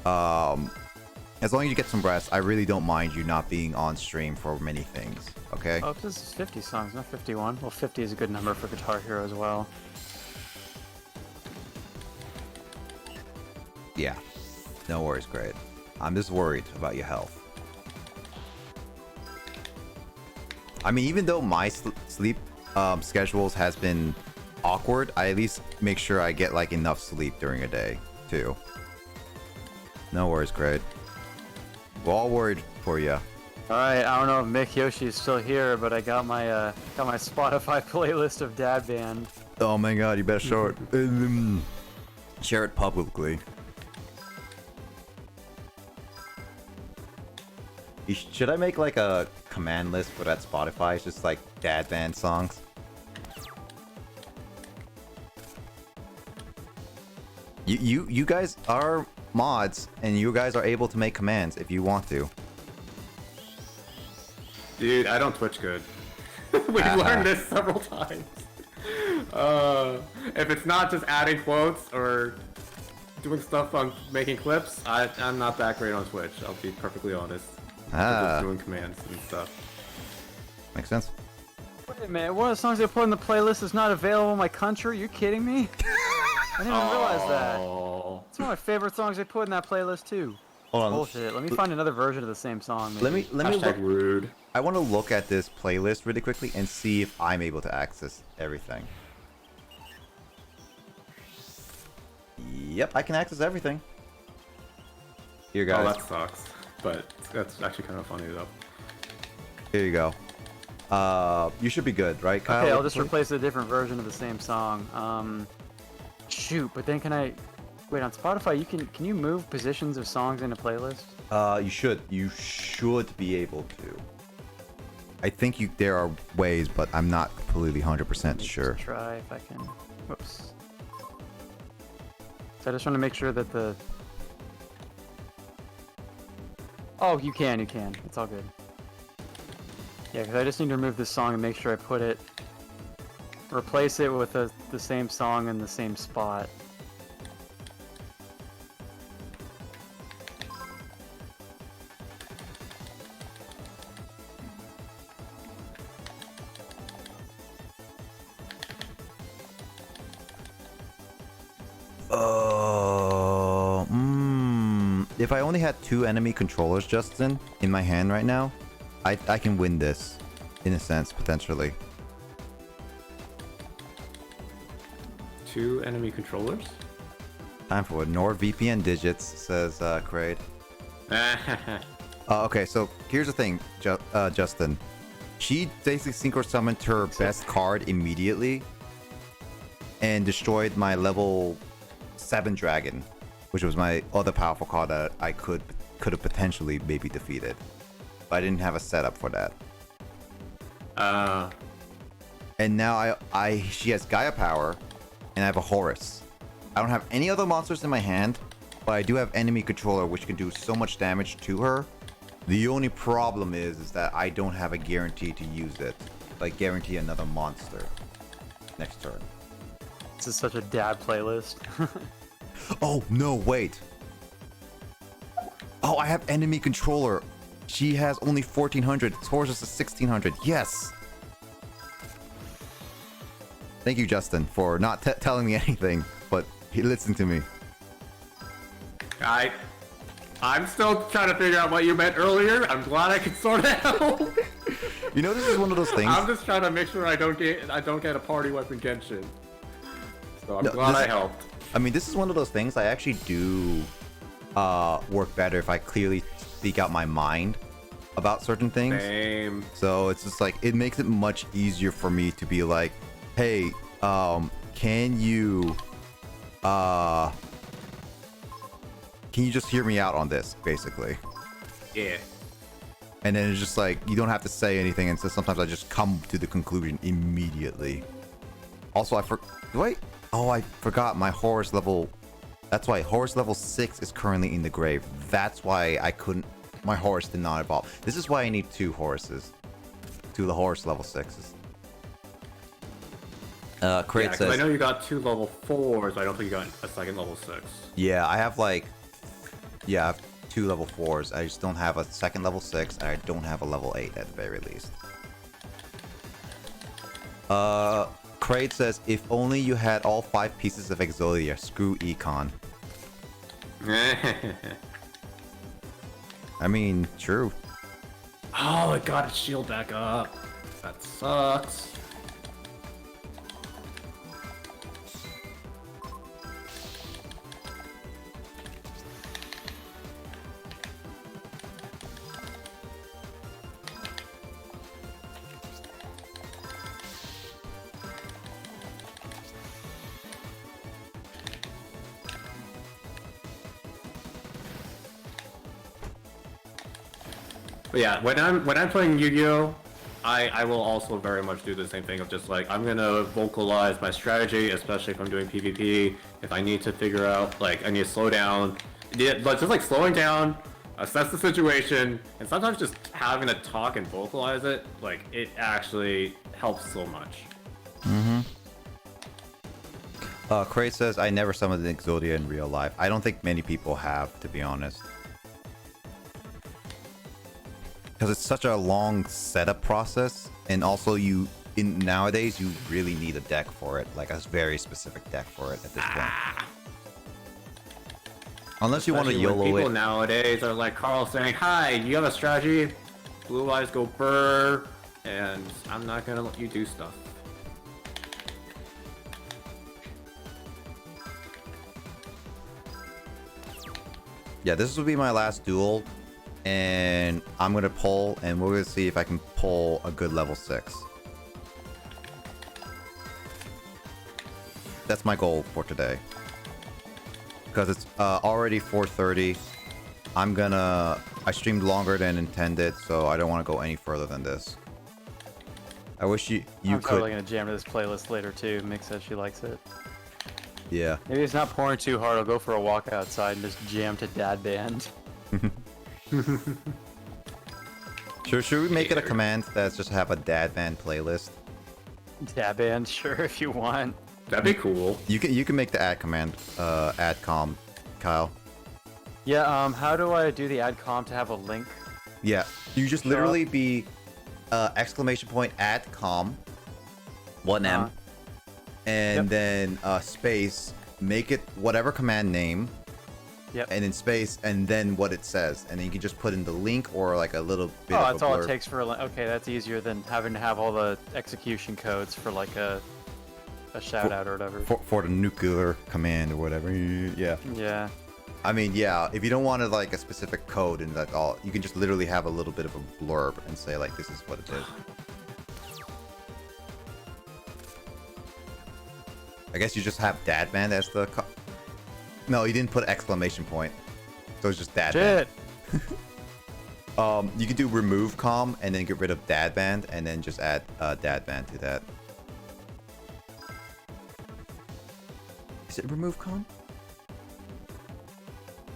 as long as you get some rest, I really don't mind you not being on stream for many things, okay? Oh, this is 50 songs, not 51. Well, 50 is a good number for Guitar Hero as well. Yeah. No worries, Kraid. I'm just worried about your health. I mean, even though my sleep schedules has been awkward, I at least make sure I get like enough sleep during a day too. No worries, Kraid. We're all worried for you. All right, I don't know if Mick Yoshi is still here, but I got my Spotify playlist of Dad Band. Oh my god, you better show it. Share it publicly. Should I make like a command list for that Spotify? It's just like dad band songs. You guys are mods, and you guys are able to make commands if you want to. Dude, I don't Twitch good. We've learned this several times. If it's not just adding quotes or doing stuff on making clips, I'm not that great on Twitch. I'll be perfectly honest. Just doing commands and stuff. Makes sense. Wait a minute, one of the songs they put in the playlist is not available in my country? You kidding me? I didn't even realize that. Oh. It's one of my favorite songs they put in that playlist too. Hold on. Bullshit. Let me find another version of the same song. Maybe. Let me look. Hashtag rude. I want to look at this playlist really quickly and see if I'm able to access everything. Yep, I can access everything. Here, Oh, guys. that sucks. But that's actually kind of funny though. Here you go. You should be good, right, Kyle? Okay, I'll just replace a different version of the same song. Shoot, but then can I... Wait, on Spotify, can you move positions of songs in a playlist? You should. You should be able to. I think there are ways, but I'm not completely 100% sure. Let's try if I can. Whoops. So I just want to make sure that the... Oh, you can. It's all good. Yeah, because I just need to remove this song and make sure I put it... Replace it with the same song in the same spot. If I only had 2 enemy controllers, Justin, in my hand right now, I can win this, in a sense, potentially. 2 enemy controllers? Time for it. NordVPN digits, says Kraid. Okay, so here's the thing, Justin. She basically synchro summoned her best card immediately and destroyed my level 7 dragon, which was my other powerful card that I could have potentially maybe defeated. But I didn't have a setup for that. And now she has Gaia power, and I have a Horus. I don't have any other monsters in my hand, but I do have enemy controller, which can do so much damage to her. The only problem is that I don't have a guarantee to use it. Like, guarantee another monster next turn. This is such a dad playlist. Oh, no, wait. Oh, I have enemy controller. She has only 1400. Horus is 1600. Yes. Thank you, Justin, for not telling me anything, but he listened to me. I'm still trying to figure out what you meant earlier. I'm glad I could sort it out. You know, this is one of those things. I'm just trying to make sure I don't get a party weapon Genshin. So I'm glad I helped. I mean, this is one of those things I actually do work better if I clearly speak out my mind about certain things. Same. So it's just like, it makes it much easier for me to be like, hey, can you just hear me out on this, basically? Yeah. And then it's just like, you don't have to say anything, and so sometimes I just come to the conclusion immediately. Also, I forgot my Horus level. That's why Horus level 6 is currently in the grave. That's why my Horus did not evolve. This is why I need 2 Horuses. 2 of the Horus level 6s. Crate says, I know you got 2 level 4s, but I don't think you got a second level 6. yeah, I have I have 2 level 4s. I just don't have a second level 6, and I don't have a level 8 at the very least. Kraid says, if only you had all 5 pieces of Exodia, screw Econ. I mean, true. Oh, it got its shield back up. That sucks. But yeah, when I'm playing Yu-Gi-Oh, I will also very much do the same thing of just like, I'm gonna vocalize my strategy, especially if I'm doing PvP. If I need to figure out, like, I need to slow down. Yeah, but just like slowing down, assess the situation, and sometimes just having to talk and vocalize it, like, it actually helps so much. Mm-hmm. Kraid says, I never summoned an Exodia in real life. I don't think many people have, to be honest. Because it's such a long setup process, and also nowadays you really need a deck for it, like a very specific deck for it at this point. Unless you want to YOLO it. People nowadays are like Carl saying, "Hi, you have a strategy?" Blue eyes go brr, and I'm not gonna let you do stuff. Yeah, this will be my last duel. and I'm gonna pull, and we're gonna see if I can pull a good level 6. That's my goal for today. Because it's already 4:30. I streamed longer than intended, so I don't want to go any further than this. I wish you I'm could. totally gonna jam to this playlist later too. Mick says she likes it. Yeah. Maybe it's not pouring too hard. I'll go for a walk outside and just jam to Dad Band. Should we make it a command that's just have a dad band playlist? Dad Band, sure, if you want. That'd be cool. You can make the add command, add com, Kyle. Yeah, how do I do the add com to have a link? Yeah, you just literally be exclamation point add com, 1M, and then space, make it whatever command name. Yep. And in space, and then what it says, and then you can just put in the link or like a little bit Oh, of that's a all blurb. it takes for a link. Okay, that's easier than having to have all the execution codes for like a shout out or whatever. For the nuclear command or whatever. Yeah. Yeah. I mean, yeah, if you don't want like a specific code and that all, you can just literally have a little bit of a blurb and say like, this is what it is. I guess you just have dad band as the no, you didn't put exclamation point. So it's just dad band. Shit. You can do remove com and then get rid of dad band and then just add dad band to that. Is it remove com?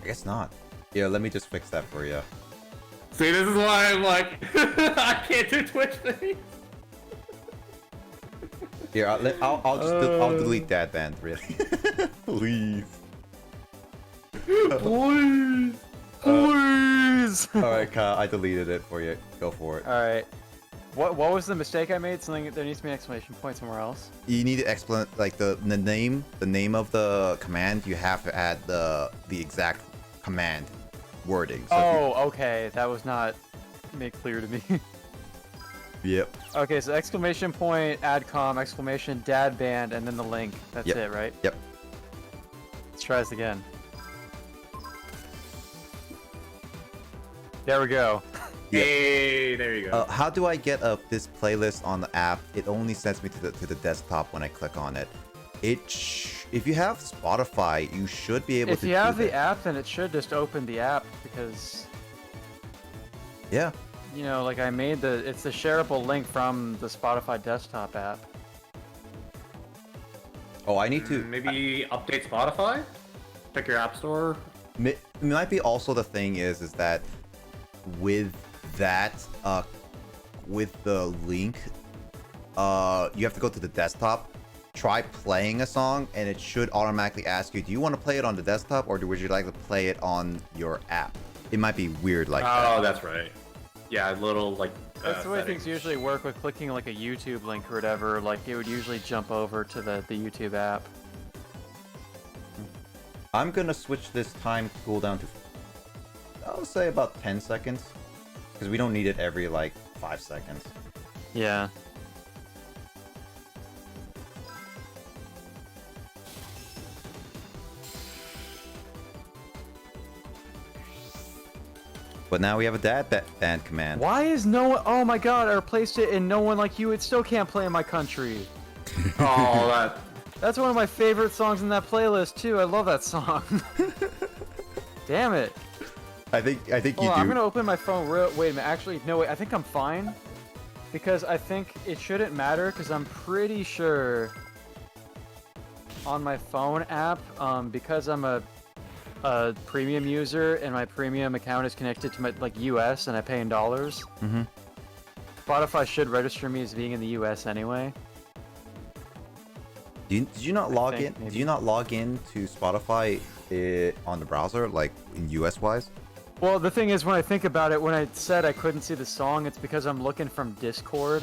I guess not. Yeah, let me just fix that for you. See, this is why I'm like, I can't do Twitch things. Here, I'll delete dad band, really. Please. Please. Please. All right, Kyle, I deleted it for you. Go for it. All right. What was the mistake I made? Something there needs to be an exclamation point somewhere else. You need to explain like the name of the command. You have to add the exact command wording. So Oh, okay. That was not made clear to me. Yep. Okay, so exclamation point, add com, exclamation, dad band, and then the link. That's Yep. it, right? Yep. Let's try this again. There we go. Yeah. Hey, there you go. How do I get up this playlist on the app? It only sends me to the desktop when I click on it. If you have Spotify, you should be able If to. you have do the that. app, then it should just open the app because, Yeah. you know, like I made it's the shareable link from the Spotify desktop app. Oh, I need to. Maybe update Spotify? Check your app store. It might be also the thing is that with that with the link you have to go to the desktop, try playing a song, and it should automatically ask you, do you want to play it on the desktop or would you like to play it on your app? It might be weird like that. Oh, that's right. Yeah, a little like. That's the way settings. things usually work with clicking like a YouTube link or whatever. Like it would usually jump over to the YouTube app. I'm gonna switch this time cooldown to, I'll say about 10 seconds, because we don't need it every like 5 seconds. Yeah. But now we have a dad band command. Why is no one? Oh my god! I replaced it, and no one like you. It still can't play in my country. Oh, that. That's one of my favorite songs in that playlist too. I love that song. Damn it! I think you Hold do. on, I'm gonna open my phone. Wait a minute. Actually, no. Wait. I think I'm fine. Because I think it shouldn't matter. Because I'm pretty sure on my phone app, because I'm a premium user and my premium account is connected to my US and I pay in dollars. Mhm. Spotify should register me as being in the US anyway. Did you not log in? think maybe. Did you not log in to Spotify on the browser, like in US wise? Well, the thing is, when I think about it, when I said I couldn't see the song, it's because I'm looking from Discord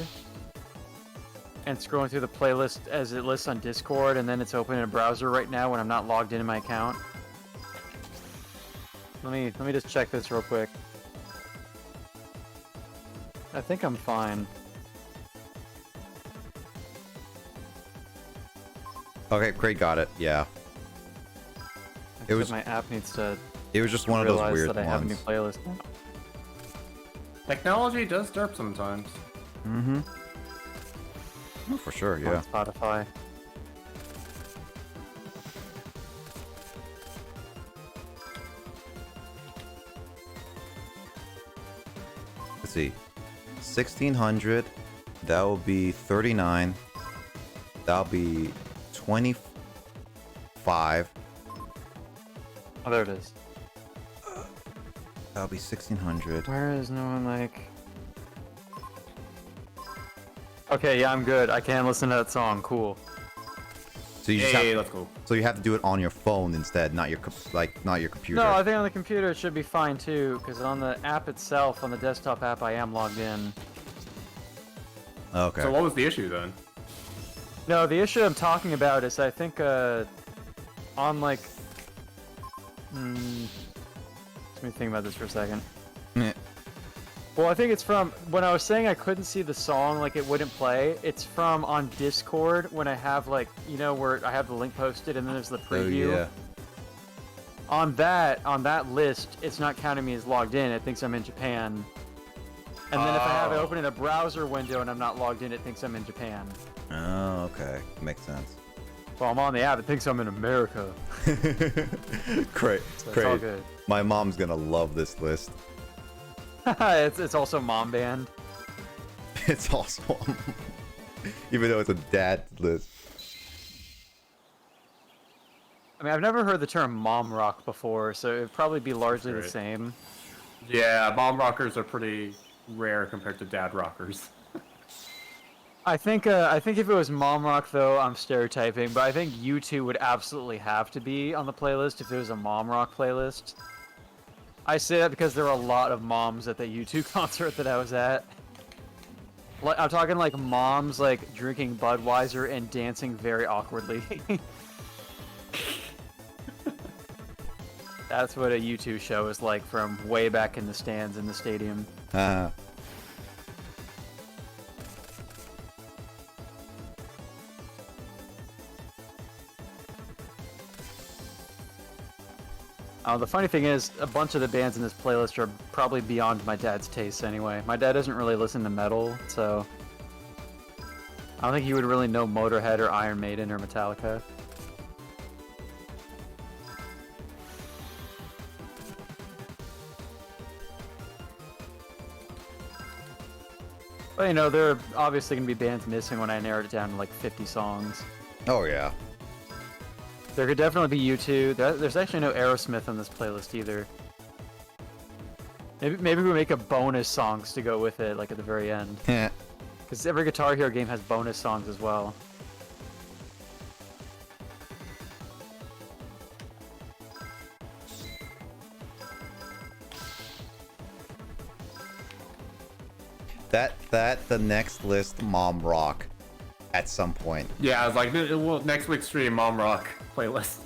and scrolling through the playlist as it lists on Discord, and then it's open in a browser right now when I'm not logged in my account. Let me just check this real quick. I think I'm fine. Okay, Craig got it. Yeah, Except was- my app needs to it was just one of those realize weird that I have a new ones. playlist now. Technology does derp sometimes. Mm-hmm. Oh, for sure, yeah. On Spotify. Let's see. 1600. That will be 39. That'll be 25. Oh, there it is. That'll be 1600. Where is no one like? Okay, yeah, I'm good. I can listen to that song. Cool. So you just Hey, have, let's go. so you have to do it on your phone instead, not your not your computer. No, I think on the computer it should be fine too, because on the app itself, on the desktop app, I am logged in. Okay. So what was the issue then? No, the issue I'm talking about is I think on like, let me think about this for a second. Meh. Well, I think it's from when I was saying I couldn't see the song, like it wouldn't play. It's from on Discord when I have like, you know, where I have the link posted and then there's the Oh preview. yeah. On that list, it's not counting me as logged in. It thinks I'm in Japan. And then if I have it open in a browser window and I'm not logged in, it thinks I'm in Japan. Oh, okay. Makes sense. Well, I'm on the app. It thinks I'm in America. Great. So it's all Great. good. My mom's gonna love this list. it's also mom band. It's also even though it's a dad list. I mean, I've never heard the term mom rock before, so it'd probably be largely the Right. same. Yeah, mom rockers are pretty rare compared to dad rockers. I think if it was mom rock though, I'm stereotyping, but I think U2 would absolutely have to be on the playlist if it was a mom rock playlist. I say that because there were a lot of moms at the U2 concert that I was at. Like, I'm talking like moms like drinking Budweiser and dancing very awkwardly. That's what a U2 show is like from way back in the stands in the stadium. The funny thing is, a bunch of the bands in this playlist are probably beyond my dad's tastes anyway. My dad doesn't really listen to metal, so I don't think he would really know Motorhead or Iron Maiden or Metallica. But you know, there are obviously going to be bands missing when I narrowed it down to like 50 songs. Oh yeah. There could definitely be U2. There's actually no Aerosmith on this playlist either. Maybe we make a bonus songs to go with it, like at the very end. Yeah. Because every Guitar Hero game has bonus songs as well. That the next list mom rock at some point. Yeah, I was like, well, next week's stream, mom rock playlist.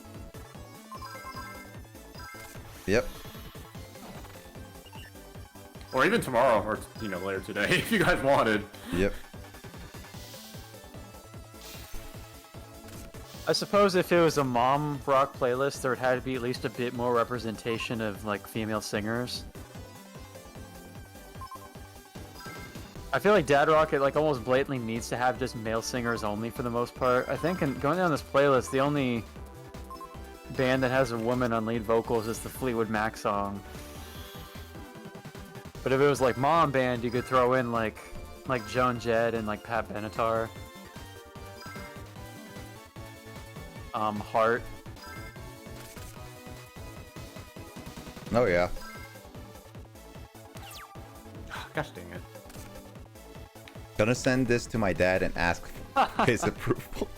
Yep. Or even tomorrow, or later today, if you guys wanted. Yep. I suppose if it was a mom rock playlist, there would have to be at least a bit more representation of like female singers. I feel like dad rock, it like almost blatantly needs to have just male singers only for the most part. I think going down this playlist, the only band that has a woman on lead vocals is the Fleetwood Mac song. But if it was like mom band, you could throw in like Joan Jett and like Pat Benatar. Heart. Oh yeah. Gosh dang it. Gonna send this to my dad and ask his approval.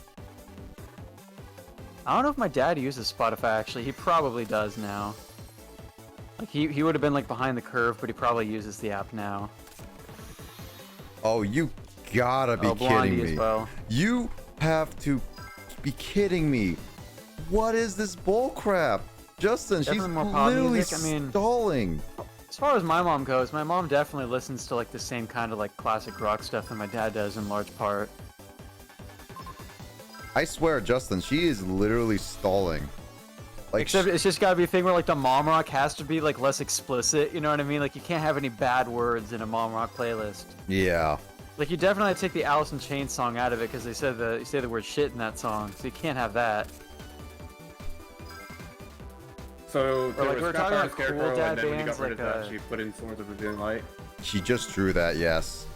I don't know if my dad uses Spotify actually. He probably does now. Like he would have been like behind the curve, but he probably uses the app now. Oh, you gotta be Blondie kidding as me. well. You have to be kidding me. What is this bull crap? Justin, she's Definitely more pop literally music, I mean- stalling. As far as my mom goes, my mom definitely listens to like the same kind of like classic rock stuff that my dad does in large part. I swear, Justin, she is literally stalling. Like, Except it's just gotta be a thing where like the mom rock has to be like less explicit. You know what I mean? Like you can't have any bad words in a mom rock playlist. yeah. Like you definitely take the Alice in Chains song out of it because they said you say the word shit in that song, so you can't have that. So there like, was we were Scrap talking Iron about cool Scarecrow, dad and then when you bands, got rid of like, that, she put in Swords of Forbidden Light. She just drew that, yes.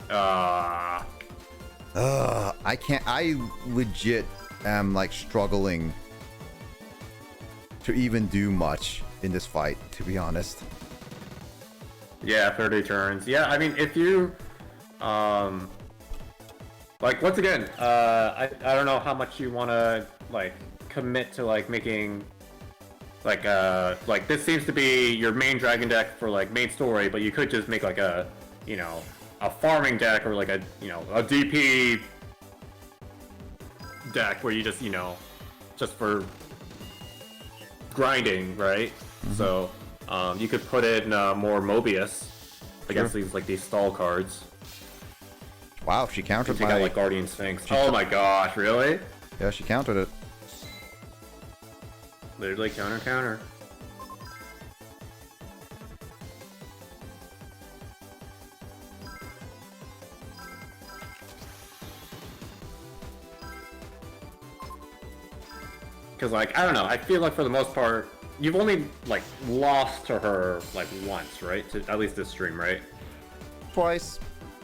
Ah. I can't. I legit am like struggling to even do much in this fight, to be honest. Yeah, 30 turns. Yeah, I mean, if you, like, once again, I don't know how much you want to, like, commit to, like, making, like, this seems to be your main dragon deck for, like, main story, but you could just make, like, a, you know, a farming deck or, like, a, you know, a DP deck where you just, you know, just for grinding, right? So, you could put in more Mobius against these stall cards. Wow, she countered Take my. out like Guardian Sphinx. Oh my gosh, really? Yeah, she countered it. Literally counter. Because like, I don't know, I feel like for the most part, you've only like lost to her like once, right? To at least this stream, right? Twice.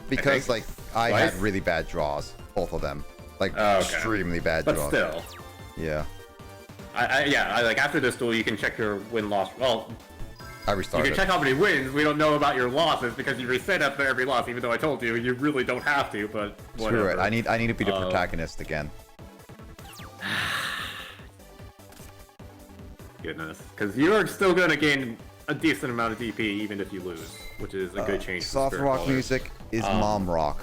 Because, like, I Twice? had really bad draws. Both of them. Like, Oh, okay. extremely bad But draws. still. Yeah. I like after this duel you can check your win-loss. Well, I you restarted. can check how many wins. We don't know about your losses because you reset after every loss. Even though I told you, you really don't have to. But whatever. Screw it. I need to be the protagonist again. Goodness, because you're still gonna gain a decent amount of DP even if you lose, which is a good change. Soft from rock Spirit music is mom rock.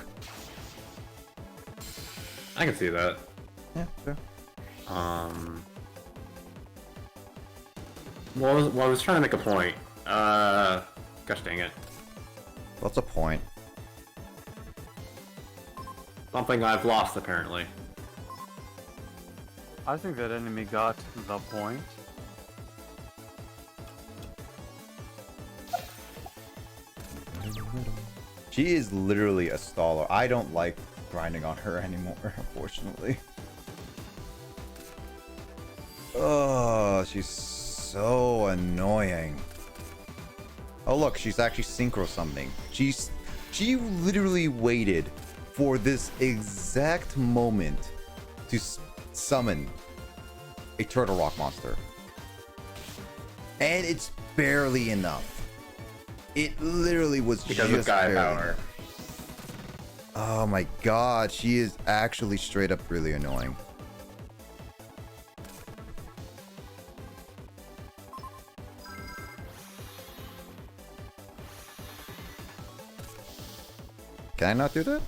I can see that. Yeah, sure. Well, I was trying to make a point. Gosh dang it. What's the point? Something I've lost apparently. I think that enemy got the point. She is literally a staller. I don't like grinding on her anymore, unfortunately. Oh, she's so annoying. Oh look, she's actually synchro summoning. She literally waited for this exact moment to summon a turtle rock monster. And it's barely enough. It literally was Because just of Gaia barely power. enough. Oh my god, she is actually straight up really annoying. Can I not do that?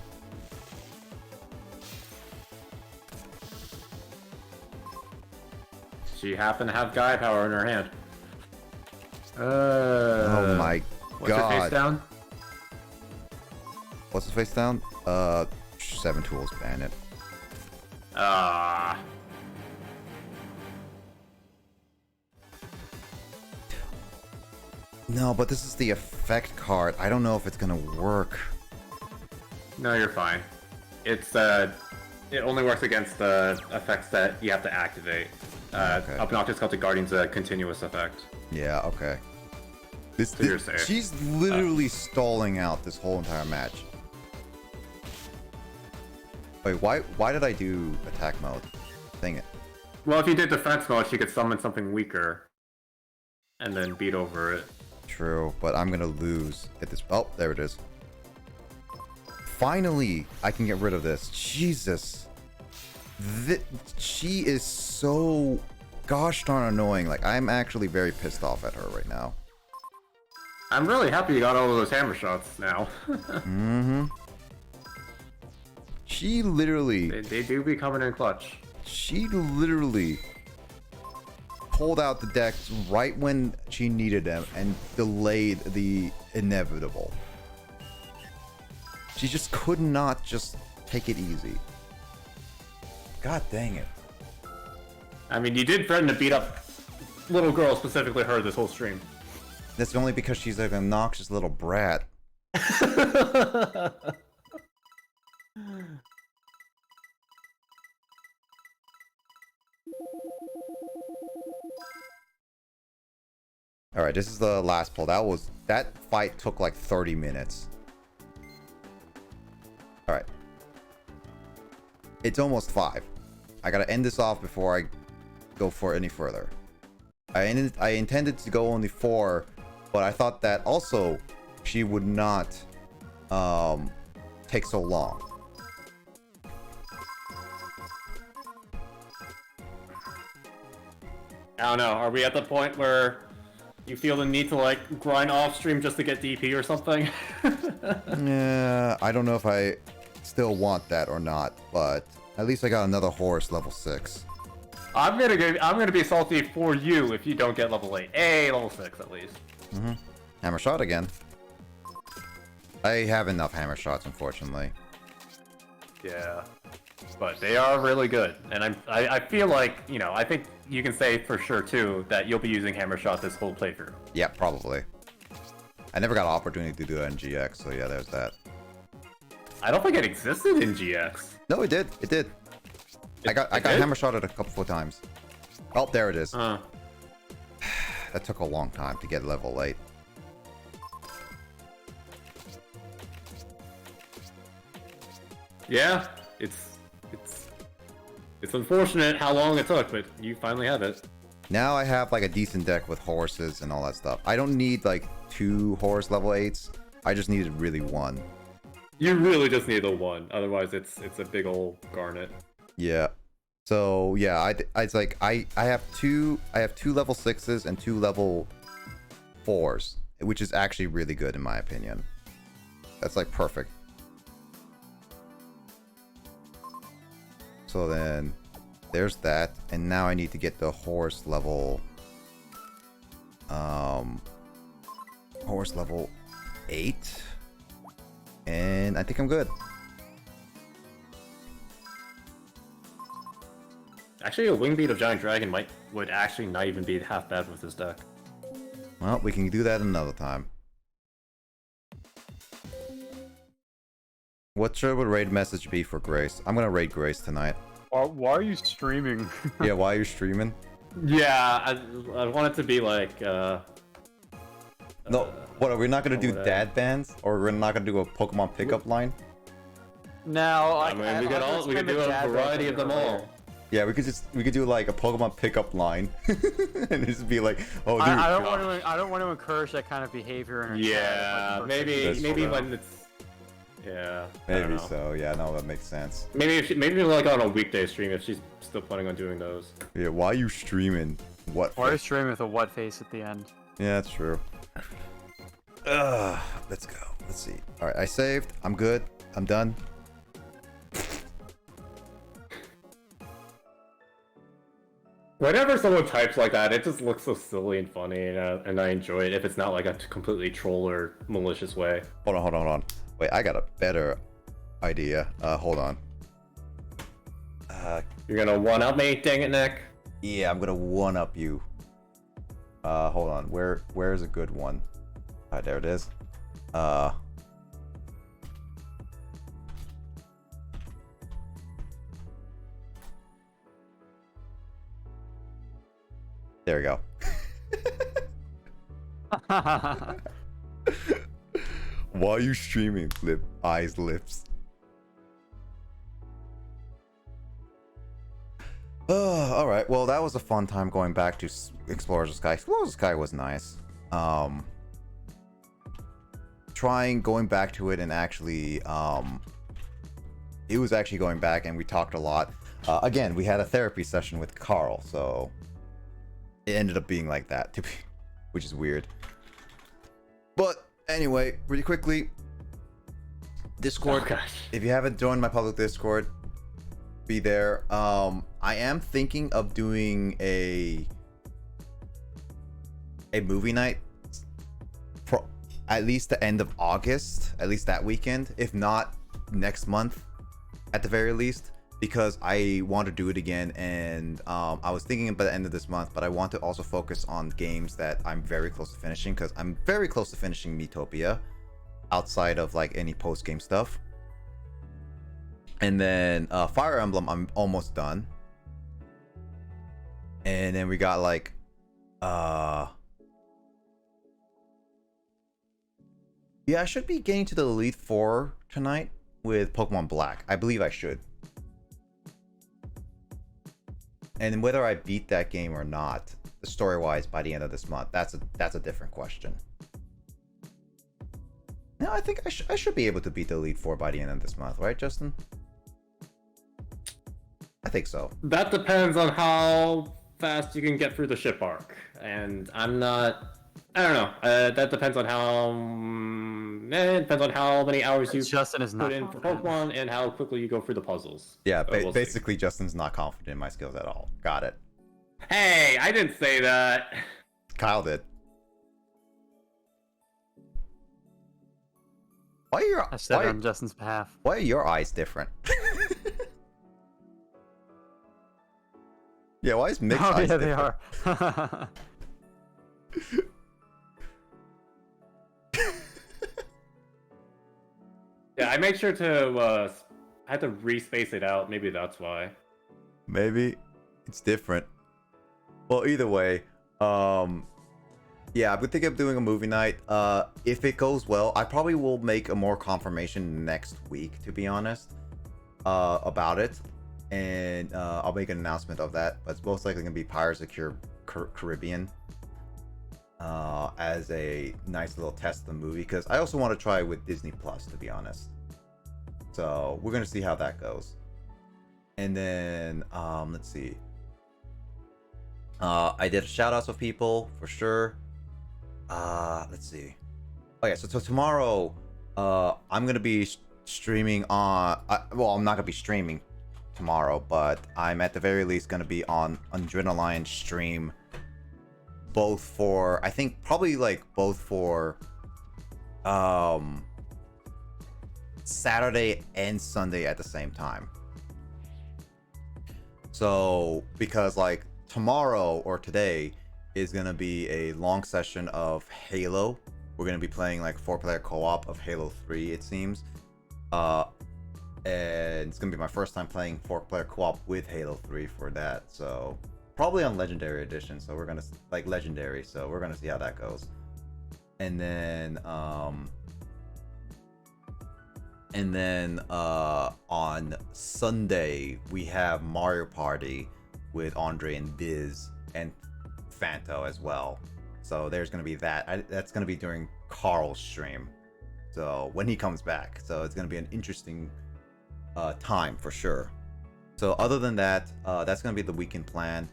She happened to have Gaia power in her hand. Oh my What's her face god. down? What's the face down? 7 tools, ban it. Ah. No, but this is the effect card. I don't know if it's gonna work. No, you're fine. It's it only works against the effects that you have to activate. Okay. Obnoxious Celtic Guardian's a continuous effect. Yeah, okay. This, So you're safe. she's literally stalling out this whole entire match. Wait, why did I do attack mode? Dang it. Well, if you did defense mode, she could summon something weaker, and then beat over it. True, but I'm gonna lose at this. Oh, there it is. Finally, I can get rid of this. Jesus. She is so gosh darn annoying. Like, I'm actually very pissed off at her right now. I'm really happy you got all of those hammer shots now. Mm-hmm. She literally... They do be coming in clutch. She literally pulled out the decks right when she needed them and delayed the inevitable. She just could not just take it easy. God dang it. I mean, you did threaten to beat up little girl, specifically her, this whole stream. That's only because she's like an obnoxious little brat. All right, this is the last pull. That fight took like 30 minutes. All right. It's almost 5. I gotta end this off before I go for any further. I intended to go only 4, but I thought that also she would not take so long. I don't know. Are we at the point where you feel the need to like grind off stream just to get DP or something? Yeah, I don't know if I still want that or not, but at least I got another horse level 6. I'm gonna be salty for you if you don't get level 8. Level 6 at least. Hammer shot again. I have enough hammer shots, unfortunately. Yeah. But they are really good, and I feel like, you know, I think you can say for sure too that you'll be using hammer shot this whole playthrough. Yeah, probably. I never got an opportunity to do that in GX, so yeah, there's that. I don't think it existed in GX. No, it did. It did. I got hammer shotted a couple of times. Oh, there it is. That took a long time to get level 8. Yeah, it's unfortunate how long it took, but you finally have it. Now I have like a decent deck with horses and all that stuff. I don't need like 2 horse level 8s. I just needed really 1. You really just need the 1, otherwise it's a big old garnet. Yeah. So yeah, I have 2 level 6s and 2 level 4s, which is actually really good in my opinion. That's like perfect. So then there's that, and now I need to get the horse level 8, and I think I'm good. Actually, a wing beat of Giant Dragon would actually not even be half bad with this deck. Well, we can do that another time. What should a raid message be for Grace? I'm gonna raid Grace tonight. Why are you streaming? Yeah, why are you streaming? Yeah, I want it to be like, No, what, are we not gonna do dad bands? Or we're not gonna do a Pokemon pickup line? No, I mean, we could do a variety of them all. Yeah, we could do like a Pokemon pickup line, and just be like, oh, dude. I don't want to encourage that kind of behavior in our Yeah, chat. maybe when it's. Yeah. Maybe so. Yeah, no, that makes sense. Maybe like on a weekday stream if she's still planning on doing those. Yeah, why are you streaming? What? Why are you streaming with a what face at the end? Yeah, that's true. Let's go. Let's see. All right, I saved. I'm good. I'm done. Whenever someone types like that, it just looks so silly and funny, and I enjoy it if it's not like a completely troll or malicious way. Hold on. Wait, I got a better idea. Hold on. You're gonna one-up me? Dang it, Nick. Yeah, I'm gonna one-up you. Hold on. Where's a good one? There it is. There we go. Why are you streaming? Lips. All right. Well, that was a fun time going back to Explorers of Sky. Explorers of Sky was nice. Going back to it and actually, it was actually going back and we talked a lot. Again, we had a therapy session with Carl, so it ended up being like that, which is weird. But anyway, really quickly, Discord. Oh, gosh. If you haven't joined my public Discord, be there. I am thinking of doing a movie night for at least the end of August, at least that weekend, if not next month at the very least, because I want to do it again, and I was thinking about the end of this month, but I want to also focus on games that I'm very close to finishing, because I'm very close to finishing Miitopia, outside of like any post game stuff. And then Fire Emblem, I'm almost done. And then we got like yeah, I should be getting to the Elite Four tonight with Pokemon Black. I believe I should. And whether I beat that game or not, story-wise, by the end of this month, that's a different question. No, I think I should be able to beat the Elite Four by the end of this month, right, Justin? I think so. That depends on how fast you can get through the ship arc, and I don't know. That depends on how many hours you Justin is not put in for Pokemon and how quickly you go through the puzzles. Yeah, So we'll see. basically, Justin's not confident in my skills at all. Got it. Hey, I didn't say that. Kyle did. Why are your I said it on Justin's behalf. why are your eyes different? Yeah, why is Mick's Oh eyes yeah, different? they are. Yeah, I made sure to. I had to respace it out. Maybe that's why. Maybe it's different. Well, either way, yeah, I've been thinking of doing a movie night. If it goes well, I probably will make a more confirmation next week, to be honest, about it, and I'll make an announcement of that. But it's most likely gonna be Pirates of the Caribbean, as a nice little test of the movie, because I also want to try it with Disney Plus, to be honest. So we're gonna see how that goes. And then let's see. I did shout outs of people for sure. Let's see. Oh yeah, so tomorrow I'm gonna be streaming on well, I'm not gonna be streaming tomorrow, but I'm at the very least gonna be on Adrenaline stream, both for, I think probably like both for Saturday and Sunday at the same time. So because like tomorrow or today is gonna be a long session of Halo. We're gonna be playing like 4-player co-op of Halo 3, it seems. And it's gonna be my first time playing 4-player co-op with Halo 3 for that. So probably on Legendary Edition. So we're gonna like Legendary. So we're gonna see how that goes. And then on Sunday we have Mario Party with Andre and Biz and Fanto as well. So there's gonna be that. That's gonna be during Carl's stream, so when he comes back. So it's gonna be an interesting time for sure. So other than that, that's gonna be the weekend plan.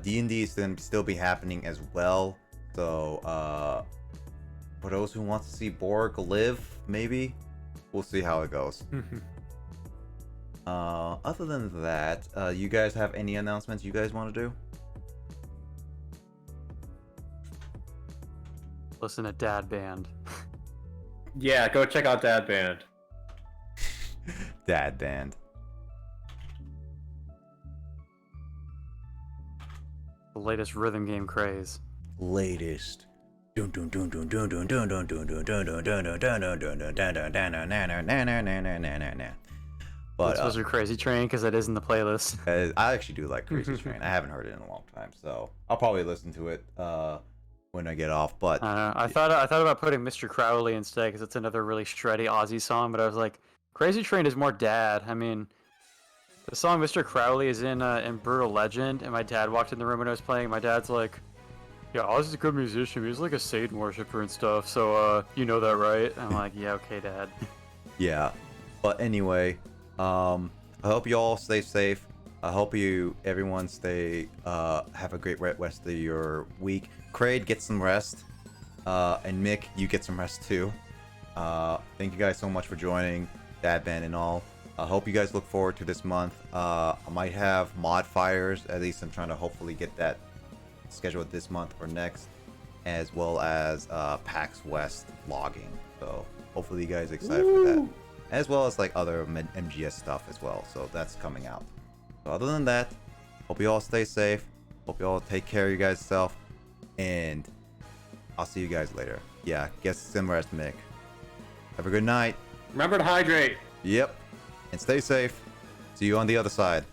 D&D is gonna still be happening as well. So for those who want to see Borg live, maybe we'll see how it goes. Other than that, you guys have any announcements you guys want to do? Listen to Dad Band. Yeah, go check out Dad Band. Dad Band. The latest rhythm game craze. Latest. But This was your Crazy Train because it is in the playlist. I actually do like Crazy Train. I haven't heard it in a long time, so I'll probably listen to it when I get off. But I thought about putting Mr. Crowley instead because it's another really shreddy Aussie song, but I was like, Crazy Train is more dad. I mean, the song Mr. Crowley is in Brutal Legend, and my dad walked in the room when I was playing. My dad's like, yeah, Ozzy's a good musician. He's like a Satan worshiper and stuff, so you know that, right? I'm like, yeah, okay, Dad. yeah. But anyway, I hope you all stay safe. I hope everyone stay have a great rest of your week. Kraid, get some rest. And Mick, you get some rest too. Thank you guys so much for joining Dad Band and all. I hope you guys look forward to this month. I might have mod fires. At least I'm trying to hopefully get that scheduled this month or next, as well as PAX West logging. So hopefully you guys are excited for that. as well as like other MGS stuff as well. So that's coming out. So other than that, hope you all stay safe. Hope you all take care of you guys' self, and I'll see you guys later. Yeah, guess similar as Mick. Have a good night. Remember to hydrate. Yep, and stay safe. See you on the other side.